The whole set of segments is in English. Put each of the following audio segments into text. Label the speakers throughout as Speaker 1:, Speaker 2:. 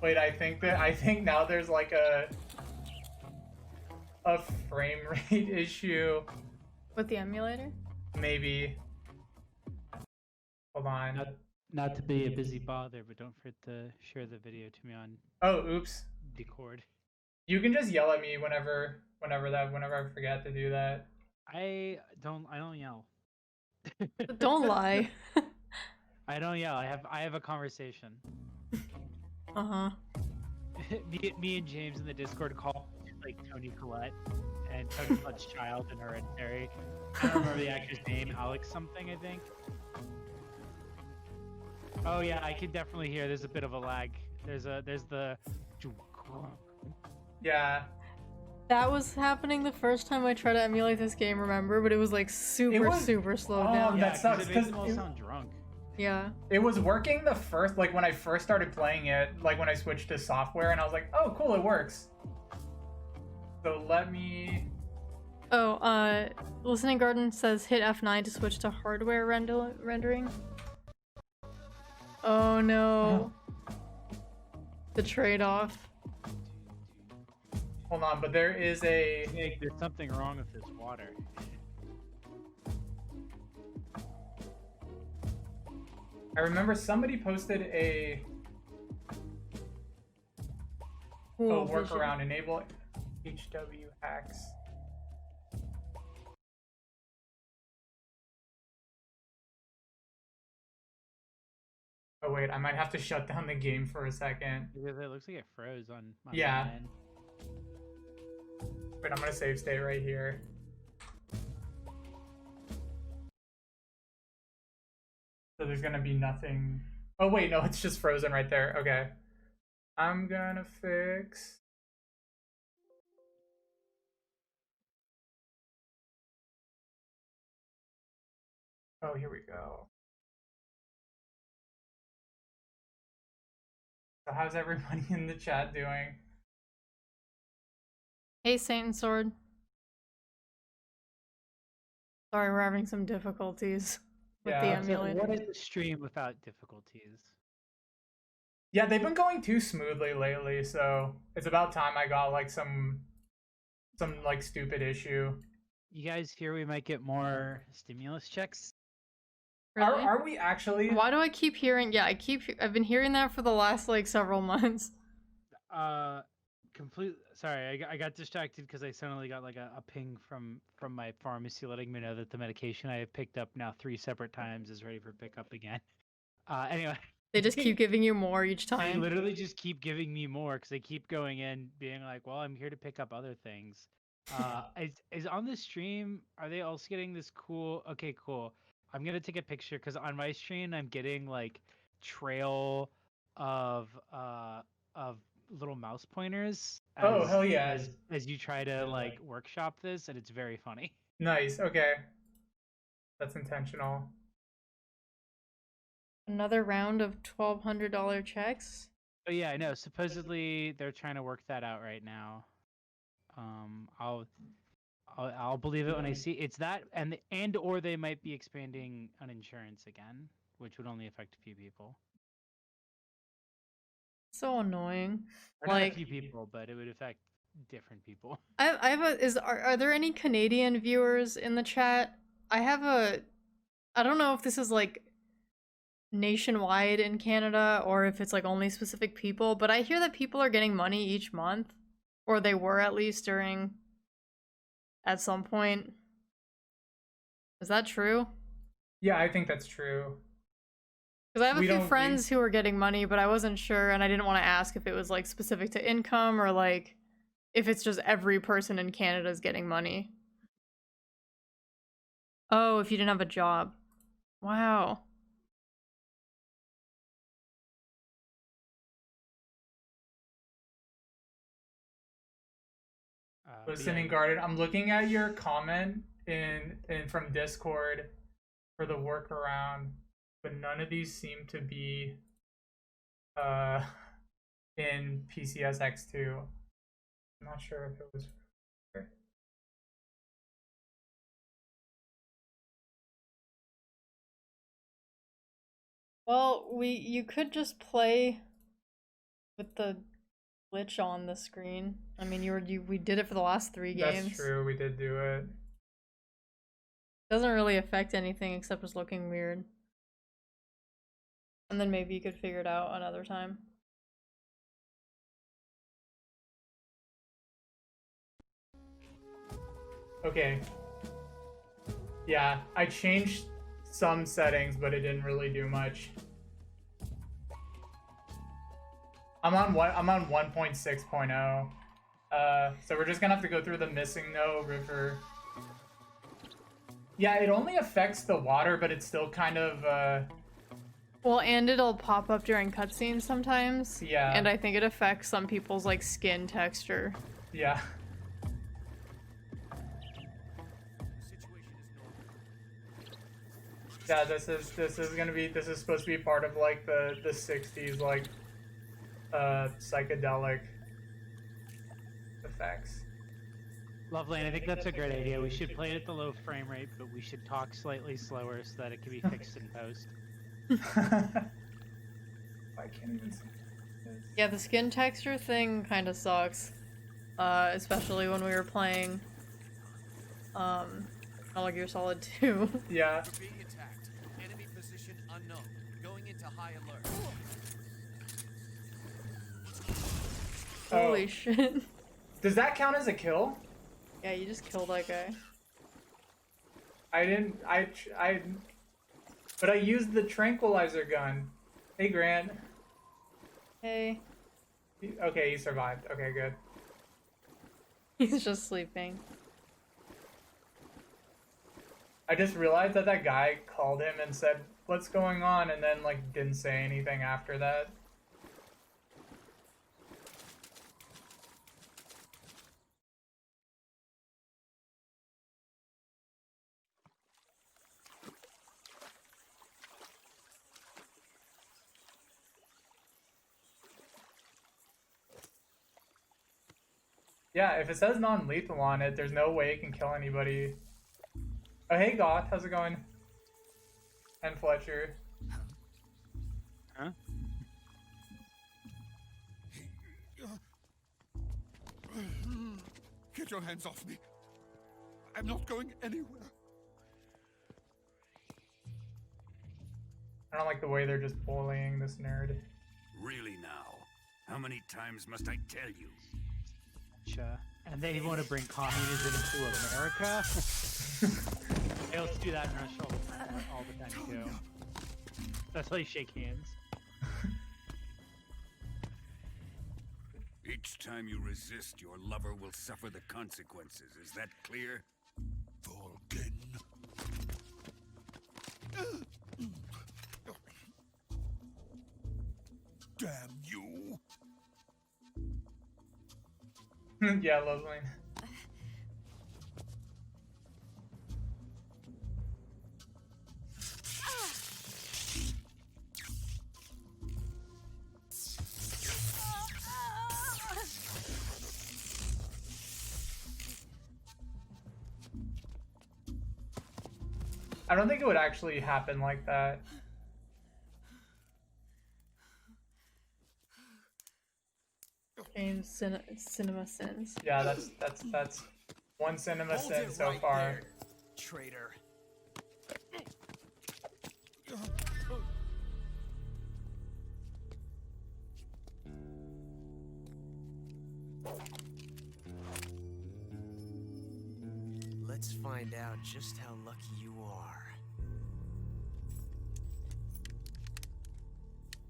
Speaker 1: Wait, I think now there's like a frame rate issue.
Speaker 2: With the emulator?
Speaker 1: Maybe. Hold on.
Speaker 3: Not to be a busy bother, but don't forget to share the video to me on
Speaker 1: Oh, oops.
Speaker 3: Discord.
Speaker 1: You can just yell at me whenever I forget to do that.
Speaker 3: I don't yell.
Speaker 2: Don't lie.
Speaker 3: I don't yell. I have a conversation.
Speaker 2: Uh-huh.
Speaker 3: me and James in the Discord call like Tony Collette and Tony Collette's child in Hereditary. I don't remember the actor's name. Alex something, I think. Oh yeah, I can definitely hear. There's a bit of a lag. There's the.
Speaker 1: Yeah.
Speaker 2: That was happening the first time I tried to emulate this game, remember? But it was like super slowed down.
Speaker 1: That sucks,
Speaker 3: it makes them all sound drunk.
Speaker 2: Yeah.
Speaker 1: It was working the first, like when I first started playing it, like when I switched to software, and I was like, oh, cool, it works. So let me.
Speaker 2: Oh, Listening Garden says hit F9 to switch to hardware rendering. Oh no. The trade-off.
Speaker 1: Hold on, but there is a.
Speaker 3: Nick, there's something wrong with this water.
Speaker 1: I remember somebody posted a workaround, enable HW hacks. Oh wait, I might have to shut down the game for a second.
Speaker 3: Because it looks like it froze on my end.
Speaker 1: Wait, I'm gonna save state right here. So there's gonna be nothing. Oh wait, no, it's just frozen right there. Okay. I'm gonna fix. Oh, here we go. So how's everybody in the chat doing?
Speaker 2: Hey, Saint and Sword. Sorry, we're having some difficulties with the emulator.
Speaker 3: What is the stream without difficulties?
Speaker 1: Yeah, they've been going too smoothly lately, so it's about time I got like some like stupid issue.
Speaker 3: You guys hear we might get more stimulus checks?
Speaker 2: Really?
Speaker 1: Are we actually?
Speaker 2: Why do I keep hearing? Yeah, I've been hearing that for the last like several months.
Speaker 3: Sorry, I got distracted because I suddenly got like a ping from my pharmacy letting me know that the medication I have picked up now 3 separate times is ready for pickup again. Anyway.
Speaker 2: They just keep giving you more each time.
Speaker 3: They literally just keep giving me more because they keep going in being like, well, I'm here to pick up other things. Is on the stream, are they also getting this cool? Okay, cool. I'm going to take a picture because on my stream, I'm getting like trail of little mouse pointers.
Speaker 1: Oh, hell yeah.
Speaker 3: As you try to like workshop this, and it's very funny.
Speaker 1: Nice, okay. That's intentional.
Speaker 2: Another round of $1,200 checks?
Speaker 3: Oh yeah, I know. Supposedly they're trying to work that out right now. I'll believe it when I see it's that, and or they might be expanding on insurance again, which would only affect a few people.
Speaker 2: So annoying.
Speaker 3: Or not a few people, but it would affect different people.
Speaker 2: Are there any Canadian viewers in the chat? I don't know if this is like nationwide in Canada or if it's like only specific people, but I hear that people are getting money each month, or they were at least at some point. Is that true?
Speaker 1: Yeah, I think that's true.
Speaker 2: Because I have a few friends who are getting money, but I wasn't sure, and I didn't want to ask if it was like specific to income or like if it's just every person in Canada is getting money. Oh, if you didn't have a job. Wow.
Speaker 1: Listening Garden, I'm looking at your comment in from Discord for the workaround, but none of these seem to be in PCSX2. I'm not sure if it was.
Speaker 2: Well, you could just play with the glitch on the screen. I mean, we did it for the last 3 games.
Speaker 1: That's true, we did do it.
Speaker 2: Doesn't really affect anything except it's looking weird. And then maybe you could figure it out another time.
Speaker 1: Okay. Yeah, I changed some settings, but it didn't really do much. I'm on 1.6.0. So we're just gonna have to go through the missing no river. Yeah, it only affects the water, but it's still kind of
Speaker 2: Well, and it'll pop up during cutscenes sometimes.
Speaker 1: Yeah.
Speaker 2: And I think it affects some people's like skin texture.
Speaker 1: Yeah. Yeah, this is supposed to be part of like the 60s like psychedelic effects.
Speaker 3: Lovely, and I think that's a great idea. We should play it at the low frame rate, but we should talk slightly slower so that it can be fixed in post.
Speaker 1: I can't even see this.
Speaker 2: Yeah, the skin texture thing kind of sucks. Especially when we were playing Metal Gear Solid 2.
Speaker 1: Yeah.
Speaker 4: We're being attacked. Enemy position unknown. Going into high alert.
Speaker 2: Holy shit.
Speaker 1: Does that count as a kill?
Speaker 2: Yeah, you just killed that guy.
Speaker 1: But I used the tranquilizer gun. Hey, Grant.
Speaker 2: Hey.
Speaker 1: Okay, he survived. Okay, good.
Speaker 2: He's just sleeping.
Speaker 1: I just realized that guy called him and said, "What's going on?" and then like didn't say anything after that. Yeah, if it says non-lethal on it, there's no way it can kill anybody. Oh, hey, Goth, how's it going? And Fletcher.
Speaker 3: Huh?
Speaker 4: Get your hands off me. I'm not going anywhere.
Speaker 1: I don't like the way they're just bullying this nerd.
Speaker 5: Really now? How many times must I tell you?
Speaker 3: And they want to bring communism into America? They also do that in Russia all the time too. That's why you shake hands.
Speaker 5: Each time you resist, your lover will suffer the consequences. Is that clear?
Speaker 4: Vulcan. Damn you.
Speaker 1: Yeah, lovely. I don't think it would actually happen like that.
Speaker 2: James Cinema Sins.
Speaker 1: Yeah, that's one cinema
Speaker 4: Hold
Speaker 1: sin
Speaker 4: it
Speaker 1: so
Speaker 4: right
Speaker 1: far.
Speaker 4: there, traitor. Let's find out just how lucky you are.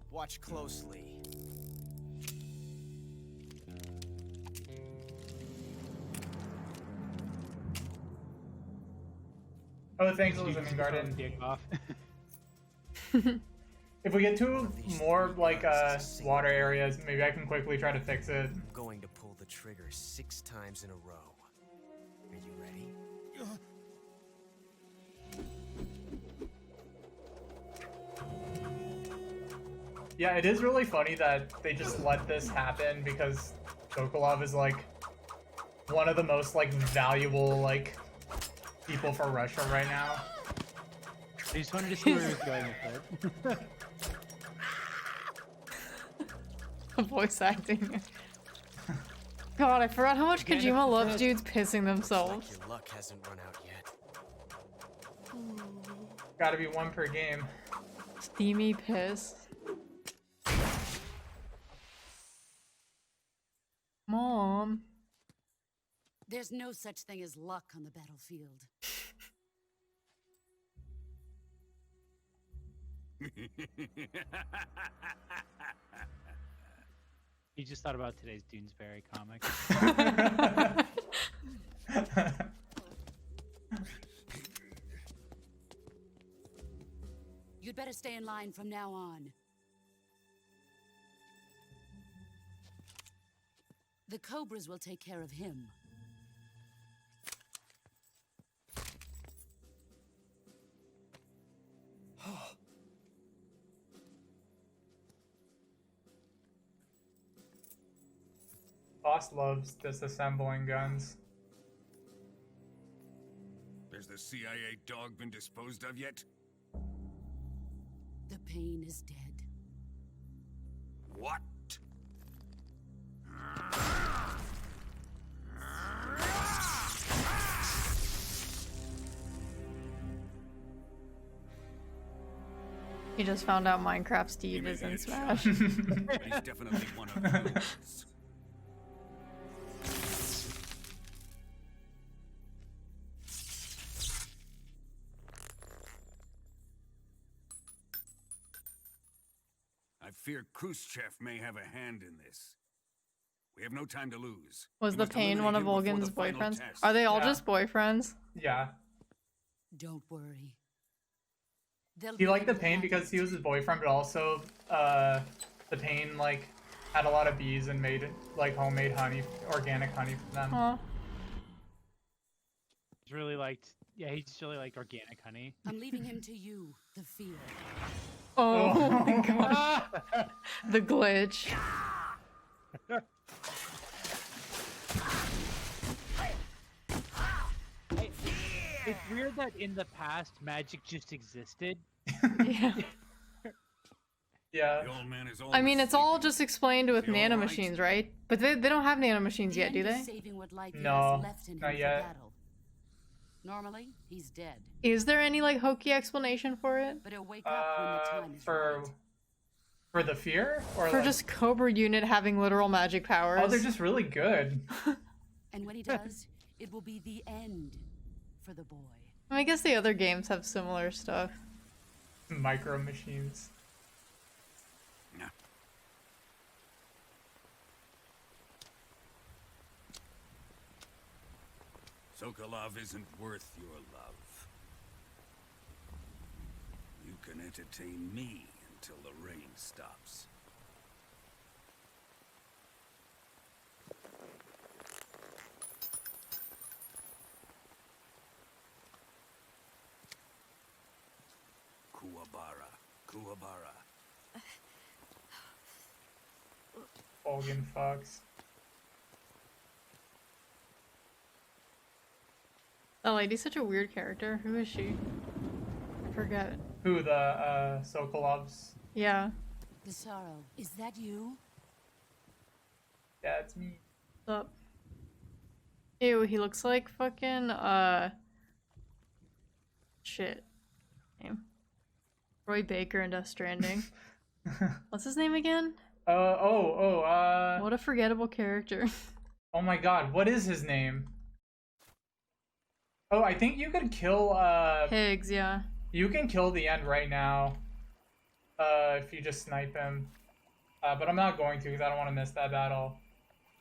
Speaker 4: Watch closely.
Speaker 1: Oh, thanks, Elizabeth Garden.
Speaker 3: Dick off.
Speaker 1: If we get to more like water areas, maybe I can quickly try to fix it.
Speaker 4: I'm going to pull the trigger 6 times in a row. Are you ready?
Speaker 1: Yeah, it is really funny that they just let this happen because Sokolov is like one of the most like valuable like people for Russia right now.
Speaker 3: I just wanted to see where he was going with it.
Speaker 2: The voice acting. God, I forgot how much
Speaker 3: Again,
Speaker 2: Kojima
Speaker 3: it's
Speaker 2: loves
Speaker 3: just-
Speaker 2: dudes pissing
Speaker 4: Looks
Speaker 2: themselves.
Speaker 4: like your luck hasn't run out yet.
Speaker 1: Gotta be one per game.
Speaker 2: Steamy piss. Mom.
Speaker 6: There's no such thing as luck on the battlefield.
Speaker 3: You just thought about today's Doonesbury comic.
Speaker 6: You'd better stay in line from now on. The Cobras will take care of him.
Speaker 1: Boss loves disassembling guns.
Speaker 5: Has the CIA dog been disposed of yet?
Speaker 6: The pain is dead.
Speaker 5: What?
Speaker 2: He just found out Minecraft Steve
Speaker 5: may
Speaker 2: is
Speaker 5: be
Speaker 2: in
Speaker 5: a
Speaker 2: Smash.
Speaker 5: child, but he's definitely one of those. I fear Khrushchev may have a hand in this. We have no time to lose.
Speaker 2: Was
Speaker 5: We
Speaker 2: the
Speaker 5: must
Speaker 2: pain one of
Speaker 5: eliminate him
Speaker 2: Olgan's
Speaker 5: before the final
Speaker 2: boyfriends?
Speaker 5: test.
Speaker 2: Are they all
Speaker 1: Yeah.
Speaker 2: just boyfriends?
Speaker 1: Yeah.
Speaker 6: Don't worry. They'll
Speaker 1: He
Speaker 6: be
Speaker 1: liked
Speaker 6: able
Speaker 1: the
Speaker 6: to
Speaker 1: pain
Speaker 6: handle
Speaker 1: because he
Speaker 6: it.
Speaker 1: was his boyfriend, but also the pain like had a lot of bees and made like homemade honey, organic honey for them.
Speaker 2: Aw.
Speaker 3: He's really liked, yeah, he just really liked organic honey.
Speaker 6: I'm leaving him to you, the field.
Speaker 2: Oh my god. The glitch.
Speaker 3: It's weird that in the past magic just existed.
Speaker 2: Yeah.
Speaker 1: Yeah.
Speaker 5: The old man is
Speaker 2: I mean,
Speaker 5: always
Speaker 2: it's all
Speaker 5: sleeping.
Speaker 2: just explained with
Speaker 5: You all right?
Speaker 2: nanomachines, right? But they don't have nanomachines
Speaker 6: The
Speaker 2: yet,
Speaker 6: end
Speaker 2: do
Speaker 6: is
Speaker 2: they?
Speaker 6: saving what life he
Speaker 1: No,
Speaker 6: has left in him
Speaker 1: not
Speaker 6: for
Speaker 1: yet.
Speaker 6: battle. Normally, he's dead,
Speaker 2: Is there any like hokey explanation for it?
Speaker 6: but he'll wake up when the time is
Speaker 1: For
Speaker 6: right.
Speaker 1: for the fear or
Speaker 2: For
Speaker 1: like,
Speaker 2: just Cobra unit having literal magic powers?
Speaker 1: oh, they're just really good.
Speaker 6: And when he does, it will be the end for the boy.
Speaker 2: I guess the other games have similar stuff.
Speaker 1: Micro machines.
Speaker 5: Nah. Sokolov isn't worth your love. You can entertain me until the rain stops. Kuwabara. Kuwabara.
Speaker 1: Olgan Fox.
Speaker 2: That lady's such a weird character. Who is she? I forget.
Speaker 1: Who the Sokolovs?
Speaker 2: Yeah.
Speaker 6: The sorrow, is that you?
Speaker 1: Yeah, it's me.
Speaker 2: What's up? Ew, he looks like fucking shit. Name. Roy Baker in Death Stranding. What's his name again? What a forgettable character.
Speaker 1: Oh my god, what is his name? Oh, I think you could kill
Speaker 2: Higgs, yeah.
Speaker 1: you can kill the end right now. If you just snipe him. But I'm not going to because I don't want to miss that battle.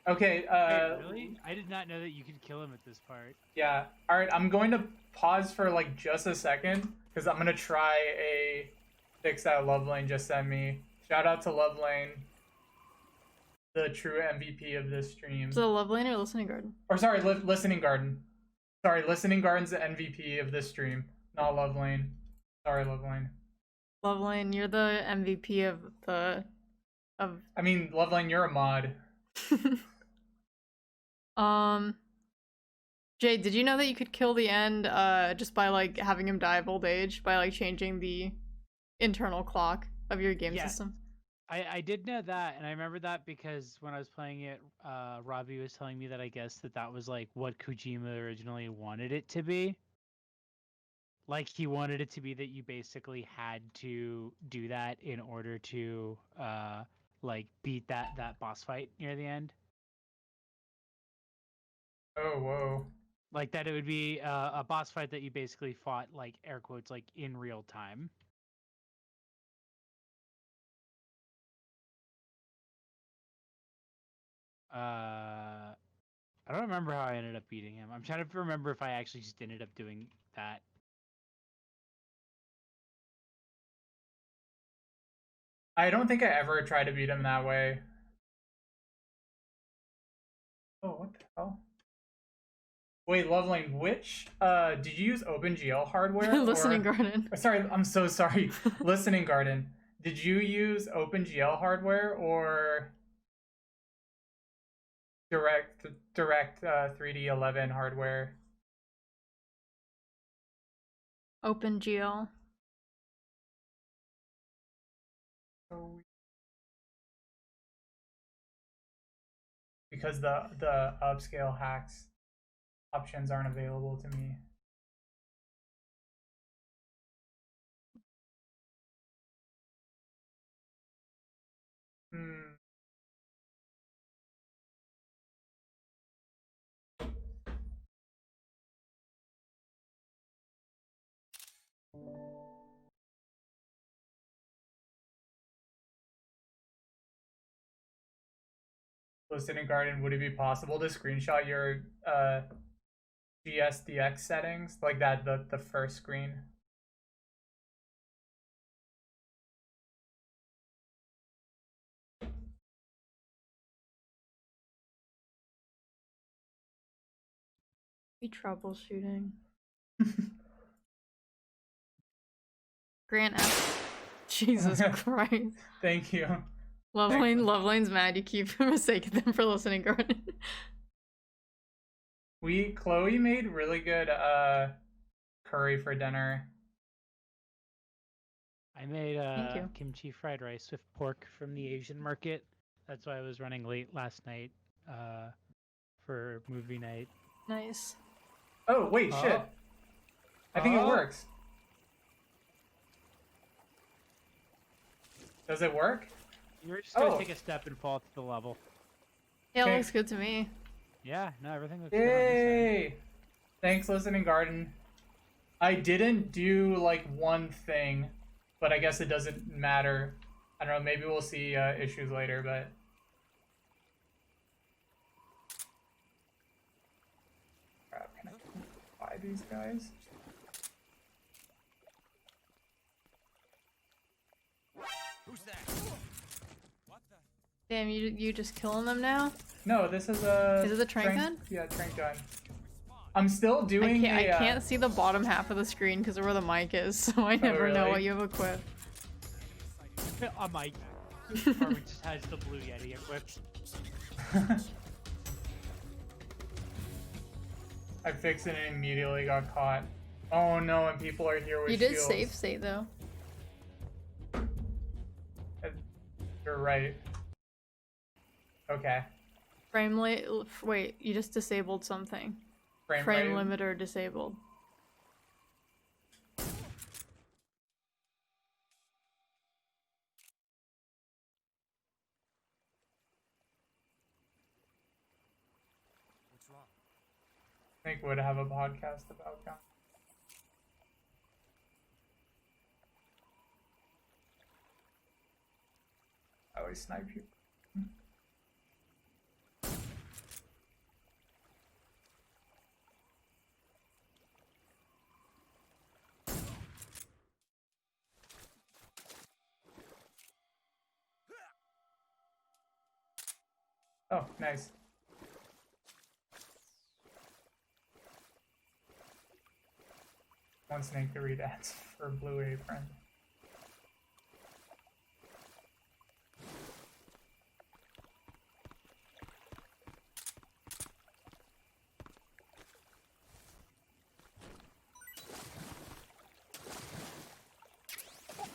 Speaker 1: Okay,
Speaker 3: Wait, really? I did not know that you could kill him at this part.
Speaker 1: yeah. Alright, I'm going to pause for like just a second because I'm gonna try a fix that Lovelane just sent me. Shout out to Lovelane, the true MVP of this stream.
Speaker 2: Is it a Love Lane or Listening Garden?
Speaker 1: Or sorry, Listening Garden. Sorry, Listening Garden's the MVP of this stream, not Lovelane. Sorry, Lovelane.
Speaker 2: Love Lane, you're the MVP of the
Speaker 1: I mean, Lovelane, you're a mod.
Speaker 2: Jade, did you know that you could kill the end just by like having him die of old age by like changing the internal clock of your game
Speaker 3: Yeah.
Speaker 2: system?
Speaker 3: I did know that, and I remember that because when I was playing it, Robbie was telling me that I guess that was like what Kojima originally wanted it to be. Like he wanted it to be that you basically had to do that in order to like beat that boss fight near the end.
Speaker 1: Oh, whoa.
Speaker 3: Like that it would be a boss fight that you basically fought like air quotes like in real time. I don't remember how I ended up beating him. I'm trying to remember if I actually just ended up doing that.
Speaker 1: I don't think I ever tried to beat him that way. Oh, what the hell? Wait, Loveling, which did you use OpenGL hardware?
Speaker 2: Listening
Speaker 1: or...
Speaker 2: Garden.
Speaker 1: Sorry, I'm so sorry. Listening Garden. Did you use OpenGL hardware or direct 3D11 hardware?
Speaker 2: OpenGL.
Speaker 1: Oh. Because the upscale hacks options aren't available to me. Hmm. Listening Garden, would it be possible to screenshot your GSDX settings like that, the first screen?
Speaker 2: Be troubleshooting. Grant F. Jesus Christ.
Speaker 1: Thank you.
Speaker 2: Loveline's mad you keep mistaking them for Listening Garden.
Speaker 1: Chloe made really good curry for dinner.
Speaker 3: I made
Speaker 2: Thank you.
Speaker 3: kimchi fried rice with pork from the Asian market. That's why I was running late last night for movie night.
Speaker 2: Nice.
Speaker 1: Oh, wait, shit. I think it works. Does it work?
Speaker 3: You're just gonna take a step and fall to the level.
Speaker 2: Yeah, it
Speaker 1: Okay.
Speaker 2: looks good to me.
Speaker 3: Yeah, no, everything looks good on this
Speaker 1: Yay! Thanks, Listening Garden. I didn't do like one thing, but I guess it doesn't matter. I don't know, maybe we'll see issues later, but... Crap, can I buy these guys?
Speaker 4: Who's that? What the?
Speaker 2: Damn, you just killing them now?
Speaker 1: No, this is a...
Speaker 2: Is it the trank gun?
Speaker 1: Yeah, trank gun. I'm still doing
Speaker 2: I can't see the bottom half of the screen because of where the mic is, so I never know
Speaker 1: really?
Speaker 2: what you have equipped.
Speaker 3: A mic. Or just has the blue Yeti equipped.
Speaker 1: I fixed it and immediately got caught. Oh no, and people are here with
Speaker 2: You did
Speaker 1: shields.
Speaker 2: save state though.
Speaker 1: You're right. Okay.
Speaker 2: Frame rate. Wait, you just disabled something.
Speaker 1: Frame
Speaker 2: Frame
Speaker 1: rate.
Speaker 2: limiter disabled.
Speaker 4: What's wrong?
Speaker 1: I think would have a podcast about gun. I always snipe you. Oh, nice. One snake to read ads for Blue Apron.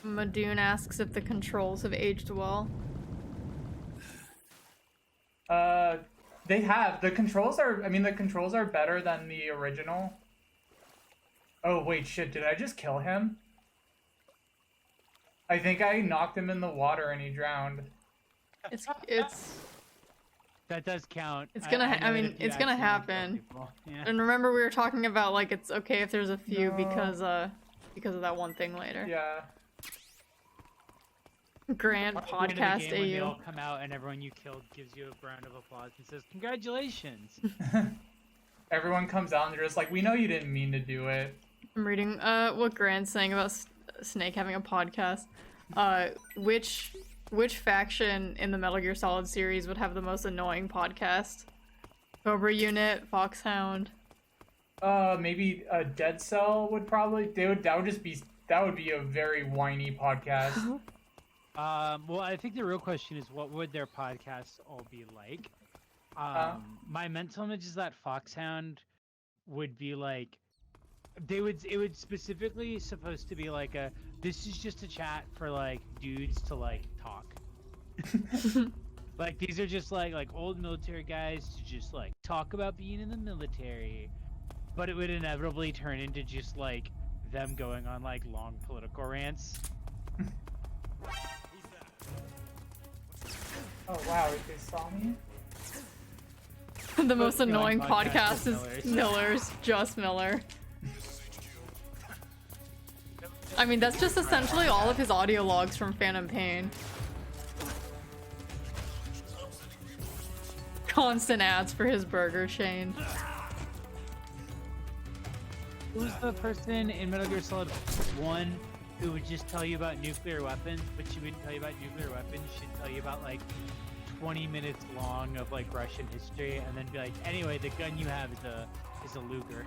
Speaker 2: Madoon asks if the controls have aged well.
Speaker 1: They have. The controls are, I mean, the controls are better than the original. Oh, wait, shit, did I just kill him? I think I knocked him in the water and he drowned.
Speaker 2: It's
Speaker 3: That does count.
Speaker 2: It's gonna.
Speaker 3: know
Speaker 2: I
Speaker 3: that
Speaker 2: mean,
Speaker 3: if you
Speaker 2: it's gonna
Speaker 3: accidentally kill
Speaker 2: happen.
Speaker 3: people- Yeah.
Speaker 2: And remember, we were talking about like it's okay if there's a few
Speaker 1: No.
Speaker 2: because of that one thing later.
Speaker 1: Yeah.
Speaker 2: Grant
Speaker 3: At the end of the
Speaker 2: podcast
Speaker 3: game, when they
Speaker 2: AU.
Speaker 3: all come out and everyone you killed gives you a round of applause and says congratulations.
Speaker 1: Everyone comes out and they're just like, we know you didn't mean to do it.
Speaker 2: I'm reading what Grant's saying about Snake having a podcast. Which faction in the Metal Gear Solid series would have the most annoying podcast? Cobra Unit, Foxhound.
Speaker 1: Maybe a Dead Cell would probably. That would be a very whiny podcast.
Speaker 3: Well, I think the real question is, what would their podcasts all be like? My mental image is that Foxhound would be like, it would specifically supposed to be like this is just a chat for like dudes to like talk. Like these are just like old military guys to just like talk about being in the military, but it would inevitably turn into just like them going on like long political rants.
Speaker 1: Oh wow, they saw me?
Speaker 2: The most
Speaker 3: Going
Speaker 2: annoying
Speaker 3: podcast
Speaker 2: podcast is Miller's, just Miller. I mean, that's just essentially all of his audio logs from Phantom Pain. Constant ads for his burger chain.
Speaker 3: Who's the person in Metal Gear Solid 1 who would just tell you about nuclear weapons, but she wouldn't tell you about nuclear weapons? She'd tell you about like 20 minutes long of like Russian history, and then be like, anyway, the gun you have is a Luger.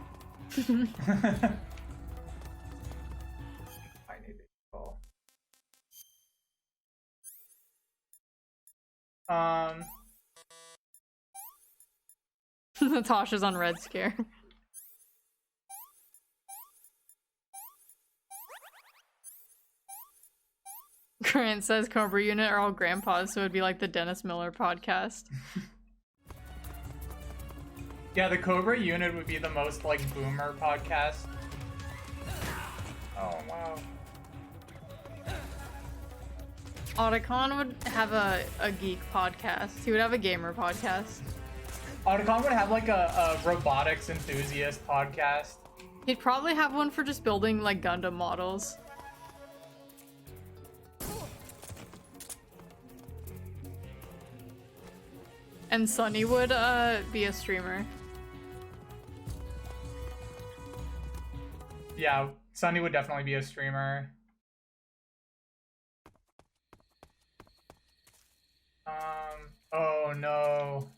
Speaker 1: I need to call.
Speaker 2: Natasha's on Red Scare. Grant says Cobra Unit are all grandpas, so it'd be like the Dennis Miller podcast.
Speaker 1: Yeah, the Cobra Unit would be the most like boomer podcast. Oh wow.
Speaker 2: Otacon would have a geek podcast. He would have a gamer podcast.
Speaker 1: Otacon would have like a robotics enthusiast podcast.
Speaker 2: He'd probably have one for just building like Gundam models. And Sunny would be a streamer.
Speaker 1: Yeah, Sunny would definitely be a streamer. Oh no.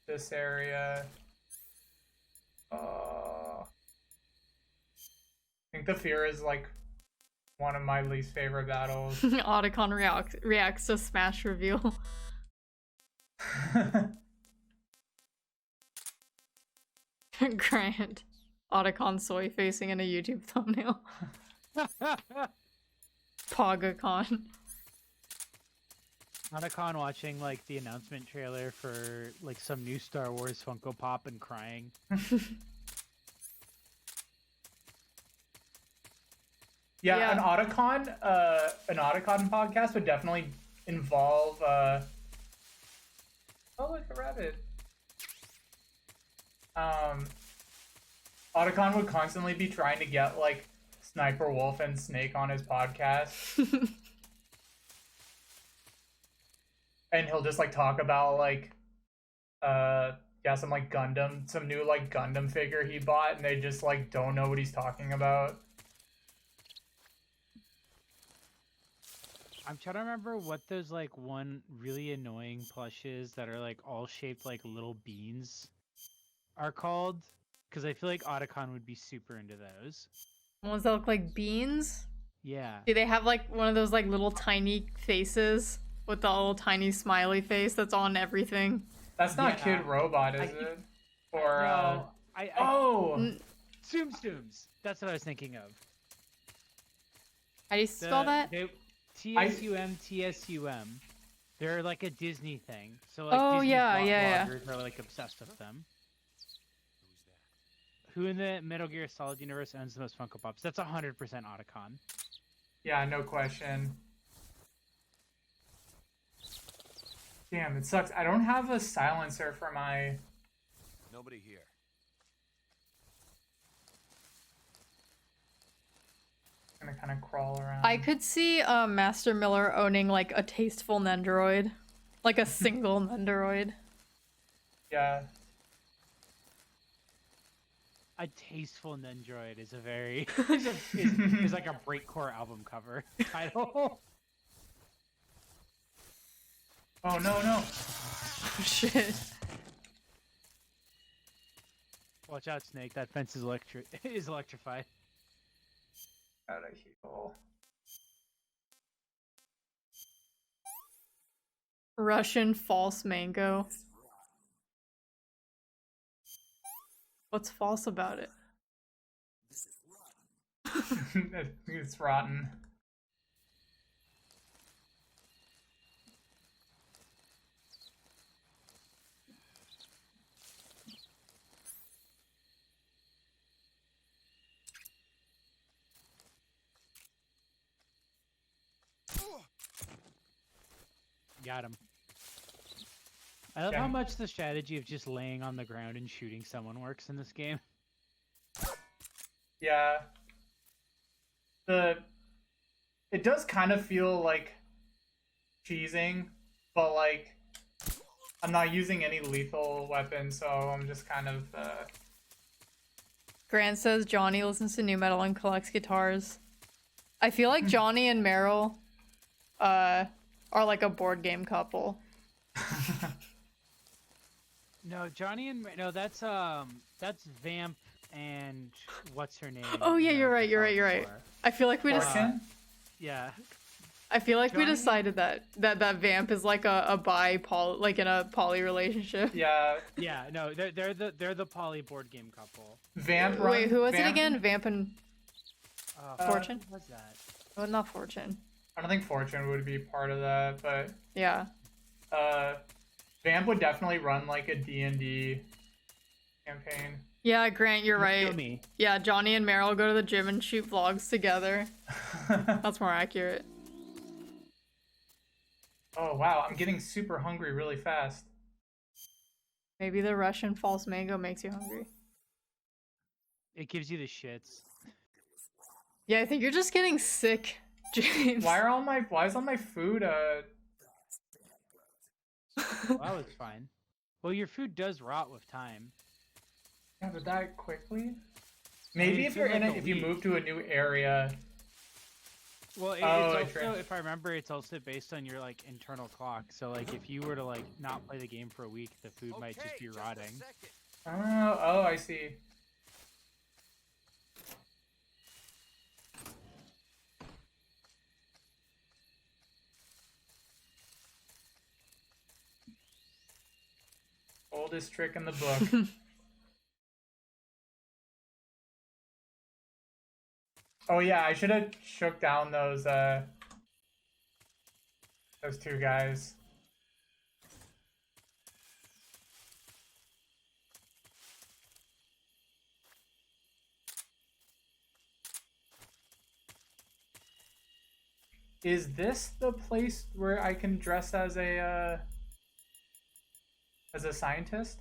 Speaker 1: This area. I think the fear is like one of my least favorite battles.
Speaker 2: Otacon reacts to Smash reveal. Grant. Otacon soy facing in a YouTube thumbnail. Pogacon.
Speaker 3: Otacon watching like the announcement trailer for like some new Star Wars Funko Pop and crying.
Speaker 1: Yeah, an Otacon podcast would definitely involve oh look, a rabbit. Otacon would constantly be trying to get like Sniper Wolf and Snake on his podcast. And he'll just like talk about like some like Gundam, some new like Gundam figure he bought, and they just like don't know what he's talking about.
Speaker 3: I'm trying to remember what those like one really annoying plushes that are like all shaped like little beans are called, because I feel like Otacon would be super into those.
Speaker 2: Ones that look like beans?
Speaker 3: Yeah.
Speaker 2: Do they have like one of those like little tiny faces with the little tiny smiley face that's on everything?
Speaker 1: That's not
Speaker 3: Yeah.
Speaker 1: Kid Robot, is it? Or
Speaker 3: No, Tsum. That's what I was thinking of.
Speaker 2: How do you spell that?
Speaker 3: TSUM. They're like a Disney thing. So like
Speaker 2: Oh,
Speaker 3: Disney
Speaker 2: yeah.
Speaker 3: bloggers are like obsessed with them. Who in the Metal Gear Solid universe owns the most Funko Pops? That's 100% Otacon.
Speaker 1: Yeah, no question. Damn, it sucks. I don't have a silencer for my...
Speaker 4: Nobody here.
Speaker 1: I'm gonna kind of crawl around.
Speaker 2: I could see Master Miller owning like a tasteful Nendoroid. Like a single Nendoroid.
Speaker 1: Yeah.
Speaker 3: A tasteful Nendroid is a very is like a breakcore album cover title.
Speaker 1: Oh, no.
Speaker 2: Oh, shit.
Speaker 3: Watch out, Snake. That fence is electrified.
Speaker 1: Gotta heal.
Speaker 2: Russian false mango. What's false about it?
Speaker 1: It's rotten.
Speaker 3: Got him. I love how much the strategy of just laying on the ground and shooting someone works in this game.
Speaker 1: Yeah. It does kind of feel like cheesing, but like I'm not using any lethal weapons, so I'm just kind of
Speaker 2: Grant says Johnny listens to new metal and collects guitars. I feel like Johnny and Meryl are like a board game couple.
Speaker 3: No, that's Vamp and what's her name?
Speaker 2: Oh yeah, you're right. I feel like we just
Speaker 1: Fortune?
Speaker 3: yeah.
Speaker 2: I feel like we
Speaker 3: Johnny-
Speaker 2: decided that Vamp is like a like in a poly relationship.
Speaker 1: Yeah.
Speaker 3: Yeah, no, they're the poly board game couple.
Speaker 1: Vamp.
Speaker 2: Wait, who was it
Speaker 1: Vamp-
Speaker 2: again? Vamp and Fortune?
Speaker 3: What was that?
Speaker 2: Oh, not Fortune.
Speaker 1: I don't think Fortune would be part of that, but
Speaker 2: Yeah.
Speaker 1: Vamp would definitely run like a D&D campaign.
Speaker 2: Yeah, Grant, you're
Speaker 3: Kill
Speaker 2: right.
Speaker 3: me.
Speaker 2: Yeah, Johnny and Meryl go to the gym and shoot vlogs together. That's more accurate.
Speaker 1: Oh wow, I'm getting super hungry really fast.
Speaker 2: Maybe the Russian false mango makes you hungry.
Speaker 3: It gives you the shits.
Speaker 2: Yeah, I think you're just getting sick, James.
Speaker 1: Why is all my food
Speaker 3: Well, that was fine. Well, your food does rot with time.
Speaker 1: Yeah, but that quickly? Maybe
Speaker 3: it's
Speaker 1: if you're
Speaker 3: been
Speaker 1: in
Speaker 3: like
Speaker 1: it,
Speaker 3: a
Speaker 1: if you
Speaker 3: week.
Speaker 1: move to a new area.
Speaker 3: Well, it's
Speaker 1: Oh,
Speaker 3: also,
Speaker 1: true.
Speaker 3: if I remember, it's also based on your like internal clock. So like, if you were to like not play the game for a week, the food might just be rotting.
Speaker 1: Oh, I see. Oldest trick in the book. Oh yeah, I should have shook down those two guys. Is this the place where I can dress as a scientist?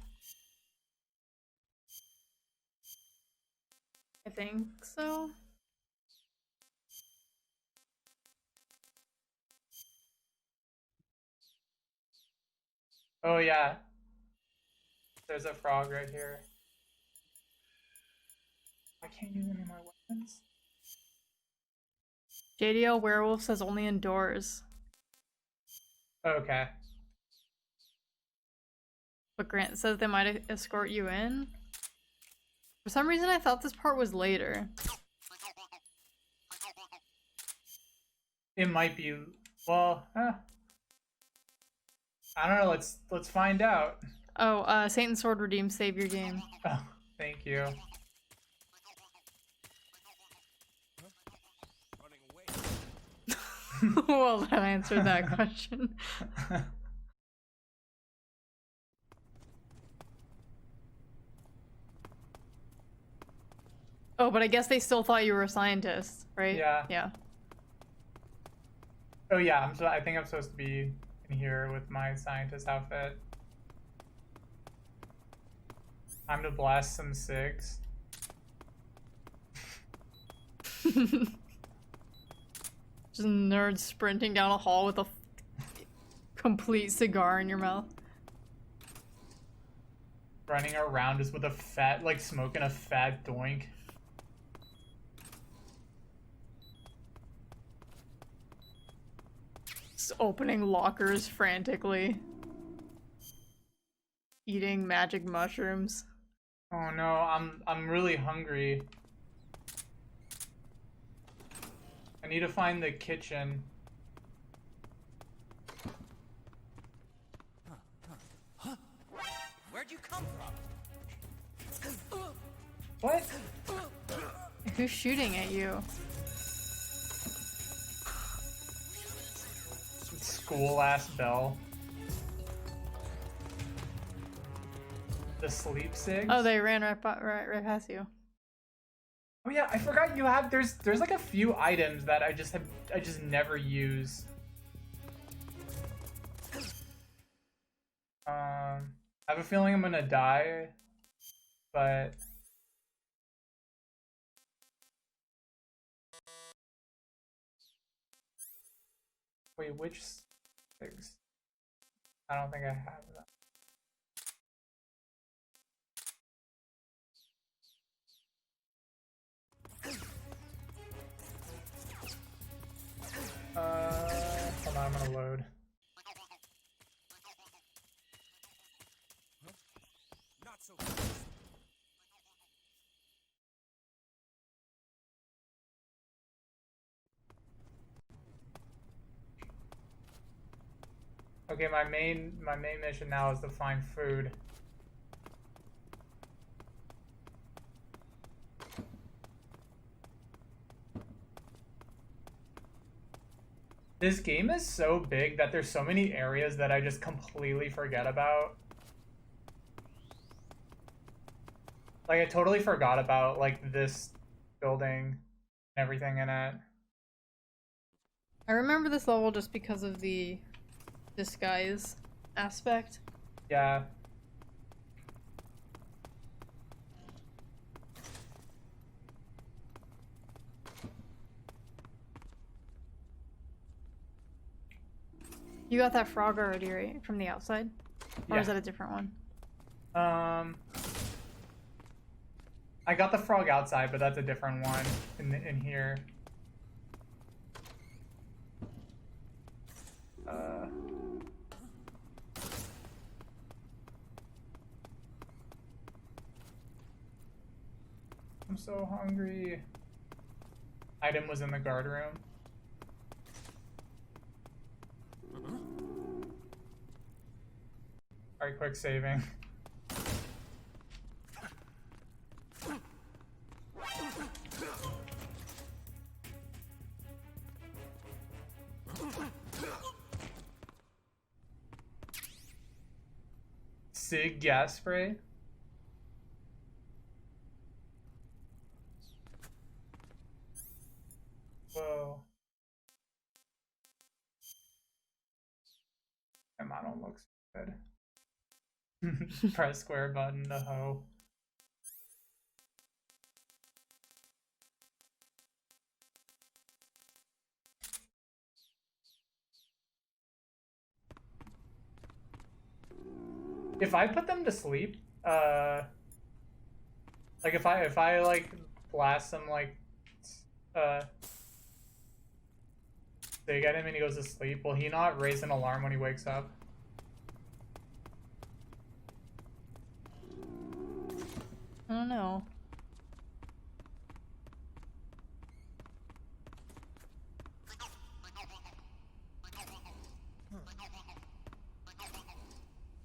Speaker 2: I think so.
Speaker 1: Oh yeah. There's a frog right here. I can't use any of my weapons.
Speaker 2: JDL Werewolf says only indoors.
Speaker 1: Okay.
Speaker 2: But Grant says they might escort you in. For some reason, I thought this part was later.
Speaker 1: It might be. Well, I don't know. Let's find out.
Speaker 2: Oh, Satan's Sword redeems Savior game.
Speaker 1: Oh, thank you.
Speaker 4: Running away.
Speaker 2: Well, that answered that question. Oh, but I guess they still thought you were a scientist, right?
Speaker 1: Yeah.
Speaker 2: Yeah.
Speaker 1: Oh yeah, I think I'm supposed to be in here with my scientist outfit. Time to blast some cigs.
Speaker 2: Just nerds sprinting down a hall with a complete cigar in your mouth.
Speaker 1: Running around just with a fat, like smoking a fat doink.
Speaker 2: Just opening lockers frantically. Eating magic mushrooms.
Speaker 1: Oh no, I'm really hungry. I need to find the kitchen.
Speaker 4: Where'd you come from?
Speaker 1: What?
Speaker 2: Who's shooting at you?
Speaker 1: School ass bell. The sleep cigs?
Speaker 2: Oh, they ran right past you.
Speaker 1: Oh yeah, I forgot you have there's like a few items that I just never use. I have a feeling I'm gonna die, but wait, which cigs? I don't think I have that. Hold on, I'm gonna load.
Speaker 4: Not so fast.
Speaker 1: Okay, my main mission now is to find food. This game is so big that there's so many areas that I just completely forget about. Like, I totally forgot about, like, this building and everything in it.
Speaker 2: I remember this level just because of the disguise aspect.
Speaker 1: Yeah.
Speaker 2: You got that frog already, right? From the outside? Or is
Speaker 1: Yeah.
Speaker 2: that a different one?
Speaker 1: I got the frog outside, but that's a different one in here. I'm so hungry. Item was in the guard room. Alright, quick saving. Sig gas spray. Whoa. Come on, don't look so good. Press square button to hoe. If I put them to sleep, like if I like blast some like dig at him and he goes to sleep, will he not raise an alarm when he wakes up?
Speaker 2: I don't know.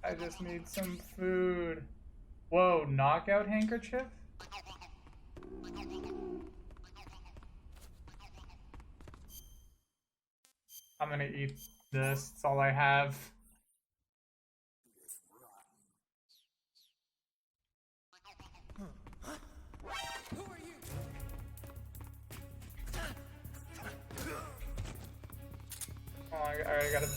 Speaker 1: I just need some food. Whoa, knockout handkerchief? I'm gonna eat this. It's all I have. Oh, I gotta.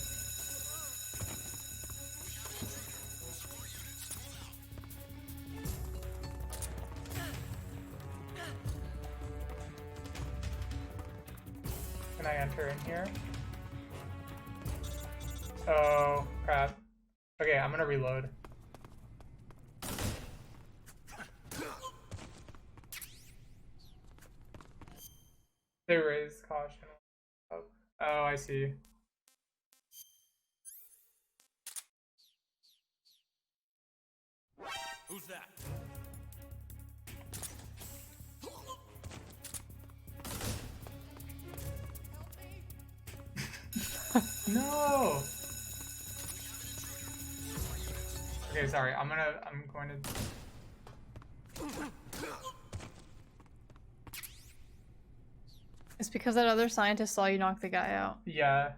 Speaker 1: Can I enter in here? Oh, crap. Okay, I'm gonna reload. They raised caution. Oh, I see.
Speaker 5: Who's that?
Speaker 1: No. Okay, sorry. I'm going to.
Speaker 2: It's because that other scientist saw you knock the guy out.
Speaker 1: Yeah.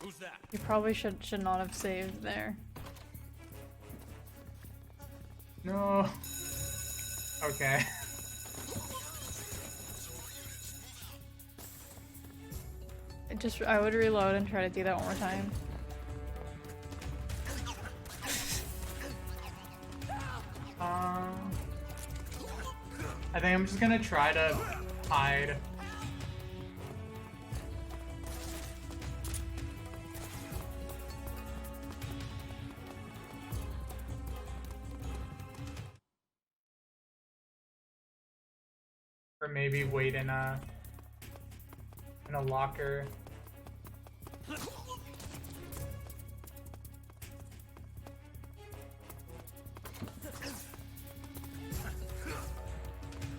Speaker 5: Who's that?
Speaker 2: You probably should not have saved there.
Speaker 1: No. Okay.
Speaker 2: I would reload and try to do that one more time.
Speaker 1: I think I'm just gonna try to hide. Or maybe wait in a locker.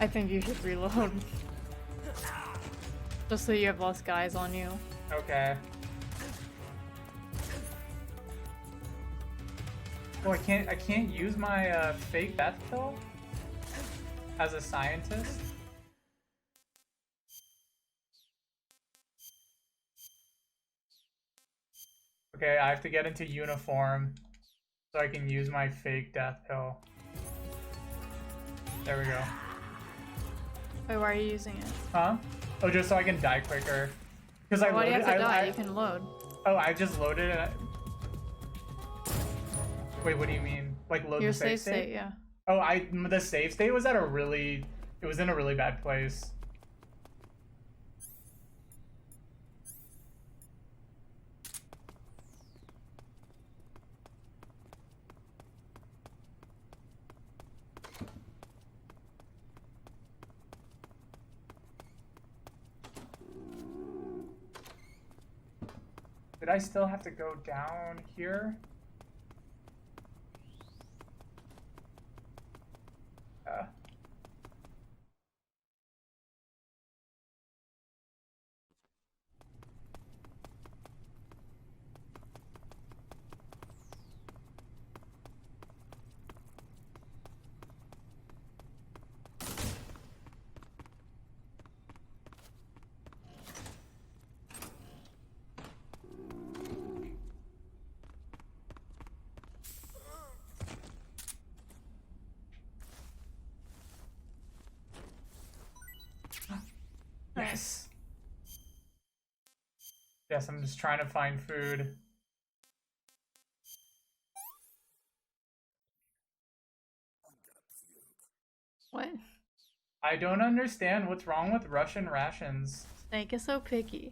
Speaker 2: I think you should reload. Just so you have less guys on you.
Speaker 1: Okay. Well, I can't use my fake death pill as a scientist. Okay, I have to get into uniform so I can use my fake death pill. There we go.
Speaker 2: Wait, why are you using it?
Speaker 1: Huh? Oh, just so I can die quicker. Because I
Speaker 2: Why do you
Speaker 1: loaded.
Speaker 2: have to die? You can load.
Speaker 1: Oh, I just loaded it. Wait, what do you mean? Like load
Speaker 2: Your
Speaker 1: the save
Speaker 2: save state, yeah.
Speaker 1: Oh, the save state was at a really. It was in a really bad place. Did I still have to go down here? Yes. Yes, I'm just trying to find food.
Speaker 2: What?
Speaker 1: I don't understand what's wrong with Russian rations.
Speaker 2: Snake is so picky.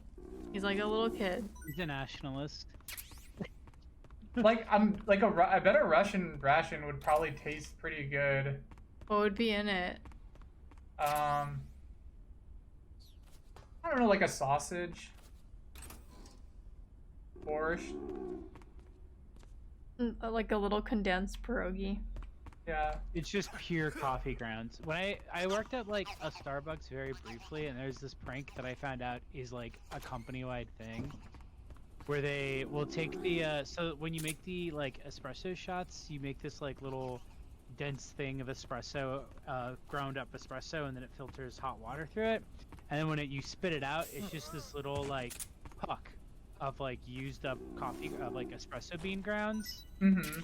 Speaker 2: He's like a little kid.
Speaker 3: He's a nationalist.
Speaker 1: Like I bet a Russian ration would probably taste pretty good.
Speaker 2: What would be in it?
Speaker 1: I don't know, like a sausage. Borscht.
Speaker 2: Like a little condensed pierogi.
Speaker 1: Yeah.
Speaker 3: It's just pure coffee grounds. When I worked at like a Starbucks very briefly, and there's this prank that I found out is like a company-wide thing. where they will take the so when you make the like espresso shots, you make this like little dense thing of espresso, ground up espresso, and then it filters hot water through it, and then when you spit it out, it's just this little like puck of like used up coffee like espresso bean grounds.
Speaker 1: Mm-hmm.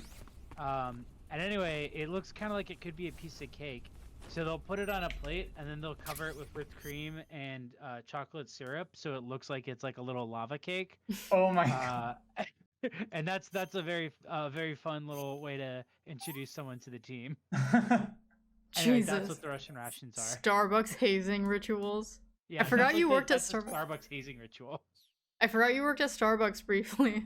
Speaker 3: And anyway, it looks kind of like it could be a piece of cake. So they'll put it on a plate and then they'll cover it with whipped cream and chocolate syrup, so it looks like it's like a little lava cake.
Speaker 1: Oh my god.
Speaker 3: And that's a very fun little way to introduce someone to the team. Anyway,
Speaker 2: Jesus.
Speaker 3: that's what the Russian rations are.
Speaker 2: Starbucks hazing rituals.
Speaker 3: Yeah,
Speaker 2: I forgot
Speaker 3: that's
Speaker 2: you
Speaker 3: like
Speaker 2: worked at
Speaker 3: that's the
Speaker 2: Starbucks.
Speaker 3: Starbucks hazing ritual.
Speaker 2: I forgot you worked at Starbucks briefly.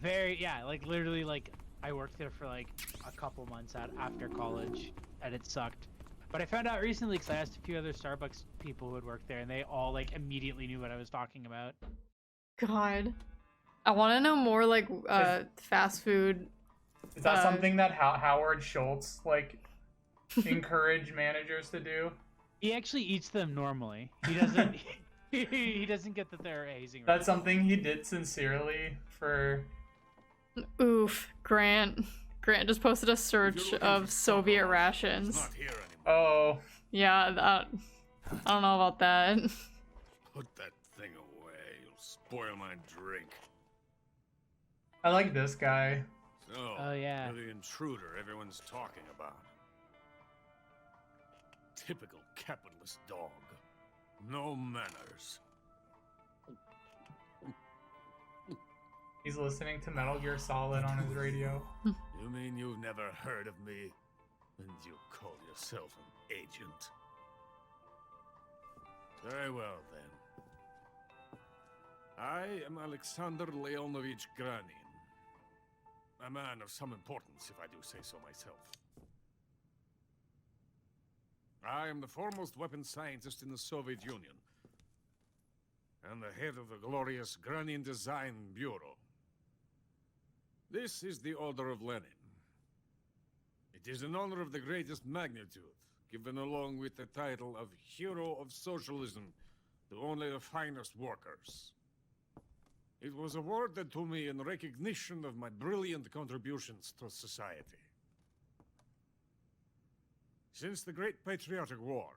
Speaker 3: Like literally, like I worked there for like a couple months after college, and it sucked. But I found out recently because I asked a few other Starbucks people who had worked there, and they all like immediately knew what I was talking about.
Speaker 2: God. I want to know more like fast food.
Speaker 1: Is that something that Howard Schultz like encourage managers to do?
Speaker 3: He actually eats them normally. He doesn't. He doesn't get that they're hazing.
Speaker 1: That's something he did sincerely for.
Speaker 2: Oof, Grant. Grant just posted a search of Soviet rations.
Speaker 5: Not here anymore.
Speaker 1: Oh.
Speaker 2: Yeah, that. I don't know about that.
Speaker 5: Put that thing away. You'll spoil my drink.
Speaker 1: I like this guy.
Speaker 5: So,
Speaker 3: Oh, yeah.
Speaker 5: you're the intruder everyone's talking about. Typical capitalist dog. No manners.
Speaker 1: He's listening to Metal Gear Solid on his radio.
Speaker 5: You mean you've never heard of me? And you call yourself an agent? Very well, then. I am Alexander Leonovich Granin. A man of some importance, if I do say so myself. I am the foremost weapons scientist in the Soviet Union, and the head of the glorious Granin Design Bureau. This is the Order of Lenin. It is an honor of the greatest magnitude, given along with the title of Hero of Socialism to only the finest workers. It was awarded to me in recognition of my brilliant contributions to society. Since the Great Patriotic War,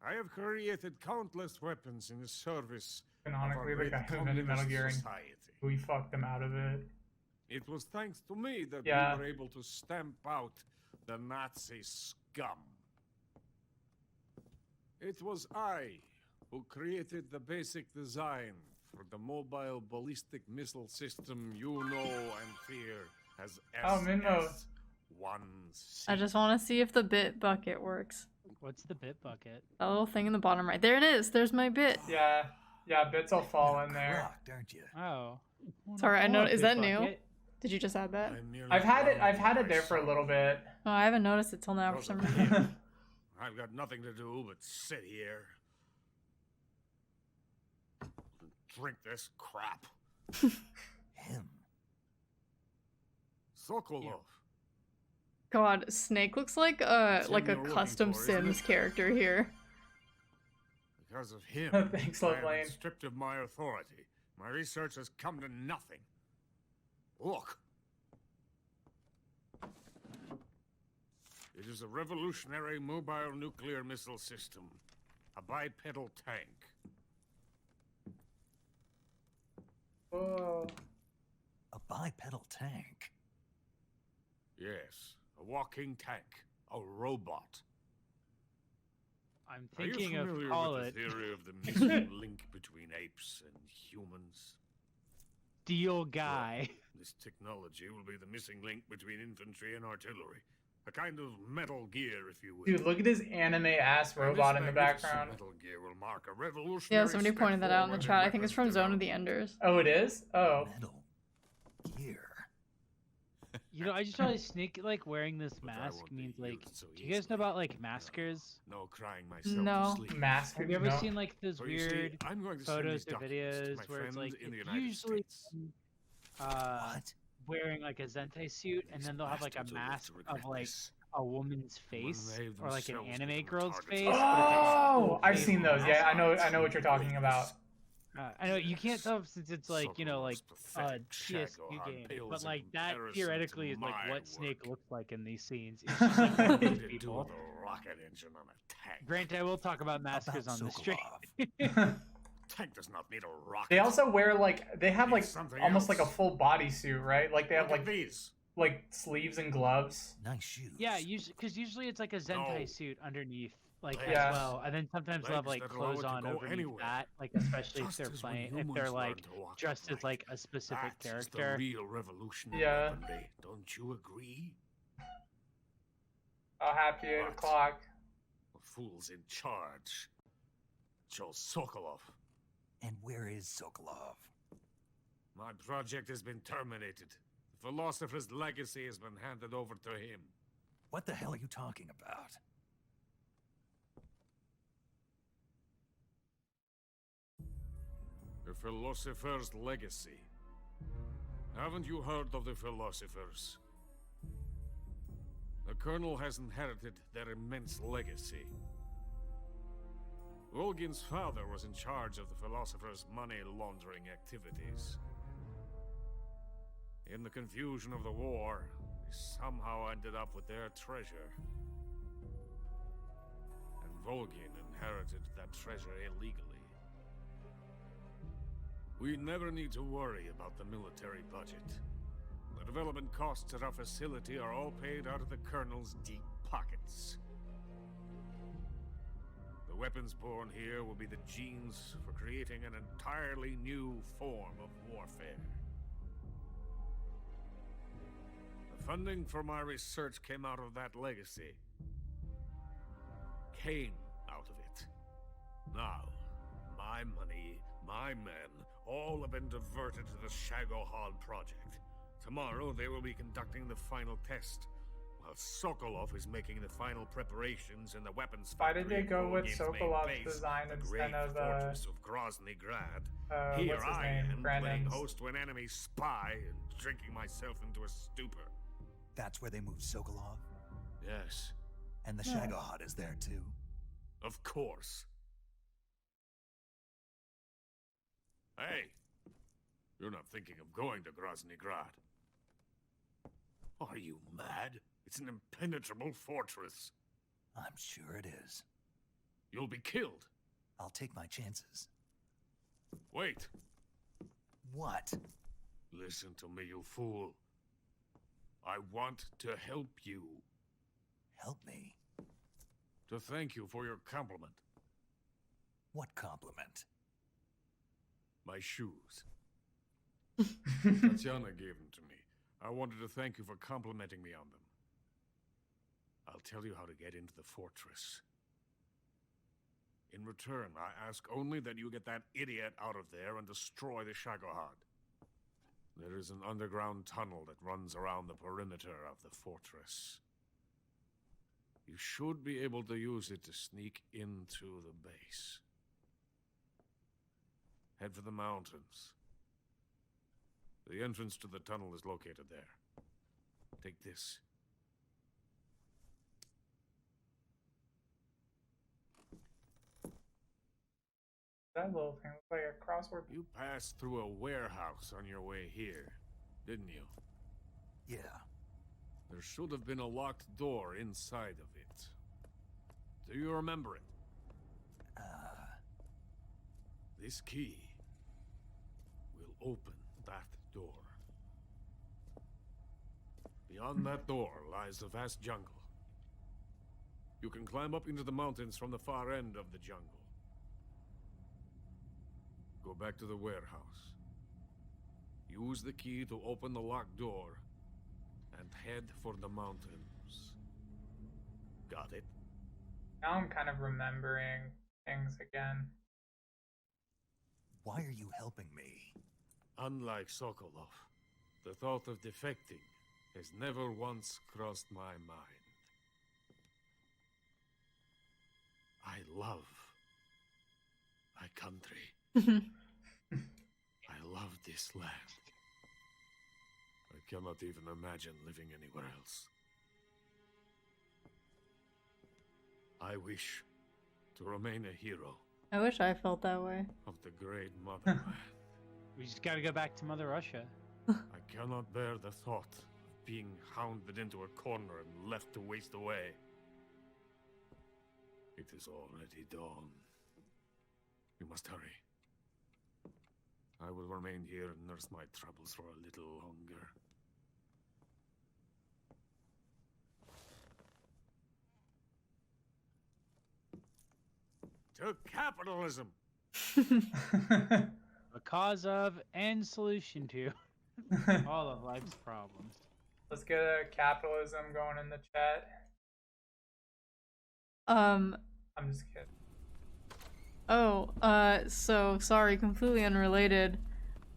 Speaker 5: I have created countless weapons in the service of our
Speaker 1: Canonically, the
Speaker 5: great
Speaker 1: guy who invented Metal
Speaker 5: communist
Speaker 1: Gear and
Speaker 5: society.
Speaker 1: we fucked him out of it.
Speaker 5: It was thanks to me that
Speaker 1: Yeah.
Speaker 5: we were able to stamp out the Nazi scum. It was I who created the basic design for the mobile ballistic missile system you know and fear as
Speaker 1: Oh, Minmo.
Speaker 5: SS-1C.
Speaker 2: I just want to see if the bit bucket works.
Speaker 3: What's the bit bucket?
Speaker 2: That little thing in the bottom right. There it is. There's my bit.
Speaker 1: Yeah, bits will fall in there.
Speaker 7: Crocked, aren't you?
Speaker 3: Oh.
Speaker 2: Sorry, I know. Is that new?
Speaker 3: Bucket.
Speaker 2: Did you just add that?
Speaker 5: I merely
Speaker 1: I've had
Speaker 5: found
Speaker 1: it there for a little bit.
Speaker 2: Oh, I haven't noticed it till now for some reason.
Speaker 5: I've got nothing to do but sit here and drink this crap.
Speaker 7: Him.
Speaker 5: Sokolov.
Speaker 2: God, Snake looks like a
Speaker 5: That's him you're looking
Speaker 2: custom
Speaker 5: for, isn't
Speaker 2: Sims
Speaker 5: it?
Speaker 2: character here.
Speaker 5: Because of him,
Speaker 1: Thanks,
Speaker 5: I have
Speaker 1: Lane.
Speaker 5: been stripped of my authority. My research has come to nothing. Look. It is a revolutionary mobile nuclear missile system. A bipedal tank.
Speaker 1: Whoa.
Speaker 7: A bipedal tank.
Speaker 5: Yes, a walking tank. A robot.
Speaker 3: I'm
Speaker 5: Are you
Speaker 3: thinking of
Speaker 5: familiar
Speaker 3: call
Speaker 5: with
Speaker 3: it
Speaker 5: the theory of the missing link between apes and humans?
Speaker 3: Steel Guy.
Speaker 5: This technology will be the missing link between infantry and artillery. A kind of Metal Gear, if you will.
Speaker 1: Dude, look at his anime ass
Speaker 5: And
Speaker 1: robot
Speaker 5: this
Speaker 1: in the
Speaker 5: magnificent
Speaker 1: background.
Speaker 5: Metal Gear will mark a revolutionary
Speaker 2: Yeah, somebody
Speaker 5: step
Speaker 2: pointed that out in the
Speaker 5: forward
Speaker 2: chat. I think it's from
Speaker 5: weapons
Speaker 2: Zone of the
Speaker 5: development.
Speaker 2: Enders.
Speaker 1: Oh, it is? Oh.
Speaker 7: Metal gear.
Speaker 3: You know, I just realized Snake like wearing this
Speaker 5: But I
Speaker 3: mask
Speaker 5: won't be
Speaker 3: means like.
Speaker 5: used so
Speaker 3: Do you guys know
Speaker 5: easily.
Speaker 3: about like maskers?
Speaker 5: No crying myself
Speaker 2: No.
Speaker 5: to sleep.
Speaker 1: Mask.
Speaker 3: Have you ever
Speaker 1: no.
Speaker 3: seen like those
Speaker 5: So you see,
Speaker 3: weird
Speaker 5: I'm going to send
Speaker 3: photos
Speaker 5: these
Speaker 3: or
Speaker 5: documents to
Speaker 3: videos
Speaker 5: my
Speaker 3: where it's
Speaker 5: friend
Speaker 3: like
Speaker 5: in the
Speaker 3: it's
Speaker 5: United
Speaker 3: usually
Speaker 5: States.
Speaker 7: What?
Speaker 3: wearing like a Zentai suit and
Speaker 5: These
Speaker 3: then they'll have like a
Speaker 5: bastards will live
Speaker 3: mask
Speaker 5: to regret
Speaker 3: of like
Speaker 5: this.
Speaker 3: a woman's
Speaker 5: When
Speaker 3: face
Speaker 5: they
Speaker 3: or like an
Speaker 5: themselves
Speaker 3: anime
Speaker 5: become
Speaker 3: girl's
Speaker 5: targets
Speaker 3: face.
Speaker 5: of
Speaker 3: but it's, like, a
Speaker 1: Oh,
Speaker 3: full
Speaker 1: I've
Speaker 3: face
Speaker 1: seen those.
Speaker 3: mask.
Speaker 1: Yeah, I know what you're talking about.
Speaker 3: I know you can't tell since it's like, you know, like
Speaker 5: Sokolow's pathetic
Speaker 3: PSP
Speaker 5: Shagohod
Speaker 3: game,
Speaker 5: pales
Speaker 3: but
Speaker 5: in
Speaker 3: like that
Speaker 5: comparison
Speaker 3: theoretically
Speaker 5: to
Speaker 3: is like
Speaker 5: my
Speaker 3: what Snake
Speaker 5: work.
Speaker 3: looks like in these scenes. It's just like one of
Speaker 5: What
Speaker 3: those
Speaker 5: did it do
Speaker 3: people.
Speaker 5: with a rocket engine on a tank?
Speaker 3: Granted, I will talk about massacres
Speaker 7: About
Speaker 3: on the stream.
Speaker 7: Sokolov.
Speaker 5: Tank does not need a rocket.
Speaker 1: They also wear like they have
Speaker 5: Need
Speaker 1: like
Speaker 5: something
Speaker 1: almost like a
Speaker 5: else.
Speaker 1: full bodysuit, right? Like they have
Speaker 5: Look at
Speaker 1: like
Speaker 5: these.
Speaker 1: sleeves and gloves.
Speaker 7: Nice shoes.
Speaker 3: Yeah, because usually it's like a Zentai
Speaker 5: No.
Speaker 3: suit underneath, like
Speaker 5: Yeah.
Speaker 3: as well, and then sometimes they'll have
Speaker 5: Legs
Speaker 3: like
Speaker 5: that allow
Speaker 3: clothes
Speaker 5: it to
Speaker 3: on
Speaker 5: go
Speaker 3: underneath
Speaker 5: anywhere.
Speaker 3: that, like especially if
Speaker 5: Just
Speaker 3: they're
Speaker 5: as when
Speaker 3: playing, if
Speaker 5: humans
Speaker 3: they're
Speaker 5: learned
Speaker 3: like
Speaker 5: to walk
Speaker 3: dressed as
Speaker 5: upright.
Speaker 3: like a specific
Speaker 5: That is the
Speaker 3: character.
Speaker 5: real revolution in
Speaker 1: Yeah.
Speaker 5: weaponry. Don't you agree?
Speaker 1: I'll happy 8
Speaker 5: What?
Speaker 1: o'clock.
Speaker 5: The fool's in charge. Joe Sokolov.
Speaker 7: And where is Sokolov?
Speaker 5: My project has been terminated. The philosopher's legacy has been handed over to him.
Speaker 7: What the hell are you talking about?
Speaker 5: The philosopher's legacy. Haven't you heard of the philosophers? The Colonel has inherited their immense legacy. Volgin's father was in charge of the philosophers' money laundering activities. In the confusion of the war, they somehow ended up with their treasure. And Volgin inherited that treasure illegally. We never need to worry about the military budget. The development costs at our facility are all paid out of the Colonel's deep pockets. The weapons born here will be the genes for creating an entirely new form of warfare. The funding for my research came out of that legacy. Came out of it. Now, my money, my men, all have been diverted to the Shagohod project. Tomorrow they will be conducting the final test, while Sokolov is making the final preparations in the weapons
Speaker 1: Why
Speaker 5: factory.
Speaker 1: did they
Speaker 5: at
Speaker 1: go with
Speaker 5: Volgin's main
Speaker 1: Sokolov's
Speaker 5: base,
Speaker 1: design
Speaker 5: the
Speaker 1: instead
Speaker 5: great
Speaker 1: of,
Speaker 5: fortress of Grozny Grad?
Speaker 1: what's
Speaker 5: Here
Speaker 1: his
Speaker 5: I
Speaker 1: name?
Speaker 5: am, playing
Speaker 1: Brandon's.
Speaker 5: host to an enemy spy and drinking myself into a stupor.
Speaker 7: That's where they moved Sokolov?
Speaker 5: Yes,
Speaker 7: And the Shagohod is there too?
Speaker 5: of course. Hey, you're not thinking of going to Grozny Grad. Are you mad? It's an impenetrable fortress.
Speaker 7: I'm sure it is.
Speaker 5: You'll be killed.
Speaker 7: I'll take my chances.
Speaker 5: Wait.
Speaker 7: What?
Speaker 5: Listen to me, you fool. I want to help you.
Speaker 7: Help me?
Speaker 5: To thank you for your compliment.
Speaker 7: What compliment?
Speaker 5: My shoes. Tatiana gave them to me. I wanted to thank you for complimenting me on them. I'll tell you how to get into the fortress. In return, I ask only that you get that idiot out of there and destroy the Shagohod. There is an underground tunnel that runs around the perimeter of the fortress. You should be able to use it to sneak into the base. Head for the mountains. The entrance to the tunnel is located there. Take this.
Speaker 1: That little thing looks like a crossword.
Speaker 5: You passed through a warehouse on your way here, didn't you?
Speaker 7: Yeah.
Speaker 5: There should have been a locked door inside of it. Do you remember it? This key will open that door. Beyond that door lies the vast jungle. You can climb up into the mountains from the far end of the jungle. Go back to the warehouse. Use the key to open the locked door and head for the mountains. Got it?
Speaker 1: Now I'm kind of remembering things again.
Speaker 7: Why are you helping me?
Speaker 5: Unlike Sokolov, the thought of defecting has never once crossed my mind. I love my country. I love this land. I cannot even imagine living anywhere else. I wish to remain a hero
Speaker 2: I wish I felt that way.
Speaker 5: of the great motherland.
Speaker 3: We just gotta go back to Mother Russia.
Speaker 5: I cannot bear the thought of being hounded into a corner and left to waste away. It is already dawn. We must hurry. I will remain here and nurse my troubles for a little longer. To capitalism!
Speaker 3: The cause of and solution to all of life's problems.
Speaker 1: Let's get a capitalism going in the chat. I'm just kidding.
Speaker 2: So sorry, completely unrelated.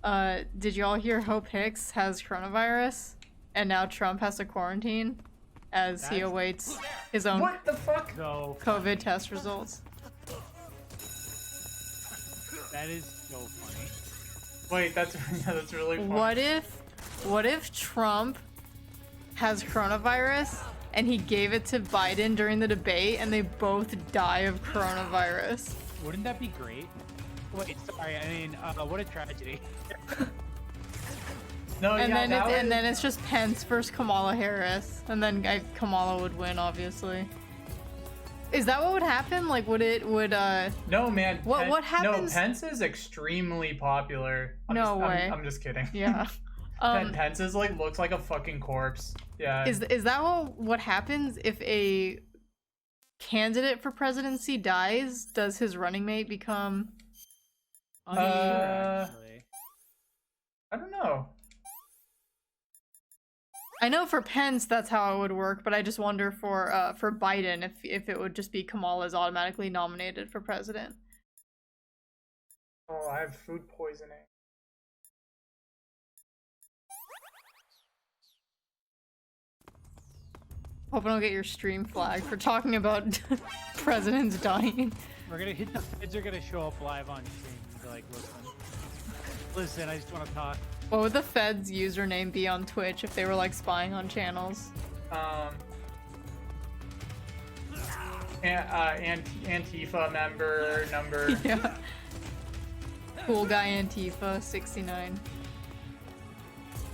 Speaker 2: Did y'all hear Hope Hicks has coronavirus? And now Trump has to quarantine as he
Speaker 3: That's-
Speaker 2: awaits his own
Speaker 1: What the fuck?
Speaker 3: So
Speaker 2: COVID test results.
Speaker 3: that is so funny.
Speaker 1: Wait, that's yeah, that's really funny.
Speaker 2: What if Trump has coronavirus and he gave it to Biden during the debate and they both die of coronavirus?
Speaker 3: Wouldn't that be great? Wait, sorry. I mean, what a tragedy.
Speaker 1: No,
Speaker 2: And
Speaker 1: yeah,
Speaker 2: then it's,
Speaker 1: that
Speaker 2: and
Speaker 1: was-
Speaker 2: then it's just Pence versus Kamala Harris, and then Kamala would win, obviously. Is that what would happen? Like, would
Speaker 1: No, man.
Speaker 2: What happens-
Speaker 1: No, Pence is extremely popular.
Speaker 2: No way.
Speaker 1: I'm just kidding.
Speaker 2: yeah.
Speaker 1: Pence is like looks like a fucking corpse. Yeah.
Speaker 2: Is that what happens if a candidate for presidency dies? Does his running mate become?
Speaker 3: Unsure, actually.
Speaker 1: I don't know.
Speaker 2: I know for Pence that's how it would work, but I just wonder for Biden if it would just be Kamala's automatically nominated for president.
Speaker 1: Oh, I have food poisoning.
Speaker 2: Hope I don't get your stream flagged for talking about presidents dying.
Speaker 3: We're gonna hit the feds are gonna show up live on stream and be like, listen, I just want to talk.
Speaker 2: What would the Fed's username be on Twitch if they were like spying on channels?
Speaker 1: Antifa member number.
Speaker 2: Yeah. Cool guy Antifa 69.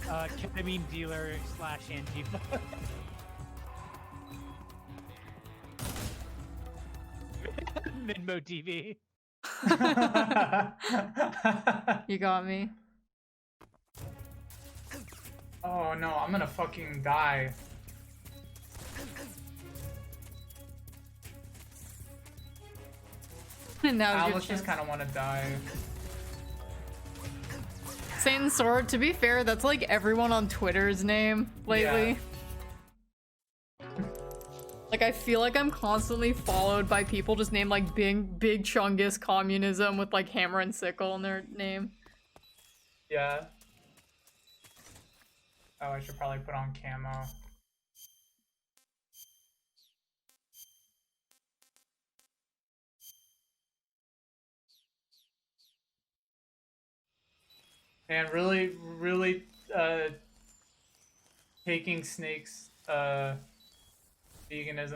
Speaker 3: Ketamine dealer / Antifa. Minmo TV.
Speaker 2: You got me.
Speaker 1: Oh no, I'm gonna fucking die.
Speaker 2: And now's your
Speaker 1: Alice just
Speaker 2: chance.
Speaker 1: kind of want to die.
Speaker 2: Satan's Sword, to be fair, that's like everyone on Twitter's name lately. Like, I feel like I'm constantly followed by people just named like Big Chungus Communism with like hammer and sickle in their name.
Speaker 1: Yeah. Oh, I should probably put on camo. And really, taking Snake's, veganism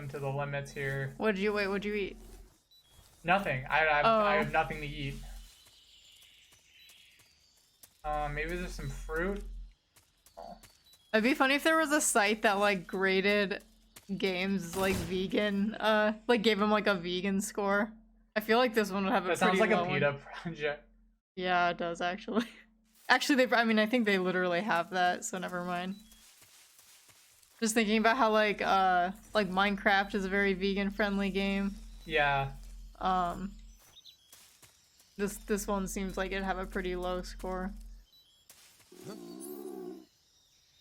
Speaker 1: to the limits here.
Speaker 2: What'd you eat?
Speaker 1: Nothing. I
Speaker 2: Oh.
Speaker 1: have nothing to eat. Maybe there's some fruit. Oh.
Speaker 2: It'd be funny if there was a site that like graded games like vegan, like gave them like a vegan score. I feel like this one would have a
Speaker 1: That
Speaker 2: pretty
Speaker 1: sounds like
Speaker 2: low
Speaker 1: a
Speaker 2: one.
Speaker 1: PETA project.
Speaker 2: Yeah, it does actually. Actually, I mean, I think they literally have that, so never mind. Just thinking about how like Minecraft is a very vegan-friendly game.
Speaker 1: Yeah.
Speaker 2: This one seems like it'd have a pretty low score.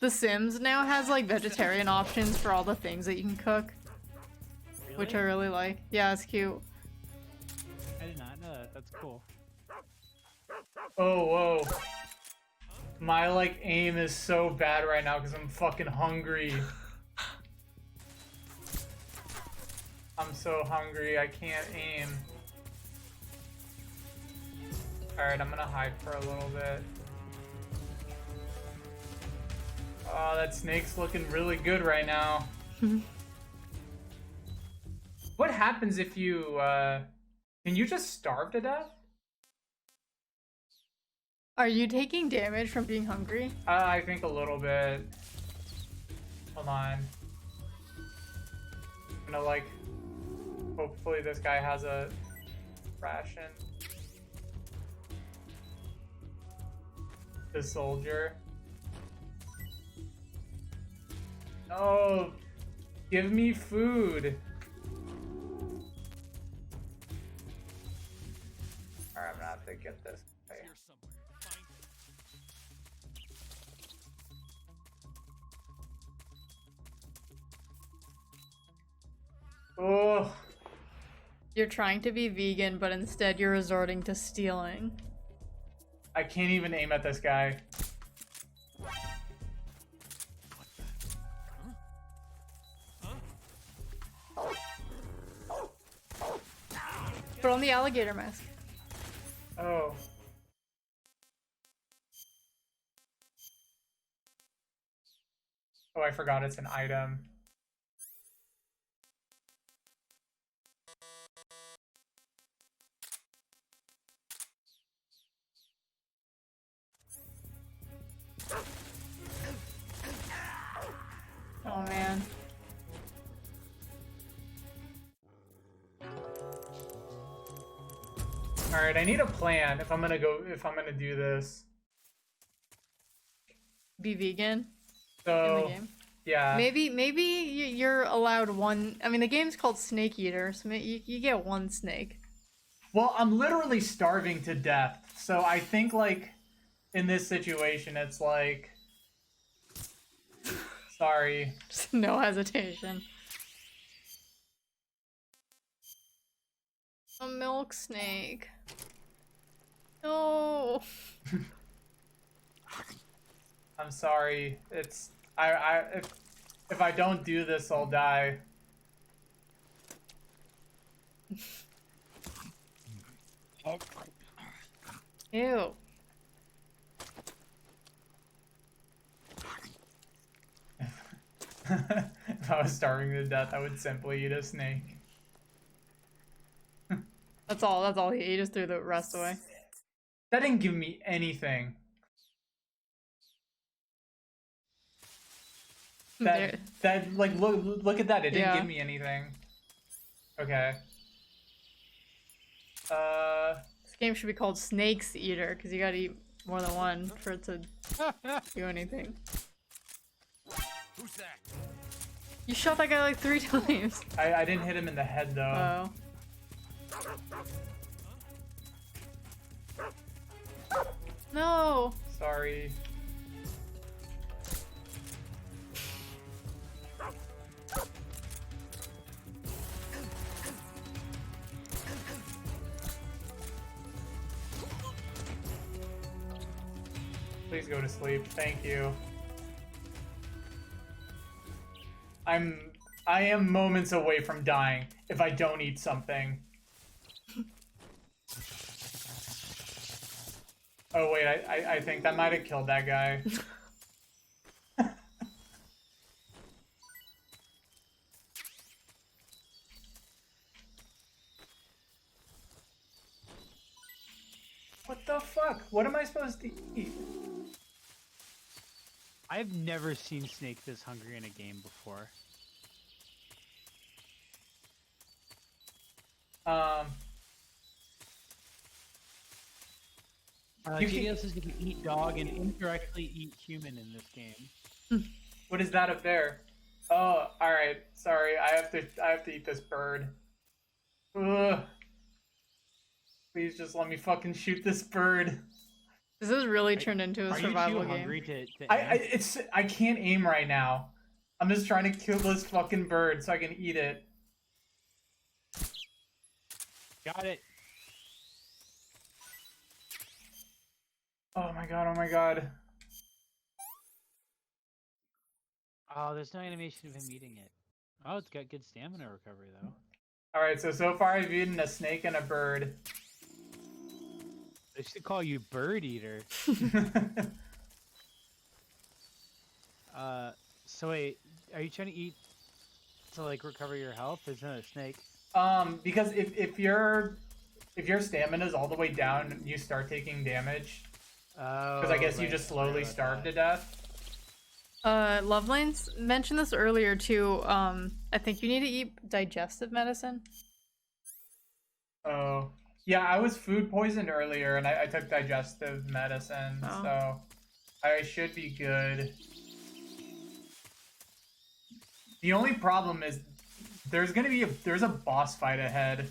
Speaker 2: The Sims now has like vegetarian options for all the things that you can cook, which I really like. Yeah, it's cute.
Speaker 3: I did not know that. That's cool.
Speaker 1: Oh, whoa. My, like, aim is so bad right now because I'm fucking hungry. I'm so hungry, I can't aim. Alright, I'm gonna hide for a little bit. Oh, that snake's looking really good right now. What happens if you, Can you just starve to death?
Speaker 2: Are you taking damage from being hungry?
Speaker 1: I think a little bit. Hold on. I'm gonna like. Hopefully this guy has a ration. The soldier. No! Give me food! Alright, I'm gonna have to get this. Okay. Oh!
Speaker 2: You're trying to be vegan, but instead you're resorting to stealing.
Speaker 1: I can't even aim at this guy.
Speaker 2: Put on the alligator mask.
Speaker 1: Oh. Oh, I forgot it's an item.
Speaker 2: Oh man.
Speaker 1: Alright, I need a plan if I'm gonna do this.
Speaker 2: Be vegan in
Speaker 1: So,
Speaker 2: the game.
Speaker 1: yeah.
Speaker 2: Maybe you're allowed one. I mean, the game's called Snake Eater, so you get one snake.
Speaker 1: Well, I'm literally starving to death. So I think, like, in this situation, it's like... Sorry.
Speaker 2: Just no hesitation. A milk snake. No.
Speaker 1: I'm sorry. It's... If I don't do this, I'll die.
Speaker 2: Ew.
Speaker 1: If I was starving to death, I would simply eat a snake.
Speaker 2: That's all he just threw the rest away.
Speaker 1: That didn't give me anything.
Speaker 2: There.
Speaker 1: That like look at that. It didn't
Speaker 2: Yeah.
Speaker 1: give me anything. Okay.
Speaker 2: This game should be called Snakes Eater, because you gotta eat more than one for it to do anything.
Speaker 4: Who's that?
Speaker 2: You shot that guy like 3 times.
Speaker 1: I didn't hit him in the head though.
Speaker 2: Oh. No.
Speaker 1: Sorry. Please go to sleep. Thank you. I am moments away from dying if I don't eat something. Oh wait, I think that might have killed that guy. What the fuck? What am I supposed to eat?
Speaker 3: I've never seen Snake this hungry in a game before.
Speaker 1: You
Speaker 3: GDL
Speaker 1: can-
Speaker 3: says you can eat dog and indirectly eat human in this game.
Speaker 1: What is that up there? Oh, all right. Sorry, I have to eat this bird. Ugh. Please just let me fucking shoot this bird.
Speaker 2: This has really turned into a
Speaker 3: Are you
Speaker 2: survival
Speaker 3: too
Speaker 2: game.
Speaker 3: hungry to
Speaker 1: I I can't aim right now. I'm just trying to kill this fucking bird so I can eat it.
Speaker 3: Got it.
Speaker 1: Oh my god, oh my god.
Speaker 3: Oh, there's no animation of him eating it. Oh, it's got good stamina recovery though.
Speaker 1: Alright, so far I've eaten a snake and a bird.
Speaker 3: They should call you Bird Eater. So wait, are you trying to eat to like recover your health? There's not a snake.
Speaker 1: Because if you're if your stamina is all the way down, you start taking damage.
Speaker 3: Oh,
Speaker 1: Because I guess you
Speaker 3: right,
Speaker 1: just
Speaker 3: I forgot
Speaker 1: slowly
Speaker 3: about
Speaker 1: starve
Speaker 3: that.
Speaker 1: to death.
Speaker 2: Lovelanes mentioned this earlier too. I think you need to eat digestive medicine.
Speaker 1: Oh. Yeah, I was food poisoned earlier, and I took digestive medicine,
Speaker 2: Oh.
Speaker 1: so I should be good. The only problem is there's a boss fight ahead.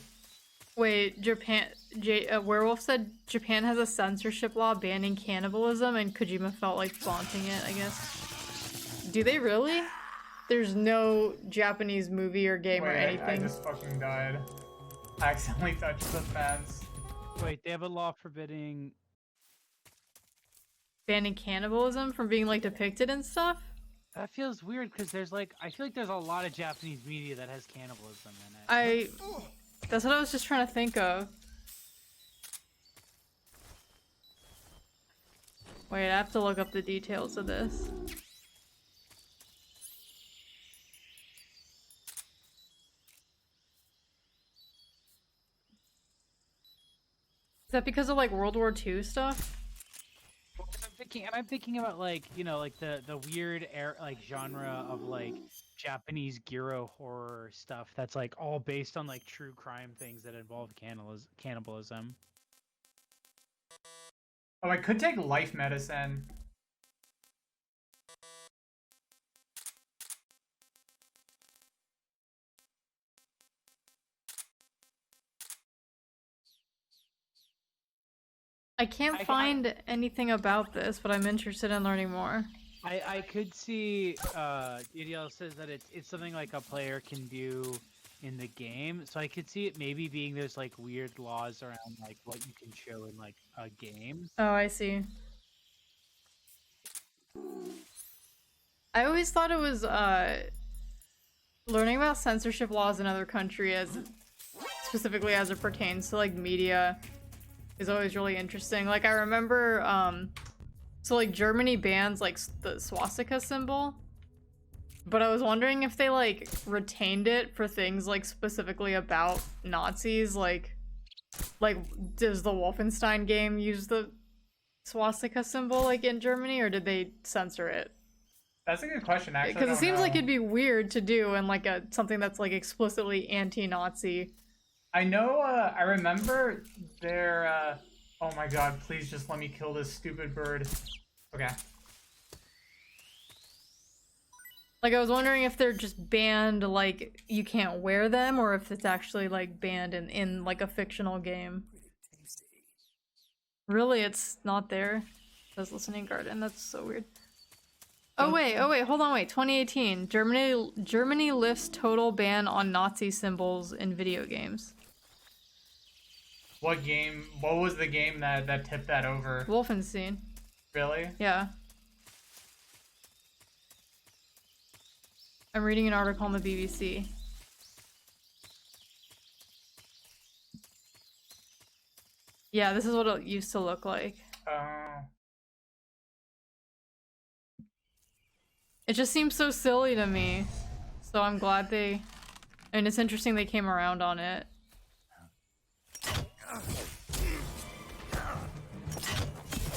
Speaker 2: Wait, Werewolf said Japan has a censorship law banning cannibalism, and Kojima felt like flaunting it, I guess. Do they really? There's no Japanese movie or game or
Speaker 1: Wait, I
Speaker 2: anything.
Speaker 1: just fucking died. I accidentally touched the fence.
Speaker 3: Wait, they have a law forbidding.
Speaker 2: Banning cannibalism from being like depicted and stuff?
Speaker 3: That feels weird because there's like I feel like there's a lot of Japanese media that has cannibalism in it.
Speaker 2: That's what I was just trying to think of. Wait, I have to look up the details of this. Is that because of like World War II stuff?
Speaker 3: Well, I'm thinking about like like the weird genre of like Japanese gyro horror stuff that's like all based on like true crime things that involve cannibalism.
Speaker 1: Oh, I could take life medicine.
Speaker 2: I can't find anything about this, but I'm interested in learning more.
Speaker 3: I could see EDL says that it's something like a player can do in the game, so I could see it maybe being there's like weird laws around like what you can show in like a game.
Speaker 2: Oh, I see. I always thought it was learning about censorship laws in other countries, specifically as it pertains to like media, is always really interesting. Like I remember so like Germany bans like the swastika symbol, but I was wondering if they like retained it for things like specifically about Nazis, like does the Wolfenstein game use the swastika symbol like in Germany, or did they censor it?
Speaker 1: That's a good question, actually.
Speaker 2: Because it seems like it'd be weird to do in like something that's like explicitly anti-Nazi.
Speaker 1: I know, I remember their, oh my god, please just let me kill this stupid bird. Okay.
Speaker 2: Like, I was wondering if they're just banned, like, you can't wear them, or if it's actually, like, banned in like, a fictional game. Really, it's not there? It says Listening Garden, that's so weird. Oh wait, hold on, wait, 2018. Germany lifts total ban on Nazi symbols in video games.
Speaker 1: What was the game that tipped that over?
Speaker 2: Wolfenstein.
Speaker 1: Really?
Speaker 2: Yeah. I'm reading an article on the BBC. Yeah, this is what it used to look like. It just seems so silly to me. So I'm glad and it's interesting they came around on it.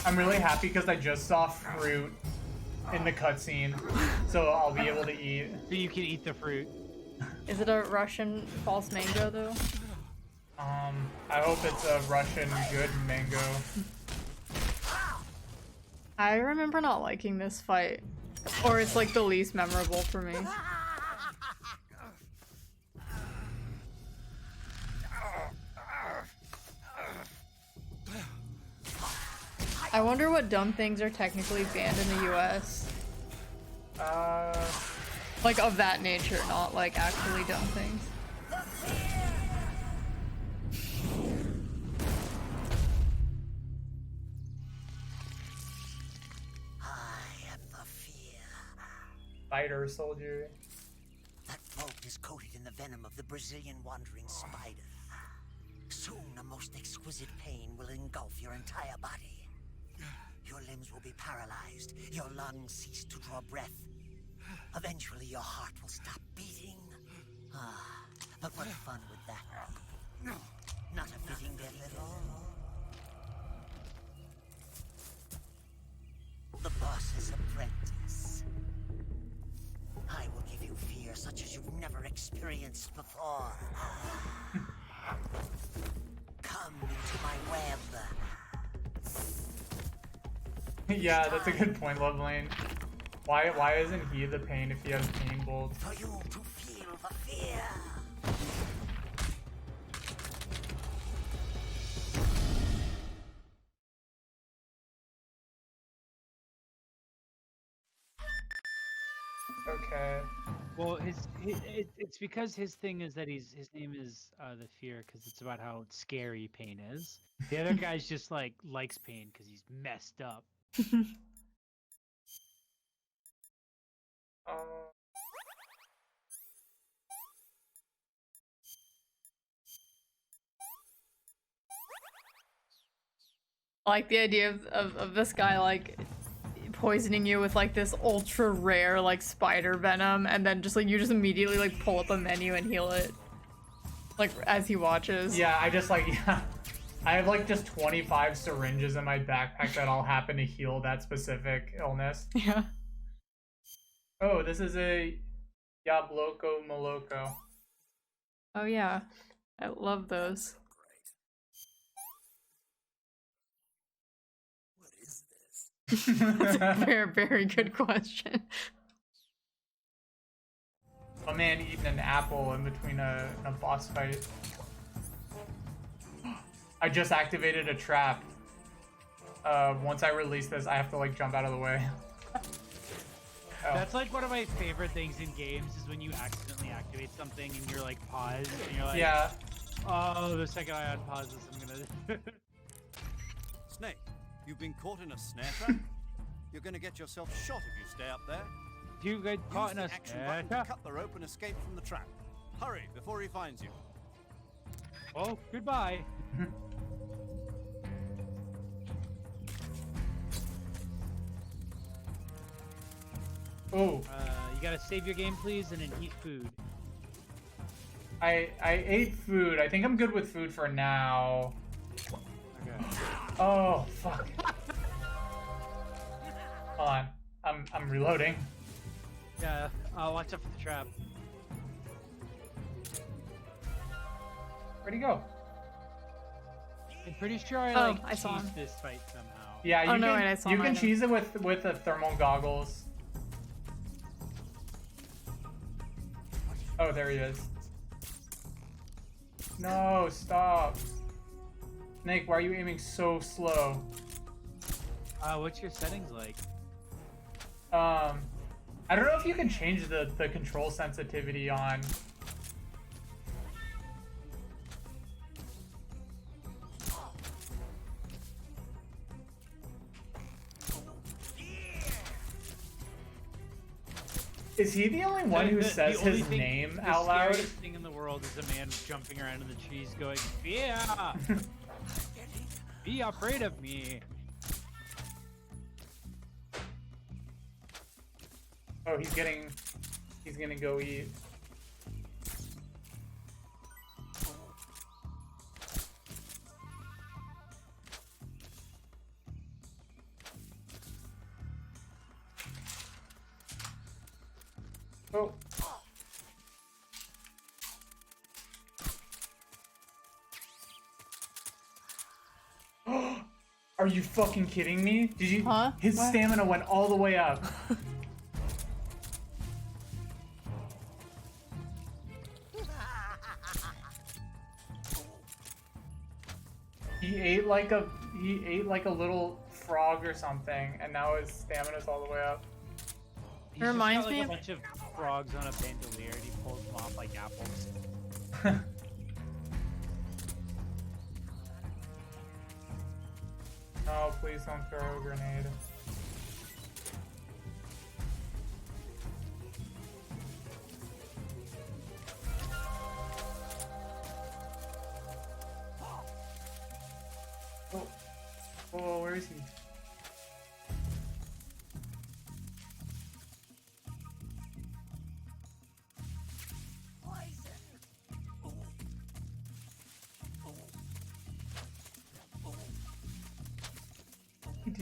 Speaker 1: I'm really happy because I just saw fruit in the cutscene, so I'll be able to eat.
Speaker 3: So you can eat the fruit.
Speaker 2: Is it a Russian false mango though?
Speaker 1: I hope it's a Russian good mango.
Speaker 2: I remember not liking this fight. Or it's like the least memorable for me. I wonder what dumb things are technically banned in the US. Like of that nature, not like actually dumb things.
Speaker 1: Spider soldier.
Speaker 8: That boat is coated in the venom of the Brazilian wandering spider. Soon a most exquisite pain will engulf your entire body. Your limbs will be paralyzed, your lungs cease to draw breath. Eventually your heart will stop beating. But what fun would that Not a fitting death at all. The boss's apprentice. I will give you fear such as you've never experienced before. Come into my web.
Speaker 1: Yeah, that's a good point, Lovelane. Why isn't he the pain if he has pain bolt?
Speaker 8: For you to feel the fear.
Speaker 1: Okay.
Speaker 3: Well, it's because his thing is that his name is the fear because it's about how scary pain is. The other guy's just like likes pain because he's messed up.
Speaker 2: I like the idea of this guy like poisoning you with like this ultra rare like spider venom, and then just like you just immediately like pull up a menu and heal it, like as he watches.
Speaker 1: Yeah, I just like yeah. I have like just 25 syringes in my backpack that all happen to heal that specific illness.
Speaker 2: Yeah.
Speaker 1: Oh, this is a Yabloko Moloko.
Speaker 2: Oh yeah, I love those.
Speaker 7: What is this?
Speaker 2: That's a very, very good question.
Speaker 1: A man eating an apple in between a boss fight. I just activated a trap. Once I release this, I have to like jump out of the way. Oh.
Speaker 3: That's like one of my favorite things in games is when you accidentally activate something and you're like paused and you're like,
Speaker 1: Yeah.
Speaker 3: Oh, the second I unpause this, I'm gonna.
Speaker 9: Snake, you've been caught in a snare trap. You're gonna get yourself shot if you stay up there.
Speaker 3: You get caught in
Speaker 9: Use
Speaker 3: a
Speaker 9: the action
Speaker 3: snare
Speaker 9: button to
Speaker 3: trap?
Speaker 9: cut the rope and escape from the trap. Hurry before he finds you.
Speaker 3: Oh, goodbye.
Speaker 1: Oh,
Speaker 3: You gotta save your game, please, and then eat food.
Speaker 1: I ate food. I think I'm good with food for now.
Speaker 3: Okay.
Speaker 1: Oh fuck. Hold on. I'm reloading.
Speaker 3: Yeah, watch out for the trap.
Speaker 1: Where'd he go?
Speaker 3: I'm pretty sure I
Speaker 2: Oh,
Speaker 3: like
Speaker 2: I saw
Speaker 3: cheesed
Speaker 2: him.
Speaker 3: this fight somehow.
Speaker 1: Yeah, you
Speaker 2: Oh,
Speaker 1: can
Speaker 2: no, wait, I saw
Speaker 1: you can
Speaker 2: mine.
Speaker 1: cheese it with the thermal goggles. Oh, there he is. No, stop. Snake, why are you aiming so slow?
Speaker 3: What's your settings like?
Speaker 1: I don't know if you can change the control sensitivity on. Is he the only one who says
Speaker 3: only
Speaker 1: his
Speaker 3: thing-
Speaker 1: name
Speaker 3: the
Speaker 1: out loud?
Speaker 3: scariest thing in the world is a man jumping around in the trees going, "Yeah, be afraid of me."
Speaker 1: Oh, he's gonna go eat. Oh. Are you fucking kidding me? Did you?
Speaker 2: Huh?
Speaker 1: His
Speaker 2: What?
Speaker 1: stamina went all the way up. He ate like a little frog or something, and now his stamina's all the way up.
Speaker 3: He's
Speaker 2: It reminds
Speaker 3: just got,
Speaker 2: me
Speaker 3: like,
Speaker 2: of-
Speaker 3: a bunch of frogs on a bandolier, and he pulls them off like apples.
Speaker 1: Oh, please don't throw a grenade. Oh, oh, where is he?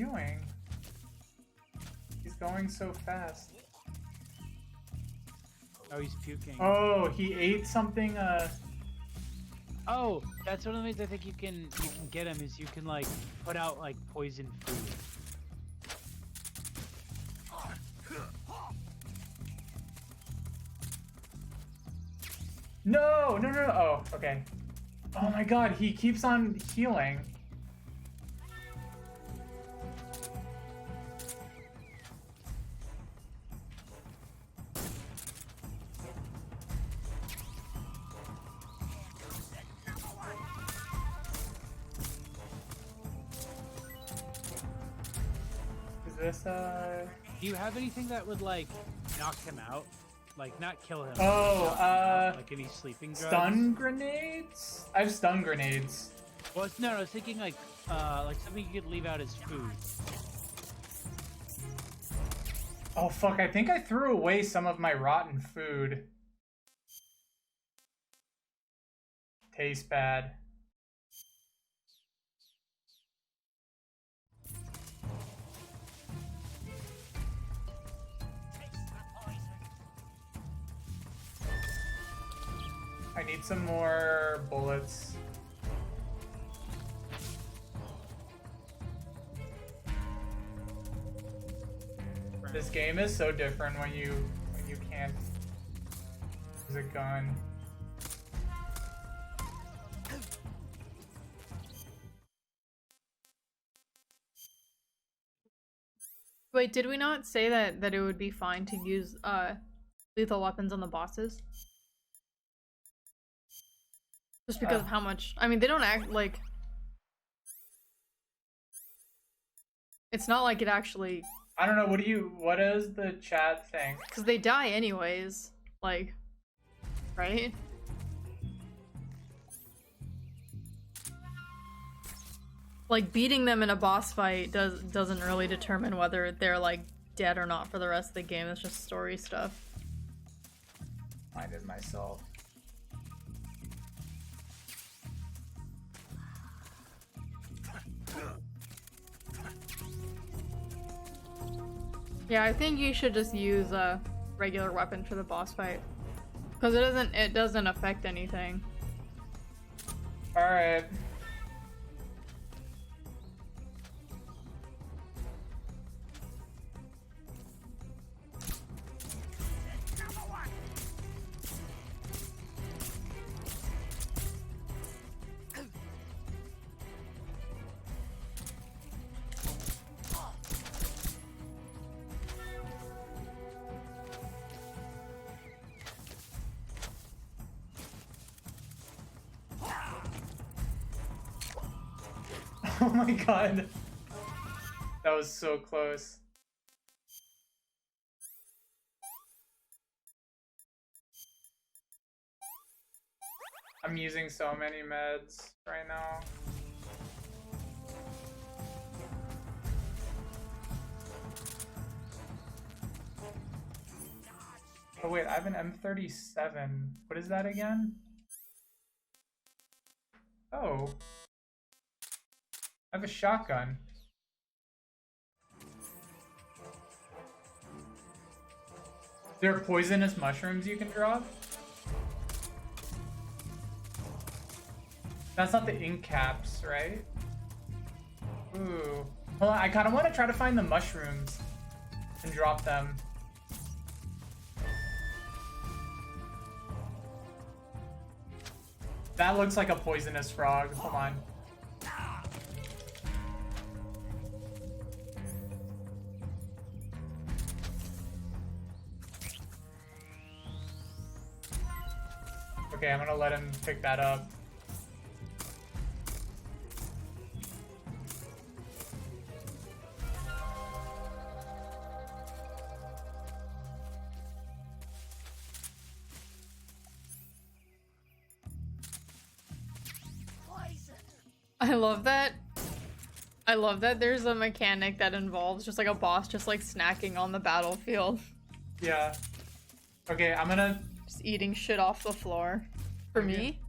Speaker 1: doing? He's going so fast.
Speaker 3: Oh, he's puking.
Speaker 1: Oh, he ate something.
Speaker 3: Oh, that's one of the ways I think you can get him is you can like put out like poison food.
Speaker 1: No, no, no, no. Oh, okay. Oh my god, he keeps on healing. Is this,
Speaker 3: Do you have anything that would like knock him out? Like not kill him.
Speaker 1: Oh,
Speaker 3: like any sleeping drugs?
Speaker 1: stun grenades? I have stun grenades.
Speaker 3: Well, no, I was thinking like something you could leave out as food.
Speaker 1: Oh fuck, I think I threw away some of my rotten food. Tastes bad. I need some more bullets. This game is so different when you can't use a gun.
Speaker 2: Wait, did we not say that it would be fine to use lethal weapons on the bosses? Just because of how much, I mean, they don't act like, it's not like it actually,
Speaker 1: I don't know, what does the chat think?
Speaker 2: because they die anyways, like, right? Like, beating them in a boss fight doesn't really determine whether they're, like, dead or not for the rest of the game. It's just story stuff.
Speaker 1: Minded myself.
Speaker 2: Yeah, I think you should just use a regular weapon for the boss fight. Because it doesn't affect anything.
Speaker 1: Alright. Oh my god. That was so close. I'm using so many meds right now. Oh wait, I have an M37. What is that again? Oh. I have a shotgun. There are poisonous mushrooms you can drop? That's not the ink caps, right? Ooh. Hold on, I kind of want to try to find the mushrooms and drop them. That looks like a poisonous frog. Hold on. Okay, I'm gonna let him pick that up.
Speaker 2: I love that. I love that there's a mechanic that involves just like a boss just like snacking on the battlefield.
Speaker 1: Yeah. Okay, I'm gonna...
Speaker 2: Just eating shit off the floor. For me.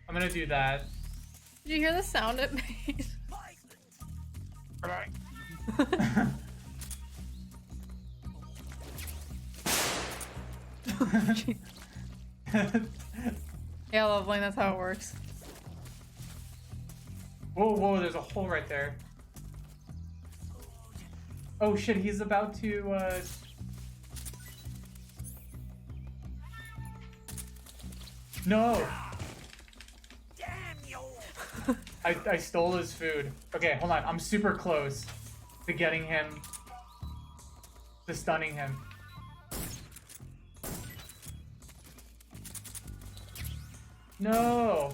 Speaker 1: I'm gonna do that.
Speaker 2: Did you hear the sound it made? Yeah, lovely. That's how it works.
Speaker 1: Whoa, whoa, there's a hole right there. Oh shit, he's about to, No!
Speaker 8: Damn you!
Speaker 1: I stole his food. Okay, hold on. I'm super close to getting him, to stunning him. No!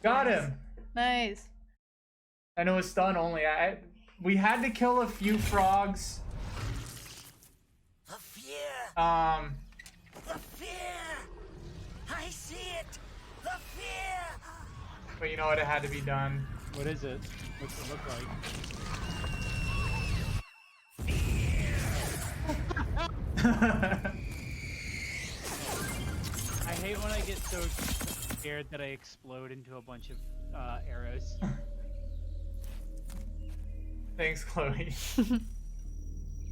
Speaker 1: Got him!
Speaker 2: Nice.
Speaker 1: And it was stun only. We had to kill a few frogs.
Speaker 8: The fear! The fear! I see it! The fear!
Speaker 1: But you know what? It had to be done.
Speaker 3: What is it? What's it look like? I hate when I get so scared that I explode into a bunch of arrows.
Speaker 1: Thanks, Chloe.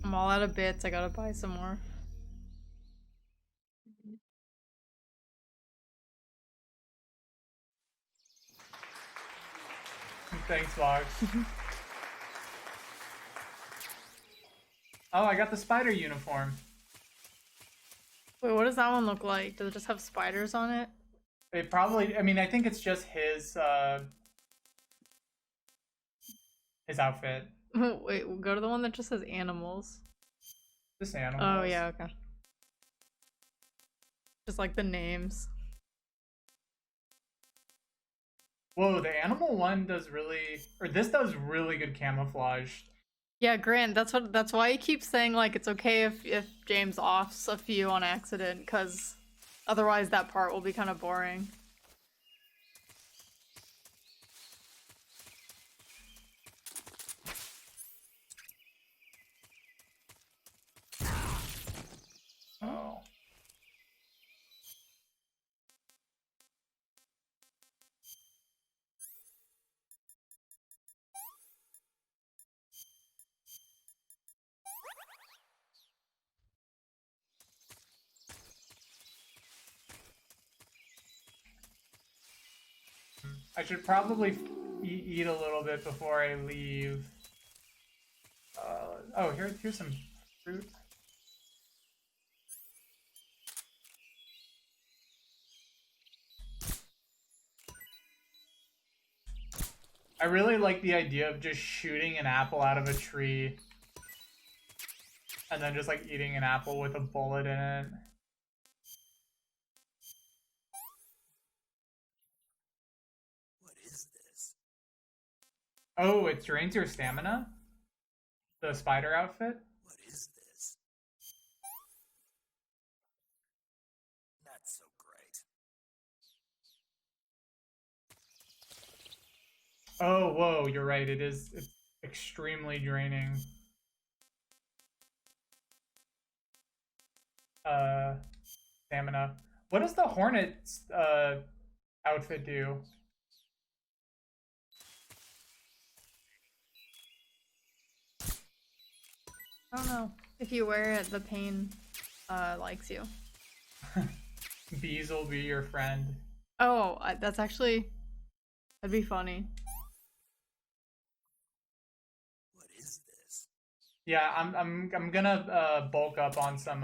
Speaker 2: I'm all out of bits. I gotta buy some more.
Speaker 1: Thanks, Vox. Oh, I got the spider uniform.
Speaker 2: Wait, what does that one look like? Does it just have spiders on it?
Speaker 1: It probably, I mean, I think it's just his outfit.
Speaker 2: Wait, go to the one that just says animals.
Speaker 1: This animal.
Speaker 2: Oh, yeah, okay. Just like the names.
Speaker 1: Whoa, the animal one does really, or this does really good camouflage.
Speaker 2: Yeah, Grant, that's why he keeps saying like it's okay if James offs a few on accident, because otherwise that part will be kind of boring.
Speaker 1: Oh. I should probably eat a little bit before I leave. Oh, here's some fruit. I really like the idea of just shooting an apple out of a tree and then just like eating an apple with a bullet in it.
Speaker 7: What is this?
Speaker 1: Oh, it drains your stamina? The spider outfit?
Speaker 7: What is this? Not so great.
Speaker 1: Oh, whoa, you're right. It's extremely draining. Stamina. What does the Hornet's outfit do?
Speaker 2: I don't know. If you wear it, the pain likes you.
Speaker 1: Bees will be your friend.
Speaker 2: Oh, that's actually... that'd be funny.
Speaker 7: What is this?
Speaker 1: Yeah, I'm gonna bulk up on some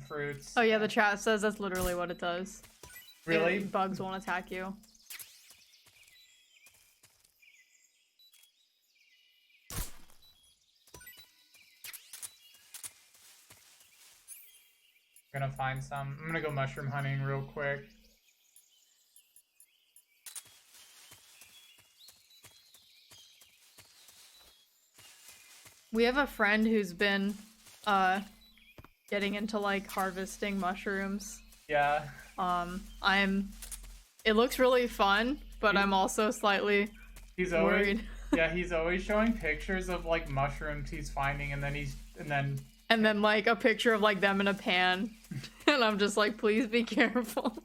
Speaker 1: fruits.
Speaker 2: Oh yeah, the chat says that's literally what it does.
Speaker 1: Really?
Speaker 2: Bugs won't attack you.
Speaker 1: Gonna find some. I'm gonna go mushroom hunting real quick.
Speaker 2: We have a friend who's been getting into like harvesting mushrooms.
Speaker 1: Yeah.
Speaker 2: It looks really fun, but I'm also slightly
Speaker 1: He's always
Speaker 2: worried.
Speaker 1: yeah, he's always showing pictures of like mushrooms he's finding, and then
Speaker 2: And then like a picture of like them in a pan. and I'm just like, please be careful.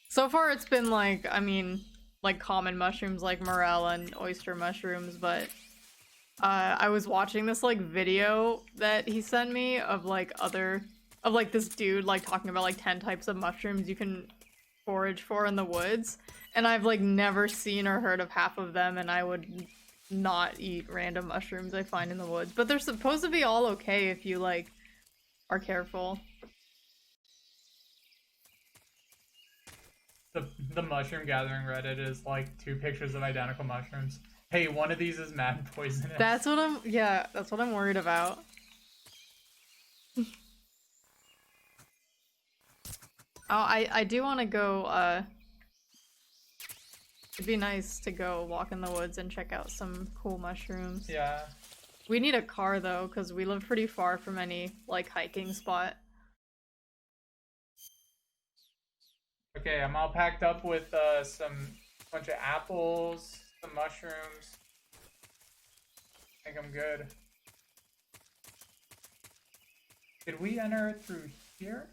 Speaker 2: So far it's been like, I mean, like common mushrooms like morel and oyster mushrooms, but I was watching this like video that he sent me of like this dude like talking about like 10 types of mushrooms you can forage for in the woods, and I've like never seen or heard of half of them, and I would not eat random mushrooms I find in the woods, but they're supposed to be all okay if you like are careful.
Speaker 1: The mushroom gathering Reddit is like 2 pictures of identical mushrooms. Hey, one of these is mad poisonous.
Speaker 2: That's what I'm worried about. I do want to go, it'd be nice to go walk in the woods and check out some cool mushrooms.
Speaker 1: Yeah.
Speaker 2: We need a car though, because we live pretty far from any, like, hiking spot.
Speaker 1: Okay, I'm all packed up with bunch of apples, some mushrooms. I think I'm good. Did we enter it through here?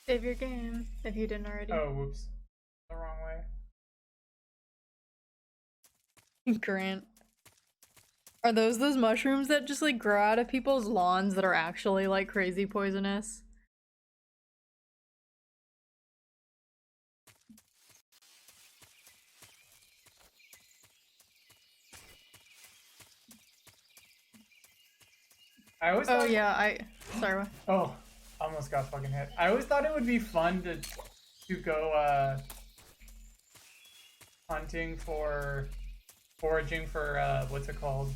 Speaker 2: Save your game, if you didn't already.
Speaker 1: Oh, whoops. The wrong way.
Speaker 2: Grant. Are those mushrooms that just like grow out of people's lawns that are actually like crazy poisonous?
Speaker 1: I always
Speaker 2: Oh
Speaker 1: thought...
Speaker 2: yeah, sorry, what?
Speaker 1: Oh, almost got fucking hit. I always thought it would be fun to go hunting for foraging for what's it called?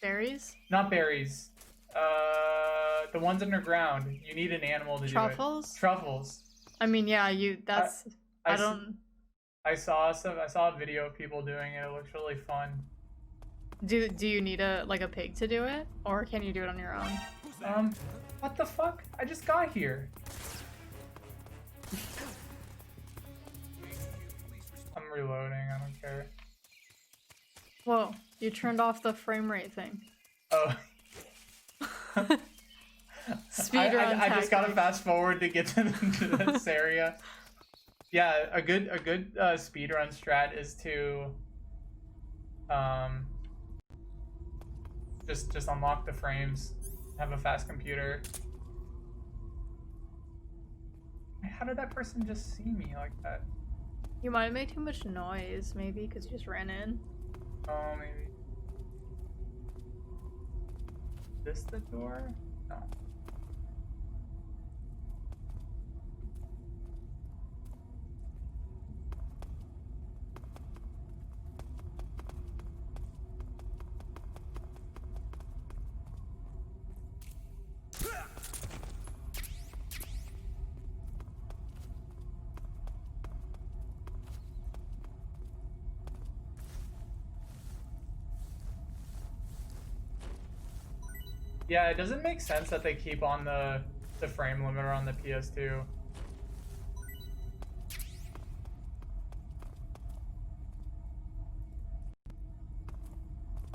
Speaker 2: Berries?
Speaker 1: Not berries. The ones underground. You need an animal to
Speaker 2: Truffles?
Speaker 1: do it. Truffles.
Speaker 2: I mean, yeah, that's I don't
Speaker 1: I saw a video of people doing it. It looks really fun.
Speaker 2: do you need a pig to do it, or can you do it on your own?
Speaker 1: What the fuck? I just got here. I'm reloading, I don't care.
Speaker 2: Whoa, you turned off the frame rate thing.
Speaker 1: Oh.
Speaker 2: Speedrun
Speaker 1: I just gotta
Speaker 2: tactic.
Speaker 1: fast forward to get to this area. Yeah, a good speedrun strat is to just unlock the frames, have a fast computer. How did that person just see me like that?
Speaker 2: You might have made too much noise, maybe, because you just ran in.
Speaker 1: Oh, maybe. Is this the door? No. Yeah, it doesn't make sense that they keep on the frame limiter on the PS2.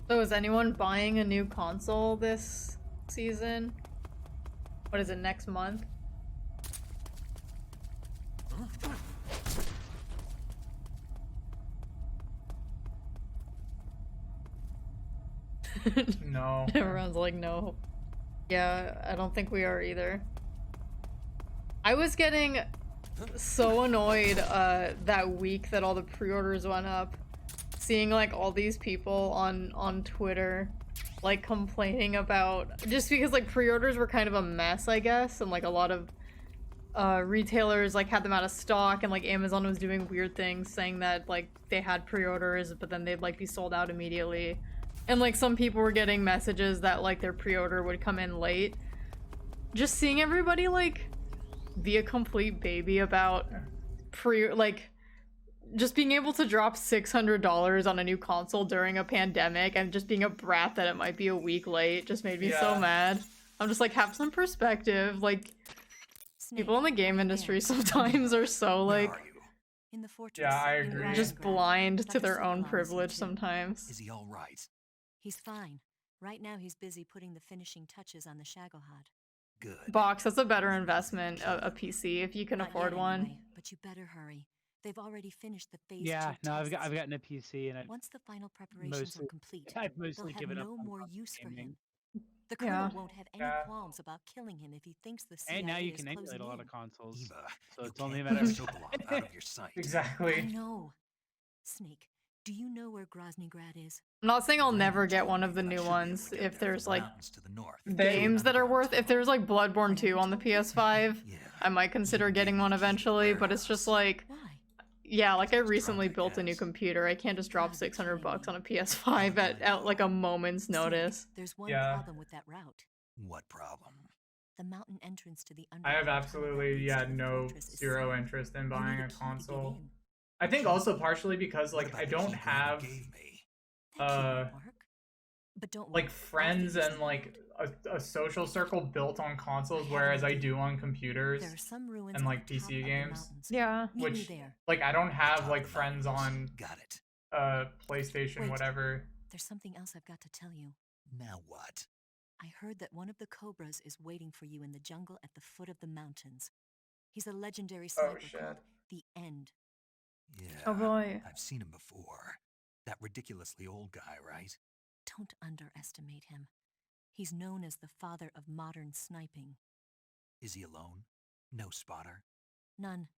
Speaker 2: So is anyone buying a new console this season? What is it, next month?
Speaker 1: No.
Speaker 2: Everyone's like, no. Yeah, I don't think we are either. I was getting so annoyed that week that all the pre-orders went up, seeing like all these people on Twitter like complaining about, just because like pre-orders were kind of a mess, I guess, and like a lot of retailers like had them out of stock, and like Amazon was doing weird things saying that like they had pre-orders but then they'd like be sold out immediately. And like some people were getting messages that like their pre-order would come in late. Just seeing everybody like be a complete baby about just being able to drop $600 on a new console during a pandemic and just being a brat that it might be a week late just made me so mad. I'm just like, have some perspective. Like, people in the game industry sometimes are so like
Speaker 6: In the fortress.
Speaker 1: Yeah, I
Speaker 6: in
Speaker 1: agree.
Speaker 2: Just
Speaker 6: Rosengard.
Speaker 2: blind to
Speaker 6: Dr.
Speaker 2: their own
Speaker 6: Sokolov is here
Speaker 2: privilege
Speaker 6: too.
Speaker 2: sometimes.
Speaker 7: Is he all right?
Speaker 6: He's fine. Right now he's busy putting the finishing touches on the Shagohod.
Speaker 7: Good.
Speaker 2: Box, that's a better investment, a PC, if you can
Speaker 6: Not
Speaker 2: afford
Speaker 6: yet,
Speaker 2: one.
Speaker 6: anyway, but you better hurry. They've already finished the phase
Speaker 3: Yeah,
Speaker 6: 2
Speaker 3: no, I've
Speaker 6: tests.
Speaker 3: gotten a PC and
Speaker 6: Once the final preparations are complete,
Speaker 3: I've
Speaker 6: they'll
Speaker 3: mostly
Speaker 6: have
Speaker 3: given up
Speaker 6: no
Speaker 3: on
Speaker 6: more
Speaker 3: console
Speaker 6: use for
Speaker 3: gaming.
Speaker 6: him. The
Speaker 2: Yeah.
Speaker 6: colonel won't have any
Speaker 1: Yeah.
Speaker 6: qualms about killing him if he thinks the CIA
Speaker 3: And now you
Speaker 6: is
Speaker 3: can emulate
Speaker 6: closing
Speaker 3: a lot
Speaker 6: in.
Speaker 3: of consoles.
Speaker 7: Eva,
Speaker 3: So
Speaker 7: you
Speaker 3: it's only a
Speaker 7: can't
Speaker 3: matter
Speaker 7: let
Speaker 3: of
Speaker 7: Sokolov out of your sight.
Speaker 6: I
Speaker 1: Exactly.
Speaker 6: know. Snake, do you know where Groznygrad is?
Speaker 2: I'm not saying I'll never get
Speaker 7: Told
Speaker 2: one
Speaker 7: me
Speaker 2: of the
Speaker 7: that I
Speaker 2: new
Speaker 7: should be able
Speaker 2: ones
Speaker 7: to get
Speaker 2: if
Speaker 7: there
Speaker 2: there's
Speaker 7: from the
Speaker 2: like
Speaker 7: mountains to the north.
Speaker 2: games that are worth. If there's like Bloodborne
Speaker 6: I
Speaker 2: 2 on the
Speaker 6: told you.
Speaker 2: PS5,
Speaker 7: Yeah.
Speaker 2: I might consider
Speaker 7: You
Speaker 2: getting
Speaker 7: gave
Speaker 2: one
Speaker 7: me the key to the
Speaker 2: eventually. But it's just
Speaker 7: warehouse.
Speaker 2: like,
Speaker 6: Why?
Speaker 2: yeah, like I
Speaker 7: Drunk,
Speaker 2: recently
Speaker 7: I
Speaker 2: built a new
Speaker 7: guess.
Speaker 2: computer. I can't just drop
Speaker 6: Gotta be
Speaker 2: $600
Speaker 6: kidding
Speaker 2: bucks
Speaker 6: me.
Speaker 2: on a PS5 at like a moment's notice.
Speaker 6: Snake, there's one
Speaker 1: Yeah.
Speaker 6: problem with that route.
Speaker 7: What problem?
Speaker 6: The mountain entrance to the
Speaker 1: I have
Speaker 6: underground tunnel that
Speaker 1: absolutely,
Speaker 6: leads
Speaker 1: yeah,
Speaker 6: to the
Speaker 1: no
Speaker 6: fortress is
Speaker 1: zero
Speaker 6: sealed.
Speaker 1: interest in
Speaker 6: You
Speaker 1: buying
Speaker 6: need
Speaker 1: a
Speaker 6: key to get
Speaker 1: console.
Speaker 6: in.
Speaker 1: I think also partially because
Speaker 7: What
Speaker 1: like
Speaker 7: about
Speaker 1: I
Speaker 7: the
Speaker 1: don't
Speaker 7: key Graham
Speaker 1: have
Speaker 7: gave me?
Speaker 6: That key
Speaker 1: uh
Speaker 6: won't work. But don't worry,
Speaker 1: like
Speaker 6: I'll
Speaker 1: friends
Speaker 6: figure
Speaker 1: and
Speaker 6: something
Speaker 1: like
Speaker 6: out.
Speaker 1: a social circle built on consoles,
Speaker 6: I have an
Speaker 1: whereas I
Speaker 6: idea.
Speaker 1: do on computers
Speaker 6: There are some ruins
Speaker 1: and
Speaker 6: at
Speaker 1: like
Speaker 6: the top
Speaker 1: PC
Speaker 6: of the
Speaker 1: games,
Speaker 6: mountains.
Speaker 2: Yeah.
Speaker 6: Meet me
Speaker 1: which
Speaker 6: there.
Speaker 1: like I don't
Speaker 7: The
Speaker 1: have
Speaker 7: top
Speaker 1: like
Speaker 7: of the
Speaker 1: friends
Speaker 7: mountains.
Speaker 1: on
Speaker 7: Got it.
Speaker 1: PlayStation,
Speaker 6: Wait.
Speaker 1: whatever.
Speaker 6: There's something else I've got to tell you.
Speaker 7: Now what?
Speaker 6: I heard that one of the Cobras is waiting for you in the jungle at the foot of the mountains. He's a legendary sniper
Speaker 1: shit.
Speaker 6: called the End.
Speaker 7: Yeah.
Speaker 2: Oh boy.
Speaker 7: I've seen him before. That ridiculously old guy, right?
Speaker 6: Don't underestimate him. He's known as the father of modern sniping.
Speaker 7: Is he alone? No spotter?
Speaker 6: None.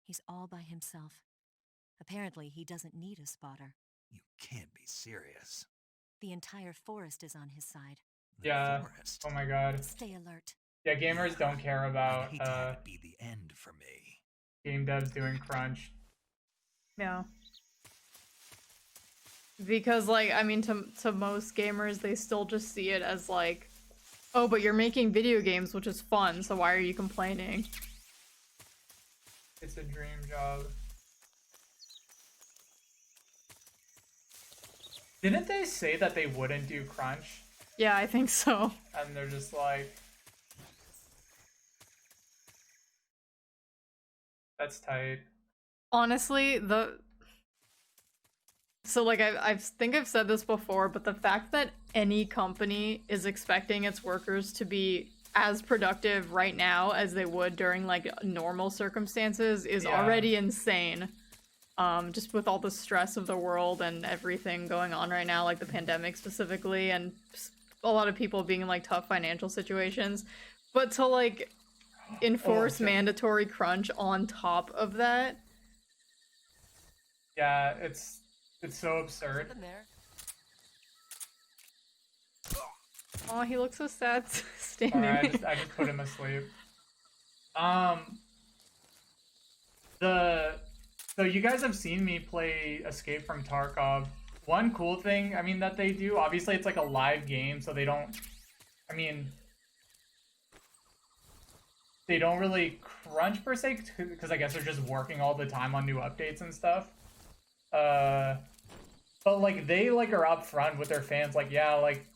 Speaker 6: He's all by himself. Apparently, he doesn't need a spotter.
Speaker 7: You can't be serious.
Speaker 6: The entire forest is on his side.
Speaker 7: The
Speaker 1: Yeah.
Speaker 7: forest.
Speaker 1: Oh my god.
Speaker 6: Stay alert.
Speaker 1: Yeah, gamers don't care
Speaker 7: I'd
Speaker 1: about
Speaker 7: hate to have it be the end for me.
Speaker 1: game devs doing crunch.
Speaker 2: Yeah. Because like I mean to most gamers they still just see it as like, oh, but you're making video games, which is fun, so why are you complaining?
Speaker 1: It's a dream job. Didn't they say that they wouldn't do crunch?
Speaker 2: Yeah, I think so.
Speaker 1: And they're just like, that's tight.
Speaker 2: Honestly, so like I think I've said this before, but the fact that any company is expecting its workers to be as productive right now as they would during like normal circumstances is
Speaker 1: Yeah.
Speaker 2: already insane. Just with all the stress of the world and everything going on right now, like the pandemic specifically, and a lot of people being in like tough financial situations. But to like enforce
Speaker 1: shit.
Speaker 2: mandatory crunch on top of that,
Speaker 1: Yeah, it's so absurd.
Speaker 2: oh, he looks so sad standing
Speaker 1: Sorry,
Speaker 2: there.
Speaker 1: I just put him asleep. So you guys have seen me play Escape from Tarkov. One cool thing, I mean, that they do, obviously it's like a live game, so they don't, I mean, they don't really crunch per se, because I guess they're just working all the time on new updates and stuff. But like they like are upfront with their fans, like, yeah, like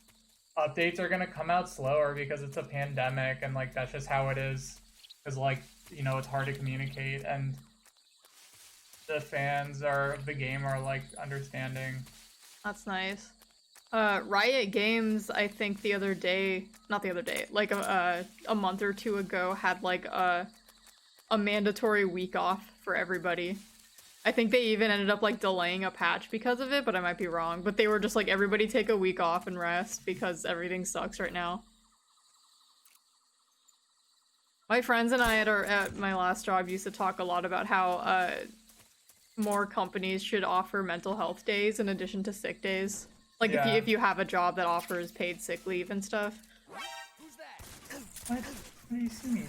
Speaker 1: updates are gonna come out slower because it's a pandemic, and like that's just how it is, because like, you know, it's hard to communicate, and the fans of the game are like understanding.
Speaker 2: That's nice. Riot Games, I think the other day, not the other day, like a month or two ago, had like a mandatory week off for everybody. I think they even ended up like delaying a patch because of it, but I might be wrong. But they were just like, everybody take a week off and rest because everything sucks right now. My friends and I at my last job used to talk a lot about how more companies should offer mental health days in addition to sick days. Like
Speaker 1: Yeah.
Speaker 2: if you have a job that offers paid sick leave and stuff.
Speaker 1: What? What do you see me?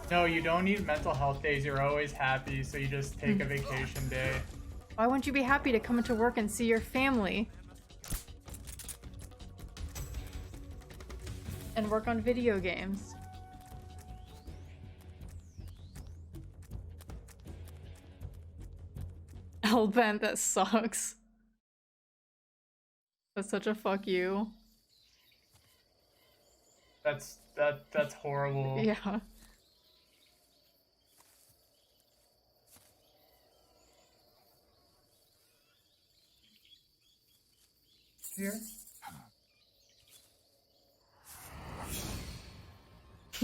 Speaker 1: No, you don't need mental health days. You're always happy, so you just take a vacation day.
Speaker 2: Why wouldn't you be happy to come into work and see your family? And work on video games. Hellbent, that sucks. That's such a fuck you.
Speaker 1: That's horrible.
Speaker 2: Yeah.
Speaker 1: Here.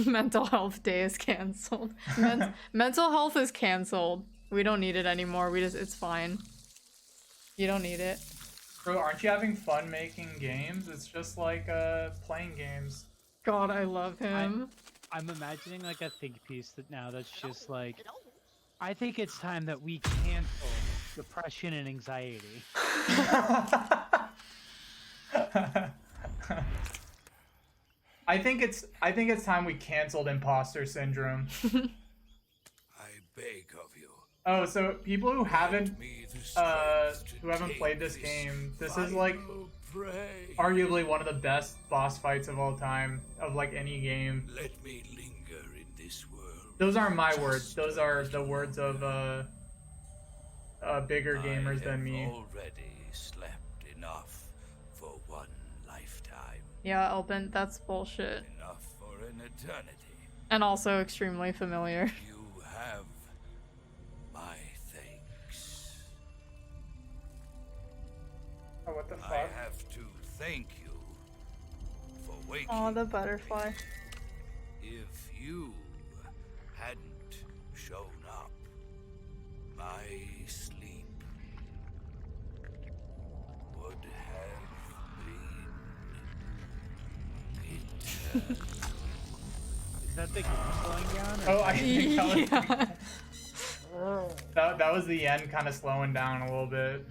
Speaker 2: Mental health day is canceled. Mental health is canceled. We don't need it anymore. It's fine. You don't need it.
Speaker 1: Bro, aren't you having fun making games? It's just like playing games.
Speaker 2: God, I love him.
Speaker 3: I'm imagining like a think piece that's just like, I think it's time that we cancel depression and anxiety.
Speaker 1: I think it's time we canceled imposter syndrome.
Speaker 5: I beg of you.
Speaker 1: Oh, so people who haven't played this game, this is like arguably one of the best boss fights of all time of like any game.
Speaker 5: Let me linger in this world.
Speaker 1: Those aren't my words. Those are the words of bigger gamers than me.
Speaker 5: Already slept enough for one lifetime.
Speaker 2: Yeah, Elbin, that's bullshit.
Speaker 5: Enough for an eternity.
Speaker 2: And also extremely familiar.
Speaker 5: You have my thanks.
Speaker 1: Oh, what the fuck?
Speaker 5: I have to thank you for waking.
Speaker 2: Oh, the butterfly.
Speaker 5: If you hadn't shown up, my sleep would have been eternal.
Speaker 3: Is that the game slowing down? Or
Speaker 1: Oh, I think that was,
Speaker 2: Yeah.
Speaker 1: that was the end kind of slowing down a little bit.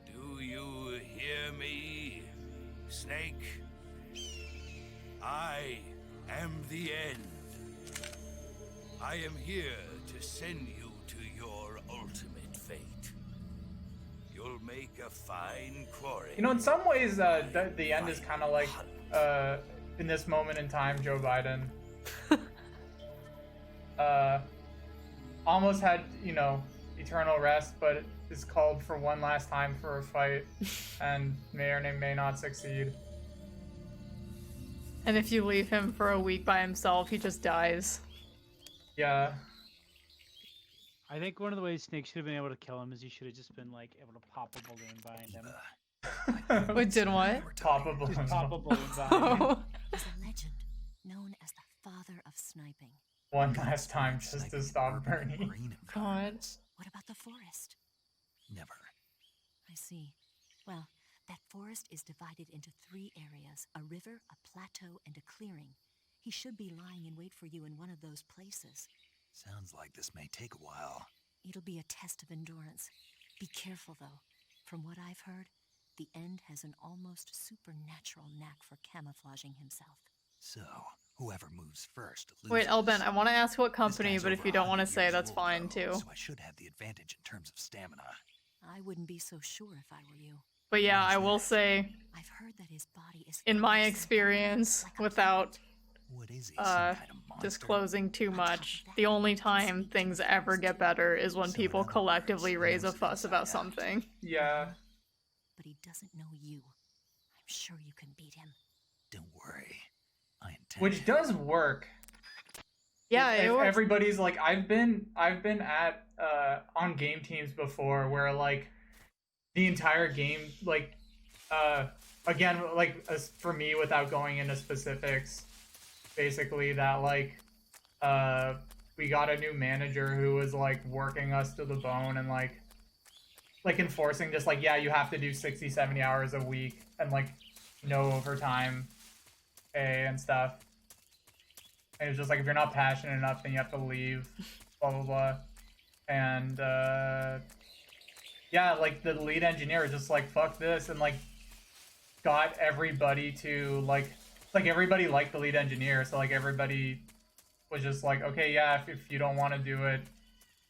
Speaker 5: Do you hear me, Snake? I am the end. I am here to send you to your ultimate fate. You'll make a fine quarry.
Speaker 1: You know, in some ways, the end is kind of like, in this moment in time, Joe Biden. Almost had, you know, eternal rest, but is called for one last time for a fight, and may or may not succeed.
Speaker 2: And if you leave him for a week by himself, he just dies.
Speaker 1: Yeah.
Speaker 3: I think one of the ways Snake should have been able to kill him is he should have just been like able to pop a balloon behind him.
Speaker 2: Wait, did what?
Speaker 1: Pop a balloon.
Speaker 3: Just pop a balloon behind him.
Speaker 6: He's a legend, known as the father of sniping.
Speaker 1: One last time just to stop Bernie.
Speaker 2: God.
Speaker 6: What about the forest?
Speaker 7: Never.
Speaker 6: I see. Well, that forest is divided into 3 areas, a river, a plateau, and a clearing. He should be lying in wait for you in one of those places.
Speaker 7: Sounds like this may take a while.
Speaker 6: It'll be a test of endurance. Be careful, though. From what I've heard, the End has an almost supernatural knack for camouflaging himself.
Speaker 7: So, whoever moves first loses.
Speaker 2: Wait, Elben, I want to ask what
Speaker 7: This
Speaker 2: company,
Speaker 7: guy's
Speaker 2: but if
Speaker 7: over
Speaker 2: you don't want to
Speaker 7: 100
Speaker 2: say,
Speaker 7: years
Speaker 2: that's
Speaker 7: old,
Speaker 2: fine
Speaker 7: though,
Speaker 2: too.
Speaker 7: So I should have the advantage in terms of stamina.
Speaker 6: I wouldn't be so sure if I were you.
Speaker 2: But yeah, I will say,
Speaker 6: I've heard that his body is
Speaker 2: in my
Speaker 6: frozen,
Speaker 2: experience,
Speaker 6: like a
Speaker 2: without
Speaker 7: What is he? Some kind of monster?
Speaker 2: disclosing too much, the only time things ever get better is when people collectively raise a fuss about something.
Speaker 1: Yeah.
Speaker 6: but he doesn't know you. I'm sure you can beat him.
Speaker 7: Don't worry. I intend.
Speaker 1: Which does work.
Speaker 2: Yeah,
Speaker 1: If
Speaker 2: it works.
Speaker 1: everybody's like, I've been at on game teams before where like the entire game, like again, like for me, without going into specifics, basically that like we got a new manager who was like working us to the bone and like enforcing just like, yeah, you have to do 60-70 hours a week and like no overtime pay and stuff. And it was just like, if you're not passionate enough, then you have to leave, blah, blah, blah. And, yeah, like, the lead engineer was just like, fuck this, and, like, got everybody to, like, everybody liked the lead engineer, so, like, everybody was just like, okay, yeah, if you don't want to do it,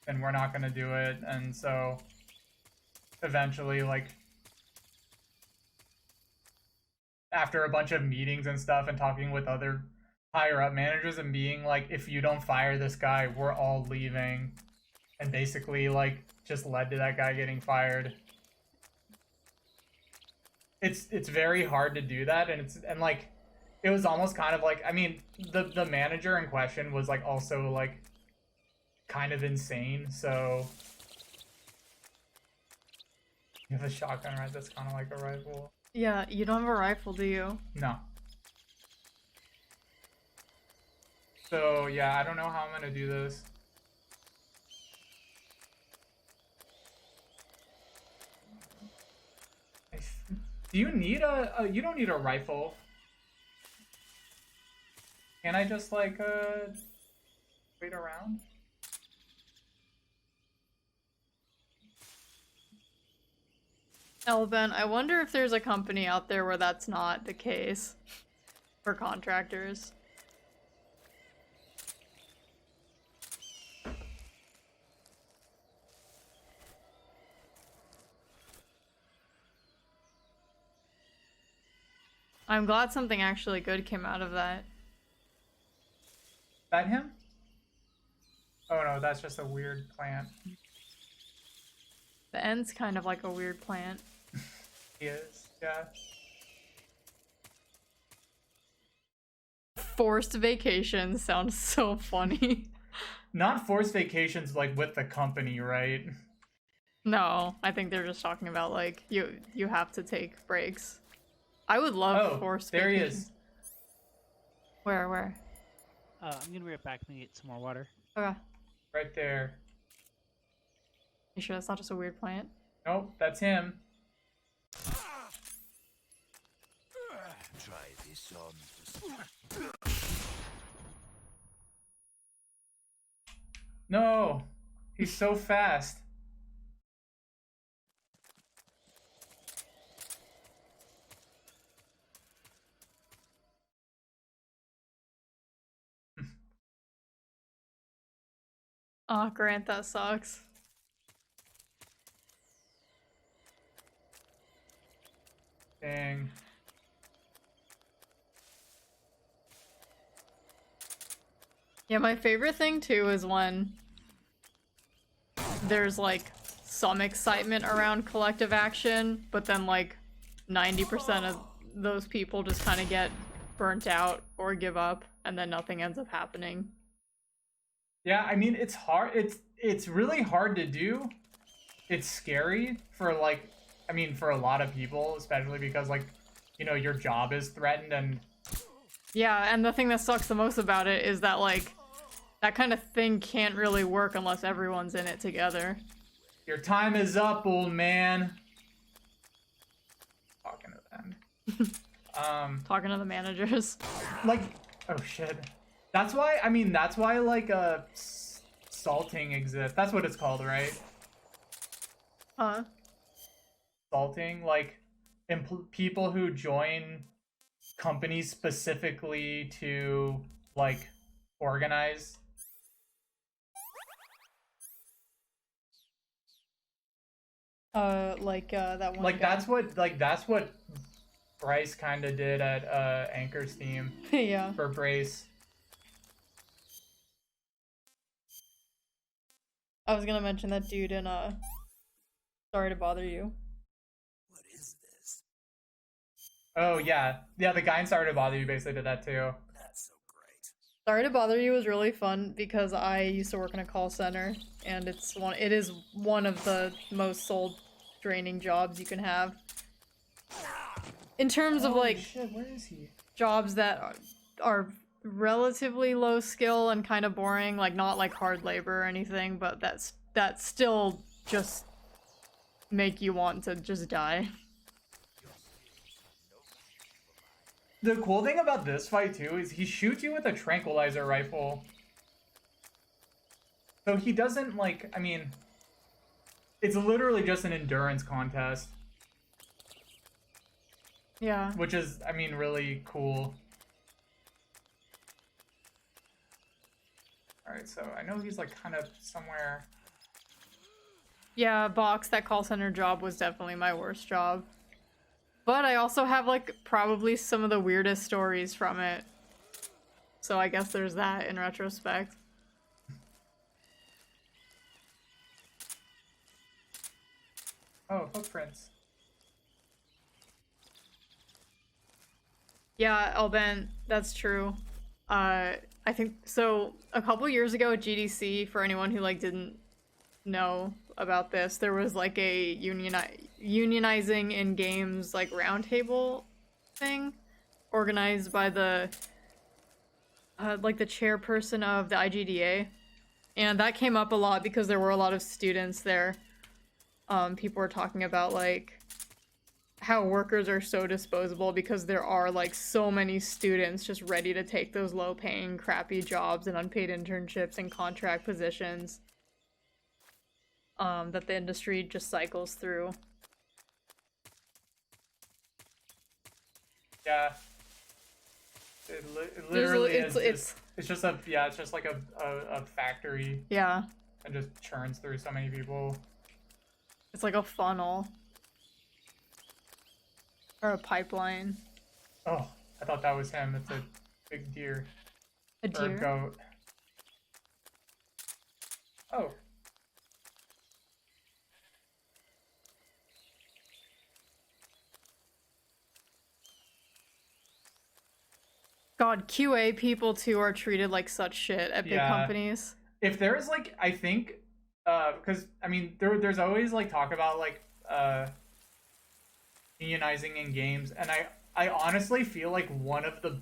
Speaker 1: then we're not going to do it. And so, eventually, like, after a bunch of meetings and stuff and talking with other higher up managers and being like, if you don't fire this guy, we're all leaving, and basically like just led to that guy getting fired. It's very hard to do that, and like it was almost kind of like, I mean, the manager in question was like also like kind of insane, so you have a shotgun, right? That's kind of like a rifle.
Speaker 2: Yeah, you don't have a rifle, do you?
Speaker 1: No. So yeah, I don't know how I'm gonna do this. Do you need you don't need a rifle. Can I just like wait around?
Speaker 2: Elben, I wonder if there's a company out there where that's not the case for contractors. I'm glad something actually good came out of that.
Speaker 1: That him? Oh no, that's just a weird plant.
Speaker 2: The end's kind of like a weird plant.
Speaker 1: He is, yeah.
Speaker 2: Forced vacations sounds so funny.
Speaker 1: Not forced vacations like with the company, right?
Speaker 2: No, I think they're just talking about like you have to take breaks. I would love forced
Speaker 1: there
Speaker 2: vacations.
Speaker 1: he is.
Speaker 2: Where?
Speaker 3: I'm gonna be right back and get some more water.
Speaker 2: Okay.
Speaker 1: Right there.
Speaker 2: You sure that's not just a weird plant?
Speaker 1: Nope, that's him.
Speaker 4: Try this on.
Speaker 1: No! He's so fast.
Speaker 2: Oh, Grant, that sucks.
Speaker 1: Dang.
Speaker 2: Yeah, my favorite thing too is when there's like some excitement around collective action, but then like 90% of those people just kind of get burnt out or give up, and then nothing ends up happening.
Speaker 1: Yeah, I mean, it's hard. It's really hard to do. It's scary for like, I mean, for a lot of people, especially because like, you know, your job is threatened and...
Speaker 2: Yeah, and the thing that sucks the most about it is that like, that kind of thing can't really work unless everyone's in it together.
Speaker 1: Your time is up, old man. Talking to them.
Speaker 2: Talking to the managers.
Speaker 1: Like, oh shit. That's why, I mean, that's why like salting exists. That's what it's called, right?
Speaker 2: Huh?
Speaker 1: Salting, like people who join companies specifically to like organize.
Speaker 2: That one
Speaker 1: Like
Speaker 2: guy.
Speaker 1: that's what Bryce kind of did at Anchor's team.
Speaker 2: Yeah.
Speaker 1: For Brace.
Speaker 2: I was gonna mention that dude in Sorry to Bother You.
Speaker 4: What is this?
Speaker 2: Oh
Speaker 1: yeah, the guy in Sorry to Bother You basically did that too.
Speaker 4: That's so great.
Speaker 2: Sorry to Bother You was really fun because I used to work in a call center, and it is one of the most soul draining jobs you can have. In terms of like
Speaker 1: shit, where is he?
Speaker 2: Jobs that are relatively low skill and kind of boring, like not like hard labor or anything, but that still just make you want to just die.
Speaker 1: The cool thing about this fight too is he shoots you with a tranquilizer rifle. So he doesn't like, I mean, it's literally just an endurance contest.
Speaker 2: Yeah.
Speaker 1: Which is, I mean, really cool. Alright, so I know he's like kind of somewhere.
Speaker 2: Yeah, Box, that call center job was definitely my worst job. But I also have like probably some of the weirdest stories from it. So I guess there's that in retrospect.
Speaker 1: Oh, footprints.
Speaker 2: Yeah, Alban, that's true. I think so. A couple years ago at GDC, for anyone who like didn't know about this, there was like a unionizing in games like roundtable thing organized by the like the chairperson of the IGDA, and that came up a lot because there were a lot of students there. People were talking about like how workers are so disposable because there are like so many students just ready to take those low-paying, crappy jobs and unpaid internships and contract positions that the industry just cycles through.
Speaker 1: Yeah. It literally it's just a it's just like a factory.
Speaker 2: Yeah.
Speaker 1: And just churns through so many people.
Speaker 2: It's like a funnel. Or a pipeline.
Speaker 1: Oh, I thought that was him. It's a big deer.
Speaker 2: A deer?
Speaker 1: Or a goat. Oh.
Speaker 2: God, QA people too are treated like such shit at big companies.
Speaker 1: If there's like, I think, because I mean, there's always like talk about like unionizing in games, and I honestly feel like one of the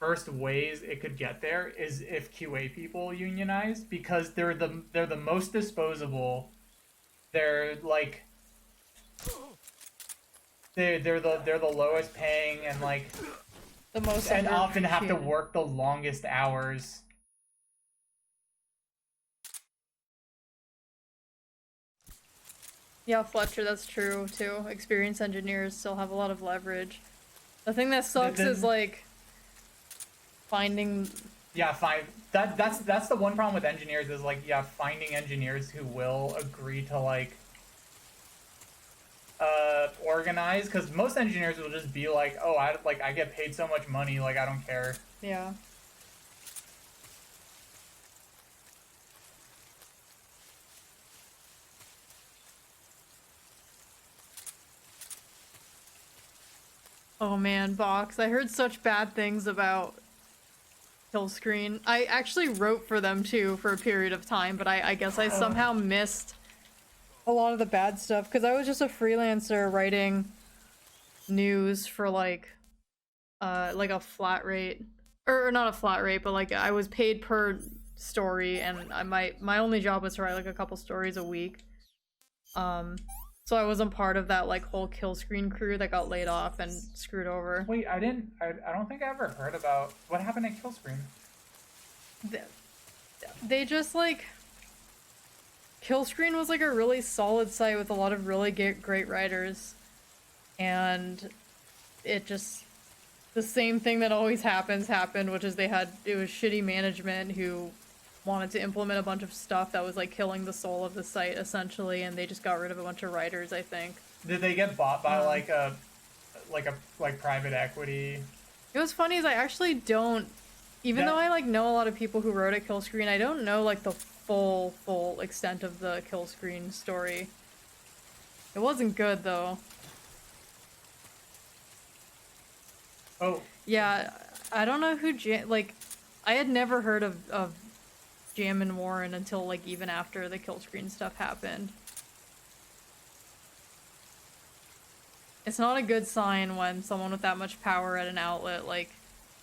Speaker 1: first ways it could get there is if QA people unionize, because they're the most disposable. They're like they're the lowest paying and like
Speaker 2: the most
Speaker 1: and often have to work the longest hours.
Speaker 2: Yeah, Fletcher, that's true too. Experienced engineers still have a lot of leverage. The thing that sucks is like finding.
Speaker 1: Yeah, that's the one problem with engineers is like finding engineers who will agree to like organize, because most engineers will just be like, oh, I get paid so much money, like I don't care.
Speaker 2: Yeah. Oh man, Box. I heard such bad things about Killscreen. I actually wrote for them too for a period of time, but I guess I somehow missed a lot of the bad stuff because I was just a freelancer writing news for like a flat rate, or not a flat rate, but like I was paid per story, and my only job was to write like a couple stories a week. So I wasn't part of that like whole Killscreen crew that got laid off and screwed over.
Speaker 1: Wait, I don't think I ever heard about what happened at Killscreen.
Speaker 2: They just like Killscreen was like a really solid site with a lot of really great writers, and it just the same thing that always happened, which is it was shitty management who wanted to implement a bunch of stuff that was like killing the soul of the site essentially, and they just got rid of a bunch of writers, I think.
Speaker 1: Did they get bought by like private equity?
Speaker 2: It was funny is I actually don't, even though I like know a lot of people who wrote at Killscreen, I don't know like the full extent of the Killscreen story. It wasn't good though.
Speaker 1: Oh.
Speaker 2: Yeah, I don't know who I had never heard of Jam and Warren until like even after the Killscreen stuff happened. It's not a good sign when someone with that much power at an outlet like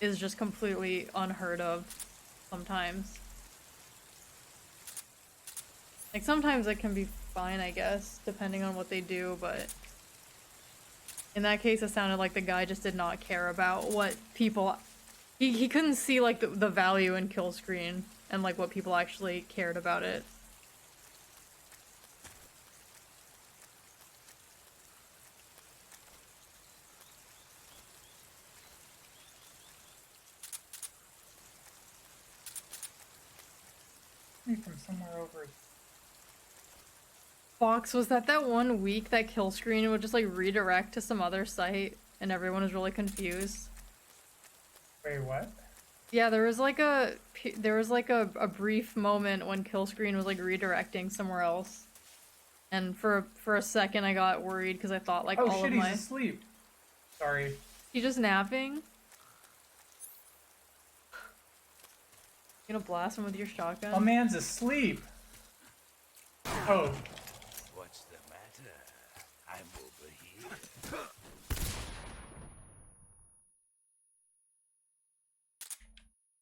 Speaker 2: is just completely unheard of sometimes. Like sometimes it can be fine, I guess, depending on what they do, but in that case it sounded like the guy just did not care about what people he couldn't see like the value in Killscreen and like what people actually cared about it.
Speaker 1: From somewhere over.
Speaker 2: Fox, was that one week that Killscreen would just like redirect to some other site and everyone was really confused?
Speaker 1: Wait, what?
Speaker 2: Yeah, there was like a brief moment when Killscreen was like redirecting somewhere else, and for a second I got worried because I thought like
Speaker 1: oh
Speaker 2: all
Speaker 1: shit,
Speaker 2: of my
Speaker 1: he's asleep. Sorry.
Speaker 2: You just napping? You gonna blast him with your shotgun?
Speaker 1: My man's asleep. Oh.
Speaker 10: What's the matter? I'm over here.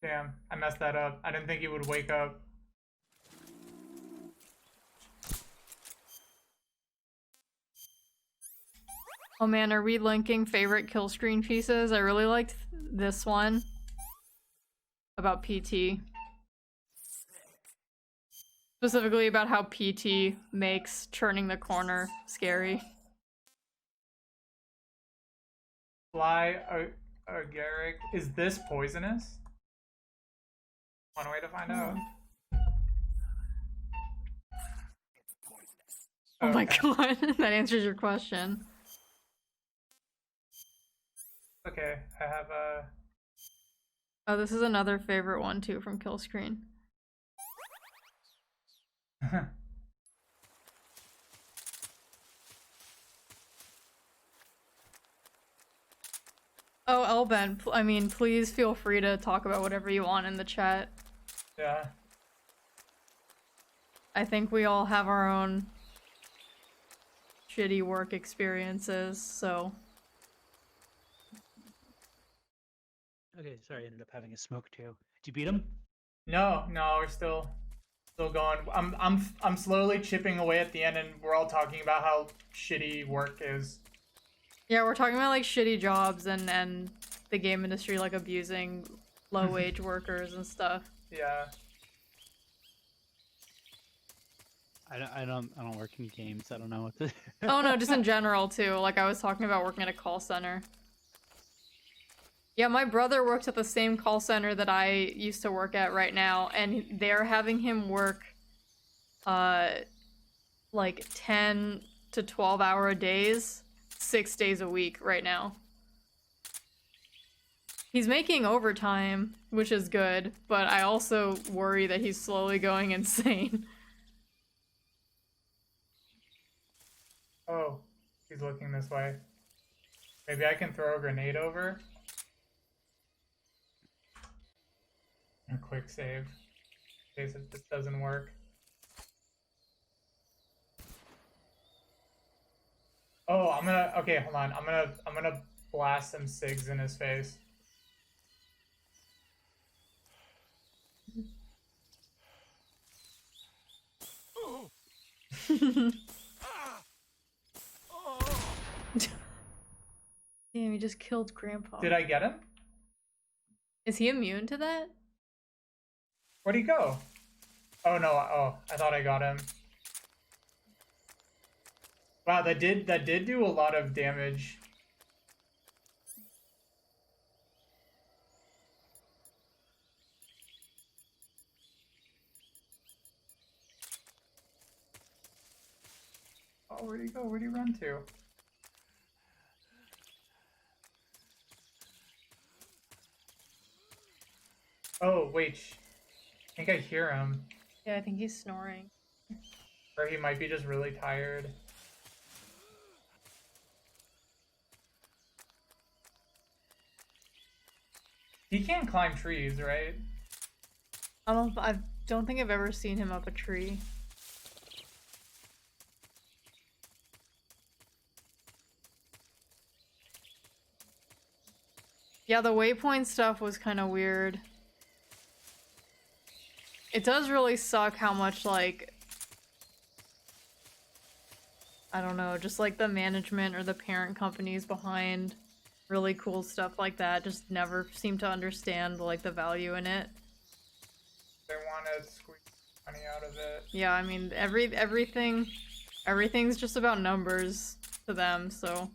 Speaker 1: Damn, I messed that up. I didn't think he would wake up.
Speaker 2: Oh man, are we linking favorite kill screen pieces? I really liked this one. About PT. Specifically about how PT makes turning the corner scary.
Speaker 1: Fly agaric. Is this poisonous? One way to find out.
Speaker 2: Oh my
Speaker 1: Okay.
Speaker 2: god, that answers your question.
Speaker 1: Okay, I have a.
Speaker 2: Oh, this is another favorite one too from Kill Screen. Oh, Elben, I mean, please feel free to talk about whatever you want in the chat.
Speaker 1: Yeah.
Speaker 2: I think we all have our own shitty work experiences, so.
Speaker 3: Okay, sorry, I ended up having a smoke too. Did you beat him?
Speaker 1: No, we're still going. I'm slowly chipping away at the end, and we're all talking about how shitty work is.
Speaker 2: Yeah, we're talking about like shitty jobs and the game industry like abusing low-wage workers and stuff.
Speaker 1: Yeah.
Speaker 3: I don't work in games. I don't know what to.
Speaker 2: Oh no, just in general too. Like I was talking about working at a call center. Yeah, my brother works at the same call center that I used to work at right now, and they're having him work like 10 to 12-hour days, 6 days a week right now. He's making overtime, which is good, but I also worry that he's slowly going insane.
Speaker 1: Oh, he's looking this way. Maybe I can throw a grenade over. A quick save. In case if this doesn't work. Oh, okay, hold on. I'm gonna blast some SIGs in his face.
Speaker 2: Damn, he just killed Grandpa.
Speaker 1: Did I get him?
Speaker 2: Is he immune to that?
Speaker 1: Where'd he go? Oh no, I thought I got him. Wow, that did do a lot of damage. Oh, where'd he go? Where'd he run to? Oh, wait. I think I hear him.
Speaker 2: Yeah, I think he's snoring.
Speaker 1: Or he might be just really tired. He can't climb trees, right?
Speaker 2: I don't think I've ever seen him up a tree. Yeah, the waypoint stuff was kind of weird. It does really suck how much, like, I don't know, just like the management or the parent companies behind really cool stuff like that just never seem to understand, like, the value in it.
Speaker 1: They want to squeeze money out of it.
Speaker 2: Yeah, I mean, everything's just about numbers to them, so.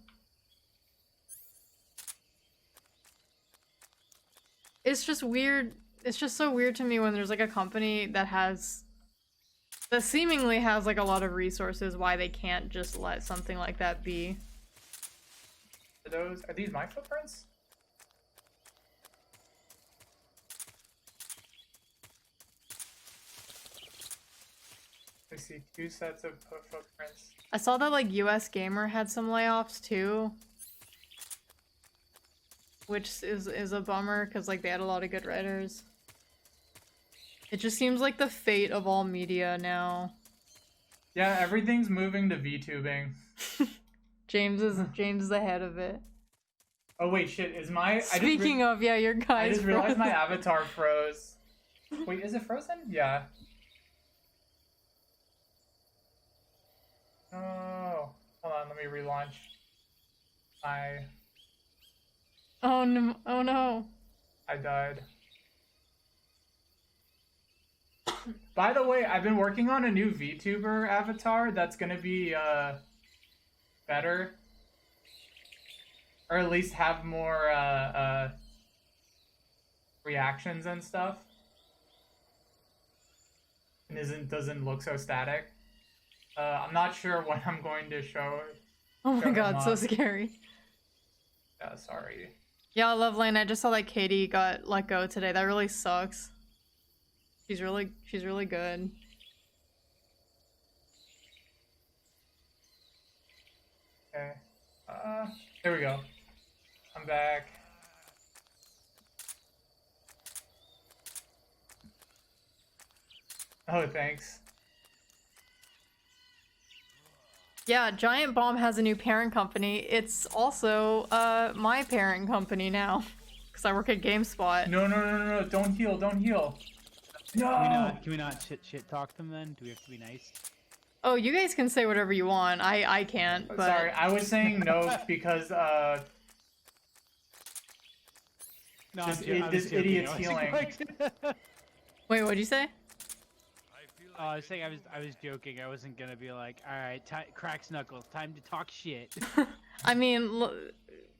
Speaker 2: It's just weird. It's just so weird to me when there's like a company that seemingly has like a lot of resources, why they can't just let something like that be.
Speaker 1: Are these my footprints? I see 2 sets of footprints.
Speaker 2: I saw that like US Gamer had some layoffs too. which is a bummer because like they had a lot of good writers. It just seems like the fate of all media now.
Speaker 1: Yeah, everything's moving to VTubing.
Speaker 2: James is ahead of it.
Speaker 1: Oh wait, shit, is my...
Speaker 2: Speaking of, yeah, your guy's
Speaker 1: I just realized my
Speaker 2: frozen.
Speaker 1: avatar froze. Wait, is it frozen? Yeah. Oh, hold on, let me relaunch.
Speaker 2: Oh no, oh no.
Speaker 1: I died. By the way, I've been working on a new VTuber avatar that's gonna be, better. Or at least have more, reactions and stuff. And doesn't look so static. I'm not sure when I'm going to show.
Speaker 2: Oh my
Speaker 1: show
Speaker 2: god,
Speaker 1: him
Speaker 2: so
Speaker 1: off.
Speaker 2: scary.
Speaker 1: Yeah, sorry.
Speaker 2: Yeah, Loveline, I just saw that Katie got let go today. That really sucks. She's really good.
Speaker 1: Okay. There we go. I'm back. Oh, thanks.
Speaker 2: Yeah, Giant Bomb has a new parent company. It's also my parent company now, because I work at GameSpot.
Speaker 1: No, don't heal, don't heal. No!
Speaker 3: Can we not shit talk them then? Do we have to be nice?
Speaker 2: Oh, you guys can say whatever you want. I can't, but...
Speaker 1: Sorry, I was saying no because,
Speaker 3: No,
Speaker 1: this idiot's healing.
Speaker 2: Wait, what'd you say?
Speaker 3: I was saying I was joking. I wasn't gonna be like, all right, cracks knuckles, time to talk shit.
Speaker 2: I mean,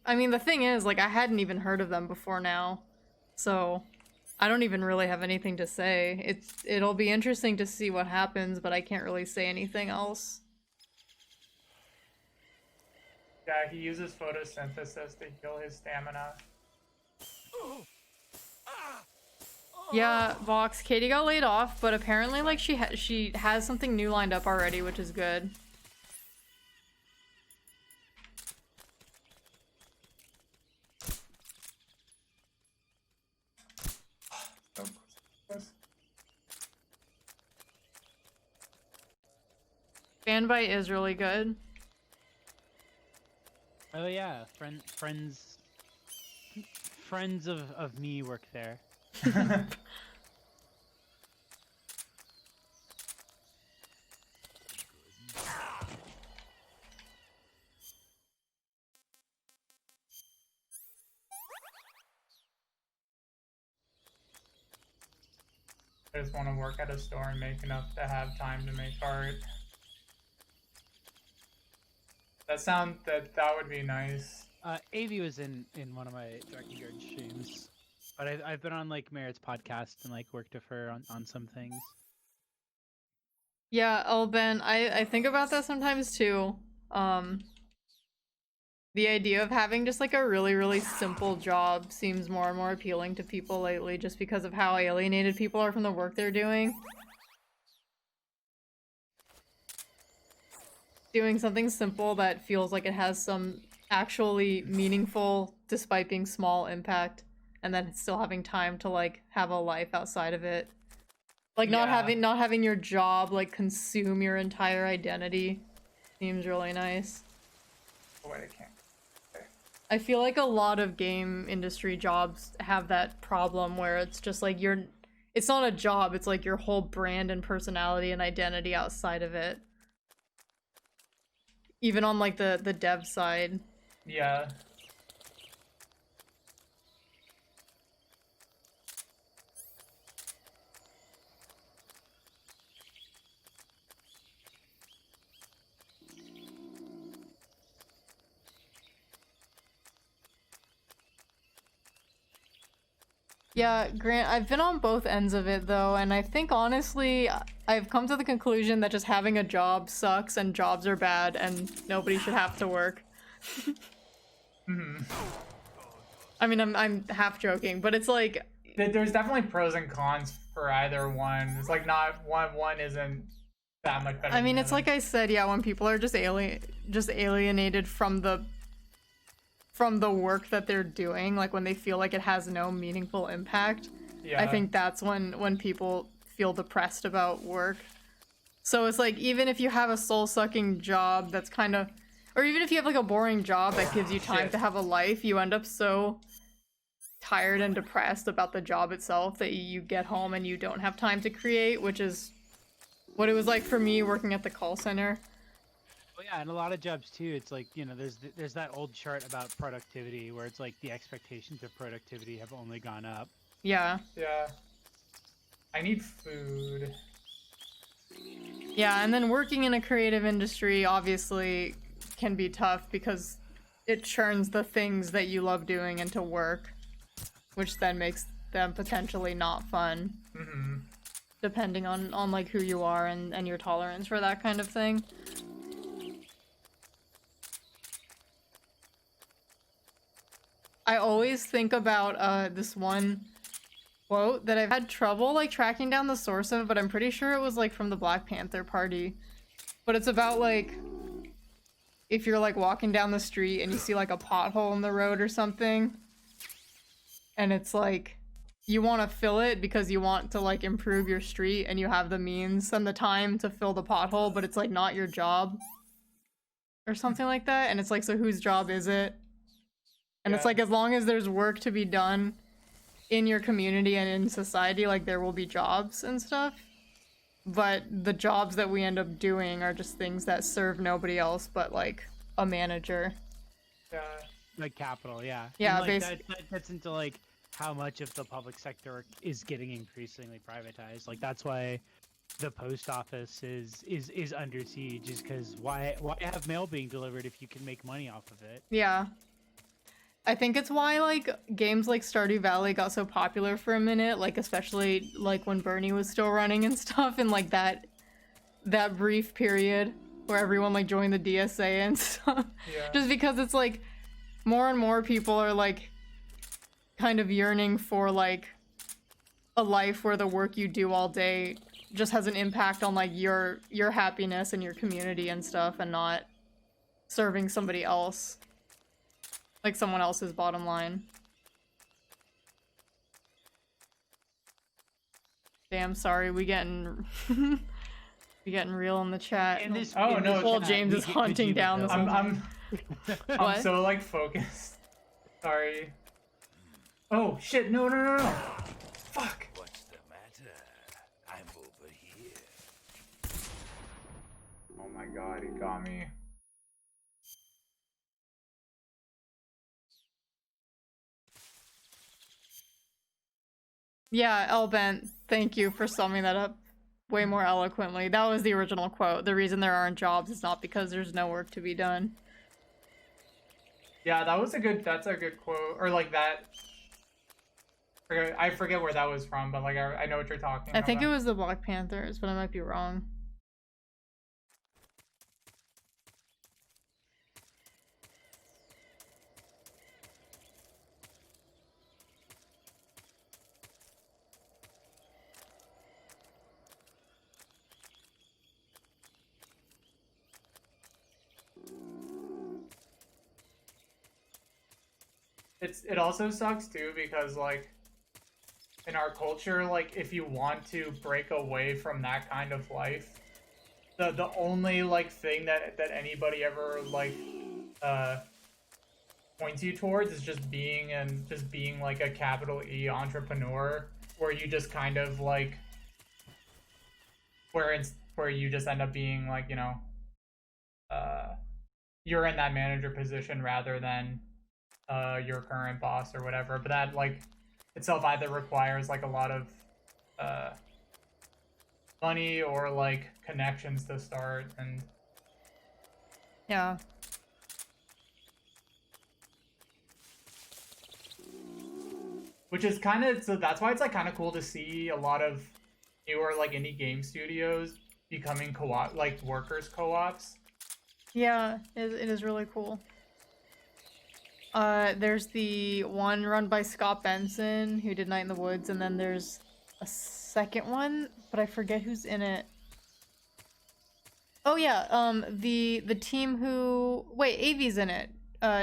Speaker 2: the thing is, like, I hadn't even heard of them before now, so I don't even really have anything to say. It'll be interesting to see what happens, but I can't really say anything else.
Speaker 1: Yeah, he uses photosynthesis to heal his stamina.
Speaker 2: Yeah, Vox, Katie got laid off, but apparently, like, she has something new lined up already, which is good. Fanbite is really good.
Speaker 3: Oh yeah, friends of me work there.
Speaker 1: I just want to work at a store and make enough to have time to make art. That would be nice.
Speaker 3: Avi was in one of my Dragon Guard streams, but I've been on like Merritt's podcast and like worked with her on some things.
Speaker 2: Yeah, oh Ben, I think about that sometimes too. The idea of having just like a really simple job seems more and more appealing to people lately just because of how alienated people are from the work they're doing. Doing something simple that feels like it has some actually meaningful, despite being small, impact, and then still having time to like have a life outside of it. Like not having your job like consume your entire identity seems really nice.
Speaker 1: Oh wait, I can't.
Speaker 2: I feel like a lot of game industry jobs have that problem where it's just like it's not a job, it's like your whole brand and personality and identity outside of it. Even on like the dev side.
Speaker 1: Yeah.
Speaker 2: Yeah, Grant, I've been on both ends of it though, and I think honestly, I've come to the conclusion that just having a job sucks and jobs are bad and nobody should have to work. I mean, I'm half joking, but it's like...
Speaker 1: There's definitely pros and cons for either one. It's like not one isn't that much better.
Speaker 2: I mean,
Speaker 1: than
Speaker 2: it's
Speaker 1: the
Speaker 2: like I said, yeah, when people are just alienated from the from the work that they're doing, like when they feel like it has no meaningful impact.
Speaker 1: Yeah.
Speaker 2: I think that's when people feel depressed about work. So it's like, even if you have a soul-sucking job that's kind of, or even if you have like a boring job that gives you time to have a life, you end up so tired and depressed about the job itself that you get home and you don't have time to create, which is what it was like for me working at the call center.
Speaker 3: Well, yeah, and a lot of jobs too. It's like, you know, there's that old chart about productivity where it's like the expectations of productivity have only gone up.
Speaker 2: Yeah.
Speaker 1: Yeah. I need food.
Speaker 2: Yeah, and then working in a creative industry obviously can be tough because it churns the things that you love doing into work, which then makes them potentially not fun.
Speaker 1: Mm-hmm.
Speaker 2: Depending on like who you are and your tolerance for that kind of thing. I always think about this one quote that I've had trouble like tracking down the source of, but I'm pretty sure it was like from the Black Panther Party. But it's about like if you're like walking down the street and you see like a pothole in the road or something, and it's like you want to fill it because you want to like improve your street and you have the means and the time to fill the pothole, but it's like not your job or something like that. And it's like, so whose job is it? And it's like, as long as there's work to be done in your community and in society, like there will be jobs and stuff. But the jobs that we end up doing are just things that serve nobody else but like a manager.
Speaker 1: Yeah.
Speaker 3: Like capital, yeah.
Speaker 2: Yeah,
Speaker 3: and, like,
Speaker 2: basically.
Speaker 3: that gets into like how much of the public sector is getting increasingly privatized. Like that's why the post office is under siege, is because why have mail being delivered if you can make money off of it?
Speaker 2: Yeah. I think it's why like games like Stardew Valley got so popular for a minute, like especially like when Bernie was still running and stuff, and like that brief period where everyone like joined the DSA and stuff.
Speaker 1: Yeah.
Speaker 2: Just because it's like more and more people are like kind of yearning for like a life where the work you do all day just has an impact on like your happiness and your community and stuff, and not serving somebody else, like someone else's bottom line. Damn, sorry, we getting we getting real in the chat.
Speaker 1: Oh no,
Speaker 2: Well, James is hunting down this.
Speaker 1: I'm
Speaker 2: What?
Speaker 1: so like focused. Sorry. Oh shit! No. Fuck.
Speaker 10: What's the matter? I'm over here.
Speaker 1: Oh my god, he got me.
Speaker 2: Yeah, Elbent, thank you for summing that up way more eloquently. That was the original quote. The reason there aren't jobs is not because there's no work to be done.
Speaker 1: Yeah, that's a good quote. Or like that. I forget where that was from, but like I know what you're talking about.
Speaker 2: I think it was the Black Panthers, but I might be wrong.
Speaker 1: It also sucks too because like in our culture, like if you want to break away from that kind of life, the only like thing that anybody ever like points you towards is just being like a capital E entrepreneur, where you just kind of like where you just end up being like, you know, you're in that manager position rather than your current boss or whatever. But that like itself either requires like a lot of money or like connections to start. And
Speaker 2: yeah,
Speaker 1: which is kind of, so that's why it's like kind of cool to see a lot of newer like indie game studios becoming co-op, like workers co-ops.
Speaker 2: Yeah, it is really cool. There's the one run by Scott Benson, who did Night in the Woods, and then there's a second one, but I forget who's in it. Oh yeah, the team who... Wait, Avi's in it.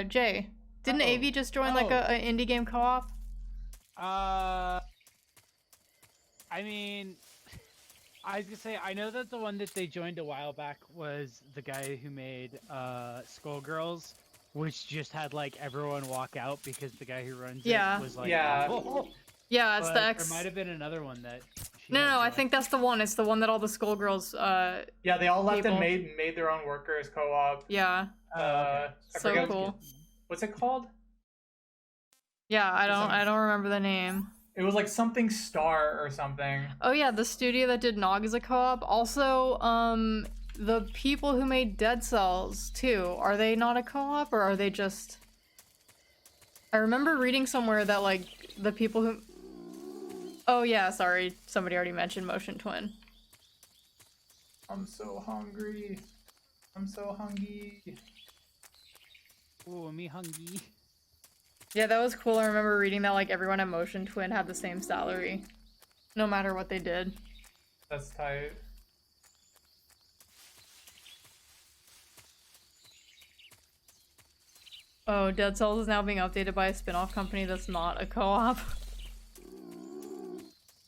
Speaker 2: Jay. Didn't AV just join like a indie game co-op?
Speaker 3: I mean, I was gonna say, I know that the one that they joined a while back was the guy who made Skullgirls, which just had like everyone walk out because the guy who runs it was like, awful.
Speaker 2: Yeah, it's
Speaker 3: But
Speaker 2: the X.
Speaker 3: There might have been another one that.
Speaker 2: No, I think that's the one. It's the one that all the Skullgirls.
Speaker 1: Yeah, they all left and made their own workers co-op.
Speaker 2: Yeah.
Speaker 1: I
Speaker 2: So
Speaker 1: forget
Speaker 2: cool.
Speaker 1: What's it called?
Speaker 2: Yeah, I don't remember the name.
Speaker 1: It was like something Star or something.
Speaker 2: Oh yeah, the studio that did Nog is a co-op. Also, the people who made Dead Cells too. Are they not a co-op or are they just? I remember reading somewhere that like the people who. Oh yeah, sorry. Somebody already mentioned Motion Twin.
Speaker 1: I'm so hungry. I'm so hungry.
Speaker 3: Oh, me hungry.
Speaker 2: Yeah, that was cool. I remember reading that like everyone at Motion Twin had the same salary, no matter what they did.
Speaker 1: That's tight.
Speaker 2: Oh, Dead Cells is now being updated by a spin-off company that's not a co-op.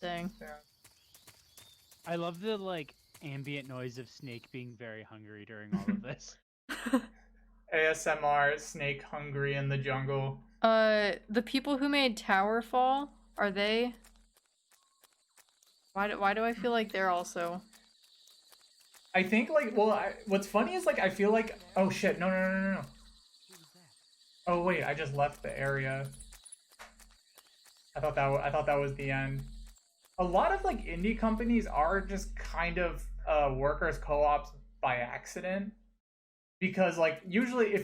Speaker 2: Dang.
Speaker 1: Yeah.
Speaker 3: I love the like ambient noise of Snake being very hungry during all of this.
Speaker 1: ASMR Snake hungry in the jungle.
Speaker 2: The people who made Towerfall, are they? Why do I feel like they're also?
Speaker 1: I think like, well, what's funny is like I feel like, oh shit, no. Oh wait, I just left the area. I thought that was the end. A lot of like indie companies are just kind of workers co-ops by accident, because like usually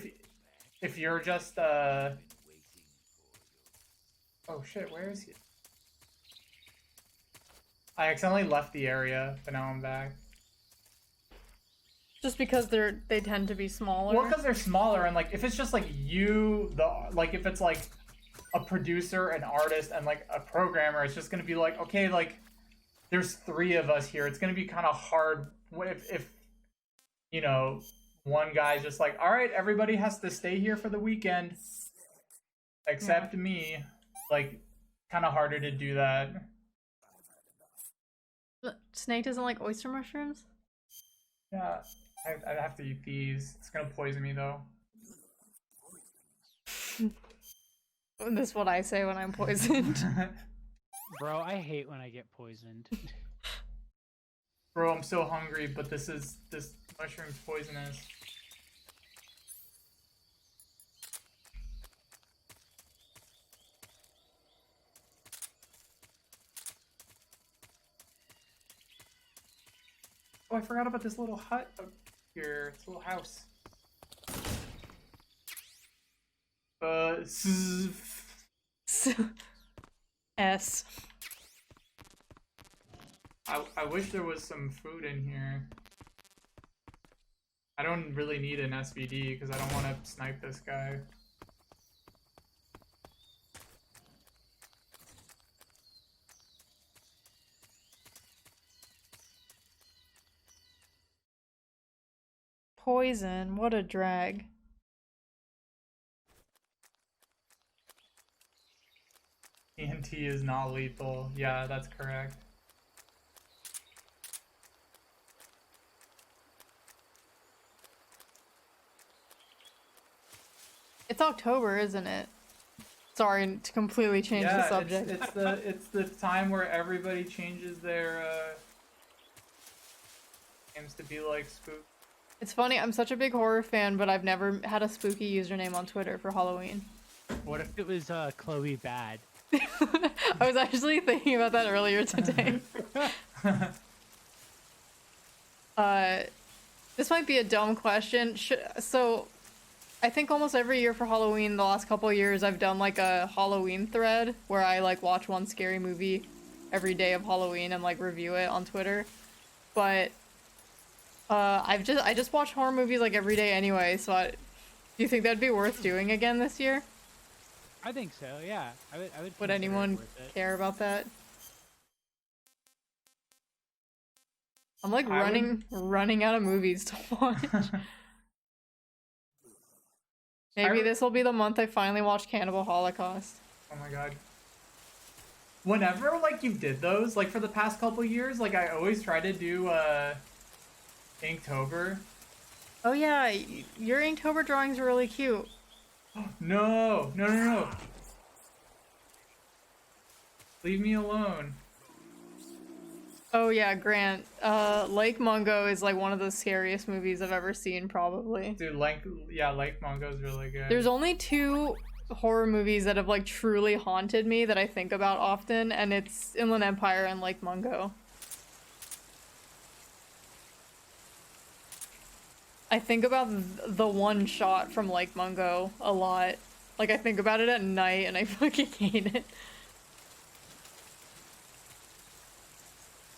Speaker 1: if you're just oh shit, where is he? I accidentally left the area, but now I'm back.
Speaker 2: Just because they tend to be smaller.
Speaker 1: Well, because they're smaller, and like if it's just like you, like if it's like a producer, an artist, and like a programmer, it's just gonna be like, okay, like there's 3 of us here. It's gonna be kind of hard if you know, one guy's just like, all right, everybody has to stay here for the weekend except me. Like, kind of harder to do that.
Speaker 2: Snake doesn't like oyster mushrooms?
Speaker 1: Yeah, I'd have to eat these. It's gonna poison me though.
Speaker 2: That's what I say when I'm poisoned.
Speaker 3: Bro, I hate when I get poisoned.
Speaker 1: Bro, I'm so hungry, but this mushroom's poisonous. Oh, I forgot about this little hut up here. This little house.
Speaker 2: S.
Speaker 1: I wish there was some food in here. I don't really need an SVD because I don't want to snipe this guy.
Speaker 2: Poison, what a drag.
Speaker 1: TNT is not lethal. Yeah, that's correct.
Speaker 2: It's October, isn't it? Sorry to completely change the subject.
Speaker 1: It's the time where everybody changes their seems to be like spook.
Speaker 2: It's funny, I'm such a big horror fan, but I've never had a spooky username on Twitter for Halloween.
Speaker 3: What if it was Chloi Bad?
Speaker 2: I was actually thinking about that earlier today. This might be a dumb question. So, I think almost every year for Halloween, the last couple of years, I've done like a Halloween thread where I like watch one scary movie every day of Halloween and like review it on Twitter. But I just watch horror movies like every day anyway. So, do you think that'd be worth doing again this year?
Speaker 3: I think so. Yeah, I would.
Speaker 2: Would anyone care about that? I'm like running out of movies to watch. Maybe this will be the month I finally watch Cannibal Holocaust.
Speaker 1: Oh my god. Whenever, like, you did those, like, for the past couple years, like, I always try to do, Inktober.
Speaker 2: Oh yeah, your Inktober drawings are really cute.
Speaker 1: No! No, no, no! Leave me alone.
Speaker 2: Oh yeah, Grant. Lake Mungo is like one of the scariest movies I've ever seen, probably.
Speaker 1: Dude, Lake Mungo's really good.
Speaker 2: There's only 2 horror movies that have like truly haunted me that I think about often, and it's Inland Empire and Lake Mungo. I think about the one shot from Lake Mungo a lot. Like, I think about it at night and I fucking hate it.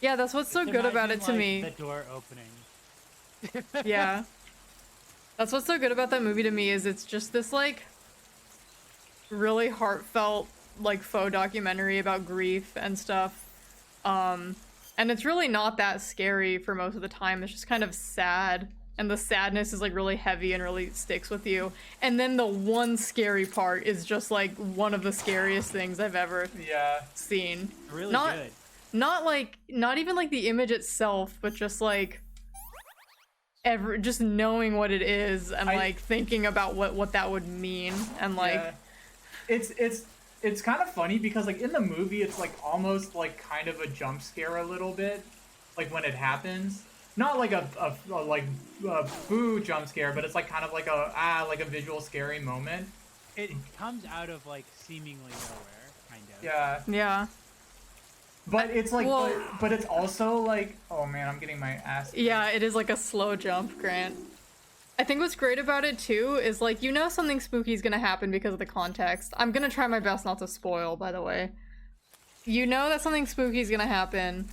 Speaker 2: Yeah, that's what's so good about it to me.
Speaker 3: The door opening.
Speaker 2: Yeah. That's what's so good about that movie to me, is it's just this like really heartfelt like faux documentary about grief and stuff. And it's really not that scary for most of the time. It's just kind of sad. And the sadness is like really heavy and really sticks with you. And then the one scary part is just like one of the scariest things I've ever seen.
Speaker 3: Really good.
Speaker 2: Not even like the image itself, but just like just knowing what it is and like thinking about what that would mean, and like
Speaker 1: it's kind of funny because like in the movie it's like almost like kind of a jump scare a little bit, like when it happens. Not like a boo jump scare, but it's like kind of like a visual scary moment.
Speaker 3: It comes out of like seemingly nowhere, kind of.
Speaker 1: Yeah.
Speaker 2: Yeah.
Speaker 1: But it's like, but it's also like, oh man, I'm getting my ass kicked.
Speaker 2: Yeah, it is like a slow jump, Grant. I think what's great about it too is like, you know, something spooky is gonna happen because of the context. I'm gonna try my best not to spoil, by the way. You know that something spooky is gonna happen.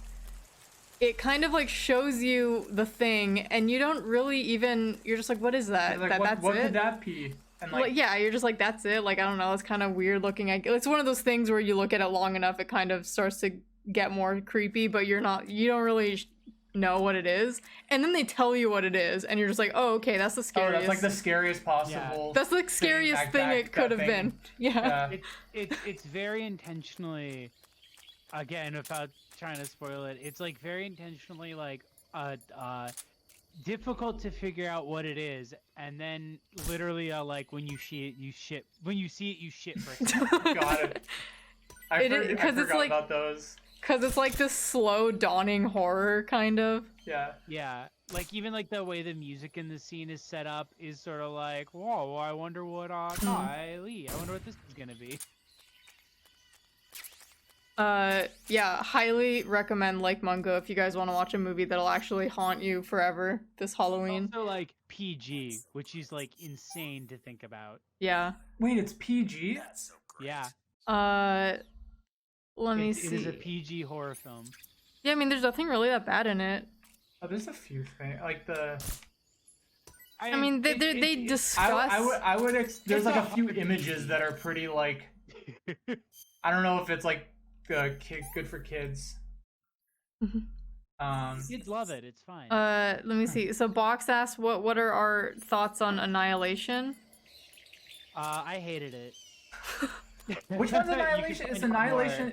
Speaker 2: It kind of like shows you the thing, and you don't really even. You're just like, what is that?
Speaker 1: Like,
Speaker 2: That's
Speaker 1: what
Speaker 2: it.
Speaker 1: could that be? And like,
Speaker 2: Yeah, you're just like, that's it. Like, I don't know. It's kind of weird looking. It's one of those things where you look at it long enough, it kind of starts to get more creepy, but you don't really know what it is. And then they tell you what it is, and you're just like, oh, okay, that's the scariest.
Speaker 1: Oh, that's like the scariest possible.
Speaker 2: Yeah. That's the scariest thing it could have been. Yeah.
Speaker 3: It's very intentionally, again, without trying to spoil it, it's like very intentionally like difficult to figure out what it is, and then literally like when you see it you shit for it.
Speaker 1: Got it. I forgot about those.
Speaker 2: Because it's like this slow dawning horror, kind of.
Speaker 1: Yeah.
Speaker 3: Yeah. Like, even like the way the music in the scene is set up is sort of like, whoa, I wonder what Kylie, I wonder what this is gonna be.
Speaker 2: Yeah, highly recommend Lake Mungo if you guys want to watch a movie that'll actually haunt you forever this Halloween.
Speaker 3: It's also like PG, which is like insane to think about.
Speaker 2: Yeah.
Speaker 1: Wait, it's PG?
Speaker 3: Yeah.
Speaker 2: Let me see.
Speaker 3: It is a PG horror film.
Speaker 2: Yeah, I mean, there's nothing really that bad in it.
Speaker 1: Oh, there's a few things like the.
Speaker 2: I mean, they discuss.
Speaker 1: There's like a few images that are pretty like. I don't know if it's like good for kids.
Speaker 3: Kids love it. It's fine.
Speaker 2: Let me see. So Box asked, what are our thoughts on Annihilation?
Speaker 3: I hated it.
Speaker 1: Which one's Annihilation? Is Annihilation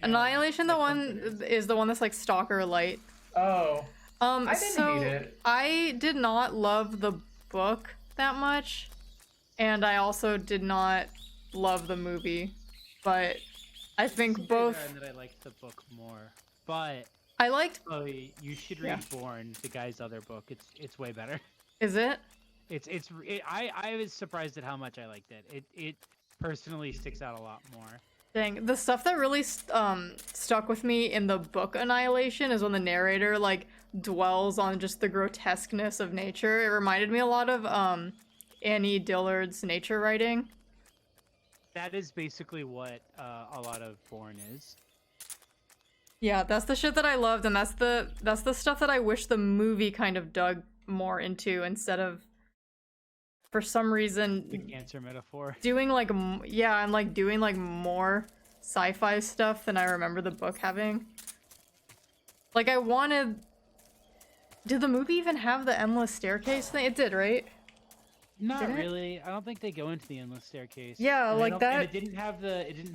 Speaker 2: Annihilation the one that's like Stalker Light?
Speaker 1: Oh. I didn't hate it.
Speaker 2: I did not love the book that much, and I also did not love the movie, but I think both.
Speaker 3: That I liked the book more, but
Speaker 2: I liked.
Speaker 3: Oh, you should read Born, the guy's other book. It's way better.
Speaker 2: Is it?
Speaker 3: I was surprised at how much I liked it. It personally sticks out a lot more.
Speaker 2: Dang, the stuff that really stuck with me in the book Annihilation is when the narrator like dwells on just the grotesqueness of nature. It reminded me a lot of Annie Dillard's nature writing.
Speaker 3: That is basically what a lot of Born is.
Speaker 2: Yeah, that's the shit that I loved, and that's the stuff that I wish the movie kind of dug more into instead of, for some reason,
Speaker 3: the cancer metaphor.
Speaker 2: Doing like and like doing like more sci-fi stuff than I remember the book having. Like I wanted. Did the movie even have the endless staircase thing? It did, right?
Speaker 3: Not
Speaker 2: Did it?
Speaker 3: really. I don't think they go into the endless staircase.
Speaker 2: Yeah,
Speaker 3: And I
Speaker 2: like
Speaker 3: don't-
Speaker 2: that-
Speaker 3: And it didn't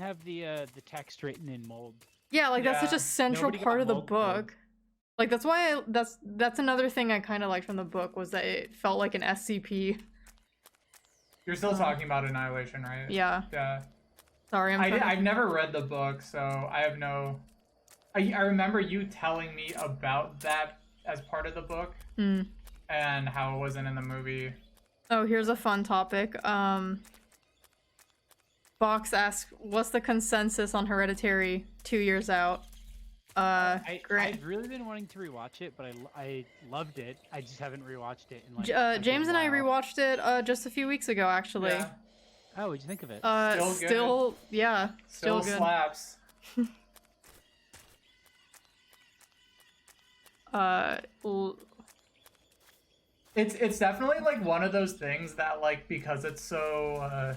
Speaker 3: have the text written in mold.
Speaker 2: Yeah, like that's such
Speaker 1: Yeah.
Speaker 2: a central
Speaker 3: Nobody got
Speaker 2: part of the
Speaker 3: mold
Speaker 2: book. Like that's why that's another thing I kind of liked from the book was that it felt like an SCP.
Speaker 1: You're still talking about Annihilation, right?
Speaker 2: Yeah.
Speaker 1: Yeah.
Speaker 2: Sorry,
Speaker 1: I've never read the book, so I have no. I remember you telling me about that as part of the book
Speaker 2: Hmm.
Speaker 1: and how it wasn't in the movie.
Speaker 2: Oh, here's a fun topic. Box asks, "What's the consensus on Hereditary 2 years out?" Grant.
Speaker 3: I've really been wanting to rewatch it, but I loved it. I just haven't rewatched it in like. a good
Speaker 2: James and I
Speaker 3: while.
Speaker 2: rewatched it just a few weeks ago, actually.
Speaker 1: Yeah.
Speaker 3: Oh, what'd you think of it?
Speaker 1: Still good.
Speaker 2: Yeah, still good.
Speaker 1: Slaps. It's definitely like one of those things that like because it's so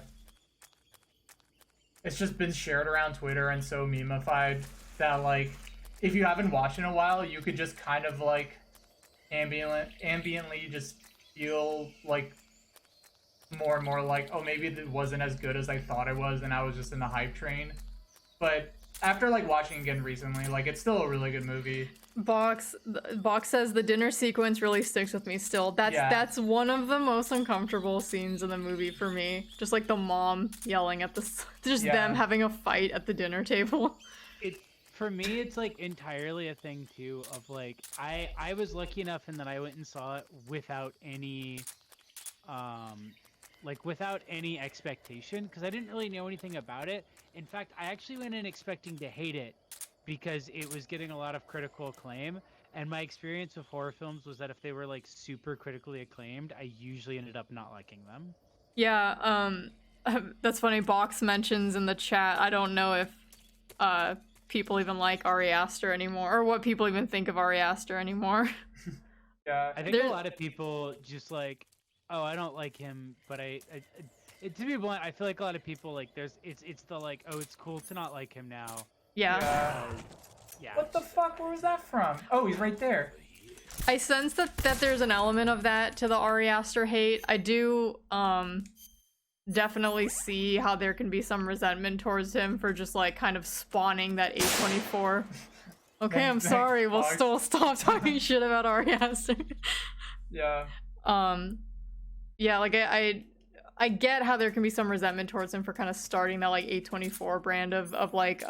Speaker 1: it's just been shared around Twitter and so memeified that like if you haven't watched in a while you could just kind of like ambiently just feel like more and more like, oh, maybe it wasn't as good as I thought it was and I was just in the hype train. But after like watching it again recently, like it's still a really good movie.
Speaker 2: Box says the dinner sequence really sticks with me still. That's one of the most uncomfortable scenes in the movie for me. Just like the mom yelling at them having a fight at the dinner table.
Speaker 3: For me, it's like entirely a thing too of like I was lucky enough in that I went and saw it without any without any expectation because I didn't really know anything about it. In fact, I actually went in expecting to hate it because it was getting a lot of critical acclaim, and my experience with horror films was that if they were like super critically acclaimed, I usually ended up not liking them.
Speaker 2: Yeah, that's funny. Box mentions in the chat, I don't know if people even like Ari Aster anymore, or what people even think of Ari Aster anymore.
Speaker 1: Yeah,
Speaker 3: I think a lot of people just like, oh, I don't like him, but to be blunt, I feel like a lot of people like it's the like, oh, it's cool to not like him now.
Speaker 2: Yeah.
Speaker 3: Yeah.
Speaker 1: What the fuck? Where was that from? Oh, he's right there.
Speaker 2: I sense that there's an element of that to the Ari Aster hate. I do definitely see how there can be some resentment towards him for just like kind of spawning that A24. Okay, I'm sorry. We'll still stop talking shit about Ari Aster.
Speaker 1: Yeah.
Speaker 2: Yeah, like I get how there can be some resentment towards him for kind of starting that like A24 brand of like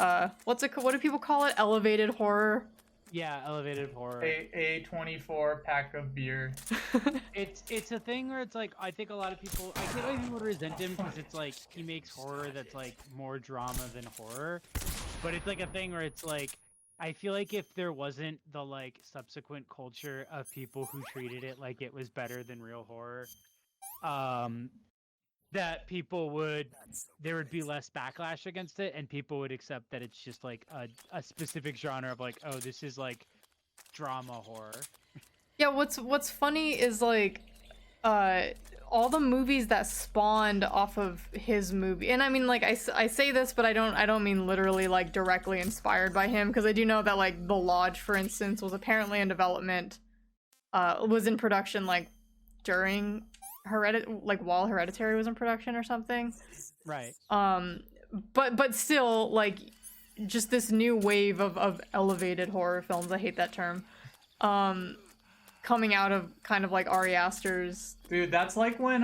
Speaker 2: what do people call it? Elevated horror.
Speaker 3: Yeah, elevated horror.
Speaker 1: A24 pack of beer.
Speaker 3: It's a thing where it's like I think a lot of people I think people would resent him because it's like he makes horror that's like more drama than horror, but it's like a thing where it's like I feel like if there wasn't the like subsequent culture of people who treated it like it was better than real horror, that there would be less backlash against it, and people would accept that it's just like a specific genre of like, oh, this is like drama horror.
Speaker 2: Yeah, what's funny is like all the movies that spawned off of his movie, and I mean like I say this, but I don't mean literally like directly inspired by him, because I do know that like The Lodge, for instance, was apparently in development, was in production like during while Hereditary was in production or something.
Speaker 3: Right.
Speaker 2: But still, like, just this new wave of elevated horror films, I hate that term, coming out of kind of like Ari Aster's.
Speaker 1: Dude, that's like when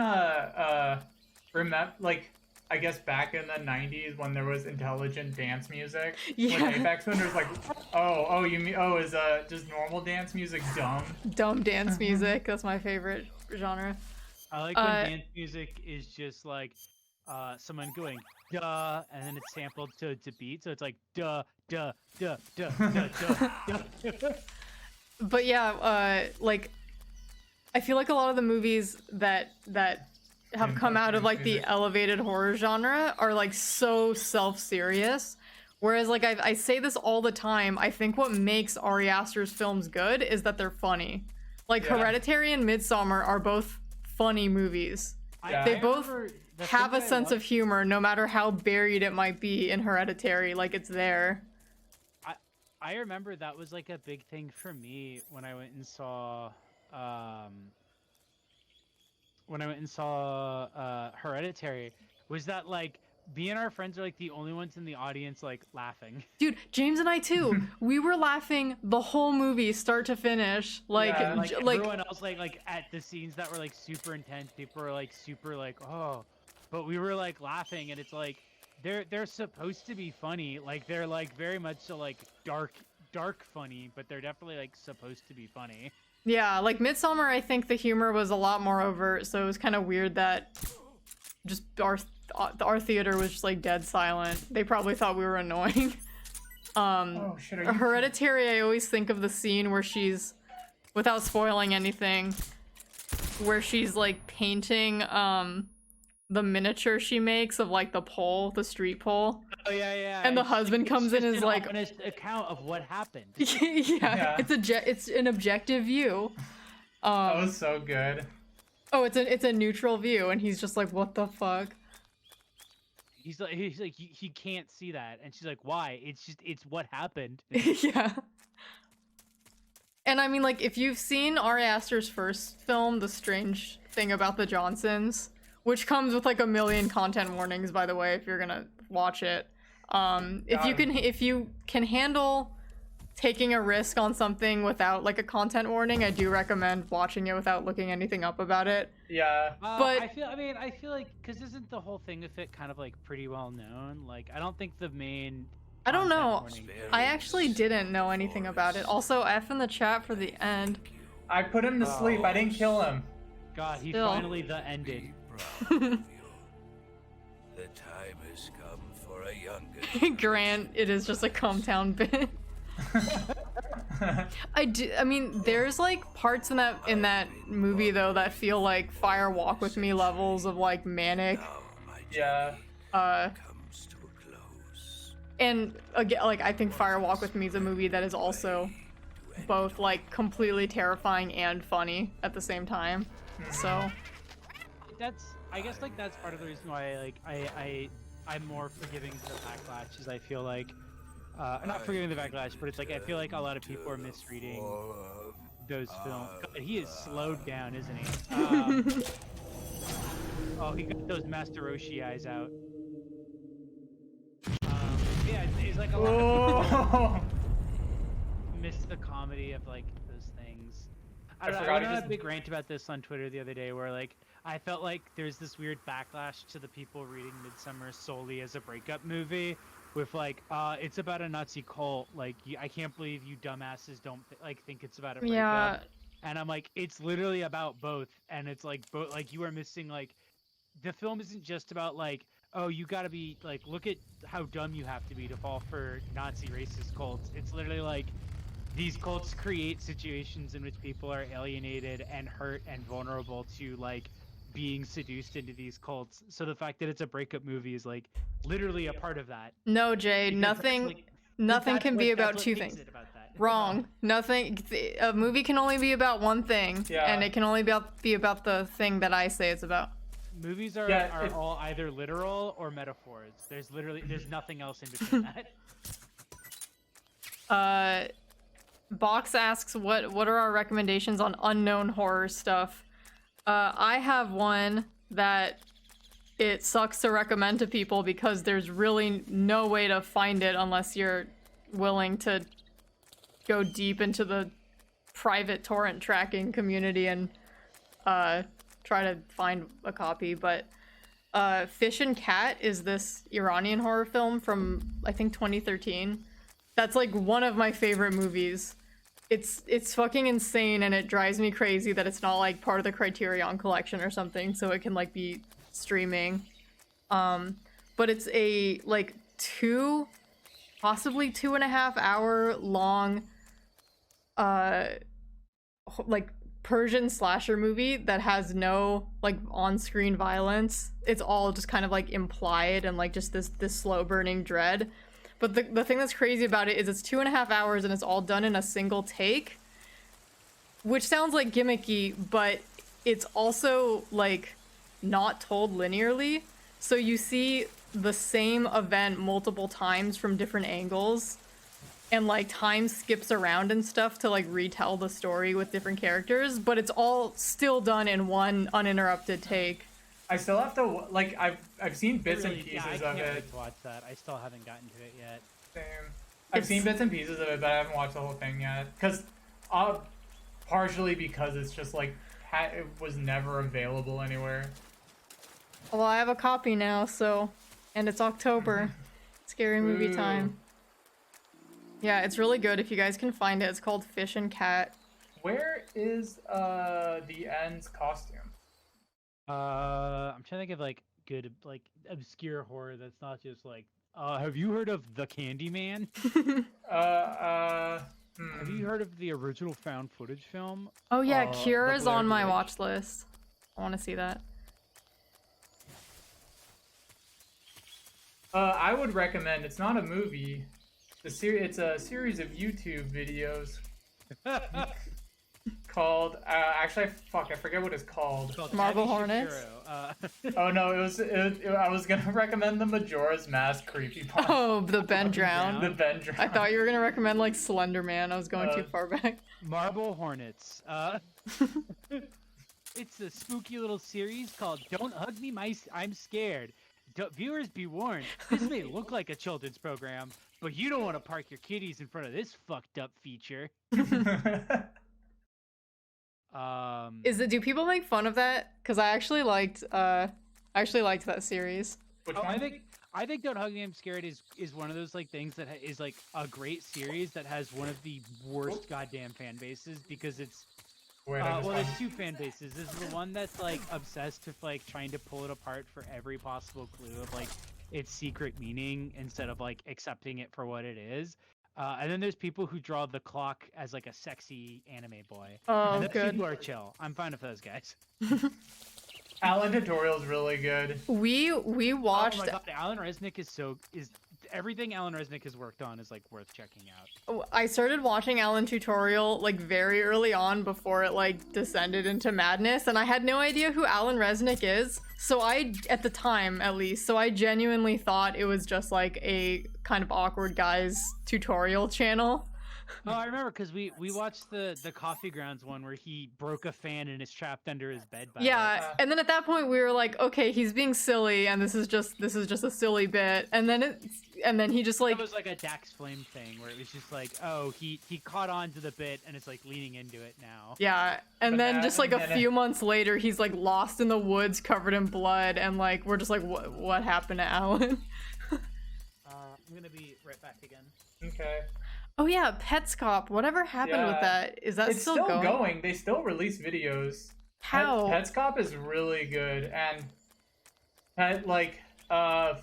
Speaker 1: remember, like, I guess back in the 90s when there was intelligent dance music.
Speaker 2: Yeah.
Speaker 1: When Apex Winter's like, oh, you mean, is just normal dance music dumb?
Speaker 2: Dumb dance music. That's my favorite genre.
Speaker 3: I like when dance music is just like someone going duh, and then it's sampled to beat, so it's like duh duh duh duh duh duh duh.
Speaker 2: But yeah, like I feel like a lot of the movies that have come out of like the elevated horror genre are like so self-serious, whereas like I say this all the time, I think what makes Ari Aster's films good is that they're funny. Like Hereditary and Midsommar are both funny movies. They both have a sense of humor, no matter how buried it might be in Hereditary. Like, it's there.
Speaker 3: I remember that was like a big thing for me when I went and saw when I went and saw Hereditary was that like me and our friends are like the only ones in the audience like laughing.
Speaker 2: Dude, James and I too. We were laughing the whole movie, start to finish. Like,
Speaker 1: Yeah.
Speaker 3: Like everyone else, like at the scenes that were like super intense, people were like super like oh, but we were like laughing, and it's like they're supposed to be funny, like they're like very much so like dark funny, but they're definitely like supposed to be funny.
Speaker 2: yeah, like Midsummer, I think the humor was a lot more overt, so it was kind of weird that just our theater was just like dead silent. They probably thought we were annoying.
Speaker 1: Oh shit! Are you...
Speaker 2: Hereditary, I always think of the scene where she's, without spoiling anything, where she's like painting the miniature she makes of like the pole, the street pole.
Speaker 3: Oh yeah.
Speaker 2: And the husband comes in and is like,
Speaker 3: honest account of what happened.
Speaker 2: yeah, it's an objective view.
Speaker 1: That was so good.
Speaker 2: Oh, it's a neutral view, and he's just like, what the fuck?
Speaker 3: He's like he can't see that, and she's like, why? It's what happened.
Speaker 2: Yeah. And I mean, like, if you've seen Ari Aster's first film, The Strange Thing About the Johnsons, which comes with like a million content warnings, by the way, if you're gonna watch it. If you can handle taking a risk on something without like a content warning, I do recommend watching it without looking anything up about it.
Speaker 1: Yeah.
Speaker 2: But
Speaker 3: I feel like because isn't the whole thing of it kind of like pretty well known? Like I don't think the main.
Speaker 2: I don't know.
Speaker 3: warning-
Speaker 2: I actually didn't know anything about it. Also, F in the chat for the end.
Speaker 1: I put him to sleep. I didn't kill him.
Speaker 3: God, he
Speaker 2: Still.
Speaker 3: finally the ended.
Speaker 10: The time has come for a younger.
Speaker 2: Grant, it is just a calm down bit. I mean, there's like parts in that movie though that feel like Fire Walk With Me levels of like manic.
Speaker 1: Yeah.
Speaker 10: Comes to a close.
Speaker 2: And again, like I think Fire Walk With Me is a movie that is also both like completely terrifying and funny at the same time. So
Speaker 3: I guess like that's part of the reason why I'm more forgiving to the backlash, is I feel like not forgiving the backlash, but it's like I feel like a lot of people are misreading those films. God, he is slowed down, isn't he? Oh, he got those Master Roshi eyes out. Yeah, it's like a lot of people miss the comedy of like those things. I don't know. I went on a big rant about this on Twitter the other day, where like I felt like there's this weird backlash to the people reading Midsummer solely as a breakup movie, with like it's about a Nazi cult. Like I can't believe you dumbasses don't think it's about a breakup.
Speaker 2: yeah,
Speaker 3: And I'm like, it's literally about both, and it's like both. Like you are missing like the film isn't just about like, oh, you gotta be like, look at how dumb you have to be to fall for Nazi racist cults. It's literally like these cults create situations in which people are alienated and hurt and vulnerable to like being seduced into these cults. So the fact that it's a breakup movie is like literally a part of that.
Speaker 2: no, Jay,
Speaker 3: Because
Speaker 2: nothing
Speaker 3: that's
Speaker 2: can be
Speaker 3: that's
Speaker 2: about
Speaker 3: what
Speaker 2: two
Speaker 3: makes
Speaker 2: things.
Speaker 3: it about that.
Speaker 2: Wrong. Nothing. A movie can only be about one thing,
Speaker 1: Yeah.
Speaker 2: and it can only be about the thing that I say it's about.
Speaker 3: Movies are all either literal or metaphors. There's nothing else in between that.
Speaker 2: Box asks what are our recommendations on unknown horror stuff. I have one that it sucks to recommend to people because there's really no way to find it unless you're willing to go deep into the private torrent tracking community and try to find a copy. But Fish and Cat is this Iranian horror film from I think 2013. That's like one of my favorite movies. It's fucking insane, and it drives me crazy that it's not like part of the Criterion collection or something, so it can like be streaming. But it's a like possibly 2.5 hour long like Persian slasher movie that has no like on-screen violence. It's all just kind of like implied and like just this slow burning dread. But the thing that's crazy about it is it's 2.5 hours and it's all done in a single take, which sounds like gimmicky, but it's also like not told linearly. So you see the same event multiple times from different angles. and like time skips around and stuff to like retell the story with different characters, but it's all still done in one uninterrupted take.
Speaker 1: I still have to like I've seen bits and pieces
Speaker 3: I
Speaker 1: of
Speaker 3: can't
Speaker 1: it.
Speaker 3: wait to watch that. I still haven't gotten to it yet.
Speaker 1: Same. I've seen bits and pieces of it, but I haven't watched the whole thing yet. Cause, partially because it's just like it was never available anywhere.
Speaker 2: Well, I have a copy now, so, and it's October. Scary movie time. Yeah, it's really good if you guys can find it. It's called Fish and Cat.
Speaker 1: Where is the End's costume?
Speaker 3: I'm trying to think of like good, like obscure horror that's not just like. Have you heard of The Candyman? Have you heard of the original found footage film?
Speaker 2: Oh yeah, Cure
Speaker 3: The
Speaker 2: is
Speaker 3: Blair
Speaker 2: on my
Speaker 3: Witch?
Speaker 2: watch list. I want to see that.
Speaker 1: I would recommend. It's not a movie. It's a series of YouTube videos called. Actually, I forget what it's called.
Speaker 2: Marble
Speaker 3: Abby
Speaker 2: Hornets?
Speaker 3: Shapiro.
Speaker 1: Oh no, I was gonna recommend the Majora's Mask creepypasta.
Speaker 2: Oh, the Ben Drowned.
Speaker 1: The Ben Drowned.
Speaker 2: I thought you were gonna recommend like Slender Man. I was going too far back.
Speaker 3: Marble Hornets. It's a spooky little series called "Don't Hug Me, I'm Scared." Viewers be warned, this may look like a children's program, but you don't want to park your kitties in front of this fucked up feature.
Speaker 2: Do people make fun of that? Because I actually liked that series.
Speaker 3: I think Don't Hug Me, I'm Scared is one of those like things that is like a great series that has one of the worst goddamn fan bases because it's well, there's two fan bases. This is the one that's like obsessed with like trying to pull it apart for every possible clue of like its secret meaning instead of like accepting it for what it is. And then there's people who draw the clock as like a sexy anime boy.
Speaker 2: Oh,
Speaker 3: and those
Speaker 2: good.
Speaker 3: people are chill. I'm fine with those guys.
Speaker 1: Alan Tutorial's really good.
Speaker 2: We watched.
Speaker 3: Oh my god, Alan Resnick is everything Alan Resnick has worked on is like worth checking out.
Speaker 2: I started watching Alan Tutorial like very early on before it like descended into madness, and I had no idea who Alan Resnick is. So at the time at least, so I genuinely thought it was just like a kind of awkward guy's tutorial channel.
Speaker 3: Oh, I remember because we watched the Coffee Grounds one where he broke a fan and is trapped under his bed.
Speaker 2: Yeah, and then at that point we were like, okay, he's being silly, and this is just a silly bit, and then he just like
Speaker 3: it was like a Dax Flame thing where it was just like, oh, he caught on to the bit and it's like leaning into it now.
Speaker 2: Yeah, and then just like a few months later, he's like lost in the woods, covered in blood, and like we're just like, what happened to Alan?
Speaker 3: I'm gonna be right back again.
Speaker 1: Okay.
Speaker 2: Oh yeah, Petscop. Whatever happened with that? Is that
Speaker 1: it's
Speaker 2: still going?
Speaker 1: They still release videos.
Speaker 2: How?
Speaker 1: Petscop is really good, and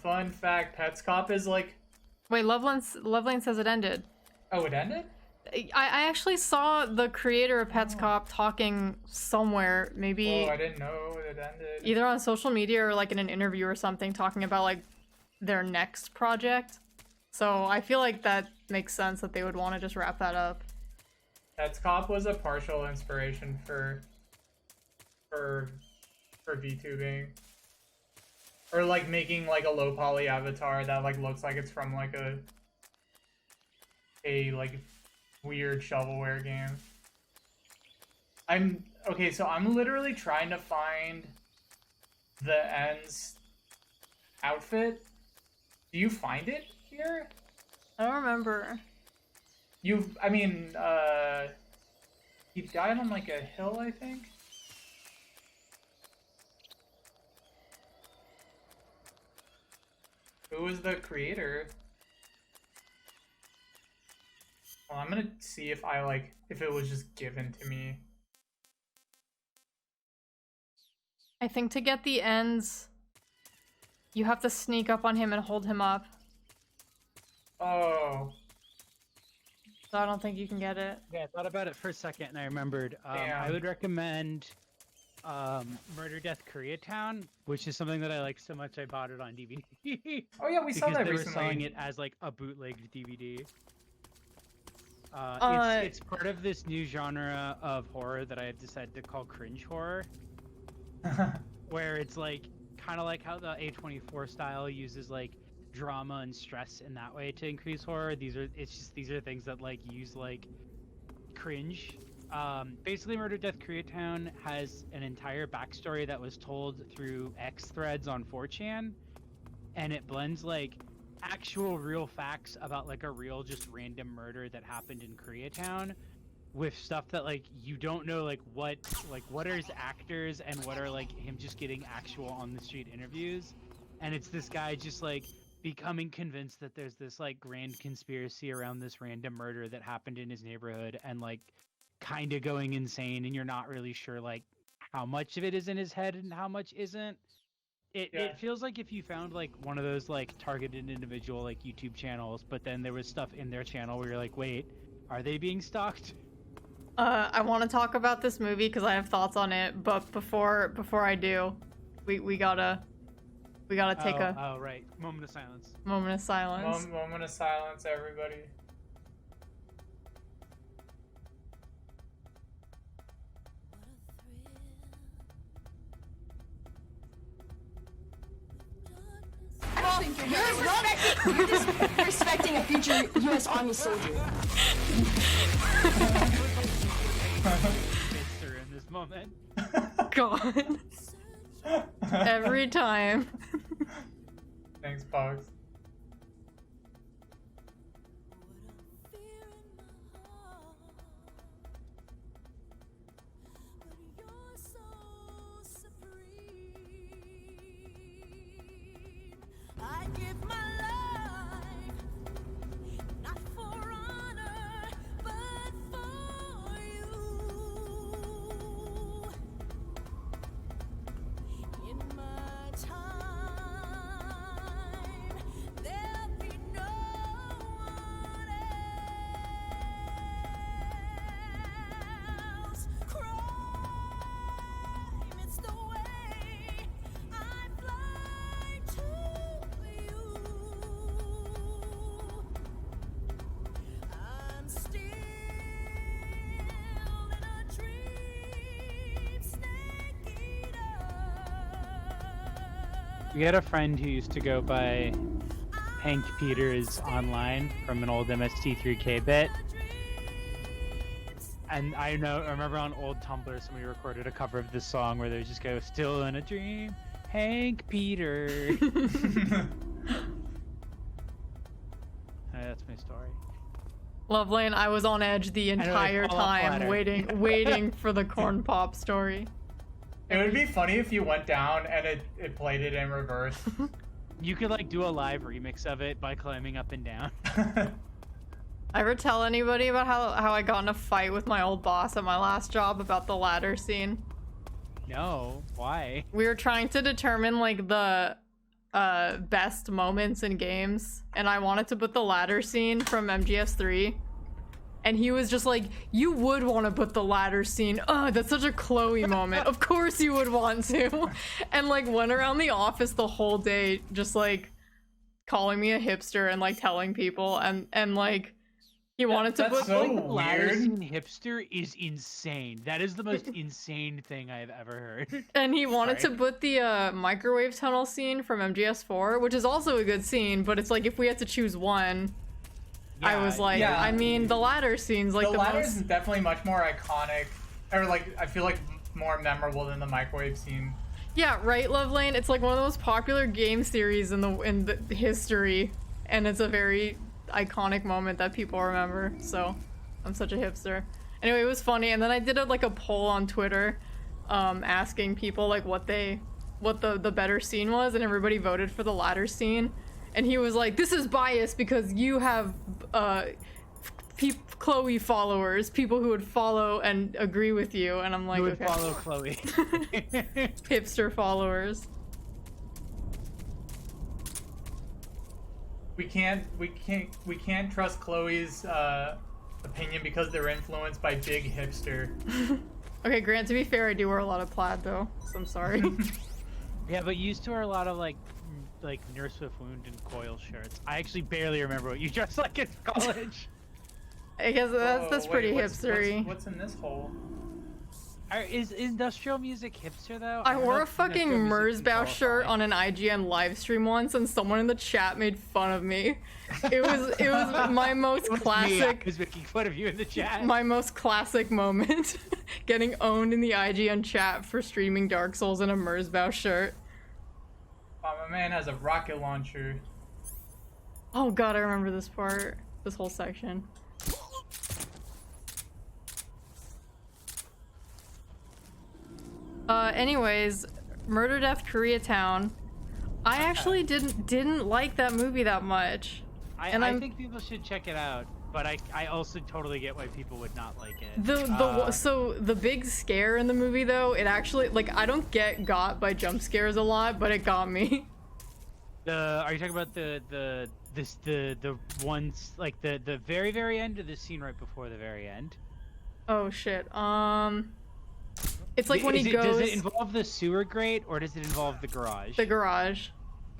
Speaker 1: fun fact, Petscop is like.
Speaker 2: Wait, Lovelane says it ended.
Speaker 1: Oh, it ended?
Speaker 2: I actually saw the creator of Petscop talking somewhere, maybe.
Speaker 1: Oh, I didn't know it ended.
Speaker 2: Either on social media or like in an interview or something, talking about like their next project. So I feel like that makes sense that they would want to just wrap that up.
Speaker 1: Petscop was a partial inspiration for VTubing. Or like making like a low poly avatar that like looks like it's from like a like weird shovelware game. I'm literally trying to find the End's outfit. Do you find it here?
Speaker 2: I don't remember.
Speaker 1: He died on like a hill, I think. Who was the creator? Well, I'm gonna see if if it was just given to me.
Speaker 2: I think to get the ends, you have to sneak up on him and hold him up.
Speaker 1: Oh.
Speaker 2: So I don't think you can get it.
Speaker 3: Yeah, I thought about it for a second and I remembered. I would recommend Murder Death Koreatown, which is something that I like so much I bought it on DVD.
Speaker 1: Oh yeah, we saw that recently.
Speaker 3: Because they were selling it as like a bootlegged DVD. It's part of this new genre of horror that I have decided to call cringe horror. Where it's like kind of like how the A24 style uses like drama and stress in that way to increase horror. These are things that like use like cringe. Basically, Murder Death Koreatown has an entire backstory that was told through X threads on 4chan, and it blends like actual real facts about like a real just random murder that happened in Koreatown with stuff that like you don't know like what are his actors and what are like him just getting actual on the street interviews. And it's this guy just like becoming convinced that there's this like grand conspiracy around this random murder that happened in his neighborhood, and like kind of going insane, and you're not really sure like how much of it is in his head and how much isn't. It feels like if you found like one of those like targeted individual like YouTube channels, but then there was stuff in their channel where you're like, wait, are they being stalked?
Speaker 2: I want to talk about this movie because I have thoughts on it, but before I do, we gotta take a
Speaker 3: right, moment of silence.
Speaker 2: Moment of silence.
Speaker 1: Moment of silence, everybody.
Speaker 11: You're expecting a future U.S. Army soldier.
Speaker 3: In this moment.
Speaker 2: God. Every time.
Speaker 1: Thanks, Pogs.
Speaker 12: I give my life, not for honor, but for you. In my time, there'll be no one else. Crime, it's the way I fly to. I'm still in a dream, snake eater.
Speaker 3: We had a friend who used to go by Hank Peters online from an old MST3K bit. And I remember on old Tumblr somebody recorded a cover of this song where they just go, still in a dream, Hank Peters. That's my story.
Speaker 2: Lovelane, I was on edge the entire time waiting for the corn pop story.
Speaker 1: It would be funny if you went down and it played it in reverse.
Speaker 3: You could like do a live remix of it by climbing up and down.
Speaker 2: I ever tell anybody about how I got in a fight with my old boss at my last job about the ladder scene?
Speaker 3: No, why?
Speaker 2: We were trying to determine like the best moments in games, and I wanted to put the ladder scene from MGS3, and he was just like, you would want to put the ladder scene. Oh, that's such a Chloe moment. Of course you would want to. And like went around the office the whole day just like calling me a hipster and like telling people, and like he wanted to put
Speaker 1: so
Speaker 3: ladder
Speaker 1: weird.
Speaker 3: scene hipster is insane. That is the most insane thing I've ever heard.
Speaker 2: And he wanted to put the microwave tunnel scene from MGS4, which is also a good scene, but it's like if we had to choose one, I was like,
Speaker 1: yeah.
Speaker 2: I mean, the ladder scene's like the
Speaker 1: ladder
Speaker 2: most...
Speaker 1: is definitely much more iconic, or like I feel like more memorable than the microwave scene.
Speaker 2: Yeah, right, Lovelane? It's like one of the most popular game series in the history, and it's a very iconic moment that people remember, so I'm such a hipster. Anyway, it was funny, and then I did like a poll on Twitter asking people like what the better scene was, and everybody voted for the ladder scene. And he was like, this is biased because you have Chloe followers, people who would follow and agree with you. And I'm like,
Speaker 3: who would
Speaker 2: okay.
Speaker 3: follow Chloe.
Speaker 2: Hipster followers.
Speaker 1: We can't trust Chloe's opinion because they're influenced by big hipster.
Speaker 2: Okay, Grant, to be fair, I do wear a lot of plaid though, so I'm sorry.
Speaker 3: Yeah, but you used to wear a lot of like Nurse with Wound and Coil shirts. I actually barely remember what you dressed like in college.
Speaker 2: I guess that's pretty hipstery.
Speaker 1: What's in this hole?
Speaker 3: Is industrial music hipster though?
Speaker 2: I
Speaker 3: don't
Speaker 2: wore
Speaker 3: know
Speaker 2: a
Speaker 3: if
Speaker 2: fucking
Speaker 3: industrial music can
Speaker 2: Merzbow shirt
Speaker 3: qualify.
Speaker 2: on an IGN live stream once, and someone in the chat made fun of me. It was my most
Speaker 3: It was me,
Speaker 2: classic.
Speaker 3: I was making fun of you in the chat.
Speaker 2: My most classic moment. Getting owned in the IGN chat for streaming Dark Souls in a Merzbow shirt.
Speaker 1: Oh, my man has a rocket launcher.
Speaker 2: Oh god, I remember this part. This whole section. Anyways, Murder Death Koreatown. I actually didn't like that movie that much.
Speaker 3: I think people should check it out, but I also totally get why people would not like it.
Speaker 2: So the big scare in the movie though, it actually, like, I don't get got by jump scares a lot, but it got me.
Speaker 3: Are you talking about the ones like the very end, or the scene right before the very end?
Speaker 2: Oh shit. It's like when he goes.
Speaker 3: Does it involve the sewer grate, or does it involve the garage?
Speaker 2: The garage.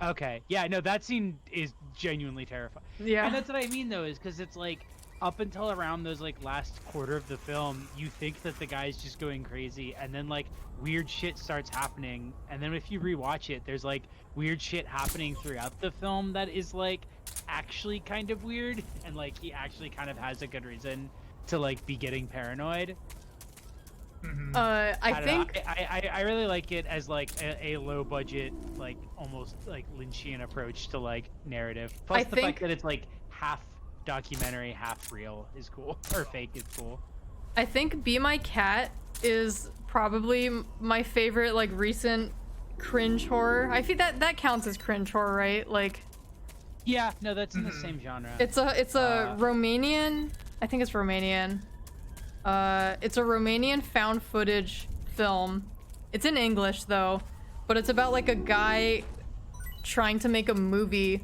Speaker 3: Okay. Yeah. No, that scene is genuinely terrifying.
Speaker 2: Yeah.
Speaker 3: And that's what I mean though, is because it's like up until around those like last quarter of the film, you think that the guy's just going crazy, and then like weird shit starts happening, and then if you rewatch it, there's like weird shit happening throughout the film that is like actually kind of weird, and like he actually kind of has a good reason to like be getting paranoid.
Speaker 2: I think
Speaker 3: I really like it as like a low budget, like almost like Lynchian approach to like narrative. Plus the fact that it's like half documentary, half real is cool, or fake is cool.
Speaker 2: I think Be My Cat is probably my favorite like recent cringe horror. I feel that counts as cringe horror, right? Like,
Speaker 3: yeah, no, that's in the same genre.
Speaker 2: It's a Romanian. I think it's Romanian. It's a Romanian found footage film. It's in English though, but it's about like a guy trying to make a movie.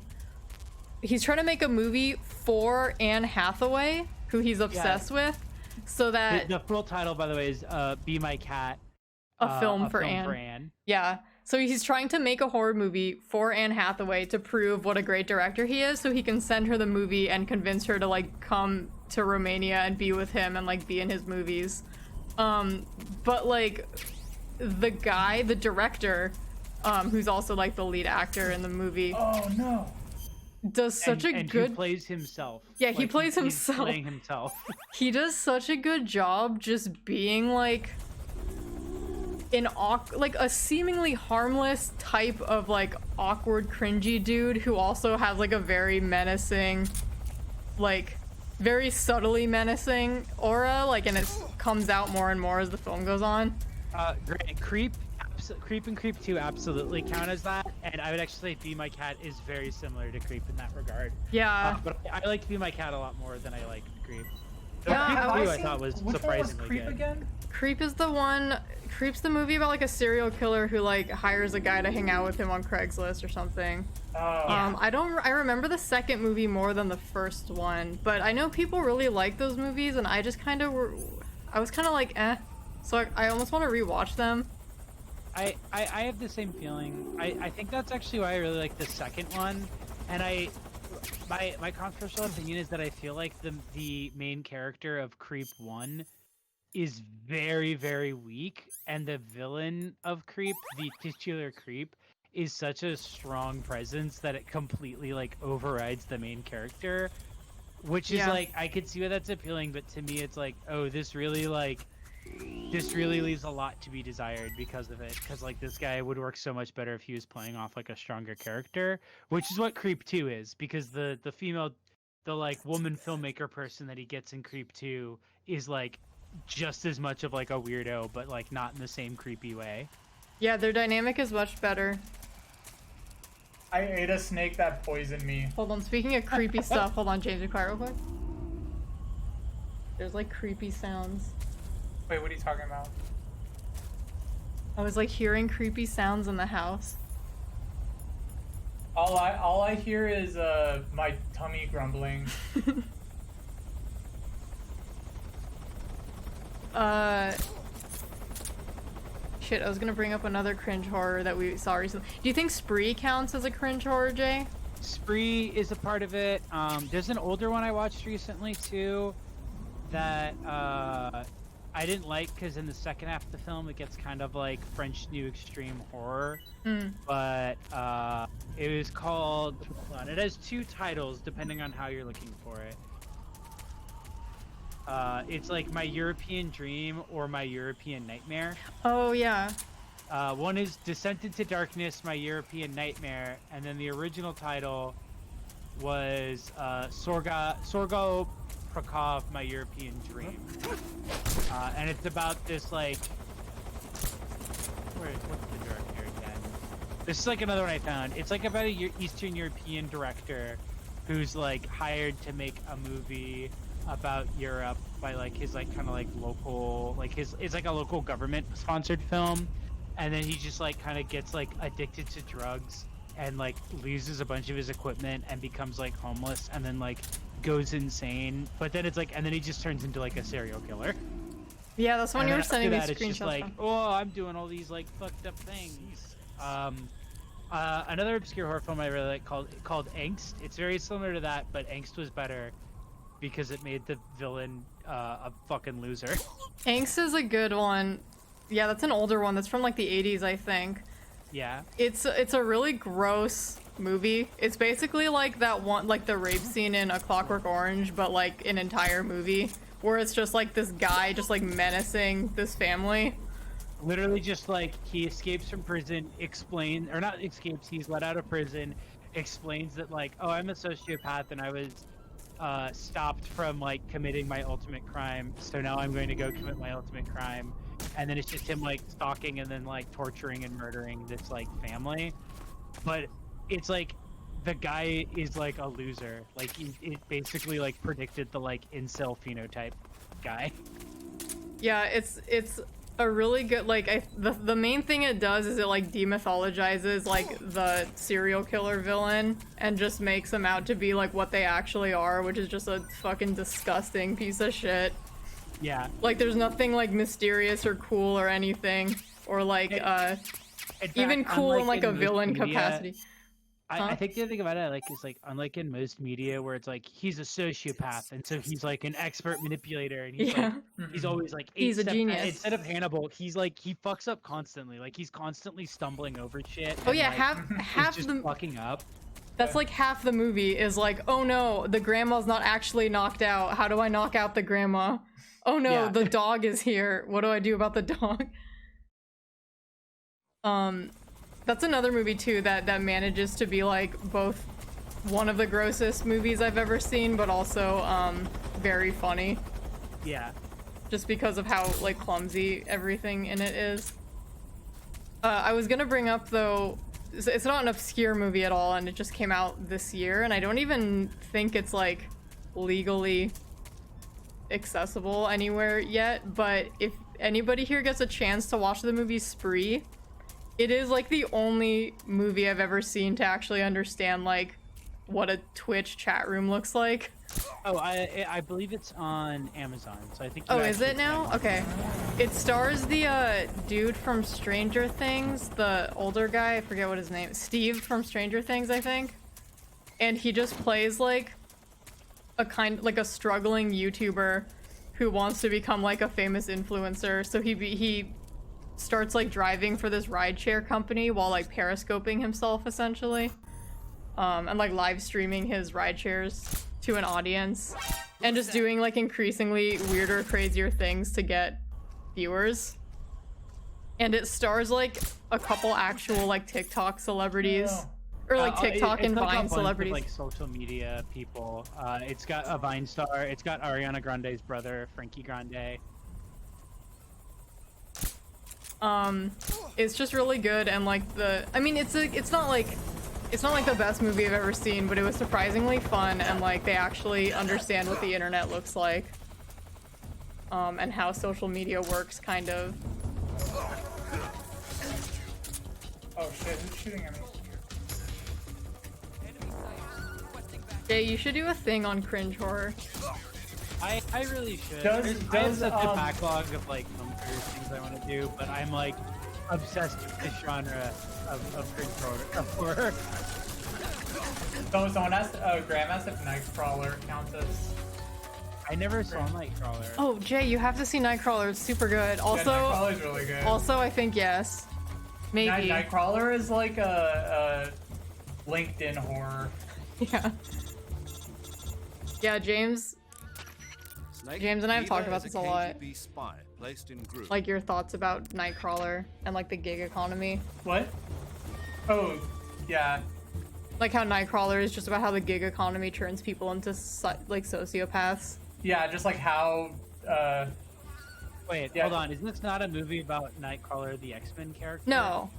Speaker 2: He's trying to make a movie for Anne Hathaway, who he's obsessed with, so that
Speaker 3: the full title, by the way, is "Be My Cat,"
Speaker 2: a film for Anne. Yeah. So he's trying to make a horror movie for Anne Hathaway to prove what a great director he is, so he can send her the movie and convince her to like come to Romania and be with him and like be in his movies. But like the guy, the director, who's also like the lead actor in the movie.
Speaker 1: Oh no.
Speaker 2: Does such a good.
Speaker 3: He plays himself.
Speaker 2: Yeah, he plays
Speaker 3: he's
Speaker 2: himself.
Speaker 3: Playing himself.
Speaker 2: He does such a good job just being like like a seemingly harmless type of like awkward cringy dude who also has like a very menacing, like very subtly menacing aura, like, and it comes out more and more as the film goes on.
Speaker 3: Great. Creep and Creep 2 absolutely count as that, and I would actually say Be My Cat is very similar to Creep in that regard.
Speaker 2: Yeah.
Speaker 3: But I liked Be My Cat a lot more than I liked Creep.
Speaker 2: Yeah,
Speaker 3: Creep 2 I thought was surprisingly
Speaker 1: Creep
Speaker 3: good.
Speaker 1: again?
Speaker 2: Creep is the one. Creep's the movie about like a serial killer who like hires a guy to hang out with him on Craigslist or something.
Speaker 1: Oh.
Speaker 2: I remember the second movie more than the first one, but I know people really like those movies, and I just kind of I was kind of like eh, so I almost want to rewatch them.
Speaker 3: I have the same feeling. I think that's actually why I really like the second one, and my controversial opinion is that I feel like the main character of Creep 1 is very, very weak, and the villain of Creep, the titular Creep, is such a strong presence that it completely like overrides the main character, which is like, I could see why that's appealing, but to me it's like, oh, this really leaves a lot to be desired because of it, because like this guy would work so much better if he was playing off like a stronger character, which is what Creep 2 is, because the female, the like woman filmmaker person that he gets in Creep 2 is like just as much of like a weirdo, but like not in the same creepy way.
Speaker 2: Yeah, their dynamic is much better.
Speaker 1: I ate a snake that poisoned me.
Speaker 2: Hold on, speaking of creepy stuff, hold on, James, be quiet real quick. There's like creepy sounds.
Speaker 1: Wait, what are you talking about?
Speaker 2: I was like hearing creepy sounds in the house.
Speaker 1: All I hear is my tummy grumbling.
Speaker 2: Shit, I was gonna bring up another cringe horror that we saw recently. Do you think Spree counts as a cringe horror, Jay?
Speaker 3: Spree is a part of it. There's an older one I watched recently too that I didn't like because in the second half of the film it gets kind of like French New Extreme Horror. But it was called. Hold on, it has 2 titles depending on how you're looking for it. It's like My European Dream or My European Nightmare.
Speaker 2: Oh yeah.
Speaker 3: One is Descent into Darkness, My European Nightmare, and then the original title was Sorgo Prakov, My European Dream. And it's about this like, what's the director again? This is like another one I found. It's like about a Eastern European director who's like hired to make a movie about Europe by like his like kind of like local, like it's like a local government sponsored film. And then he just like kind of gets like addicted to drugs and like loses a bunch of his equipment and becomes like homeless and then like goes insane. But then it's like, and then he just turns into like a serial killer.
Speaker 2: Yeah, that's when you were sending these
Speaker 3: It's just
Speaker 2: screenshots
Speaker 3: like,
Speaker 2: from.
Speaker 3: oh, I'm doing all these like fucked up things. Another obscure horror film I really like called Angst. It's very similar to that, but Angst was better because it made the villain a fucking loser.
Speaker 2: Angst is a good one. Yeah, that's an older one. That's from like the 80s, I think.
Speaker 3: Yeah.
Speaker 2: It's a really gross movie. It's basically like that one, like the rape scene in A Clockwork Orange, but like an entire movie where it's just like this guy just like menacing this family.
Speaker 3: Literally just like he escapes from prison, he's let out of prison, explains that like, oh, I'm a sociopath and I was stopped from like committing my ultimate crime, so now I'm going to go commit my ultimate crime. And then it's just him like stalking and then like torturing and murdering this like family. But it's like the guy is like a loser. Like it basically like predicted the like incel phenotype guy.
Speaker 2: Yeah, it's a really good, like the main thing it does is it like demythologizes like the serial killer villain and just makes them out to be like what they actually are, which is just a fucking disgusting piece of shit.
Speaker 3: Yeah.
Speaker 2: Like there's nothing like mysterious or cool or anything, or like even cool in like a villain capacity.
Speaker 3: I think the other thing about it like is like unlike in most media where it's like he's a sociopath and so he's like an expert manipulator and he's like he's always like
Speaker 2: he's a genius.
Speaker 3: Instead of Hannibal, he's like he fucks up constantly. Like he's constantly stumbling over shit.
Speaker 2: Oh
Speaker 3: and,
Speaker 2: yeah,
Speaker 3: like,
Speaker 2: half
Speaker 3: just
Speaker 2: the
Speaker 3: fucking up.
Speaker 2: That's like half the movie is like, oh no, the grandma's not actually knocked out. How do I knock out the grandma? Oh no,
Speaker 3: Yeah.
Speaker 2: the dog is here. What do I do about the dog? That's another movie too that manages to be like both one of the grossest movies I've ever seen, but also very funny.
Speaker 3: Yeah.
Speaker 2: Just because of how like clumsy everything in it is. I was gonna bring up though, it's not an obscure movie at all, and it just came out this year, and I don't even think it's like legally accessible anywhere yet, but if anybody here gets a chance to watch the movie Spree, it is like the only movie I've ever seen to actually understand like what a Twitch chat room looks like.
Speaker 3: Oh, I believe it's on Amazon, so I think.
Speaker 2: Oh, is it now? Okay. It stars the dude from Stranger Things, the older guy. I forget what his name is. Steve from Stranger Things, I think. And he just plays like a struggling YouTuber who wants to become like a famous influencer. So he starts like driving for this rideshare company while like periscoping himself essentially, and like live streaming his rideshares to an audience and just doing like increasingly weirder, crazier things to get viewers. And it stars like a couple actual like TikTok celebrities. Or like TikTok and Vine celebrities.
Speaker 3: Like social media people. It's got a Vine star. It's got Ariana Grande's brother, Frankie Grande.
Speaker 2: It's just really good, and like I mean, it's not like the best movie I've ever seen, but it was surprisingly fun, and like they actually understand what the internet looks like, and how social media works, kind of.
Speaker 1: Oh shit! Who's shooting at me?
Speaker 2: Jay, you should do a thing on cringe horror.
Speaker 3: I really should.
Speaker 1: Does
Speaker 3: I have such a backlog of like things I want to do, but I'm like obsessed with this genre of cringe horror.
Speaker 1: So someone asked, Graham asked if Nightcrawler counts as.
Speaker 3: I never saw Nightcrawler.
Speaker 2: Oh, Jay, you have to see Nightcrawler. It's super good. Also,
Speaker 1: Nightcrawler's really good.
Speaker 2: Also, I think yes. Maybe.
Speaker 1: Nightcrawler is like a LinkedIn horror.
Speaker 2: Yeah. Yeah, James and I have talked about this a lot.
Speaker 9: Spy placed in group.
Speaker 2: Like your thoughts about Nightcrawler and like the gig economy.
Speaker 1: What? Oh, yeah.
Speaker 2: Like how Nightcrawler is just about how the gig economy turns people into like sociopaths.
Speaker 1: Yeah, just like how.
Speaker 3: Wait,
Speaker 1: Yeah.
Speaker 3: hold on. Isn't this not a movie about Nightcrawler, the X-Men character?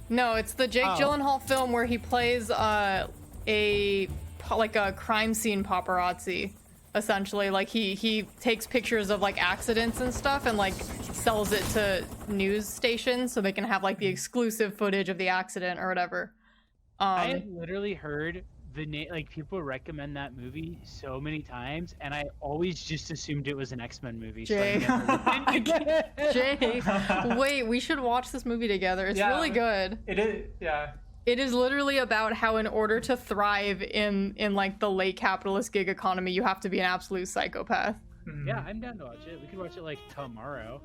Speaker 2: No, it's the Jake Gyllenhaal film where he plays a crime scene paparazzi. Essentially, like he takes pictures of like accidents and stuff and like sells it to news stations so they can have like the exclusive footage of the accident or whatever.
Speaker 3: I have literally heard the name, like people recommend that movie so many times, and I always just assumed it was an X-Men movie.
Speaker 2: Jay,
Speaker 3: So I never
Speaker 2: Jay, wait, we should watch this movie together. It's really good.
Speaker 1: It is, yeah.
Speaker 2: It is literally about how in order to thrive in like the late capitalist gig economy, you have to be an absolute psychopath.
Speaker 3: Yeah, I'm down to watch it. We could watch it like tomorrow.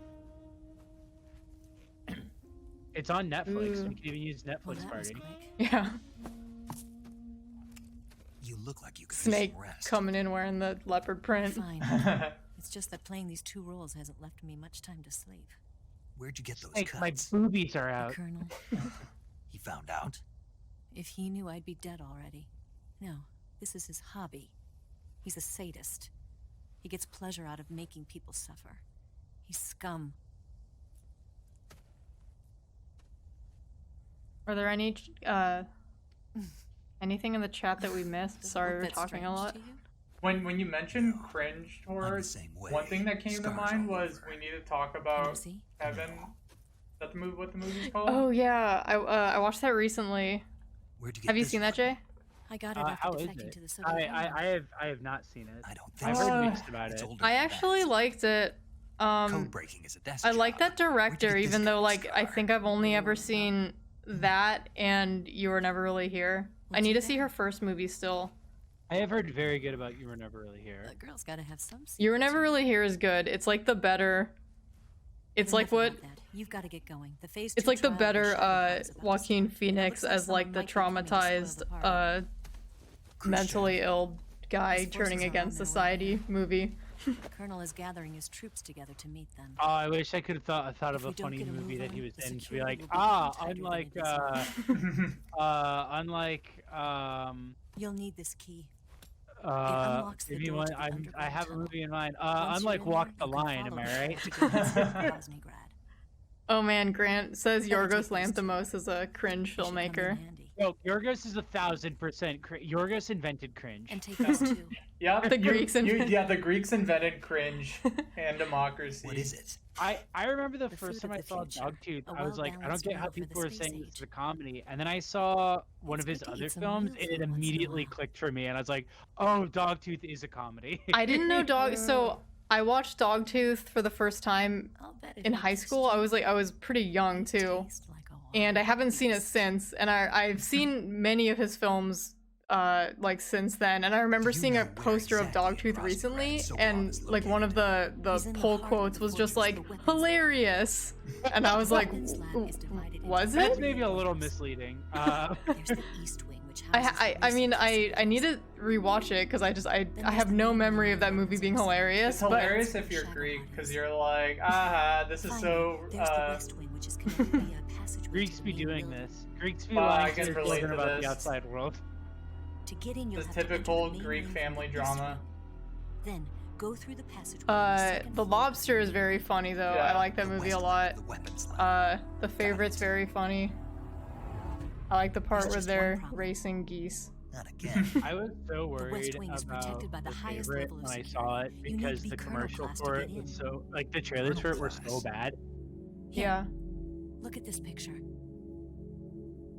Speaker 3: It's on Netflix. We could even use Netflix Party.
Speaker 2: Yeah.
Speaker 7: You look like you could
Speaker 2: Snake
Speaker 7: use some rest.
Speaker 2: coming in wearing the leopard print.
Speaker 6: Fine. It's just that playing these two roles hasn't left me much time to sleep.
Speaker 7: Where'd you get those
Speaker 3: Snake, my
Speaker 7: cuts?
Speaker 3: boobies are out.
Speaker 6: Colonel,
Speaker 7: He found out.
Speaker 6: if he knew I'd be dead already. No, this is his hobby. He's a sadist. He gets pleasure out of making people suffer. He's scum.
Speaker 2: Are there any anything in the chat that we missed? Sorry, we're
Speaker 6: That's
Speaker 2: talking a
Speaker 6: strange
Speaker 2: lot.
Speaker 6: to you?
Speaker 1: When you mentioned cringe horror,
Speaker 7: same way.
Speaker 1: one thing that came to
Speaker 7: Scars
Speaker 1: mind
Speaker 7: all
Speaker 1: was
Speaker 7: over.
Speaker 1: we need to talk about
Speaker 6: see?
Speaker 1: Heaven. Is that the movie? What the movie's called?
Speaker 2: Oh yeah, I watched that recently.
Speaker 7: Where'd you get
Speaker 2: Have you
Speaker 7: this
Speaker 2: seen that,
Speaker 7: from?
Speaker 2: Jay?
Speaker 6: I got it
Speaker 3: How
Speaker 6: after
Speaker 3: is
Speaker 6: defecting
Speaker 3: it?
Speaker 6: to the Soviet Union.
Speaker 3: I have not seen it.
Speaker 7: I don't think
Speaker 3: I've
Speaker 7: so.
Speaker 3: heard mixed about
Speaker 7: It's
Speaker 3: it.
Speaker 7: older
Speaker 2: I
Speaker 7: than
Speaker 2: actually
Speaker 7: that.
Speaker 2: liked it.
Speaker 7: Code breaking is a desk
Speaker 2: I like
Speaker 7: job.
Speaker 2: that director,
Speaker 7: Where'd you get
Speaker 2: even
Speaker 7: this
Speaker 2: though
Speaker 7: kind of
Speaker 2: like I
Speaker 7: scar?
Speaker 2: think I've only ever seen that and You Were Never Really Here. I need to see her first movie still.
Speaker 3: I have heard very good about You Were Never Really Here.
Speaker 6: A girl's gotta have some
Speaker 2: You Were
Speaker 6: secrets.
Speaker 2: Never Really Here is good. It's like the better. It's like
Speaker 6: Enough
Speaker 2: what.
Speaker 6: about that. You've got to get going. The phase
Speaker 2: It's
Speaker 6: 2
Speaker 2: like the
Speaker 6: trial
Speaker 2: better
Speaker 6: is about to
Speaker 2: Joaquin
Speaker 6: start.
Speaker 2: Phoenix
Speaker 6: Looks like
Speaker 2: as like
Speaker 6: someone
Speaker 2: the
Speaker 6: might be coming to spoil
Speaker 2: traumatized
Speaker 6: the party.
Speaker 2: mentally ill guy
Speaker 6: His
Speaker 2: turning
Speaker 6: forces are
Speaker 2: against
Speaker 6: on their way
Speaker 2: society
Speaker 6: there.
Speaker 2: movie.
Speaker 6: The Colonel is gathering his troops together to meet them.
Speaker 3: Oh, I wish I could have thought
Speaker 6: If
Speaker 3: of a
Speaker 6: we don't
Speaker 3: funny
Speaker 6: get a
Speaker 3: movie
Speaker 6: move
Speaker 3: that
Speaker 6: on,
Speaker 3: he was
Speaker 6: the
Speaker 3: in to be
Speaker 6: security
Speaker 3: like,
Speaker 6: will be much tighter
Speaker 3: unlike
Speaker 6: than You'll need this key. unlocks the
Speaker 3: give me
Speaker 6: door
Speaker 3: one.
Speaker 6: to the
Speaker 3: I
Speaker 6: underground
Speaker 3: have a
Speaker 6: tunnel.
Speaker 3: movie in mind.
Speaker 6: Once
Speaker 3: Unlike
Speaker 6: you're in
Speaker 3: Walk
Speaker 6: there,
Speaker 3: the
Speaker 6: you can
Speaker 3: Line, am
Speaker 6: follow
Speaker 3: I
Speaker 6: the
Speaker 3: right?
Speaker 6: path to get inside Krasnygrad.
Speaker 2: Oh man, Grant says
Speaker 6: Better
Speaker 2: Yorgos
Speaker 6: take these two.
Speaker 2: Lanthimos is a cringe
Speaker 6: They should come in
Speaker 2: filmmaker.
Speaker 6: handy.
Speaker 3: No, Yorgos is 1,000% Yorgos invented cringe.
Speaker 6: And take these two.
Speaker 1: Yeah,
Speaker 2: The Greeks invented-
Speaker 1: yeah, the Greeks invented cringe and democracy.
Speaker 7: What is it?
Speaker 3: I remember the
Speaker 6: The
Speaker 3: first
Speaker 6: food
Speaker 3: time
Speaker 6: of
Speaker 3: I
Speaker 6: the
Speaker 3: saw
Speaker 6: future.
Speaker 3: Dogtooth,
Speaker 6: A
Speaker 3: I was like, I don't
Speaker 6: well-balanced
Speaker 3: get how
Speaker 6: meal for the
Speaker 3: people were
Speaker 6: space
Speaker 3: saying this is
Speaker 6: age.
Speaker 3: a comedy. And then I saw one of
Speaker 6: It's
Speaker 3: his
Speaker 6: good to
Speaker 3: other
Speaker 6: eat some
Speaker 3: films,
Speaker 6: real
Speaker 3: and it
Speaker 6: food once in a
Speaker 3: immediately
Speaker 6: while.
Speaker 3: clicked for me, and I was like, oh, Dogtooth is a comedy.
Speaker 2: I didn't know So I watched Dogtooth for the first time
Speaker 6: I'll bet it
Speaker 2: in high
Speaker 6: interests
Speaker 2: school.
Speaker 6: you.
Speaker 2: I was pretty young too,
Speaker 6: Tastes like a wild
Speaker 2: and I haven't seen it
Speaker 6: beast.
Speaker 2: since. And I've seen many of his films like since then. And I remember
Speaker 7: Do you
Speaker 2: seeing
Speaker 7: know
Speaker 2: a
Speaker 7: where
Speaker 2: poster of
Speaker 7: exactly
Speaker 2: Dogtooth
Speaker 7: Krasnygrad
Speaker 2: recently,
Speaker 7: so
Speaker 2: and
Speaker 7: is
Speaker 2: like one of the
Speaker 6: He's in the
Speaker 2: pull
Speaker 6: heart of
Speaker 2: quotes
Speaker 6: the
Speaker 2: was just
Speaker 6: fortress
Speaker 2: like
Speaker 6: the weapons
Speaker 2: hilarious, and I was like,
Speaker 6: Weapons lab is divided into
Speaker 2: was
Speaker 6: three
Speaker 2: it?
Speaker 3: That's maybe a little misleading.
Speaker 6: There's the East Wing, which houses
Speaker 2: I
Speaker 6: the
Speaker 2: mean
Speaker 6: research
Speaker 2: I need to rewatch it because I have no memory of that movie being hilarious.
Speaker 1: It's
Speaker 2: But
Speaker 1: hilarious if you're Greek because you're like, aha, this is so.
Speaker 6: There's the West Wing, which is connected via a passageway
Speaker 3: Greeks
Speaker 6: to
Speaker 3: be
Speaker 6: the main
Speaker 3: doing
Speaker 6: building.
Speaker 3: this. Greeks be
Speaker 1: I
Speaker 3: lying
Speaker 1: can
Speaker 3: to their
Speaker 1: relate
Speaker 3: children
Speaker 1: to
Speaker 3: about the
Speaker 1: this.
Speaker 3: outside world.
Speaker 6: To get in, you'll
Speaker 1: This
Speaker 6: have to enter the
Speaker 1: typical
Speaker 6: main
Speaker 1: Greek
Speaker 6: room
Speaker 1: family
Speaker 6: from the East
Speaker 1: drama.
Speaker 6: Wing. Then go through the passageway. on the second
Speaker 2: The
Speaker 6: floor.
Speaker 2: Lobster is very funny though.
Speaker 1: Yeah.
Speaker 2: I like that
Speaker 7: The
Speaker 2: movie a
Speaker 7: West
Speaker 2: lot.
Speaker 7: Wing, the weapons lab.
Speaker 2: The Favorite's very funny. I like the part
Speaker 6: There's
Speaker 2: where
Speaker 6: just
Speaker 2: they're
Speaker 6: one problem.
Speaker 2: racing geese.
Speaker 7: Not again.
Speaker 3: I was so worried
Speaker 6: West Wing is
Speaker 3: about
Speaker 6: protected by the
Speaker 3: the
Speaker 6: highest
Speaker 3: favorite
Speaker 6: level of
Speaker 3: when I saw it
Speaker 6: security. You need
Speaker 3: because
Speaker 6: to be
Speaker 3: the
Speaker 6: Colonel
Speaker 3: commercial
Speaker 6: class to
Speaker 3: for
Speaker 6: get
Speaker 3: it was
Speaker 6: in.
Speaker 3: so like the trailers for it were so
Speaker 7: Colonel
Speaker 3: bad.
Speaker 6: Here,
Speaker 2: Yeah.
Speaker 6: Look at this picture.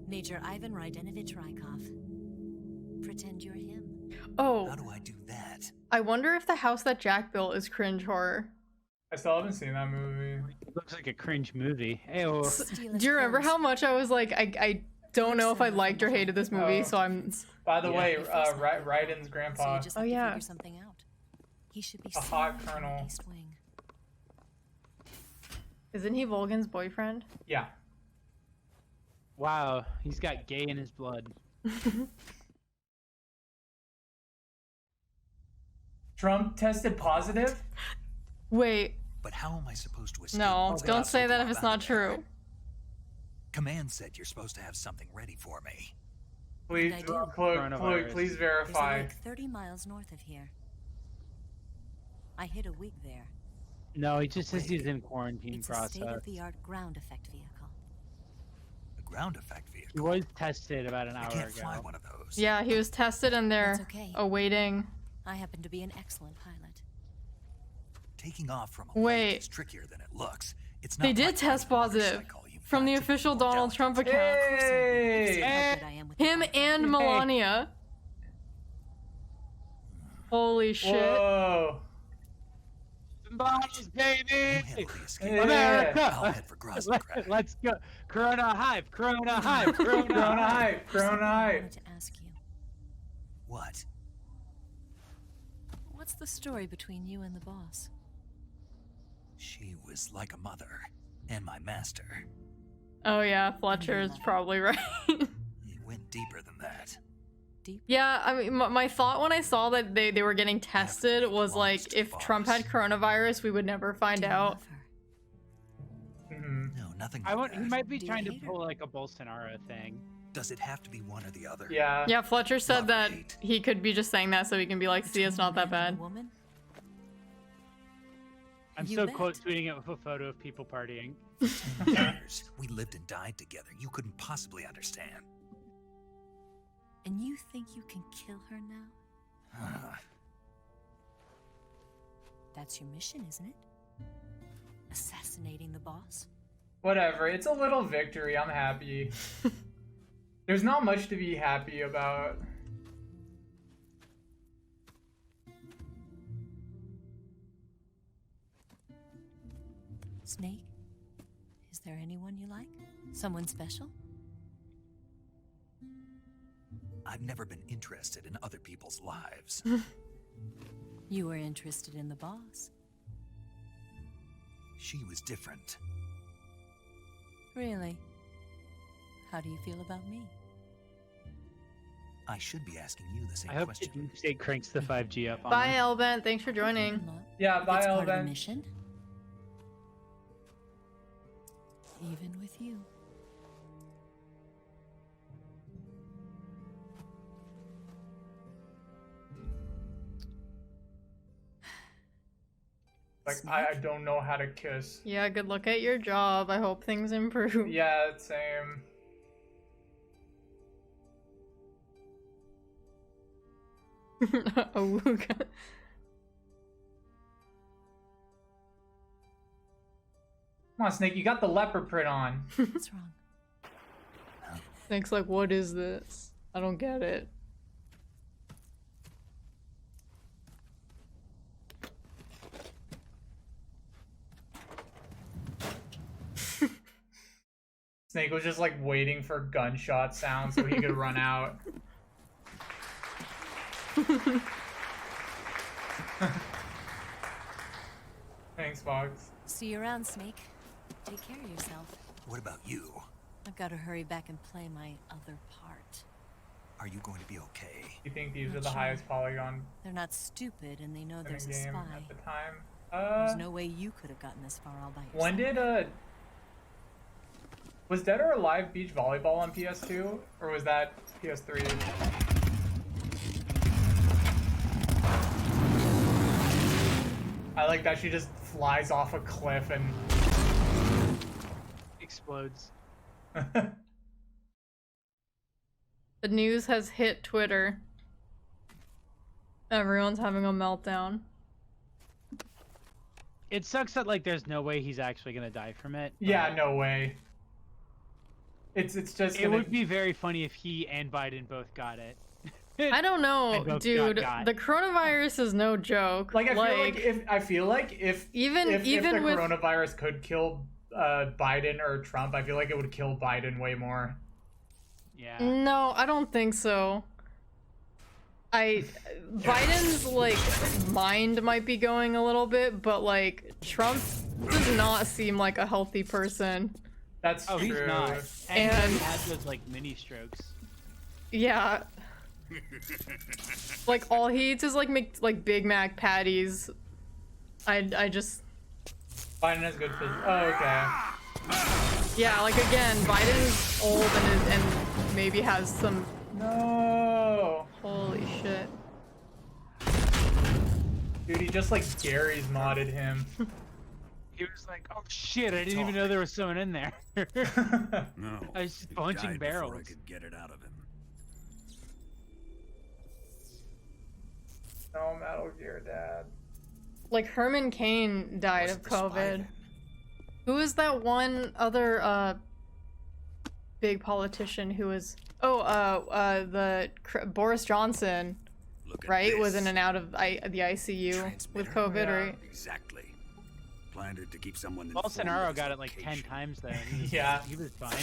Speaker 6: Major Ivan Rydenovich Rykov. Pretend you're him.
Speaker 2: Oh,
Speaker 7: How do I do that?
Speaker 2: I wonder if The House That Jack Built is cringe horror.
Speaker 1: I still haven't seen that movie.
Speaker 3: It looks like a cringe movie. Ew.
Speaker 6: Steal
Speaker 2: Do you remember
Speaker 6: his
Speaker 2: how
Speaker 6: clothes.
Speaker 2: much I was like, I don't know if I liked or hated this movie,
Speaker 1: Oh.
Speaker 2: so I'm.
Speaker 1: By the
Speaker 3: Yeah.
Speaker 1: way,
Speaker 6: Your face might be
Speaker 1: Ryden's
Speaker 6: So
Speaker 1: grandpa.
Speaker 6: you just
Speaker 2: Oh,
Speaker 6: have to
Speaker 2: yeah.
Speaker 6: figure something out. He should be
Speaker 1: A hot
Speaker 6: somewhere in the
Speaker 1: colonel.
Speaker 6: East Wing.
Speaker 2: Isn't he Volgan's boyfriend?
Speaker 1: Yeah.
Speaker 3: Wow, he's got gay in his blood.
Speaker 1: Trump tested positive?
Speaker 2: Wait.
Speaker 7: But how am I supposed to escape?
Speaker 2: No,
Speaker 7: without
Speaker 2: don't say that if
Speaker 7: Sokolov
Speaker 2: it's
Speaker 7: out
Speaker 2: not
Speaker 7: of there?
Speaker 2: true.
Speaker 7: Command said you're supposed to have something ready for me.
Speaker 1: Please,
Speaker 6: I do.
Speaker 1: Chloe, please
Speaker 6: There's a
Speaker 1: verify.
Speaker 6: lake 30 miles north of here. I hit a wig there.
Speaker 3: No, he just says he's in quarantine
Speaker 6: It's a
Speaker 3: process.
Speaker 6: state-of-the-art ground effect vehicle.
Speaker 7: A ground effect vehicle.
Speaker 3: He was tested about an
Speaker 7: I
Speaker 3: hour
Speaker 7: can't
Speaker 3: ago.
Speaker 7: fly one of those.
Speaker 2: Yeah, he was tested and they're
Speaker 6: That's okay.
Speaker 2: awaiting.
Speaker 6: I happen to be an excellent pilot.
Speaker 7: Taking off from a
Speaker 2: Wait.
Speaker 7: lake is trickier than it looks. It's not
Speaker 2: They did
Speaker 7: like
Speaker 2: test
Speaker 7: riding a
Speaker 2: positive
Speaker 7: motorcycle. You've
Speaker 2: from the
Speaker 7: got to be
Speaker 2: official
Speaker 7: more
Speaker 2: Donald
Speaker 7: delicate.
Speaker 2: Trump account.
Speaker 1: Hey!
Speaker 6: How good I am with the
Speaker 2: Him
Speaker 6: pilot.
Speaker 2: and Melania. Holy shit.
Speaker 1: Whoa.
Speaker 3: Bombs, baby!
Speaker 7: You handle the escape.
Speaker 1: Yeah.
Speaker 3: America!
Speaker 7: I'll head for Groznyj.
Speaker 3: Let's go. Corona hype, Corona hype, Corona
Speaker 1: Corona
Speaker 3: hype.
Speaker 1: hype,
Speaker 6: There's something
Speaker 1: Corona
Speaker 6: I
Speaker 1: hype.
Speaker 6: wanted to ask you.
Speaker 7: What?
Speaker 6: What's the story between you and the boss?
Speaker 7: She was like a mother, and my master.
Speaker 2: Oh yeah, Fletcher is probably right.
Speaker 7: It went deeper than that.
Speaker 6: Deep?
Speaker 2: Yeah, I mean, my thought when I saw that they were getting tested was like, if Trump had coronavirus, we would never find
Speaker 6: Do you
Speaker 2: out.
Speaker 6: love her?
Speaker 1: Mhm.
Speaker 7: No, nothing.
Speaker 3: He
Speaker 7: like that.
Speaker 3: might be
Speaker 6: Do you
Speaker 3: trying to
Speaker 6: hate her?
Speaker 3: pull like a Bolsonaro thing.
Speaker 7: Does it have to be one or the other?
Speaker 1: Yeah.
Speaker 2: Yeah, Fletcher said
Speaker 7: Love
Speaker 2: that
Speaker 7: or hate?
Speaker 2: he could be just saying that so he can be like, see, it's not that
Speaker 6: Between a man and
Speaker 2: bad.
Speaker 6: a woman?
Speaker 3: I'm
Speaker 6: You
Speaker 3: so
Speaker 6: bet.
Speaker 3: quote tweeting it with a photo of people partying.
Speaker 7: 10 years. We lived and died together. You couldn't possibly understand.
Speaker 6: And you think you can kill her now? That's your mission, isn't it? Assassinating the boss?
Speaker 1: Whatever. It's a little victory. I'm happy. There's not much to be happy about.
Speaker 6: Snake? Is there anyone you like? Someone special?
Speaker 7: I've never been interested in other people's lives.
Speaker 6: You were interested in the boss.
Speaker 7: She was different.
Speaker 6: Really? How do you feel about me?
Speaker 7: I should be asking you the same
Speaker 3: I hope
Speaker 7: question.
Speaker 3: the Deep State cranks the 5G up on
Speaker 2: Bye,
Speaker 3: him.
Speaker 2: Elbent. Thanks for joining.
Speaker 6: Look,
Speaker 1: Yeah, bye,
Speaker 6: it's part of the
Speaker 1: Elven.
Speaker 6: mission. Even with you.
Speaker 1: Like, I don't know how to kiss.
Speaker 2: Yeah, good luck at your job. I hope things improve.
Speaker 1: Yeah, same.
Speaker 2: Awooga.
Speaker 1: Come on, Snake, you got the leopard print on.
Speaker 6: What's wrong?
Speaker 2: Snake's like, what is this? I don't get it.
Speaker 1: Snake was just like waiting for gunshot sounds so he could run out. Thanks, Fox.
Speaker 6: See you around, Snake. Take care of yourself.
Speaker 7: What about you?
Speaker 6: I've got to hurry back and play my other part.
Speaker 7: Are you going to be okay?
Speaker 1: You think these
Speaker 6: Not
Speaker 1: are the
Speaker 6: sure.
Speaker 1: highest polygon
Speaker 6: They're not stupid, and they know
Speaker 1: in
Speaker 6: there's
Speaker 1: the
Speaker 6: a
Speaker 1: game
Speaker 6: spy.
Speaker 1: at the time?
Speaker 6: There's no way you could have gotten this far all by yourself.
Speaker 1: When did was Dead or Alive Beach Volleyball on PS2 or was that PS3? I like that she just flies off a cliff and
Speaker 3: Explodes.
Speaker 2: The news has hit Twitter. Everyone's having a meltdown.
Speaker 3: It sucks that like there's no way he's actually gonna die from it.
Speaker 1: yeah,
Speaker 3: but
Speaker 1: no way. It's just
Speaker 3: It
Speaker 1: gonna...
Speaker 3: would be very funny if he and Biden both got it.
Speaker 2: I don't know,
Speaker 3: And both
Speaker 2: dude.
Speaker 3: got.
Speaker 2: The coronavirus is no joke.
Speaker 1: Like I feel like if
Speaker 2: even
Speaker 1: the
Speaker 2: with
Speaker 1: coronavirus could kill Biden or Trump, I feel like it would kill Biden way more.
Speaker 3: Yeah.
Speaker 2: no, I don't think so. Biden's like mind might be going a little bit, but like Trump does not seem like a healthy person.
Speaker 1: That's true.
Speaker 3: He's not. And he had those like mini strokes.
Speaker 2: Yeah. Like all he eats is like make like Big Mac patties. I just.
Speaker 1: Biden has good food. Oh, okay.
Speaker 2: Yeah, like again, Biden's old and maybe has some.
Speaker 1: No.
Speaker 2: Holy shit.
Speaker 1: Dude, he just like Gary's modded him.
Speaker 3: He was like, "Oh shit! I didn't even know there was someone in there."
Speaker 10: No.
Speaker 3: I was just punching barrels.
Speaker 10: I could get it out of him.
Speaker 1: No, Metal Gear, Dad.
Speaker 2: Like Herman Cain died of COVID. Who is that one other big politician who was Boris Johnson, right? Was in and out of the ICU with COVID, right?
Speaker 10: Exactly. Planned to keep someone.
Speaker 3: Bolsonaro got it like 10 times though.
Speaker 1: Yeah.
Speaker 3: He was fine.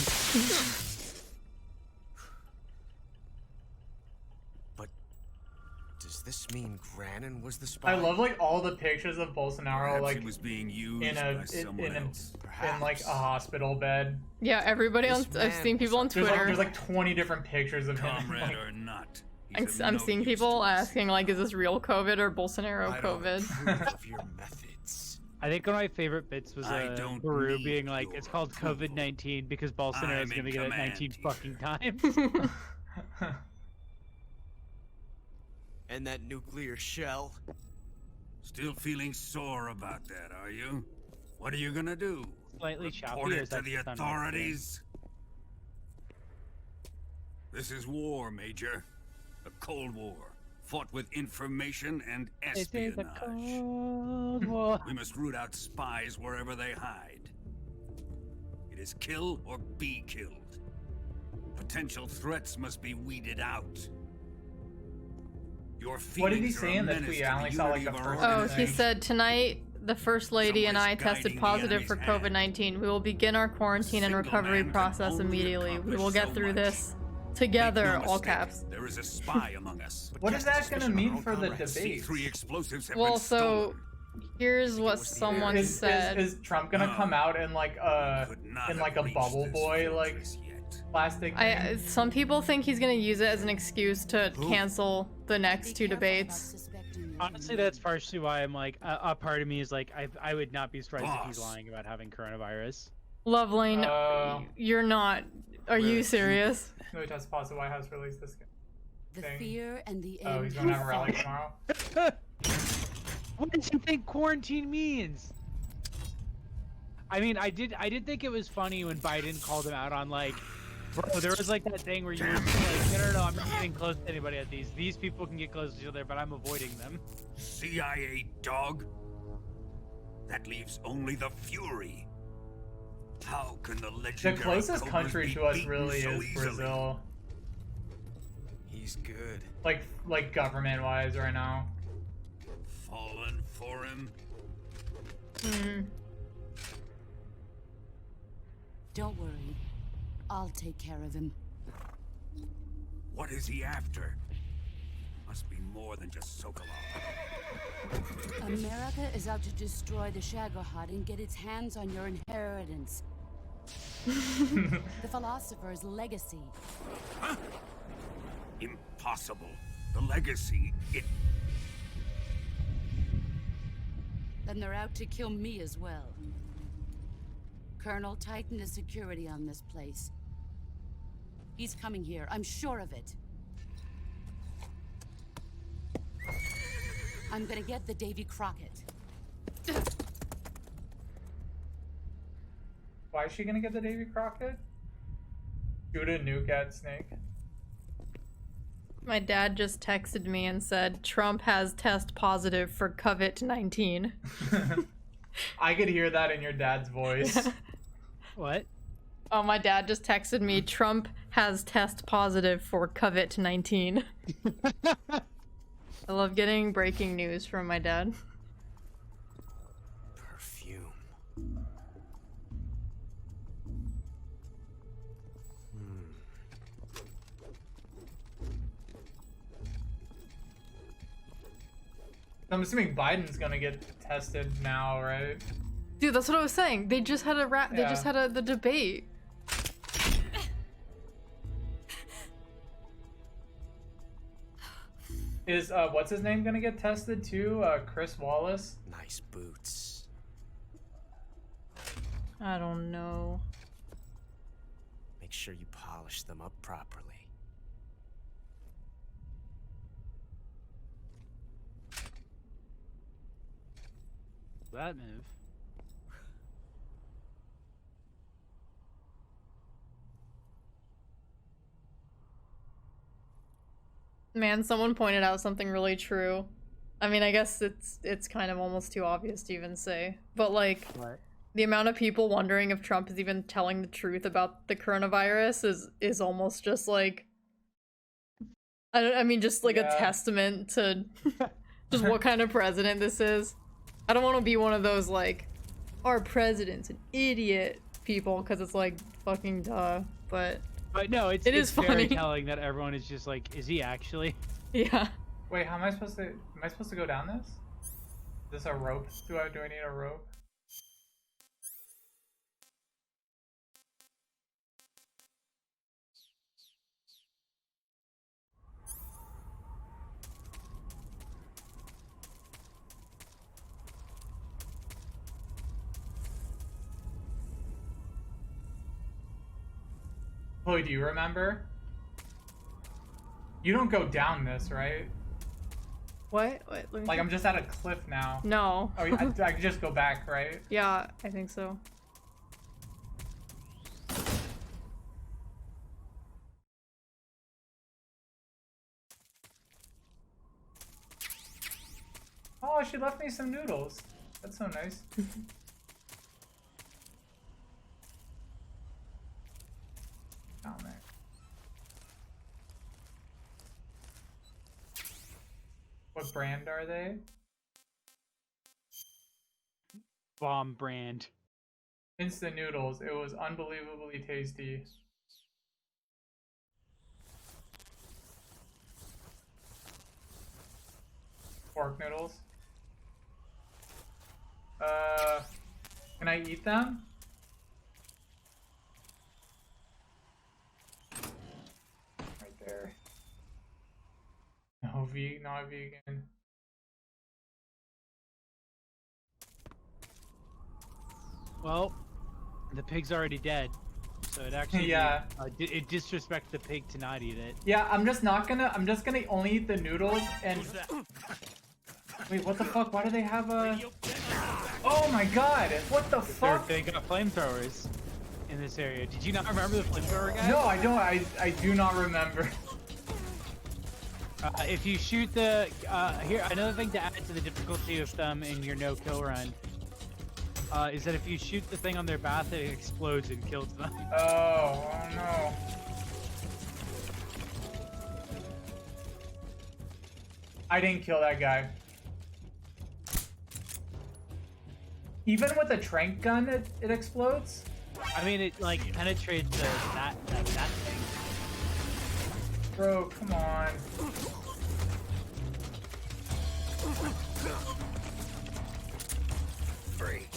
Speaker 4: Does this mean Granin was the spy?
Speaker 1: I love like all the pictures of Bolsonaro
Speaker 10: Perhaps
Speaker 1: like
Speaker 10: he was being used
Speaker 1: in like a hospital bed.
Speaker 2: Yeah, everybody on I've seen people on Twitter.
Speaker 1: There's like 20 different pictures of him.
Speaker 10: Comrade
Speaker 1: Like,
Speaker 10: or not.
Speaker 2: I'm seeing people asking like, is this real COVID or Bolsonaro COVID?
Speaker 4: Of your methods.
Speaker 3: I think one of my favorite bits was Baru being like, "It's called COVID-19 because Bolsonaro is gonna get it 19 fucking times."
Speaker 4: And that nuclear shell?
Speaker 10: Still feeling sore about that, are you? What are you gonna do?
Speaker 3: Slightly choppy.
Speaker 10: Report
Speaker 3: or
Speaker 10: it
Speaker 3: is
Speaker 10: to
Speaker 3: that
Speaker 10: the
Speaker 3: just on
Speaker 10: authorities? This is war, Major. A Cold War. Fought with information and
Speaker 3: It is a
Speaker 10: espionage.
Speaker 3: Cold War.
Speaker 10: We must root out spies wherever they hide. It is kill or be killed. Potential threats must be weeded out. Your
Speaker 1: what did he
Speaker 10: feelings are
Speaker 1: say
Speaker 10: a
Speaker 1: in the
Speaker 10: menace
Speaker 1: tweet?
Speaker 10: to
Speaker 1: I
Speaker 10: the
Speaker 1: only saw like the
Speaker 10: unity of our
Speaker 1: first.
Speaker 2: Oh, he
Speaker 1: thing.
Speaker 2: said tonight the First Lady and I tested positive for COVID-19. We will begin our quarantine and recovery process immediately. We will get through this together, all caps.
Speaker 10: There is a spy among us.
Speaker 1: What is that gonna mean for the debate?
Speaker 10: Three explosives have
Speaker 2: Well,
Speaker 10: been
Speaker 2: so
Speaker 10: stolen.
Speaker 2: here's what someone said.
Speaker 1: Is Trump gonna come out in like a bubble boy like plastic thing?
Speaker 2: Some people think he's gonna use it as an excuse to cancel the next two debates.
Speaker 3: Honestly, that's partially why I'm like, a part of me is like, I would not be surprised if he's lying about having coronavirus.
Speaker 2: Lovelane, you're not. Are you serious?
Speaker 1: No, he tested positive. White House released this
Speaker 6: The
Speaker 1: thing.
Speaker 6: fear and the
Speaker 1: Oh, he's gonna have a rally tomorrow.
Speaker 3: What does he think quarantine means? I mean, I did think it was funny when Biden called him out on like, bro, there was like that thing where you were like, no, I'm not getting close to anybody at these. These people can get close to each other, but I'm avoiding them.
Speaker 10: CIA dog? That leaves only the Fury. How can the
Speaker 1: The
Speaker 10: legendary
Speaker 1: closest
Speaker 10: Cobras
Speaker 1: country
Speaker 10: be
Speaker 1: to us
Speaker 10: beaten
Speaker 1: really
Speaker 10: so
Speaker 1: is
Speaker 10: easily?
Speaker 1: Brazil.
Speaker 4: He's good.
Speaker 1: Like government wise right now.
Speaker 10: Fallen for him?
Speaker 6: Don't worry. I'll take care of him.
Speaker 10: What is he after? Must be more than just Sokolov.
Speaker 6: America is out to destroy the Shagohod and get its hands on your inheritance. The philosopher's legacy.
Speaker 10: Huh? Impossible. The legacy,
Speaker 6: Then they're out to kill me as well. Colonel, tighten the security on this place. He's coming here, I'm sure of it. I'm gonna get the Davy Crockett.
Speaker 1: Why is she gonna get the Davy Crockett? Shoot a nuke at Snake.
Speaker 2: My dad just texted me and said Trump has test positive for COVID-19.
Speaker 1: I could hear that in your dad's voice.
Speaker 3: What?
Speaker 2: Oh, my dad just texted me Trump has test positive for COVID-19. I love getting breaking news from my dad.
Speaker 4: Perfume.
Speaker 1: I'm assuming Biden's gonna get tested now, right?
Speaker 2: Dude, that's what I was saying. They just had a They just had the debate.
Speaker 1: Is what's his name gonna get tested too? Chris Wallace.
Speaker 4: Nice boots.
Speaker 2: I don't know.
Speaker 4: Make sure you polish them up properly.
Speaker 3: That move.
Speaker 2: Man, someone pointed out something really true. I mean, I guess it's kind of almost too obvious to even say, but like,
Speaker 3: What?
Speaker 2: the amount of people wondering if Trump is even telling the truth about the coronavirus is almost just like, I mean, just like a testament to just what kind of president this is. I don't want to be one of those like, our president's an idiot people, because it's like fucking duh, but
Speaker 3: no, it's
Speaker 2: very
Speaker 3: funny telling that everyone is just like, is he actually?
Speaker 2: Yeah.
Speaker 1: Wait, how am I supposed to? Am I supposed to go down this? Is this a rope? Do I need a rope? Chloe, do you remember? You don't go down this, right?
Speaker 2: What? Let me
Speaker 1: Like, I'm just at a cliff now.
Speaker 2: No.
Speaker 1: Oh, I can just go back, right?
Speaker 2: Yeah, I think so.
Speaker 1: Oh, she left me some noodles. That's so nice. Down there. What brand are they?
Speaker 3: Bomb brand.
Speaker 1: Instant noodles. It was unbelievably tasty. Pork noodles. Can I eat them? Right there. No, not vegan.
Speaker 3: Well, the pig's already dead, so it actually it disrespects the pig to not eat it.
Speaker 1: Yeah, I'm just gonna only eat the noodles and. Wait, what the fuck? Why do they have a? Oh my god! What the fuck?
Speaker 3: They got flamethrowers in this area. Did you not remember the flamethrower guy?
Speaker 1: No, I don't. I do not remember.
Speaker 3: If you shoot the here, another thing to add to the difficulty of them in your no-kill run is that if you shoot the thing on their bath, it explodes and kills them.
Speaker 1: Oh no. I didn't kill that guy. Even with a trank gun, it explodes?
Speaker 3: I mean, it like penetrates that thing.
Speaker 1: Bro, come on.
Speaker 4: Free.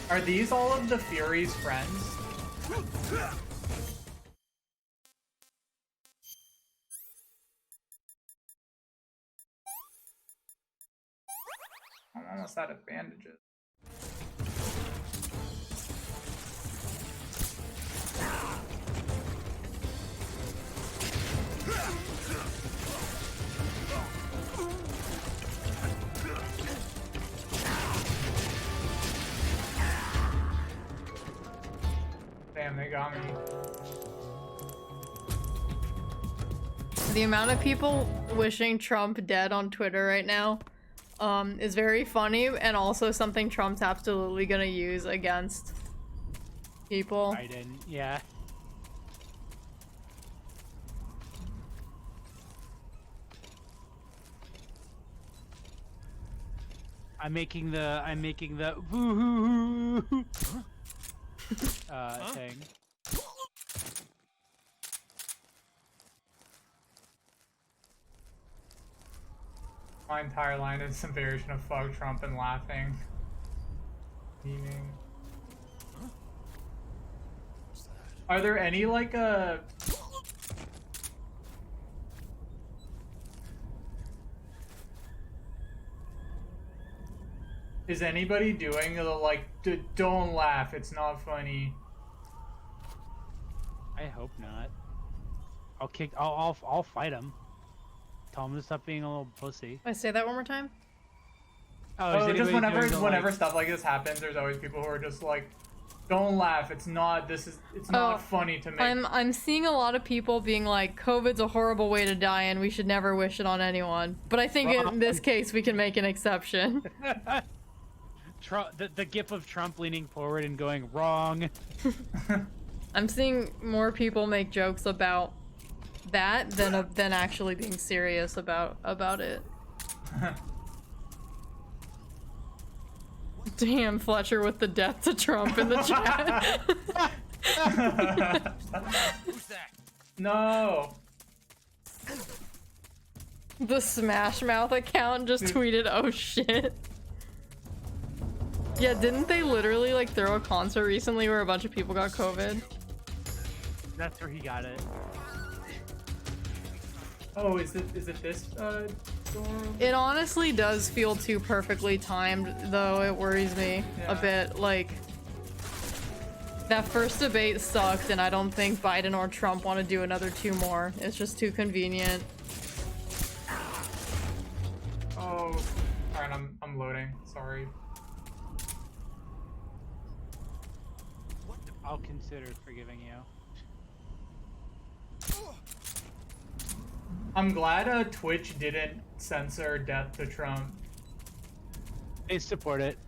Speaker 1: Are these all of the Fury's friends? I'm almost out of bandages. Damn, they got me.
Speaker 2: The amount of people wishing Trump dead on Twitter right now is very funny, and also something Trump's absolutely gonna use against people.
Speaker 3: Biden, yeah. I'm making the woo-hoo-hoo thing.
Speaker 1: My entire line is some variation of fuck Trump and laughing. Meaning. Are there any like is anybody doing the like don't laugh, it's not funny?
Speaker 3: I hope not. I'll fight him. Tell him to stop being a little pussy.
Speaker 2: I say that one more time.
Speaker 1: Oh, just whenever
Speaker 3: like...
Speaker 1: stuff like this happens, there's always people who are just like, don't laugh, it's not not funny to make.
Speaker 2: I'm seeing a lot of people being like, COVID's a horrible way to die and we should never wish it on anyone. But I think in this case we can make an exception.
Speaker 3: The gif of Trump leaning forward and going wrong.
Speaker 2: I'm seeing more people make jokes about that than actually being serious about it. Damn, Fletcher with the death to Trump in the chat.
Speaker 10: Who's that?
Speaker 1: No.
Speaker 2: The Smash Mouth account just tweeted, "Oh shit." Yeah, didn't they literally like throw a concert recently where a bunch of people got COVID?
Speaker 3: That's where he got it.
Speaker 1: Oh, is it this door?
Speaker 2: It honestly does feel too perfectly timed, though. It worries me a bit. Like, that first debate sucked, and I don't think Biden or Trump want to do another 2 more. It's just too convenient.
Speaker 1: Oh, alright, I'm loading. Sorry.
Speaker 3: I'll consider forgiving you.
Speaker 1: I'm glad Twitch didn't censor death to Trump.
Speaker 3: They support it.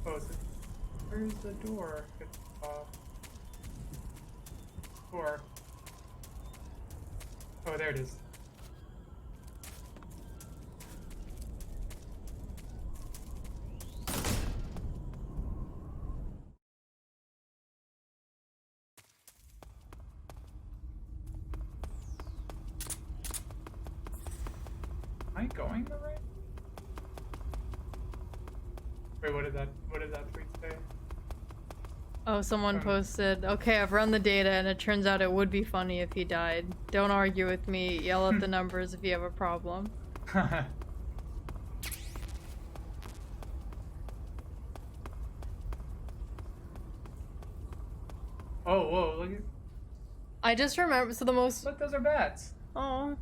Speaker 1: Oh, where's the door? Door. Oh, there it is. Am I going the right? Wait, what did that tweet say?
Speaker 2: Oh, someone posted, "Okay, I've run the data and it turns out it would be funny if he died. Don't argue with me, yell at the numbers if you have a problem."
Speaker 1: Oh, whoa, look at...
Speaker 2: I just remember, so the most...
Speaker 1: Look, those are bats.
Speaker 2: Oh.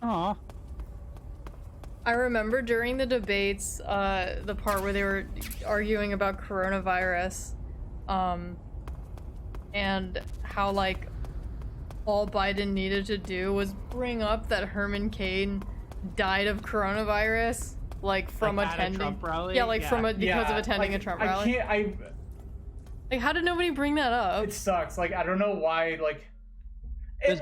Speaker 3: Aw.
Speaker 2: I remember during the debates, the part where they were arguing about coronavirus, and how, like, all Biden needed to do was bring up that Herman Cain died of coronavirus, like, from
Speaker 3: like
Speaker 2: attending...
Speaker 3: At a Trump rally?
Speaker 2: Yeah, like,
Speaker 3: yeah.
Speaker 2: because of attending a Trump rally. Like, how did nobody bring that up?
Speaker 1: It sucks. Like, I don't know why, like... His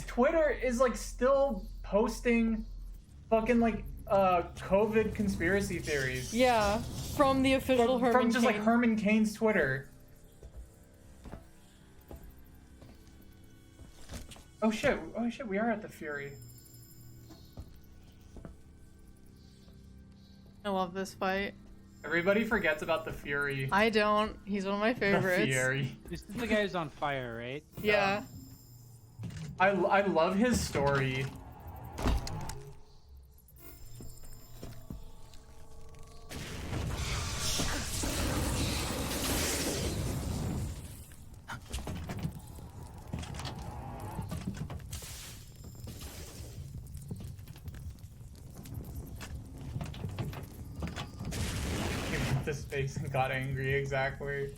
Speaker 1: Twitter is, like, still posting fucking, like, COVID conspiracy theories.
Speaker 2: Yeah, from the official Herman
Speaker 1: From just,
Speaker 2: Cain.
Speaker 1: like, Herman Cain's Twitter. Oh shit, we are at the Fury.
Speaker 2: I love this fight.
Speaker 1: Everybody forgets about the Fury.
Speaker 2: I don't. He's one of my favorites.
Speaker 1: The Fury.
Speaker 3: This is the guy who's on fire, right?
Speaker 2: Yeah.
Speaker 1: I love his story. This face and got angry, exactly.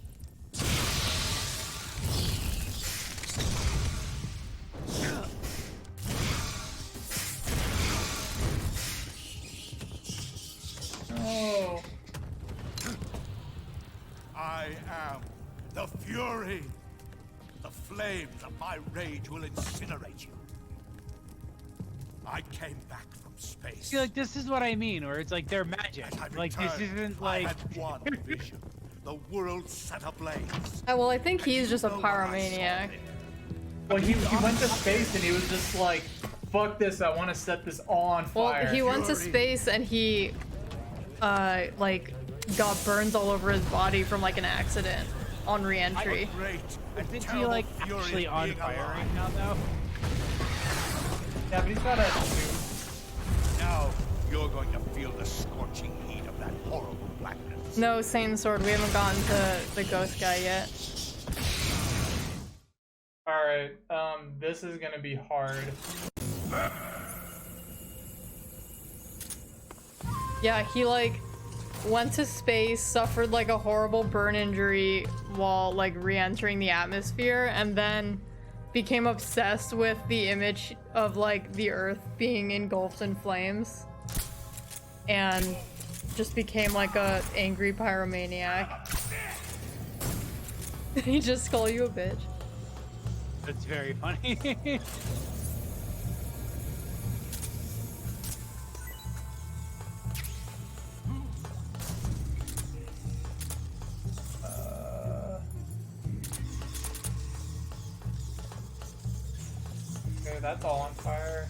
Speaker 1: Oh.
Speaker 13: I am the Fury. The flames of my rage will incinerate you. I came back from space.
Speaker 3: See, like, this is what I mean, where it's like they're magic.
Speaker 13: As I
Speaker 3: Like, this
Speaker 13: returned,
Speaker 3: isn't
Speaker 13: I
Speaker 3: like.
Speaker 13: had one vision. The world set ablaze.
Speaker 2: Well, I think
Speaker 13: And
Speaker 2: he's
Speaker 13: you
Speaker 2: just a
Speaker 13: know what I saw
Speaker 2: pyromaniac.
Speaker 13: then.
Speaker 1: Well, he went to space and he was just like, fuck this, I want to set this all on
Speaker 2: Well,
Speaker 1: fire.
Speaker 2: he went to space and he, like, got burns all over his body from like an accident on re-entry.
Speaker 3: Isn't he like actually on fire right now, though?
Speaker 1: Yeah, but he's got a suit.
Speaker 13: Now you're going to feel the scorching heat of that horrible blackness.
Speaker 2: No, Satan Sword, we haven't gotten to the ghost guy yet.
Speaker 1: Alright, this is gonna be hard.
Speaker 2: Yeah, he like went to space, suffered like a horrible burn injury while like re-entering the atmosphere, and then became obsessed with the image of like the Earth being engulfed in flames, and just became like a angry pyromaniac. He just called you a bitch.
Speaker 3: That's very funny.
Speaker 1: Okay, that's all on fire.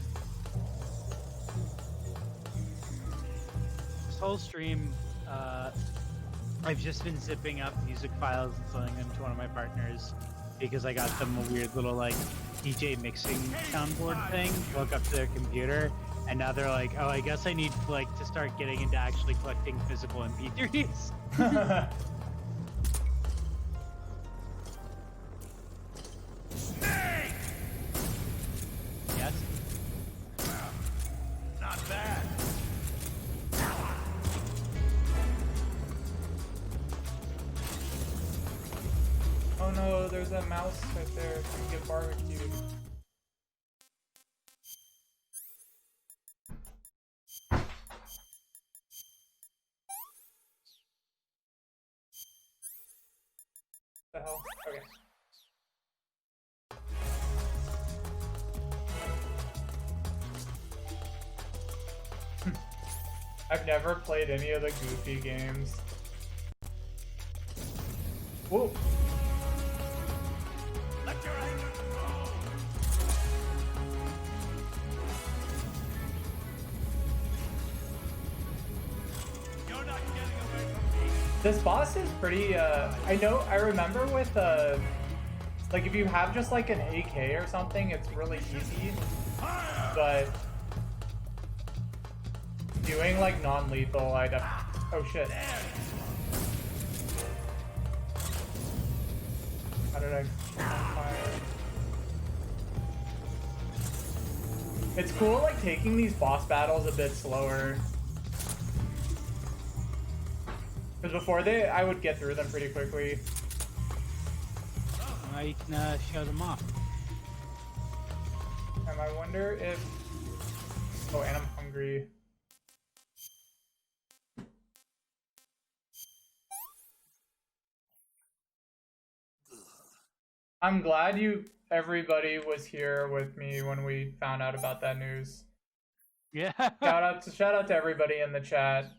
Speaker 3: This whole stream, I've just been zipping up music files and selling them to one of my partners because I got them a weird little like DJ mixing soundboard thing to hook up to their computer, and now they're like, oh, I guess I need like to start getting into actually collecting physical MP3s. Yes.
Speaker 13: Not bad.
Speaker 1: Oh no, there's a mouse right there. Can get barbecued. The hell? Okay. I've never played any of the Goofy games. Whoa.
Speaker 13: Let your anger go. You're not getting away from me.
Speaker 1: This boss is pretty, I remember with, like if you have just like an AK or something, it's really easy, but doing like non-lethal, oh shit. How did I fire? It's cool like taking these boss battles a bit slower. Because before I would get through them pretty quickly.
Speaker 3: Now you can show them off.
Speaker 1: And I wonder if... Oh, and I'm hungry. I'm glad everybody was here with me when we found out about that news.
Speaker 3: Yeah.
Speaker 1: Shout out to everybody in the chat.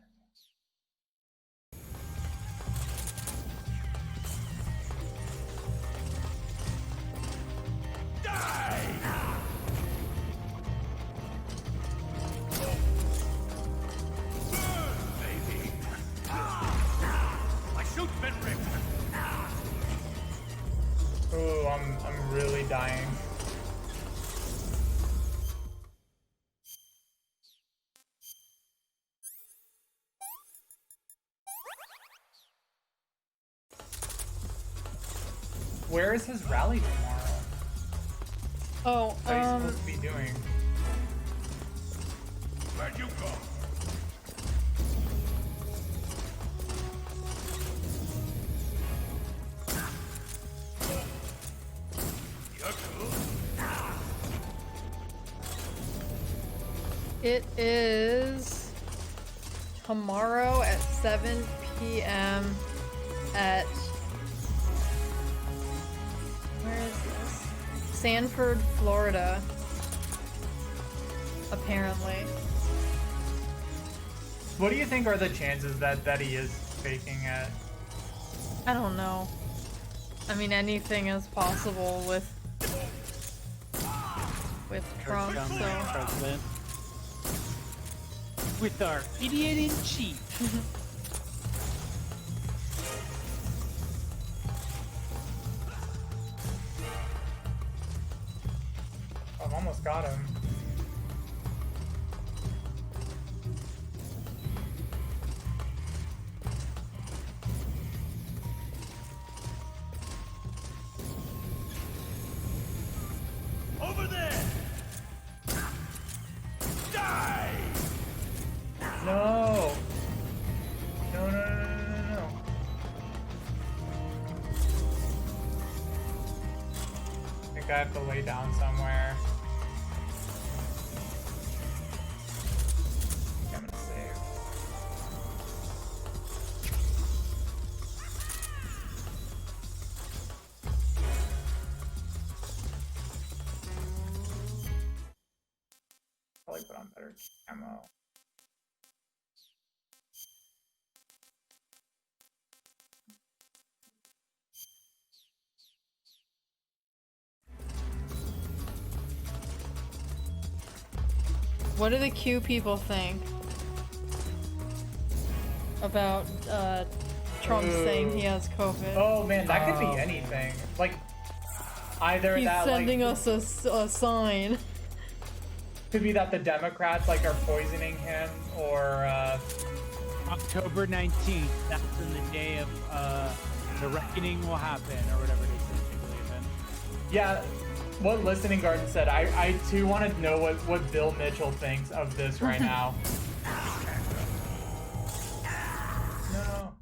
Speaker 1: Ooh, I'm really dying. Where is his rally tomorrow?
Speaker 2: Oh,
Speaker 1: What are you supposed to be doing?
Speaker 13: Where'd you go?
Speaker 2: It is tomorrow at 7 p.m. at Sanford, Florida. Apparently.
Speaker 1: What do you think are the chances that he is faking it?
Speaker 2: I don't know. I mean, anything is possible with Trump, so.
Speaker 3: President. With our idiot in chief.
Speaker 1: I've almost got him.
Speaker 13: Over there! Die!
Speaker 1: No! No, no, no, no, no, no. I think I have to lay down somewhere. I'm gonna save. Probably put on better ammo.
Speaker 2: What do the Q people think about Trump saying he has COVID?
Speaker 1: Oh man, that could be anything. Like, either
Speaker 2: He's
Speaker 1: that
Speaker 2: sending
Speaker 1: like,
Speaker 2: us a sign.
Speaker 1: could be that the Democrats like are poisoning him, or
Speaker 3: October 19th. That's when the day of the reckoning will happen, or whatever it is that you believe in.
Speaker 1: yeah. What Listening Garden said, I too want to know what Bill Mitchell thinks of this right now. No.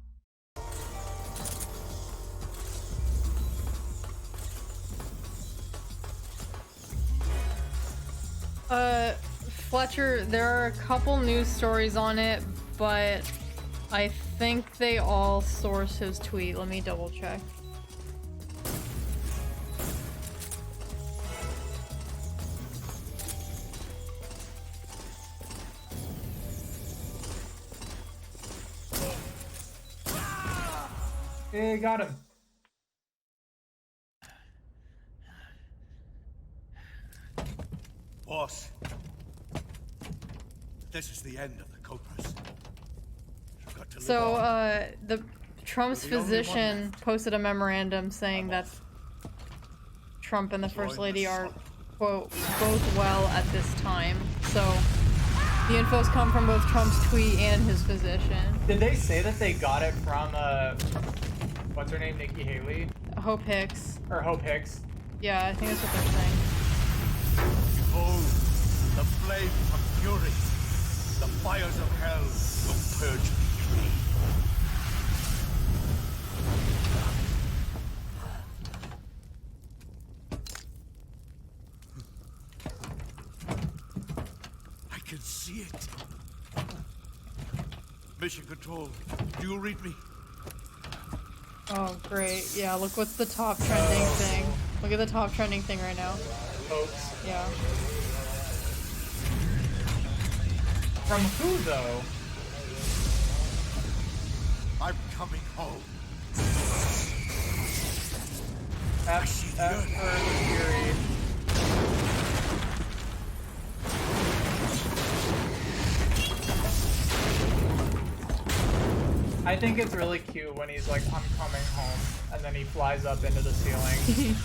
Speaker 2: Fletcher, there are a couple news stories on it, but I think they all source his tweet. Let me double check.
Speaker 1: Hey, got him.
Speaker 13: Boss, this is the end of the Cobras. You've got to live
Speaker 2: So,
Speaker 13: on.
Speaker 2: the Trump's
Speaker 13: We're the only one
Speaker 2: physician posted a memorandum saying that Trump and the First Lady are, quote, both well at this time. So, the info's come from both Trump's tweet and his physician.
Speaker 1: Did they say that they got it from what's her name, Nikki Haley?
Speaker 2: Hope Hicks.
Speaker 1: Or Hope Hicks?
Speaker 2: Yeah, I think that's what they're saying.
Speaker 13: Behold, the flame of fury. The fires of hell will purge the tree. I can see it. Mission Control, do you read me?
Speaker 2: Oh, great. Yeah, look what's the top trending thing. Look at the top trending thing right now.
Speaker 1: Hoax.
Speaker 2: Yeah.
Speaker 1: From who, though?
Speaker 13: I'm coming home.
Speaker 1: That's Fury. I think it's really cute when he's like, I'm coming home, and then he flies up into the ceiling.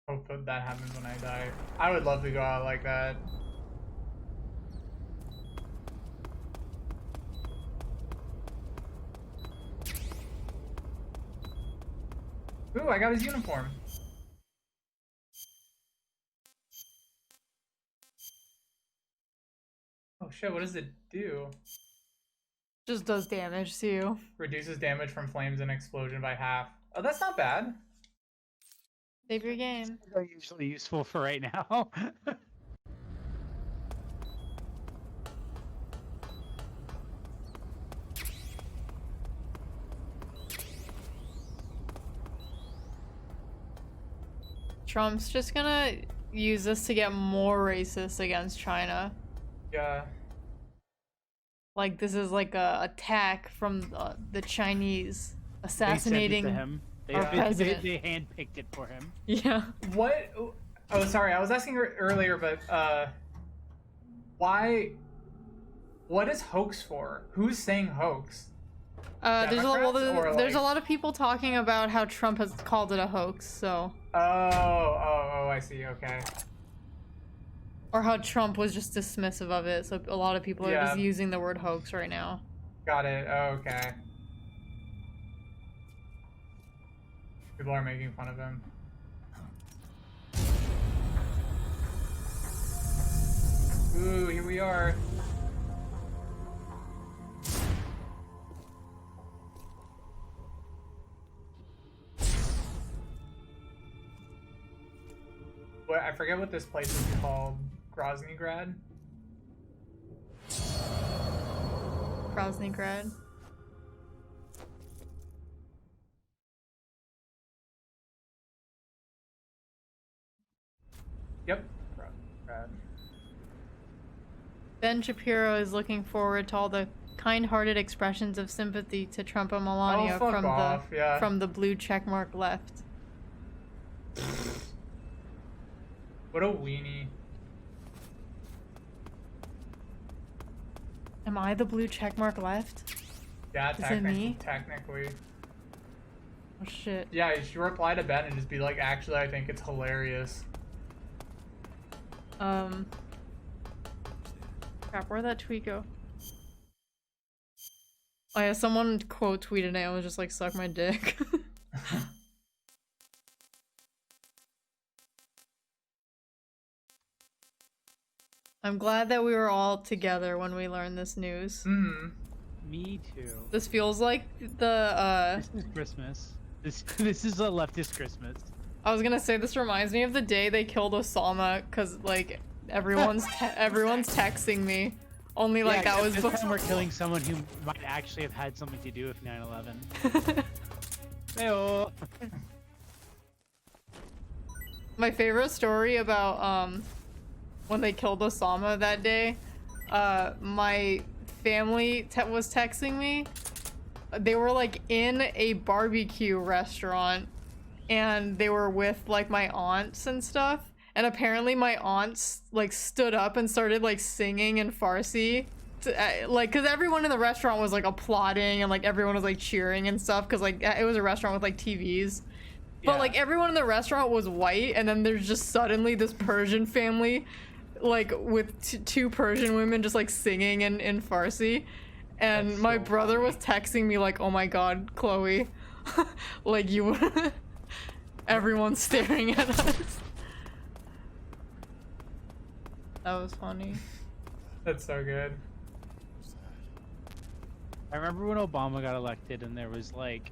Speaker 1: Hope that happens when I die. I would love to go out like that. Ooh, I got his uniform. Oh shit, what does it do?
Speaker 2: Just does damage to you.
Speaker 1: Reduces damage from flames and explosion by half. Oh, that's not bad.
Speaker 2: Save your game.
Speaker 3: They're usually useful for right now.
Speaker 2: Trump's just gonna use this to get more racist against China.
Speaker 1: Yeah.
Speaker 2: Like this is like a attack from the Chinese assassinating our president.
Speaker 3: They handpicked it for him.
Speaker 2: Yeah.
Speaker 1: What? Oh, sorry. I was asking earlier, but why? What is hoax for? Who's saying hoax?
Speaker 2: There's a
Speaker 1: like...
Speaker 2: lot of people talking about how Trump has called it a hoax. So.
Speaker 1: Oh, I see. Okay.
Speaker 2: Or how Trump was just dismissive of it. So a lot of people are just using the word hoax right now.
Speaker 1: Got it. Oh, okay. People are making fun of him. Ooh, here we are. What, I forget what this place is called. Groznygrad?
Speaker 2: Groznygrad.
Speaker 1: Yep. Groznygrad.
Speaker 2: Ben Shapiro is looking forward to all the kind-hearted expressions of sympathy to Trump and Melania from the blue checkmark left.
Speaker 1: What a weenie.
Speaker 2: Am I the blue checkmark left?
Speaker 1: Yeah,
Speaker 2: Is it me?
Speaker 1: technically.
Speaker 2: Oh shit.
Speaker 1: Yeah, you should reply to Ben and just be like, actually, I think it's hilarious.
Speaker 2: Crap, where'd that tweet go? Oh yeah, someone quote tweeted it and was just like, suck my dick. I'm glad that we were all together when we learned this news.
Speaker 3: Me too.
Speaker 2: This feels like the
Speaker 3: This is Christmas. This is a leftist Christmas.
Speaker 2: I was gonna say this reminds me of the day they killed Osama, cause like everyone's texting me. Only like that was
Speaker 3: before we're killing someone who might actually have had something to do with 9/11. Hey-oh.
Speaker 2: My favorite story about when they killed Osama that day, my family was texting me. They were like in a barbecue restaurant and they were with like my aunts and stuff, and apparently my aunts like stood up and started like singing in Farsi to, like, because everyone in the restaurant was like applauding and like everyone was like cheering and stuff, because like it was a restaurant with like TVs. But like everyone in the restaurant was white, and then there's just suddenly this Persian family like with two Persian women just like singing in Farsi, and my brother was texting me like, oh my god, Chloe, like you everyone's staring at us. That was funny.
Speaker 1: That's so good.
Speaker 3: I remember when Obama got elected and there was like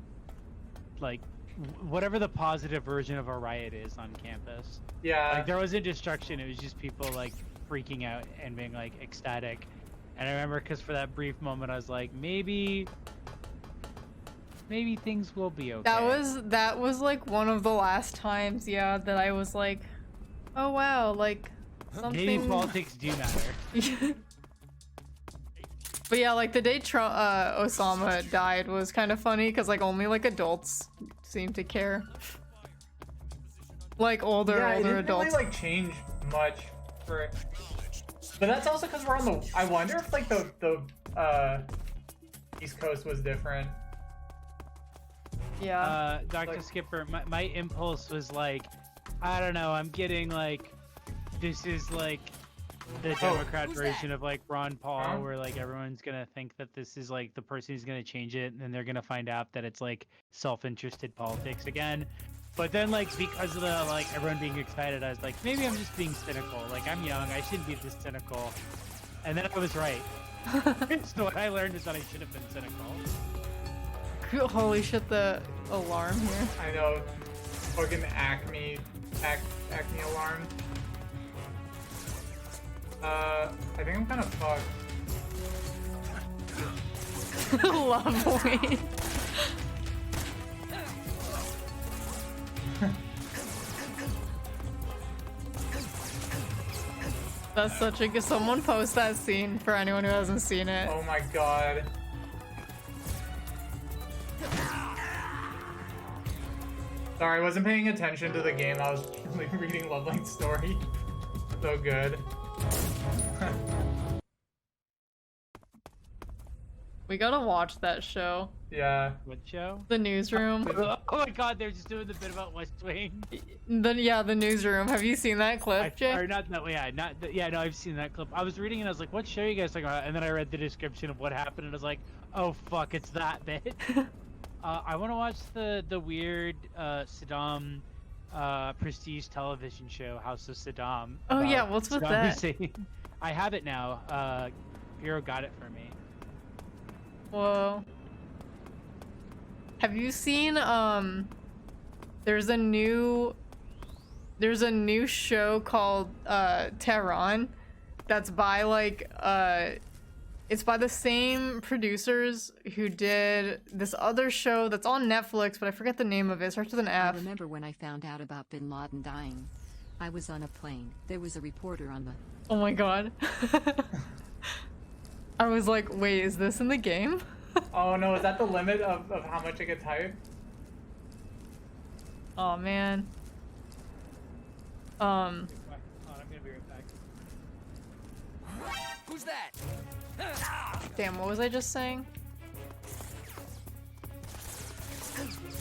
Speaker 3: whatever the positive version of a riot is on campus.
Speaker 1: Yeah.
Speaker 3: Like there wasn't destruction, it was just people like freaking out and being like ecstatic. And I remember because for that brief moment I was like, maybe things will be okay.
Speaker 2: That was like one of the last times, yeah, that I was like, oh wow, like something.
Speaker 3: Maybe politics do matter.
Speaker 2: But yeah, like the day Osama died was kind of funny because like only like adults seem to care. Like older
Speaker 1: it didn't
Speaker 2: adults.
Speaker 1: really like change much for it. But that's also because we're on the. I wonder if like the East Coast was different.
Speaker 2: Yeah.
Speaker 3: Dr.
Speaker 1: Like,
Speaker 3: Skipper, my impulse was like, I don't know, I'm getting like, this is like the Democrat
Speaker 11: Who's
Speaker 3: version
Speaker 11: that?
Speaker 3: of like Ron Paul,
Speaker 1: Huh?
Speaker 3: where like everyone's gonna think that this is like the person who's gonna change it, and then they're gonna find out that it's like self-interested politics again. But then like because of the like everyone being excited, I was like, maybe I'm just being cynical. Like I'm young, I shouldn't be this cynical. And then I was right. So what I learned is that I should have been cynical.
Speaker 2: Holy shit, the alarm here.
Speaker 1: I know. Fucking Acme alarm. I think I'm kind of fucked.
Speaker 2: Lovely. That's such a good. Someone post that scene for anyone who hasn't seen it.
Speaker 1: Oh my god. Sorry, I wasn't paying attention to the game. I was like reading Loveline's story. So good.
Speaker 2: We gotta watch that show.
Speaker 1: Yeah.
Speaker 3: What show?
Speaker 2: The Newsroom.
Speaker 3: Oh my god, they're just doing the bit about West Wing.
Speaker 2: The Newsroom. Have you seen that clip, Jay?
Speaker 3: Or not that, yeah, no, I've seen that clip. I was reading and I was like, what show are you guys talking about? And then I read the description of what happened and I was like, oh fuck, it's that bit. I want to watch the weird Saddam prestige television show, House of Saddam.
Speaker 2: Oh yeah,
Speaker 3: about
Speaker 2: what's with
Speaker 3: Saddam
Speaker 2: that?
Speaker 3: Hussein. I have it now. Hero got it for me.
Speaker 2: Whoa. Have you seen there's a new show called Tehran that's by like it's by the same producers who did this other show that's on Netflix, but I forget the name of it. It starts with an
Speaker 6: I
Speaker 2: F.
Speaker 6: remember when I found out about Bin Laden dying. I was on a plane. There was a reporter on the...
Speaker 2: Oh my god. I was like, wait, is this in the game?
Speaker 1: Oh no, is that the limit of how much I can type?
Speaker 2: Oh man.
Speaker 3: I'm gonna be right back.
Speaker 11: Who's that?
Speaker 2: Damn, what was I just saying?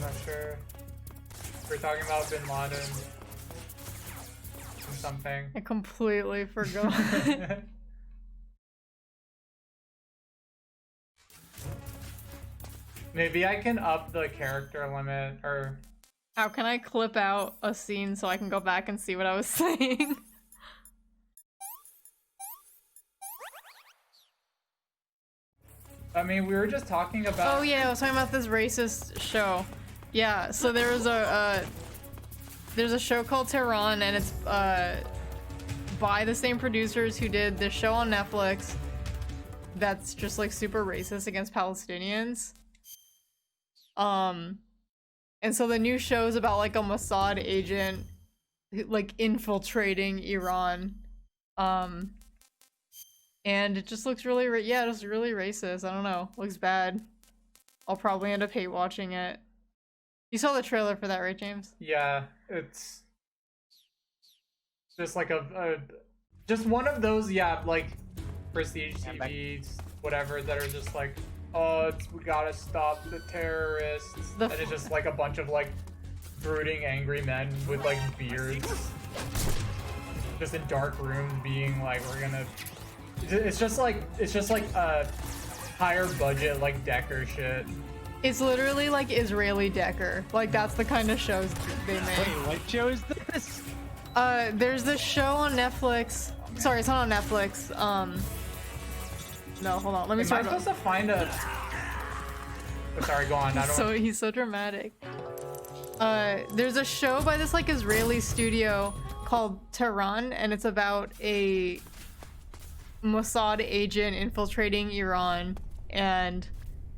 Speaker 1: Not sure. We're talking about Bin Laden. Or something.
Speaker 2: I completely forgot.
Speaker 1: Maybe I can up the character limit, or...
Speaker 2: How can I clip out a scene so I can go back and see what I was saying?
Speaker 1: I mean, we were just talking about...
Speaker 2: Oh yeah, I was talking about this racist show. Yeah, so there was there's a show called Tehran, and it's by the same producers who did this show on Netflix that's just like super racist against Palestinians. And so the new show is about like a Mossad agent like infiltrating Iran. And it just looks really, yeah, just really racist. I don't know. Looks bad. I'll probably end up hate watching it. You saw the trailer for that, right, James?
Speaker 1: Yeah, it's just like just one of those, yeah, like prestige TVs, whatever, that are just like, oh, we gotta stop the terrorists. And it's just like a bunch of like brooding, angry men with like beards, just in dark rooms, being like, we're gonna. It's just like a higher budget like Decker shit.
Speaker 2: It's literally like Israeli Decker. Like that's the kind of shows they make.
Speaker 3: Wait, what show is this?
Speaker 2: There's this show on Netflix. Sorry, it's not on Netflix. No, hold on. Let me
Speaker 1: Am I supposed to find a... Oh, sorry, go on. I don't...
Speaker 2: So he's so dramatic. There's a show by this like Israeli studio called Tehran, and it's about a Mossad agent infiltrating Iran, and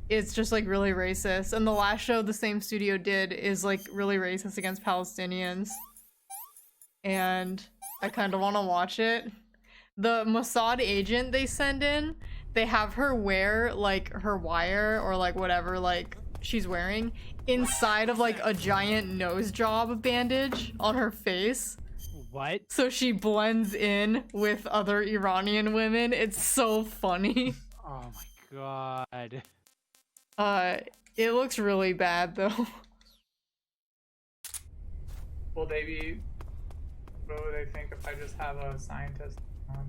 Speaker 2: it's just like really racist. And the last show the same studio did is like really racist against Palestinians, and I kind of want to watch it. The Mossad agent they send in, they have her wear like her wire or like whatever like she's wearing inside of like a giant nose job bandage on her face.
Speaker 3: What?
Speaker 2: So she blends in with other Iranian women. It's so funny.
Speaker 3: Oh my god.
Speaker 2: It looks really bad though.
Speaker 1: Will they be... What would they think if I just have a scientist on?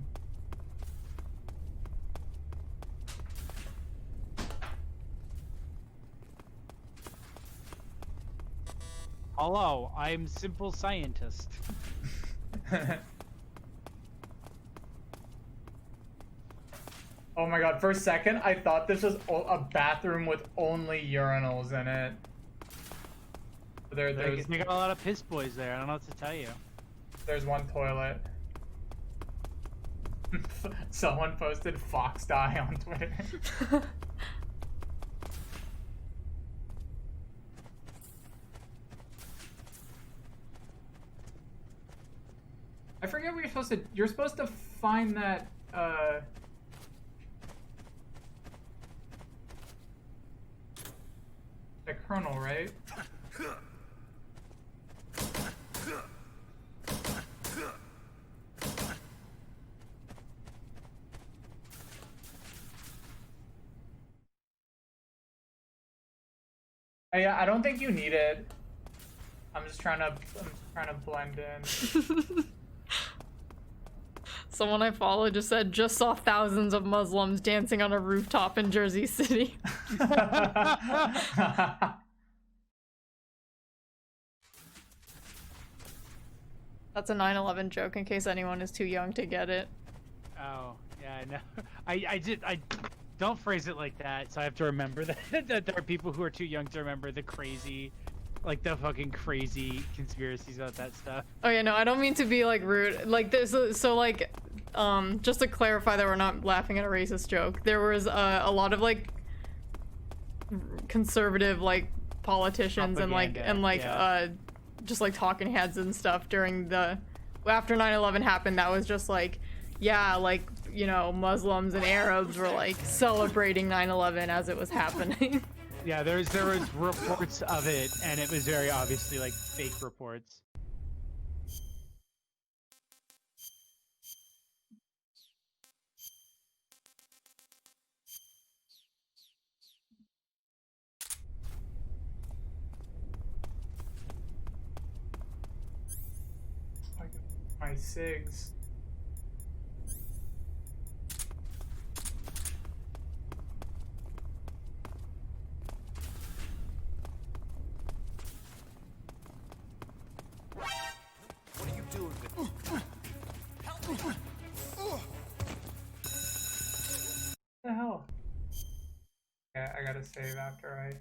Speaker 3: Hello, I'm simple scientist.
Speaker 1: Oh my god, for a second, I thought this was a bathroom with only urinals in it. There's
Speaker 3: They got a lot of piss boys there. I don't know what to tell you.
Speaker 1: There's one toilet. Someone posted Fox Die on Twitter. I forget what you're supposed to. You're supposed to find that. The kernel, right? Yeah, I don't think you need it. I'm trying to blend in.
Speaker 2: Someone I follow just said, just saw thousands of Muslims dancing on a rooftop in Jersey City. That's a 9/11 joke in case anyone is too young to get it.
Speaker 3: Oh, yeah, I know. I don't phrase it like that, so I have to remember that, that there are people who are too young to remember the crazy, like the fucking crazy conspiracies about that stuff.
Speaker 2: Oh yeah, no, I don't mean to be like rude. Like this, so like, just to clarify that we're not laughing at a racist joke. There was a lot of like conservative like politicians
Speaker 3: Propaganda,
Speaker 2: just like talking heads and stuff during the after 9/11 happened. That was just like, yeah, like, you know, Muslims and Arabs were like celebrating 9/11 as it was happening.
Speaker 3: Yeah, there was reports of it, and it was very obviously like fake reports.
Speaker 1: My SIGs.
Speaker 9: What are you doing with it? Help me!
Speaker 1: What the hell? Yeah, I gotta save after I.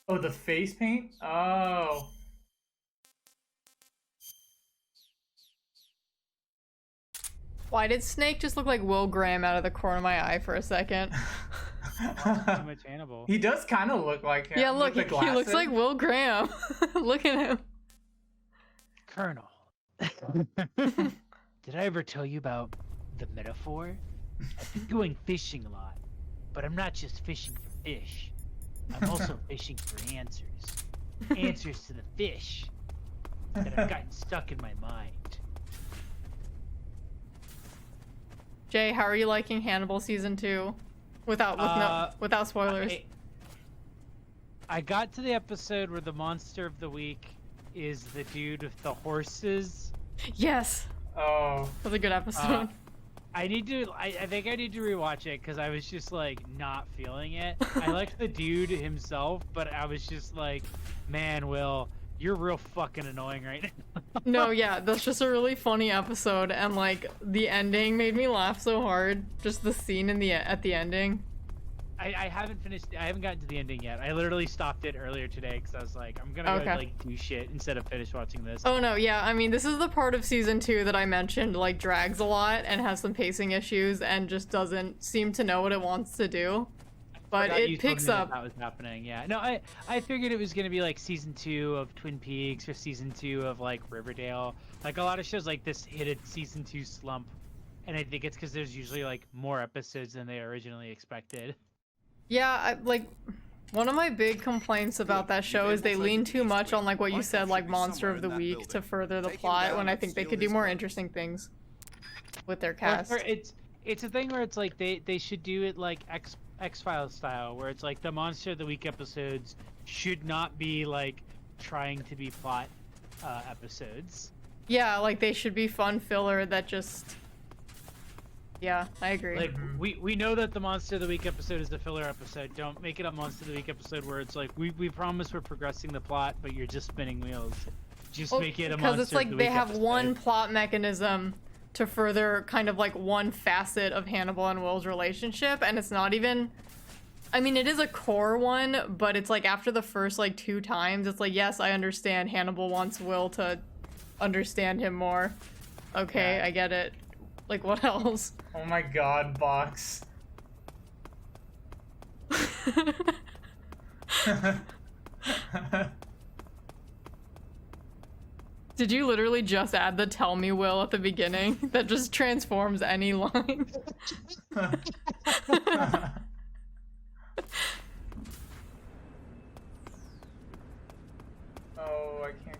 Speaker 1: Oh, the face paint? Oh.
Speaker 2: Why did Snake just look like Will Graham out of the corner of my eye for a second?
Speaker 3: Too much Hannibal.
Speaker 1: He does kind of look like him.
Speaker 2: Yeah, look,
Speaker 1: with the
Speaker 2: he looks
Speaker 1: glasses.
Speaker 2: like Will Graham. Look at him.
Speaker 3: Colonel. Did I ever tell you about the metaphor? I've been going fishing a lot, but I'm not just fishing for fish. I'm also fishing for answers. Answers to the fish that have gotten stuck in my mind.
Speaker 2: Jay, how are you liking Hannibal season 2? Without spoilers.
Speaker 3: I got to the episode where the monster of the week is the dude with the horses.
Speaker 2: Yes.
Speaker 1: Oh.
Speaker 2: That was a good episode.
Speaker 3: I think I need to rewatch it because I was just like not feeling it. I liked the dude himself, but I was just like, man, Will, you're real fucking annoying right now.
Speaker 2: No, yeah, that's just a really funny episode, and like the ending made me laugh so hard. Just the scene at the ending.
Speaker 3: I haven't finished. I haven't gotten to the ending yet. I literally stopped it earlier today because I was like, I'm gonna go like do shit instead of finish watching this.
Speaker 2: Oh no, yeah, I mean this is the part of season 2 that I mentioned like drags a lot and has some pacing issues and just doesn't seem to know what it wants to do. But it picks up.
Speaker 3: That was happening. Yeah. No, I figured it was gonna be like season 2 of Twin Peaks or season 2 of like Riverdale. Like a lot of shows like this hit a season 2 slump, and I think it's because there's usually like more episodes than they originally expected.
Speaker 2: Yeah, like one of my big complaints about that show is they lean too much on like what you said, like Monster of the Week to further the plot, when I think they could do more interesting things with their cast.
Speaker 3: It's a thing where it's like they should do it like X-Files style, where it's like the Monster of the Week episodes should not be like trying to be plot episodes.
Speaker 2: Yeah, like they should be fun filler that just Yeah, I agree.
Speaker 3: Like we know that the Monster of the Week episode is the filler episode. Don't make it a Monster of the Week episode where it's like we promise we're progressing the plot, but you're just spinning wheels. Just make it a Monster
Speaker 2: because it's like
Speaker 3: of the
Speaker 2: they
Speaker 3: Week
Speaker 2: have
Speaker 3: episode.
Speaker 2: one plot mechanism to further kind of like one facet of Hannibal and Will's relationship, and it's not even. I mean, it is a core one, but it's like after the first like 2 times, it's like, yes, I understand Hannibal wants Will to understand him more. Okay, I get it. Like, what else?
Speaker 1: Oh my god, Box.
Speaker 2: Did you literally just add the tell me Will at the beginning? That just transforms any line.
Speaker 1: Oh, I can't.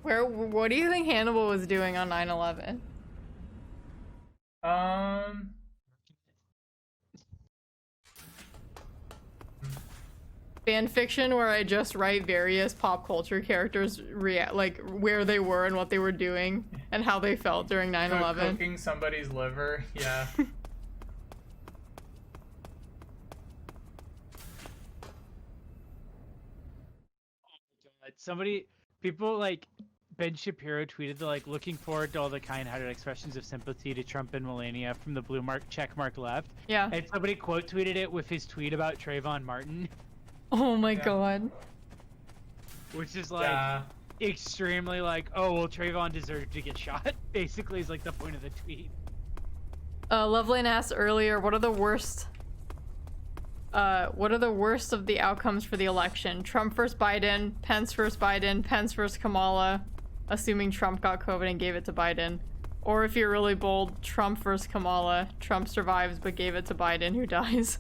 Speaker 2: What do you think Hannibal was doing on 9/11? Fan fiction where I just write various pop culture characters like where they were and what they were doing and how they felt during 9/11.
Speaker 1: Cooking somebody's liver, yeah.
Speaker 3: People like Ben Shapiro tweeted like looking forward to all the kind-hearted expressions of sympathy to Trump and Melania from the blue check mark left.
Speaker 2: Yeah.
Speaker 3: And somebody quote tweeted it with his tweet about Trayvon Martin.
Speaker 2: Oh my god.
Speaker 3: Which is like extremely like, oh well, Trayvon deserved to get shot. Basically, is like the point of the tweet.
Speaker 2: Loveland asked earlier, what are the worst of the outcomes for the election? Trump versus Biden, Pence versus Biden, Pence versus Kamala, assuming Trump got COVID and gave it to Biden. Or if you're really bold, Trump versus Kamala, Trump survives but gave it to Biden, who dies.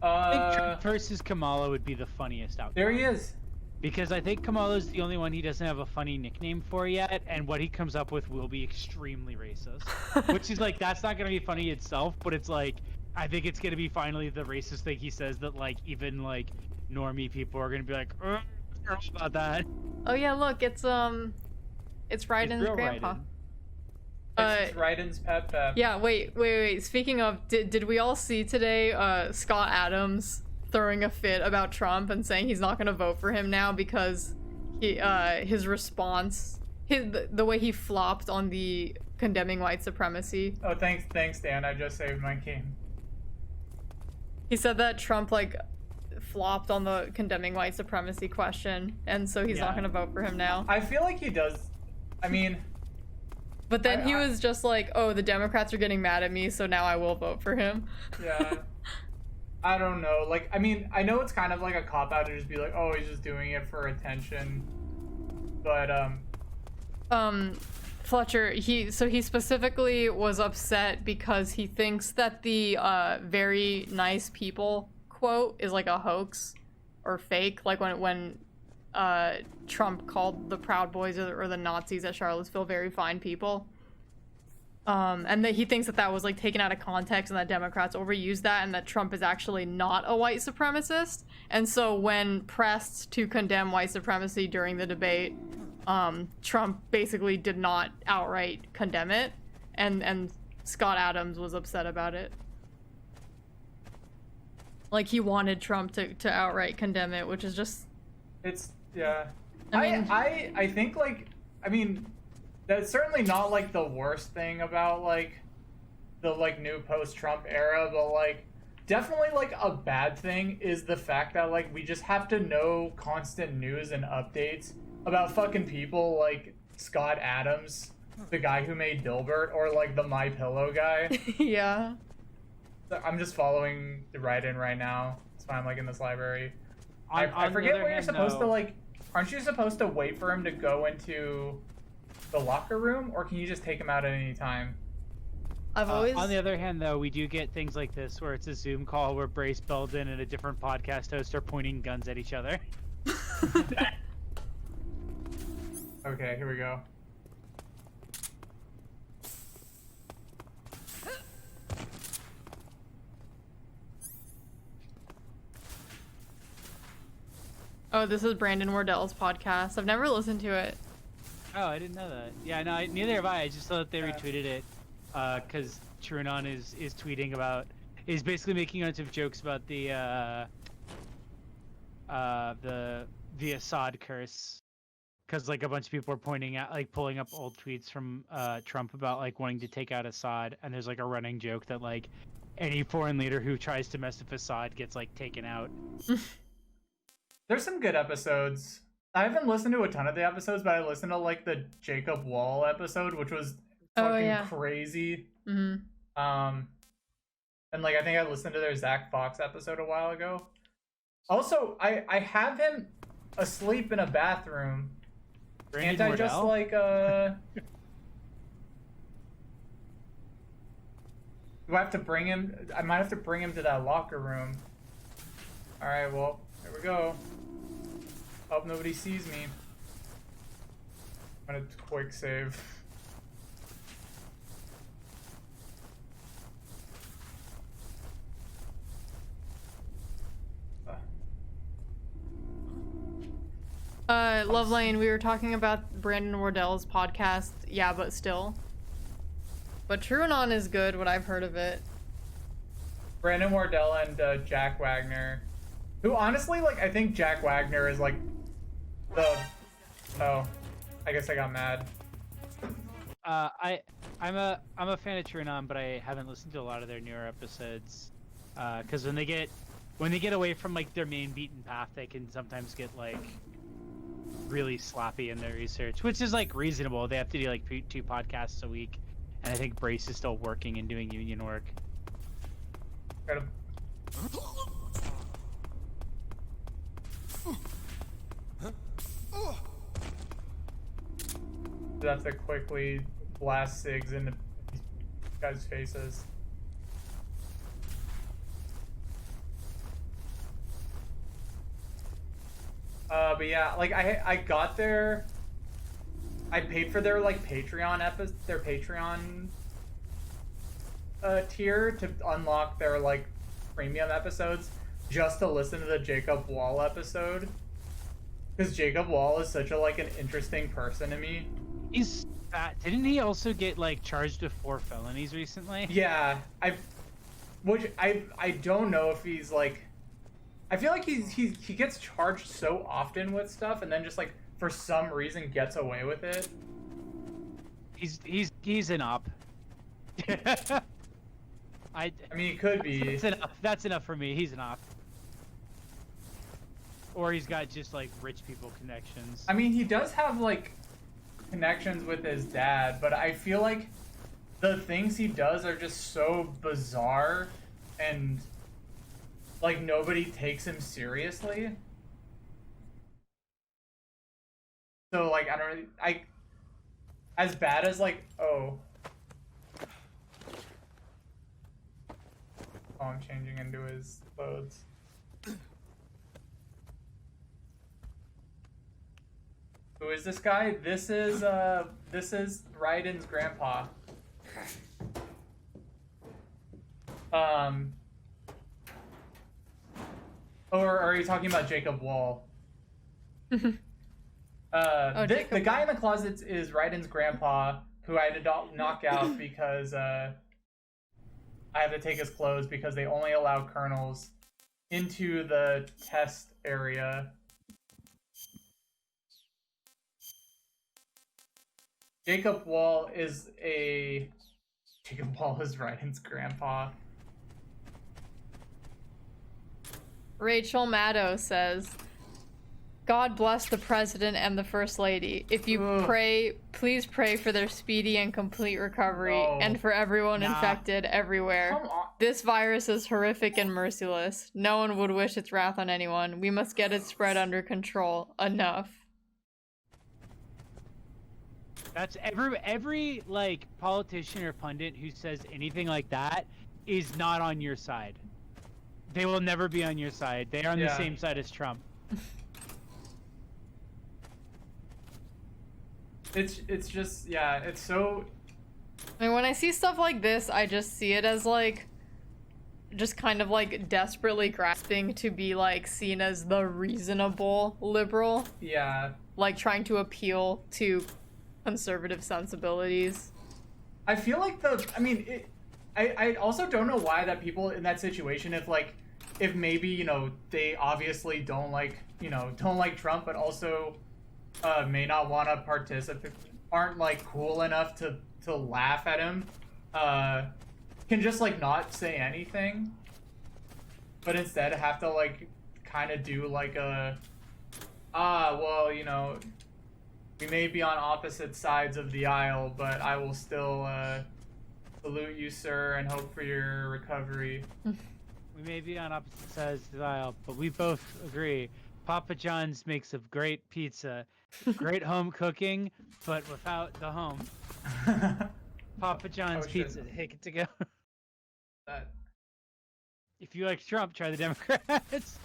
Speaker 3: I think Trump versus Kamala would be the funniest outcome.
Speaker 1: There he is.
Speaker 3: Because I think Kamala's the only one he doesn't have a funny nickname for yet, and what he comes up with will be extremely racist. Which is like, that's not going to be funny itself, but it's like, I think it's going to be finally the racist thing he says that like, even like, normie people are going to be like, I don't know about that.
Speaker 2: Oh yeah, look, it's Ryden's grandpa.
Speaker 1: It's Ryden's pet.
Speaker 2: Yeah, wait. Speaking of, did we all see today Scott Adams throwing a fit about Trump and saying he's not going to vote for him now because his response, the way he flopped on the condemning white supremacy.
Speaker 1: Oh, thanks, Dan. I just saved my game.
Speaker 2: He said that Trump like flopped on the condemning white supremacy question, and so he's not going to vote for him now.
Speaker 1: I feel like he does. I mean.
Speaker 2: But then he was just like, oh, the Democrats are getting mad at me, so now I will vote for him.
Speaker 1: Yeah. I don't know. Like, I mean, I know it's kind of like a cop-out to just be like, oh, he's just doing it for attention. But,
Speaker 2: Fletcher, he specifically was upset because he thinks that the very nice people quote is like a hoax or fake, like when Trump called the Proud Boys or the Nazis at Charlottesville very fine people. And that he thinks that was like taken out of context and that Democrats overused that and that Trump is actually not a white supremacist. And so when pressed to condemn white supremacy during the debate, Trump basically did not outright condemn it, and Scott Adams was upset about it. Like he wanted Trump to outright condemn it, which is just...
Speaker 1: Yeah.
Speaker 2: I
Speaker 1: think, like, I mean, that's certainly not, like, the worst thing about, like, the, like, new post-Trump era, but, like, definitely, like, a bad thing is the fact that, like, we just have to know constant news and updates about fucking people like Scott Adams, the guy who made Dilbert, or, like, the My Pillow guy.
Speaker 2: Yeah.
Speaker 1: I'm just following the write-in right now. That's why I'm, like, in this library. I forget where you're supposed to, like... Aren't you supposed to wait for him to go into the locker room, or can you just take him out at any time?
Speaker 2: I've always...
Speaker 3: On the other hand, though, we do get things like this, where it's a Zoom call where Brace Belden and a different podcast host are pointing guns at each other.
Speaker 1: Okay, here we go.
Speaker 2: Oh, this is Brandon Wardell's podcast. I've never listened to it.
Speaker 3: Oh, I didn't know that. Yeah, no, neither have I. I just saw that they retweeted it, because Truanon is tweeting about, is basically making a bunch of jokes about the Assad curse, because like a bunch of people are pointing out, like pulling up old tweets from Trump about like wanting to take out Assad, and there's like a running joke that like any foreign leader who tries to mess with Assad gets like taken out.
Speaker 1: There's some good episodes. I haven't listened to a ton of the episodes, but I listened to like the Jacob Wall episode, which was fucking crazy.
Speaker 2: Mm-hmm.
Speaker 1: And like I think I listened to their Zach Fox episode a while ago. Also, I have him asleep in a bathroom.
Speaker 3: Brandon
Speaker 1: Can't I just
Speaker 3: Wardell?
Speaker 1: like do I have to bring him? I might have to bring him to that locker room. All right, well, here we go. Hope nobody sees me. I'm gonna quick save.
Speaker 2: Love Lane, we were talking about Brandon Wardell's podcast, Yeah, But Still. But Truanon is good, what I've heard of it.
Speaker 1: Brandon Wardell and Jack Wagner, who honestly, like, I think Jack Wagner is like the. Oh, I guess I got mad.
Speaker 3: I'm a fan of Truanon, but I haven't listened to a lot of their newer episodes, because when they get away from like their main beaten path, they can sometimes get like really sloppy in their research, which is like reasonable. They have to do like 2 podcasts a week, and I think Brace is still working and doing union work.
Speaker 1: Got him. So have to quickly blast SIGs into these guys' faces. But yeah, like I got their, I paid for their like Patreon their Patreon tier to unlock their like premium episodes just to listen to the Jacob Wall episode, because Jacob Wall is such a like an interesting person to me.
Speaker 3: He's fat. Didn't he also get like charged with 4 felonies recently?
Speaker 1: Yeah, I don't know if he's like, I feel like he gets charged so often with stuff and then just like for some reason gets away with it.
Speaker 3: He's an op. I
Speaker 1: mean, he could be.
Speaker 3: That's enough for me. He's an op. Or he's got just like rich people connections.
Speaker 1: I mean, he does have like connections with his dad, but I feel like the things he does are just so bizarre and like nobody takes him seriously. So like I don't really, as bad as like I'm changing into his clothes. Who is this guy? This is Raiden's grandpa. Or are you talking about Jacob Wall? The guy in the closet is Raiden's grandpa, who I had to knock out because I have to take his clothes because they only allow colonels into the test area. Jacob Wall is Raiden's grandpa.
Speaker 2: Rachel Maddow says, God bless the president and the first lady. If you pray, please pray for their speedy and complete recovery and for everyone infected everywhere. This virus is horrific and merciless. No one would wish its wrath on anyone. We must get it spread under control. Enough.
Speaker 3: That's every like politician or pundit who says anything like that is not on your side. They will never be on your side. They are on the same side as Trump.
Speaker 1: It's just, yeah, it's so...
Speaker 2: I mean, when I see stuff like this, I just see it as like, just kind of like desperately grasping to be like seen as the reasonable liberal.
Speaker 1: Yeah.
Speaker 2: Like trying to appeal to conservative sensibilities.
Speaker 1: I feel like I also don't know why that people in that situation, if maybe, you know, they obviously don't like Trump, but also may not want to participate, aren't like cool enough to laugh at him, can just like not say anything, but instead have to like kind of do like well, you know, we may be on opposite sides of the aisle, but I will still salute you, sir, and hope for your recovery.
Speaker 3: We may be on opposite sides of the aisle, but we both agree. Papa John's makes a great pizza, great home cooking, but without the home. Papa John's pizza, take it to go. If you like Trump, try the Democrats.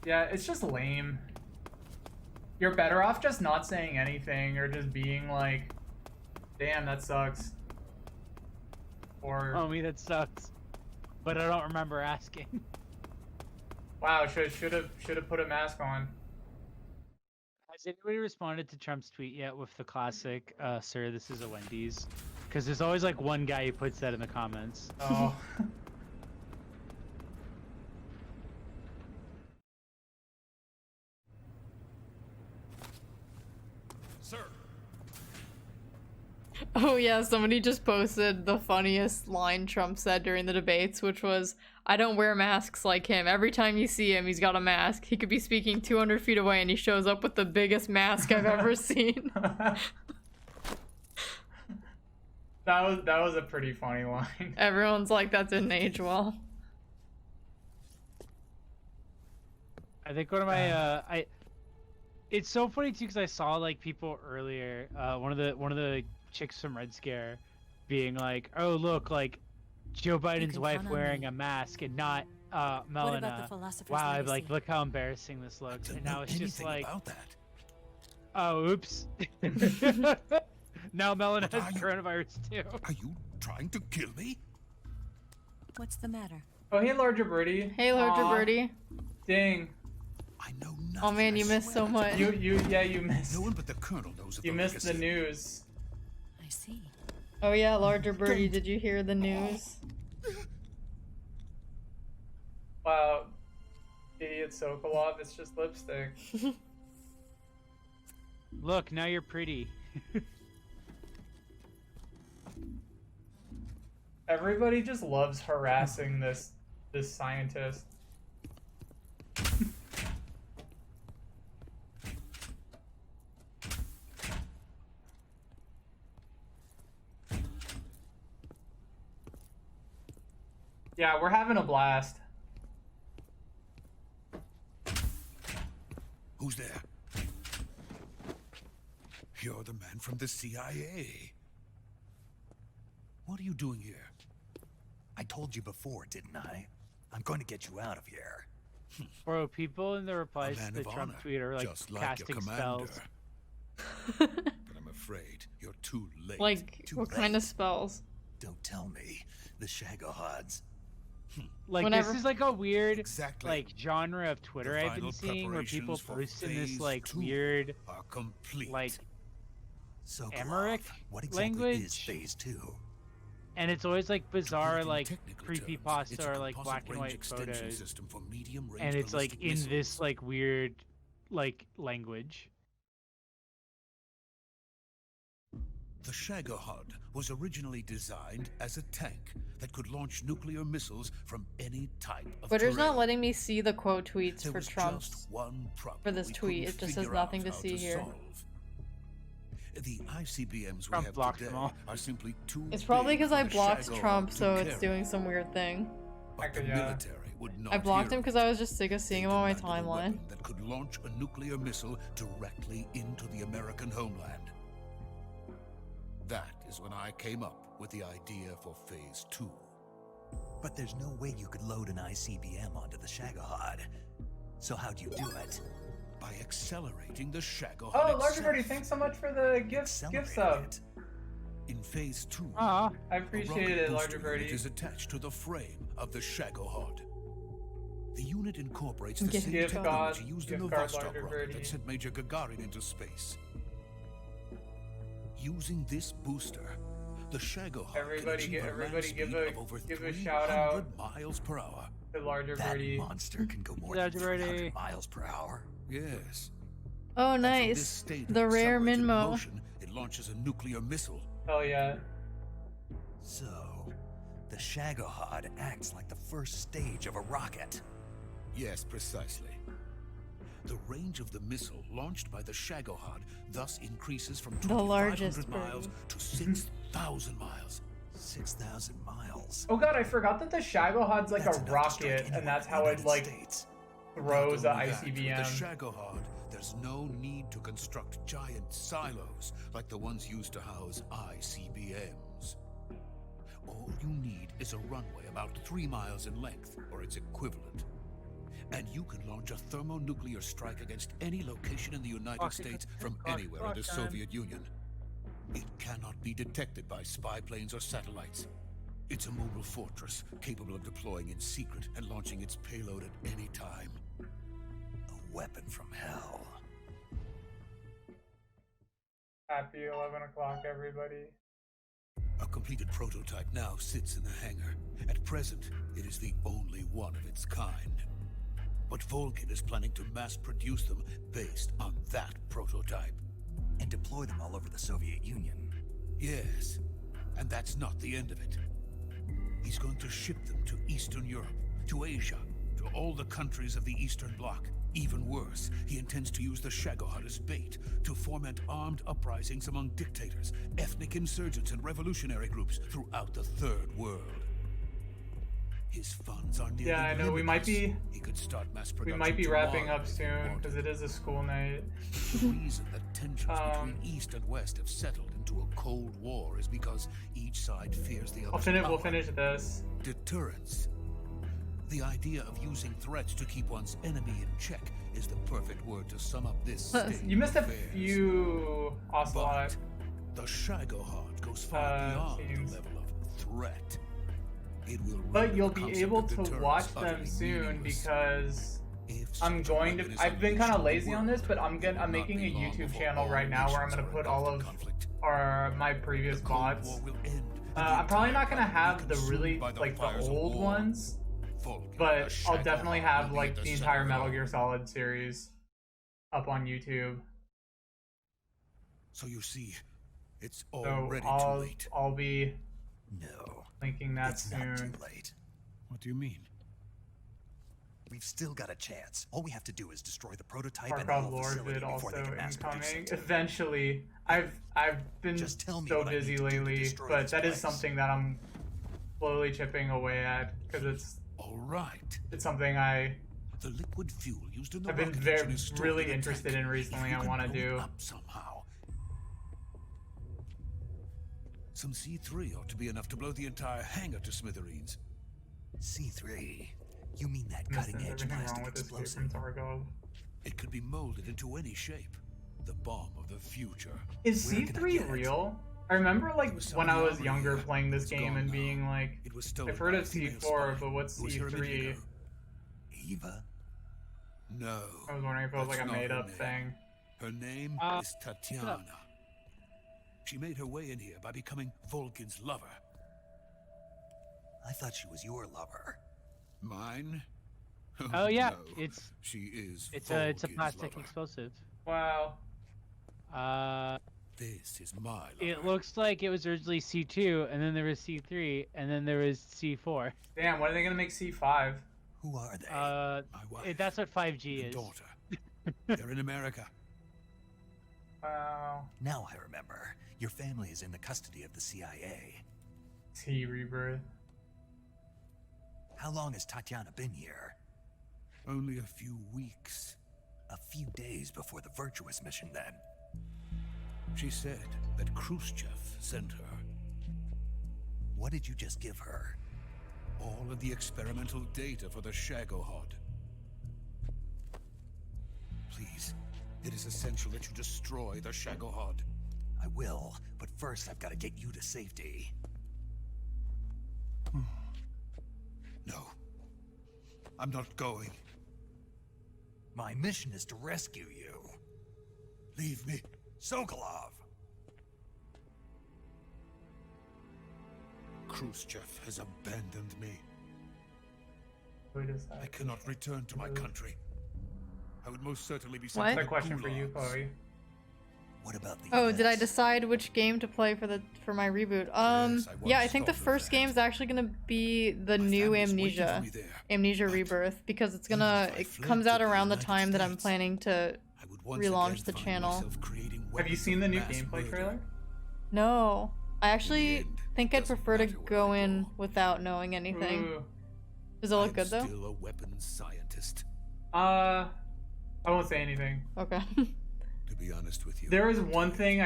Speaker 1: Yeah, it's just lame. You're better off just not saying anything or just being like, damn, that sucks. Or
Speaker 3: homie, that sucks. But I don't remember asking.
Speaker 1: Wow, should have put a mask on.
Speaker 3: Has anybody responded to Trump's tweet yet with the classic, sir, this is a Wendy's? Because there's always like one guy who puts that in the comments.
Speaker 1: Oh.
Speaker 2: Oh yeah, somebody just posted the funniest line Trump said during the debates, which was, I don't wear masks like him. Every time you see him, he's got a mask. He could be speaking 200 feet away and he shows up with the biggest mask I've ever seen.
Speaker 1: That was a pretty funny line.
Speaker 2: Everyone's like, that didn't age well.
Speaker 3: I think one of my it's so funny too because I saw like people earlier, one of the chicks from Red Scare being like, oh look, like Joe Biden's wife wearing a mask and not Melania. Wow, I'm like, look how embarrassing this looks. And now it's just like, oh oops. Now Melania has coronavirus too.
Speaker 13: Are you trying to kill me?
Speaker 6: What's the matter?
Speaker 1: Oh hey Lord Jaberti.
Speaker 2: Hey Lord Jaberti.
Speaker 1: Dang.
Speaker 13: I know nothing.
Speaker 2: Oh man, you missed so much.
Speaker 1: You missed.
Speaker 13: No one but the Colonel knows of
Speaker 1: You missed the news.
Speaker 6: I see.
Speaker 2: Oh yeah, larger birdie, did you hear the news?
Speaker 1: Wow. Idiot Sokolov, it's just lipstick.
Speaker 3: Look, now you're pretty.
Speaker 1: Everybody just loves harassing this scientist. Yeah, we're having a blast.
Speaker 13: Who's there? You're the man from the CIA. What are you doing here?
Speaker 7: I told you before, didn't I? I'm going to get you out of here.
Speaker 3: Bro, people in the replies to the Trump tweet are like
Speaker 13: just like
Speaker 3: casting
Speaker 13: your
Speaker 3: spells.
Speaker 13: But I'm afraid you're too late.
Speaker 2: Like, what kind of spells?
Speaker 7: Don't tell me. The Shagohods.
Speaker 3: Like,
Speaker 2: Whenever...
Speaker 3: this is like a weird like genre of Twitter
Speaker 13: The
Speaker 3: I've been seeing where people post in this like weird like
Speaker 7: so
Speaker 3: Emmerich
Speaker 7: what exactly
Speaker 3: language.
Speaker 7: Is phase 2?
Speaker 3: And it's always like bizarre like creepypasta or like black and white photos. And it's like in this like weird like language.
Speaker 13: The Shagohod was originally designed as a tank that could launch nuclear missiles from any type of
Speaker 2: Twitter's
Speaker 13: terrain.
Speaker 2: not letting me see the quote tweets
Speaker 13: There
Speaker 2: for
Speaker 13: was
Speaker 2: Trump
Speaker 13: just one problem
Speaker 2: for this
Speaker 13: we
Speaker 2: tweet.
Speaker 13: couldn't
Speaker 2: It just says
Speaker 13: figure out
Speaker 2: nothing to
Speaker 13: how
Speaker 2: see here.
Speaker 13: solve. The ICBMs
Speaker 3: Trump
Speaker 13: we have
Speaker 3: blocked
Speaker 13: today
Speaker 3: them all.
Speaker 13: are simply too
Speaker 2: It's probably
Speaker 13: big
Speaker 2: because
Speaker 13: for
Speaker 2: I
Speaker 13: the
Speaker 2: blocked
Speaker 13: Shagohod
Speaker 2: Trump,
Speaker 13: to
Speaker 2: so it's
Speaker 13: carry.
Speaker 2: doing some weird thing.
Speaker 13: But the military would not
Speaker 2: I blocked
Speaker 13: hear
Speaker 2: him
Speaker 13: of
Speaker 2: because I was just sick of seeing him on my
Speaker 13: demanded a
Speaker 2: timeline.
Speaker 13: weapon that could launch a nuclear missile directly into the American homeland. That is when I came up with the idea for Phase 2.
Speaker 7: But there's no way you could load an ICBM onto the Shagohod. So how'd you do it?
Speaker 13: By accelerating the Shagohod
Speaker 1: Oh,
Speaker 13: itself.
Speaker 1: Larger Birdie, thanks so much for the gift sub.
Speaker 13: In Phase 2,
Speaker 1: I
Speaker 13: a
Speaker 1: appreciate
Speaker 13: rocket
Speaker 1: it,
Speaker 13: booster
Speaker 1: larger
Speaker 13: unit
Speaker 1: birdie.
Speaker 13: is attached to the frame of the Shagohod. The unit incorporates the
Speaker 2: Gift
Speaker 13: same
Speaker 1: card,
Speaker 13: technology used in the
Speaker 1: gift card,
Speaker 13: Vostok
Speaker 1: larger
Speaker 13: rocket
Speaker 1: birdie.
Speaker 13: that sent Major Gagarin into space. Using this booster, the Shagohod
Speaker 1: Everybody
Speaker 13: can
Speaker 1: give-
Speaker 13: achieve
Speaker 1: everybody
Speaker 13: a land
Speaker 1: give
Speaker 13: speed
Speaker 1: a-
Speaker 13: of over
Speaker 1: give a
Speaker 13: 300
Speaker 1: shout out.
Speaker 13: miles per hour.
Speaker 1: The larger
Speaker 7: That
Speaker 1: birdie.
Speaker 7: monster can go more
Speaker 3: Larger
Speaker 7: than 300
Speaker 3: birdie.
Speaker 7: miles per hour.
Speaker 13: Yes.
Speaker 2: Oh,
Speaker 13: And from this
Speaker 2: nice.
Speaker 13: state of
Speaker 2: The rare
Speaker 13: accelerated
Speaker 2: Minmo.
Speaker 13: motion, it launches a nuclear missile.
Speaker 1: Hell yeah.
Speaker 7: So, the Shagohod acts like the first stage of a rocket.
Speaker 13: Yes, precisely. The range of the missile launched by the Shagohod thus increases from
Speaker 2: The
Speaker 13: 2,500
Speaker 2: largest
Speaker 13: miles
Speaker 2: birdie.
Speaker 13: to 6,000 miles.
Speaker 7: 6,000 miles.
Speaker 1: Oh god, I forgot that the Shagohod's like
Speaker 7: That's
Speaker 1: a
Speaker 7: enough to
Speaker 1: rocket,
Speaker 7: strike
Speaker 1: and
Speaker 7: anyone
Speaker 1: that's
Speaker 7: in the
Speaker 1: how it
Speaker 7: United
Speaker 1: like
Speaker 7: States.
Speaker 1: throws the
Speaker 13: Not only that,
Speaker 1: ICBM.
Speaker 13: with the Shagohod, there's no need to construct giant silos like the ones used to house ICBMs. All you need is a runway about 3 miles in length, or its equivalent. And you can launch a thermonuclear strike against any location in the United States from anywhere in the Soviet Union. It cannot be detected by spy planes or satellites. It's a mobile fortress capable of deploying in secret and launching its payload at any time.
Speaker 7: A weapon from hell.
Speaker 1: Happy 11 o'clock, everybody.
Speaker 13: A completed prototype now sits in the hangar. At present, it is the only one of its kind. But Volkin is planning to mass produce them based on that prototype.
Speaker 7: And deploy them all over the Soviet Union.
Speaker 13: Yes, and that's not the end of it. He's going to ship them to Eastern Europe, to Asia, to all the countries of the Eastern Bloc. Even worse, he intends to use the Shagohod as bait to foment armed uprisings among dictators, ethnic insurgents, and revolutionary groups throughout the Third World. His funds are nearly
Speaker 1: Yeah, I know, we might
Speaker 13: limitless.
Speaker 1: be-
Speaker 13: He could start mass
Speaker 1: We
Speaker 13: production
Speaker 1: might be wrapping
Speaker 13: tomorrow
Speaker 1: up
Speaker 13: if he
Speaker 1: soon,
Speaker 13: wanted.
Speaker 1: because it is a school night.
Speaker 13: The reason that tensions
Speaker 1: Um,
Speaker 13: between East and West have settled into a Cold War is because each side fears the other's
Speaker 1: We'll
Speaker 13: power.
Speaker 1: finish this.
Speaker 13: Deterrence. The idea of using threats to keep one's enemy in check is the perfect word to sum up this state
Speaker 1: You missed
Speaker 13: of
Speaker 1: a
Speaker 13: affairs.
Speaker 1: few Ocelot.
Speaker 13: The Shagohod goes far beyond
Speaker 1: scenes.
Speaker 13: the level of threat. It will
Speaker 1: But
Speaker 13: render
Speaker 1: you'll
Speaker 13: the
Speaker 1: be
Speaker 13: concept
Speaker 1: able
Speaker 13: of
Speaker 1: to
Speaker 13: deterrence
Speaker 1: watch them
Speaker 13: utterly
Speaker 1: soon
Speaker 13: meaningless.
Speaker 1: because
Speaker 13: If
Speaker 1: I'm
Speaker 13: such a
Speaker 1: going
Speaker 13: weapon
Speaker 1: to.
Speaker 13: is
Speaker 1: I've been
Speaker 13: unleashed
Speaker 1: kind of
Speaker 13: on the
Speaker 1: lazy on this,
Speaker 13: world,
Speaker 1: but I'm
Speaker 13: it will
Speaker 1: I'm
Speaker 13: not
Speaker 1: making a
Speaker 13: be long
Speaker 1: YouTube
Speaker 13: before
Speaker 1: channel
Speaker 13: all
Speaker 1: right now where I'm
Speaker 13: nations
Speaker 1: gonna
Speaker 13: are
Speaker 1: put all
Speaker 13: in
Speaker 1: of
Speaker 13: conflict.
Speaker 1: my previous
Speaker 13: The Cold
Speaker 1: bots.
Speaker 13: War will end, and the
Speaker 1: I'm probably
Speaker 13: entire
Speaker 1: not gonna
Speaker 13: planet will be
Speaker 1: have the
Speaker 13: consumed
Speaker 1: really
Speaker 13: by the
Speaker 1: like the
Speaker 13: fires of
Speaker 1: old
Speaker 13: war.
Speaker 1: ones,
Speaker 13: Vulcan,
Speaker 1: but
Speaker 13: the
Speaker 1: I'll definitely
Speaker 13: Shagohod
Speaker 1: have
Speaker 13: will be
Speaker 1: like
Speaker 13: at
Speaker 1: the
Speaker 13: center
Speaker 1: entire
Speaker 13: of it
Speaker 1: Metal
Speaker 13: all.
Speaker 1: Gear Solid series up on YouTube.
Speaker 13: So you see, it's
Speaker 1: So
Speaker 13: already too
Speaker 1: I'll
Speaker 13: late.
Speaker 1: be
Speaker 7: No,
Speaker 1: linking that
Speaker 7: it's not
Speaker 1: soon.
Speaker 7: too late.
Speaker 13: What do you mean?
Speaker 7: We've still got a chance. All we have to do is destroy the prototype and the
Speaker 1: Tarkov
Speaker 7: whole
Speaker 1: Lord
Speaker 7: facility
Speaker 1: vid
Speaker 7: before
Speaker 1: also
Speaker 7: they can mass produce
Speaker 1: incoming.
Speaker 7: it.
Speaker 1: Eventually, I've been
Speaker 7: Just tell me
Speaker 1: so
Speaker 7: what I need
Speaker 1: busy
Speaker 7: to do to
Speaker 1: lately,
Speaker 7: destroy
Speaker 1: but
Speaker 7: this
Speaker 1: that is
Speaker 7: place.
Speaker 1: something that I'm slowly chipping away at because
Speaker 13: All right.
Speaker 1: it's something I've
Speaker 13: The liquid fuel used in the
Speaker 1: been
Speaker 13: rocket
Speaker 1: very
Speaker 13: engine is stored
Speaker 1: really
Speaker 13: in a
Speaker 1: interested
Speaker 13: tank.
Speaker 1: in recently.
Speaker 13: If you
Speaker 1: I
Speaker 13: can
Speaker 1: want to
Speaker 13: blow it
Speaker 1: do.
Speaker 13: up somehow. Some C3 ought to be enough to blow the entire hangar to smithereens.
Speaker 7: C3? You mean that
Speaker 1: There's
Speaker 7: cutting-edge
Speaker 1: everything
Speaker 7: plastic
Speaker 1: wrong with Escape from
Speaker 7: explosive?
Speaker 1: Tarkov.
Speaker 13: It could be molded into any shape. The bomb of the future.
Speaker 1: Is
Speaker 7: Where can I
Speaker 1: C3
Speaker 7: get it?
Speaker 1: real? I remember like
Speaker 13: It was
Speaker 1: when I
Speaker 13: something
Speaker 1: was
Speaker 13: over
Speaker 1: younger
Speaker 13: here.
Speaker 1: playing this
Speaker 13: It's
Speaker 1: game
Speaker 13: gone
Speaker 1: and
Speaker 13: now.
Speaker 1: being like,
Speaker 13: It was stolen
Speaker 1: I've heard
Speaker 13: by
Speaker 1: of
Speaker 13: a female
Speaker 1: C4,
Speaker 13: spy
Speaker 1: but what's
Speaker 13: who was here a minute
Speaker 1: C3?
Speaker 13: ago.
Speaker 7: Eva?
Speaker 13: No.
Speaker 1: I was wondering if it was like
Speaker 13: that's
Speaker 1: a
Speaker 13: not her
Speaker 1: made up
Speaker 13: name.
Speaker 1: thing.
Speaker 13: Her name is Tatiana. She made her way in here by becoming Volkin's lover.
Speaker 7: I thought she was your lover.
Speaker 5: Mine?
Speaker 3: Oh yeah,
Speaker 5: no.
Speaker 3: it's
Speaker 5: She is
Speaker 3: it's a
Speaker 5: Volkin's
Speaker 3: plastic
Speaker 5: lover.
Speaker 3: explosive.
Speaker 1: Wow.
Speaker 13: This is my lover.
Speaker 3: It looks like it was originally C2, and then there was C3, and then there was C4.
Speaker 1: Damn, when are they gonna make C5?
Speaker 7: Who are they?
Speaker 13: My wife.
Speaker 3: That's what 5G
Speaker 13: and
Speaker 3: is.
Speaker 13: daughter. They're in America.
Speaker 1: Wow.
Speaker 7: Now I remember. Your family is in the custody of the CIA.
Speaker 1: T Rebirth.
Speaker 7: How long has Tatiana been here?
Speaker 13: Only a few weeks.
Speaker 7: A few days before the Virtuous mission, then.
Speaker 13: She said that Khrushchev sent her.
Speaker 7: What did you just give her?
Speaker 13: All of the experimental data for the Shagohod. Please, it is essential that you destroy the Shagohod.
Speaker 7: I will, but first I've got to get you to safety.
Speaker 13: No. I'm not going.
Speaker 7: My mission is to rescue you.
Speaker 13: Leave me.
Speaker 7: Sokolov!
Speaker 13: Khrushchev has abandoned me.
Speaker 1: Who does that?
Speaker 13: I cannot return to my country. I would most certainly be
Speaker 2: What?
Speaker 13: sent to
Speaker 1: A question for you,
Speaker 13: gulags.
Speaker 1: Chloe.
Speaker 7: What about the
Speaker 2: Oh, did I
Speaker 7: US?
Speaker 2: decide which game to play for my reboot? Yeah, I think the first game's actually gonna be the new
Speaker 13: family's waiting for
Speaker 2: Amnesia.
Speaker 13: me there.
Speaker 2: Amnesia Rebirth, because it's
Speaker 13: Even if I
Speaker 2: it
Speaker 13: fled
Speaker 2: comes
Speaker 13: to
Speaker 2: out
Speaker 13: the
Speaker 2: around the
Speaker 13: United
Speaker 2: time that I'm
Speaker 13: States,
Speaker 2: planning to
Speaker 13: I would once
Speaker 2: relaunch
Speaker 13: again
Speaker 2: the
Speaker 13: find
Speaker 2: channel.
Speaker 13: myself creating
Speaker 1: Have you
Speaker 13: weapons
Speaker 1: seen
Speaker 13: of
Speaker 1: the new
Speaker 13: mass
Speaker 1: gameplay
Speaker 13: murder.
Speaker 1: trailer?
Speaker 2: No. I actually
Speaker 13: end,
Speaker 2: think I'd
Speaker 13: doesn't
Speaker 2: prefer to
Speaker 13: matter where
Speaker 2: go
Speaker 13: I
Speaker 2: in
Speaker 13: go.
Speaker 2: without knowing anything.
Speaker 1: Ooh.
Speaker 2: Does it look
Speaker 13: I'm
Speaker 2: good though?
Speaker 13: still a weapons scientist.
Speaker 1: I won't say anything.
Speaker 2: Okay.
Speaker 13: To be honest with you,
Speaker 1: There is one thing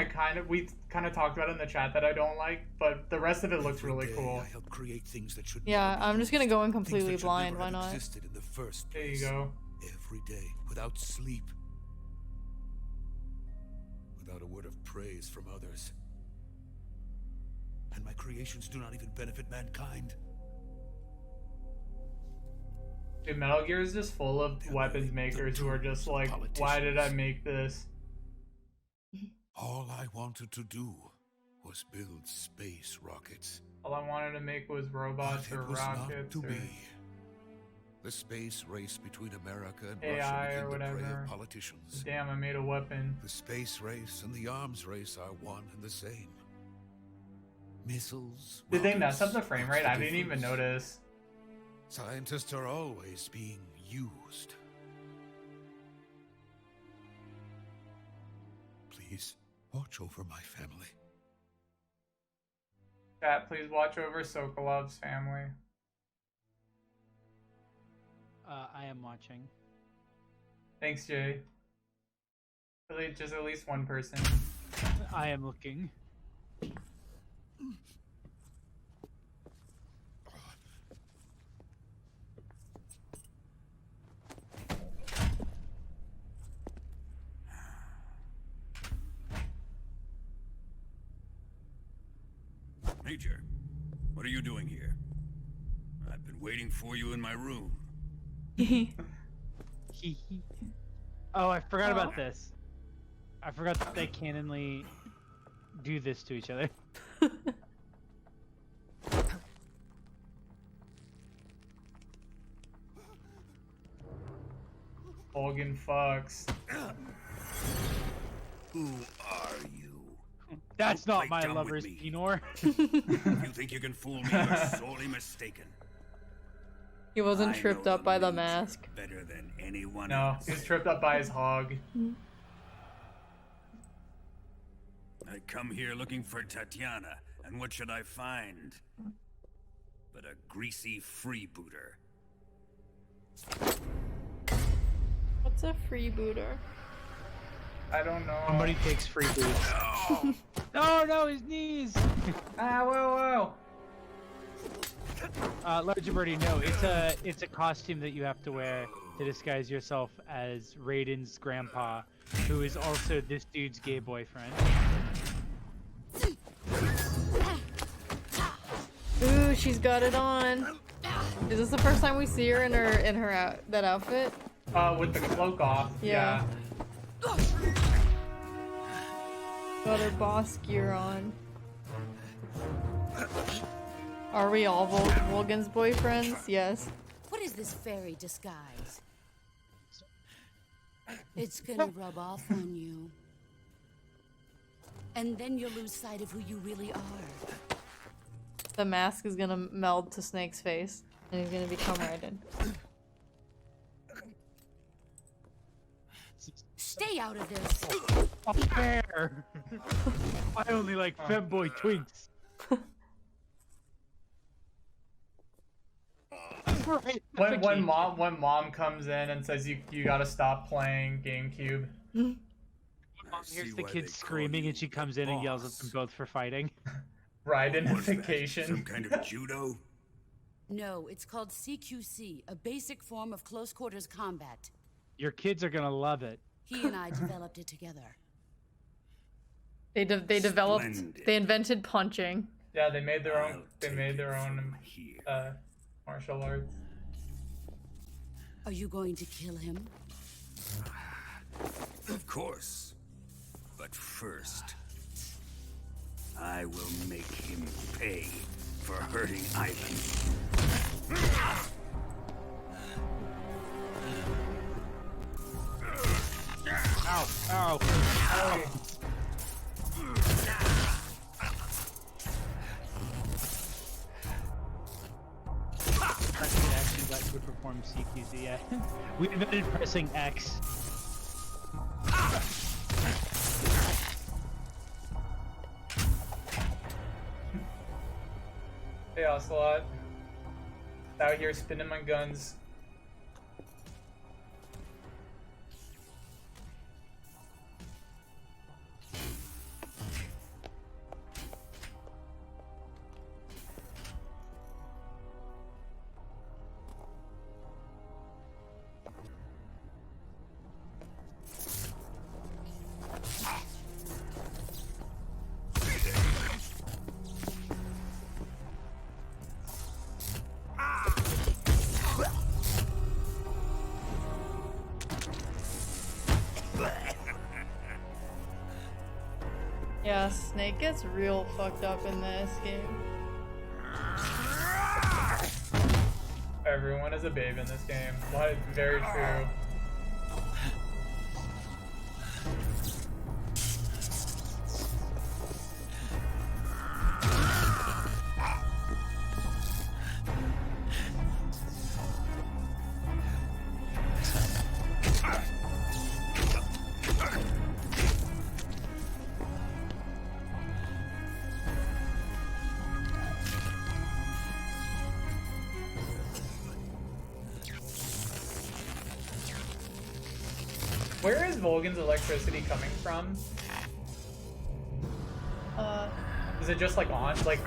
Speaker 1: we kind of talked about in the chat that I don't like, but the rest of it looks
Speaker 13: every
Speaker 1: really
Speaker 13: day
Speaker 1: cool.
Speaker 13: I help create things that should
Speaker 2: Yeah,
Speaker 13: never be
Speaker 2: I'm just gonna
Speaker 13: used,
Speaker 2: go in
Speaker 13: things that
Speaker 2: completely
Speaker 13: should
Speaker 2: blind,
Speaker 13: never
Speaker 2: why
Speaker 13: have
Speaker 2: not?
Speaker 13: existed in the first
Speaker 1: There you
Speaker 13: place.
Speaker 1: go.
Speaker 13: Every day, without sleep, without a word of praise from others. And my creations do not even benefit mankind.
Speaker 1: Dude, Metal Gear is just full of
Speaker 13: They're
Speaker 1: weapons
Speaker 13: merely the
Speaker 1: makers who are just
Speaker 13: tools of
Speaker 1: like, why did I
Speaker 13: politicians."
Speaker 1: make this?
Speaker 13: All I wanted to do was build space rockets.
Speaker 1: All I wanted to make was robots
Speaker 13: But
Speaker 1: or
Speaker 13: it was not
Speaker 1: rockets
Speaker 13: to
Speaker 1: or
Speaker 13: be. The space race between America and
Speaker 1: AI
Speaker 13: Russia
Speaker 1: or
Speaker 13: became the prey
Speaker 1: whatever.
Speaker 13: of politicians.
Speaker 1: Damn, I made a weapon.
Speaker 13: The space race and the arms race are one and the same. Missiles.
Speaker 1: Did they mess up
Speaker 13: rockets,
Speaker 1: the frame
Speaker 13: what's
Speaker 1: rate?
Speaker 13: the
Speaker 1: I didn't even
Speaker 13: difference?
Speaker 1: notice.
Speaker 13: Scientists are always being used. Please watch over my family.
Speaker 1: Chat, please watch over Sokolov's family.
Speaker 3: I am watching.
Speaker 1: Thanks, Jay. Just at least one person.
Speaker 3: I am looking.
Speaker 10: Major, what are you doing here? I've been waiting for you in my room.
Speaker 3: Oh, I forgot about this. I forgot that they canonly do this to each other.
Speaker 1: Hogan fucks.
Speaker 10: Who are you?
Speaker 3: That's
Speaker 10: Don't
Speaker 3: not
Speaker 10: play
Speaker 3: my
Speaker 10: dumb with
Speaker 3: lover's
Speaker 10: me.
Speaker 3: Pinor.
Speaker 10: If you think you can fool me, you're sorely mistaken.
Speaker 2: He wasn't
Speaker 10: I
Speaker 2: tripped
Speaker 10: know
Speaker 2: up by the
Speaker 10: Major
Speaker 2: mask.
Speaker 10: better than anyone
Speaker 1: No,
Speaker 10: else.
Speaker 1: he was tripped up by his hog.
Speaker 10: I come here looking for Tatiana, and what should I find? But a greasy freebooter.
Speaker 2: What's a freebooter?
Speaker 1: I don't know.
Speaker 3: Somebody takes free food. No, his knees.
Speaker 1: Ah, whoa,
Speaker 3: Larger Birdie, no, it's a costume that you have to wear to disguise yourself as Raiden's grandpa, who is also this dude's gay boyfriend.
Speaker 2: Ooh, she's got it on. Is this the first time we see her in her that outfit?
Speaker 1: With the cloak off.
Speaker 2: Yeah. Got her boss gear on. Are we all Volgan's boyfriends? Yes.
Speaker 6: What is this fairy disguise? It's gonna rub off on you. And then you'll lose sight of who you really are.
Speaker 2: The mask is gonna meld to Snake's face, and he's gonna become Raiden.
Speaker 6: Stay out of this.
Speaker 3: Fair. I only like femboy twinks.
Speaker 1: When mom comes in and says you gotta stop playing GameCube.
Speaker 3: Mom hears the kid screaming and she comes in and yells at them both for fighting.
Speaker 1: Raidenification.
Speaker 10: Some kind of judo?
Speaker 6: No, it's called CQC, a basic form of close quarters combat.
Speaker 3: Your kids are gonna love it.
Speaker 6: He and I developed it together.
Speaker 2: They developed.
Speaker 10: Splendid.
Speaker 2: They invented punching.
Speaker 1: Yeah, they made their own.
Speaker 10: I'll
Speaker 1: They
Speaker 10: take
Speaker 1: made
Speaker 10: it
Speaker 1: their own
Speaker 10: from here.
Speaker 1: martial arts.
Speaker 12: Are you going to kill him?
Speaker 10: Of course. But first, I will make him pay for hurting Ivan.
Speaker 3: Ow! Ow!
Speaker 1: Hey.
Speaker 3: Pressing X is like to perform CQC. Yeah. We invented pressing X.
Speaker 1: Hey, Ocelot. Out here spinning my guns.
Speaker 2: Yeah, Snake gets real fucked up in this game.
Speaker 1: Everyone is a babe in this game. What? Very true. Where is Volgan's electricity coming from? Is it just like on? Like.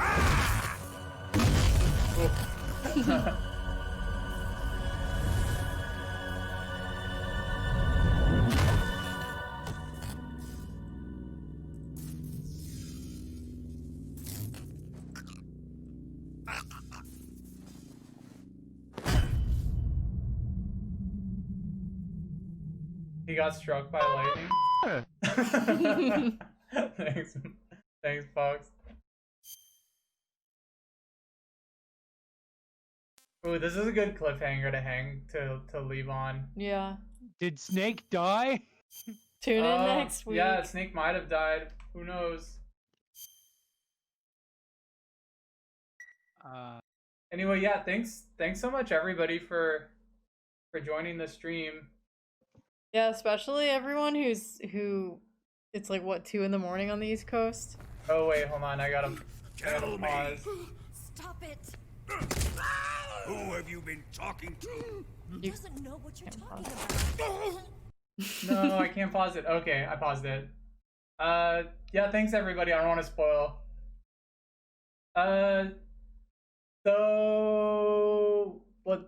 Speaker 1: He got struck by lightning. Thanks, Fox. Ooh, this is a good cliffhanger to hang to leave on.
Speaker 2: Yeah.
Speaker 3: Did Snake die?
Speaker 2: Tune in next week.
Speaker 1: Yeah, Snake might have died. Who knows? Anyway, yeah, thanks so much everybody for joining the stream.
Speaker 2: Yeah, especially everyone who it's like what, 2 in the morning on the East Coast?
Speaker 1: Oh wait, hold on, I gotta pause.
Speaker 12: Stop it!
Speaker 10: Who have you been talking to?
Speaker 12: He doesn't know what you're talking about.
Speaker 1: No, I can't pause it. Okay, I paused it. Yeah, thanks everybody. I don't want to spoil. So what's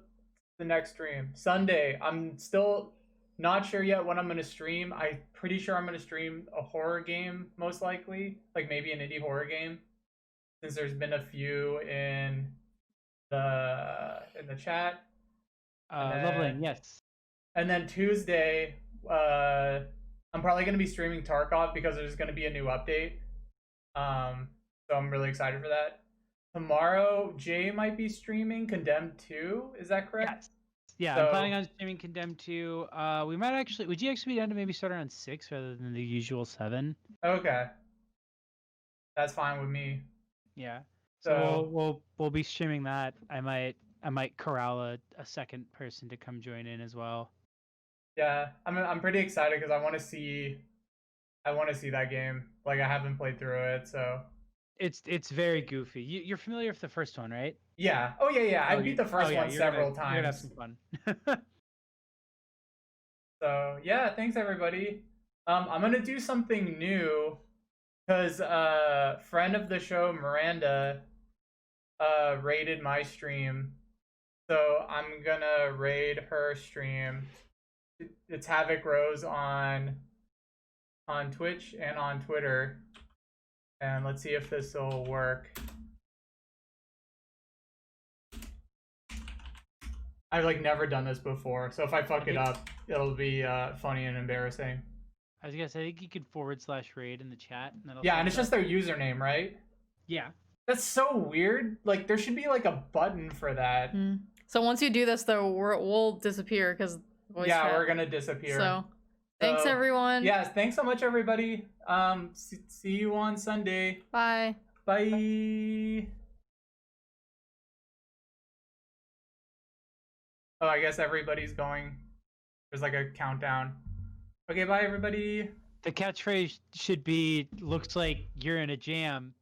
Speaker 1: the next stream? Sunday. I'm still not sure yet when I'm gonna stream. I'm pretty sure I'm gonna stream a horror game, most likely, like maybe an indie horror game, since there's been a few in the chat.
Speaker 3: Lovely, yes.
Speaker 1: And then Tuesday, I'm probably gonna be streaming Tarkov because there's gonna be a new update. So I'm really excited for that. Tomorrow, Jay might be streaming Condemned 2. Is that correct?
Speaker 3: Yes. Yeah,
Speaker 1: So-
Speaker 3: I'm planning on streaming Condemned 2. We might actually. Would you actually be down to maybe start around 6 rather than the usual 7?
Speaker 1: Okay. That's fine with me.
Speaker 3: Yeah.
Speaker 1: So-
Speaker 3: So we'll be streaming that. I might corral a second person to come join in as well.
Speaker 1: Yeah, I'm pretty excited because I want to see that game. Like I haven't played through it, so
Speaker 3: It's very goofy. You're familiar with the first one, right?
Speaker 1: yeah. Oh yeah. I beat the first one
Speaker 3: you're
Speaker 1: several
Speaker 3: gonna, You're gonna have
Speaker 1: times.
Speaker 3: some fun.
Speaker 1: So yeah, thanks everybody. I'm gonna do something new because friend of the show Miranda raided my stream, so I'm gonna raid her stream. It's Havoc Rose on Twitch and on Twitter. And let's see if this will work. I've like never done this before, so if I fuck it up, it'll be funny and embarrassing.
Speaker 3: I was gonna say, I think you could /raid in the chat. And that'll
Speaker 1: Yeah, and it's just their username, right?
Speaker 3: Yeah.
Speaker 1: That's so weird. Like, there should be like a button for that.
Speaker 2: So once you do this, though, we'll disappear because
Speaker 1: Yeah, we're gonna disappear.
Speaker 2: So, thanks everyone.
Speaker 1: Yes, thanks so much, everybody. See you on Sunday.
Speaker 2: Bye.
Speaker 1: Bye. Oh, I guess everybody's going. There's like a countdown. Okay, bye, everybody.
Speaker 3: The catchphrase should be, looks like you're in a jam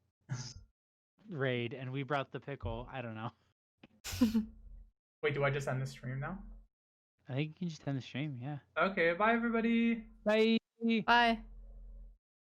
Speaker 3: raid and we brought the pickle. I don't know.
Speaker 1: Wait, do I just end the stream now?
Speaker 3: I think you can just end the stream, yeah.
Speaker 1: Okay, bye, everybody.
Speaker 3: Bye.
Speaker 2: Bye.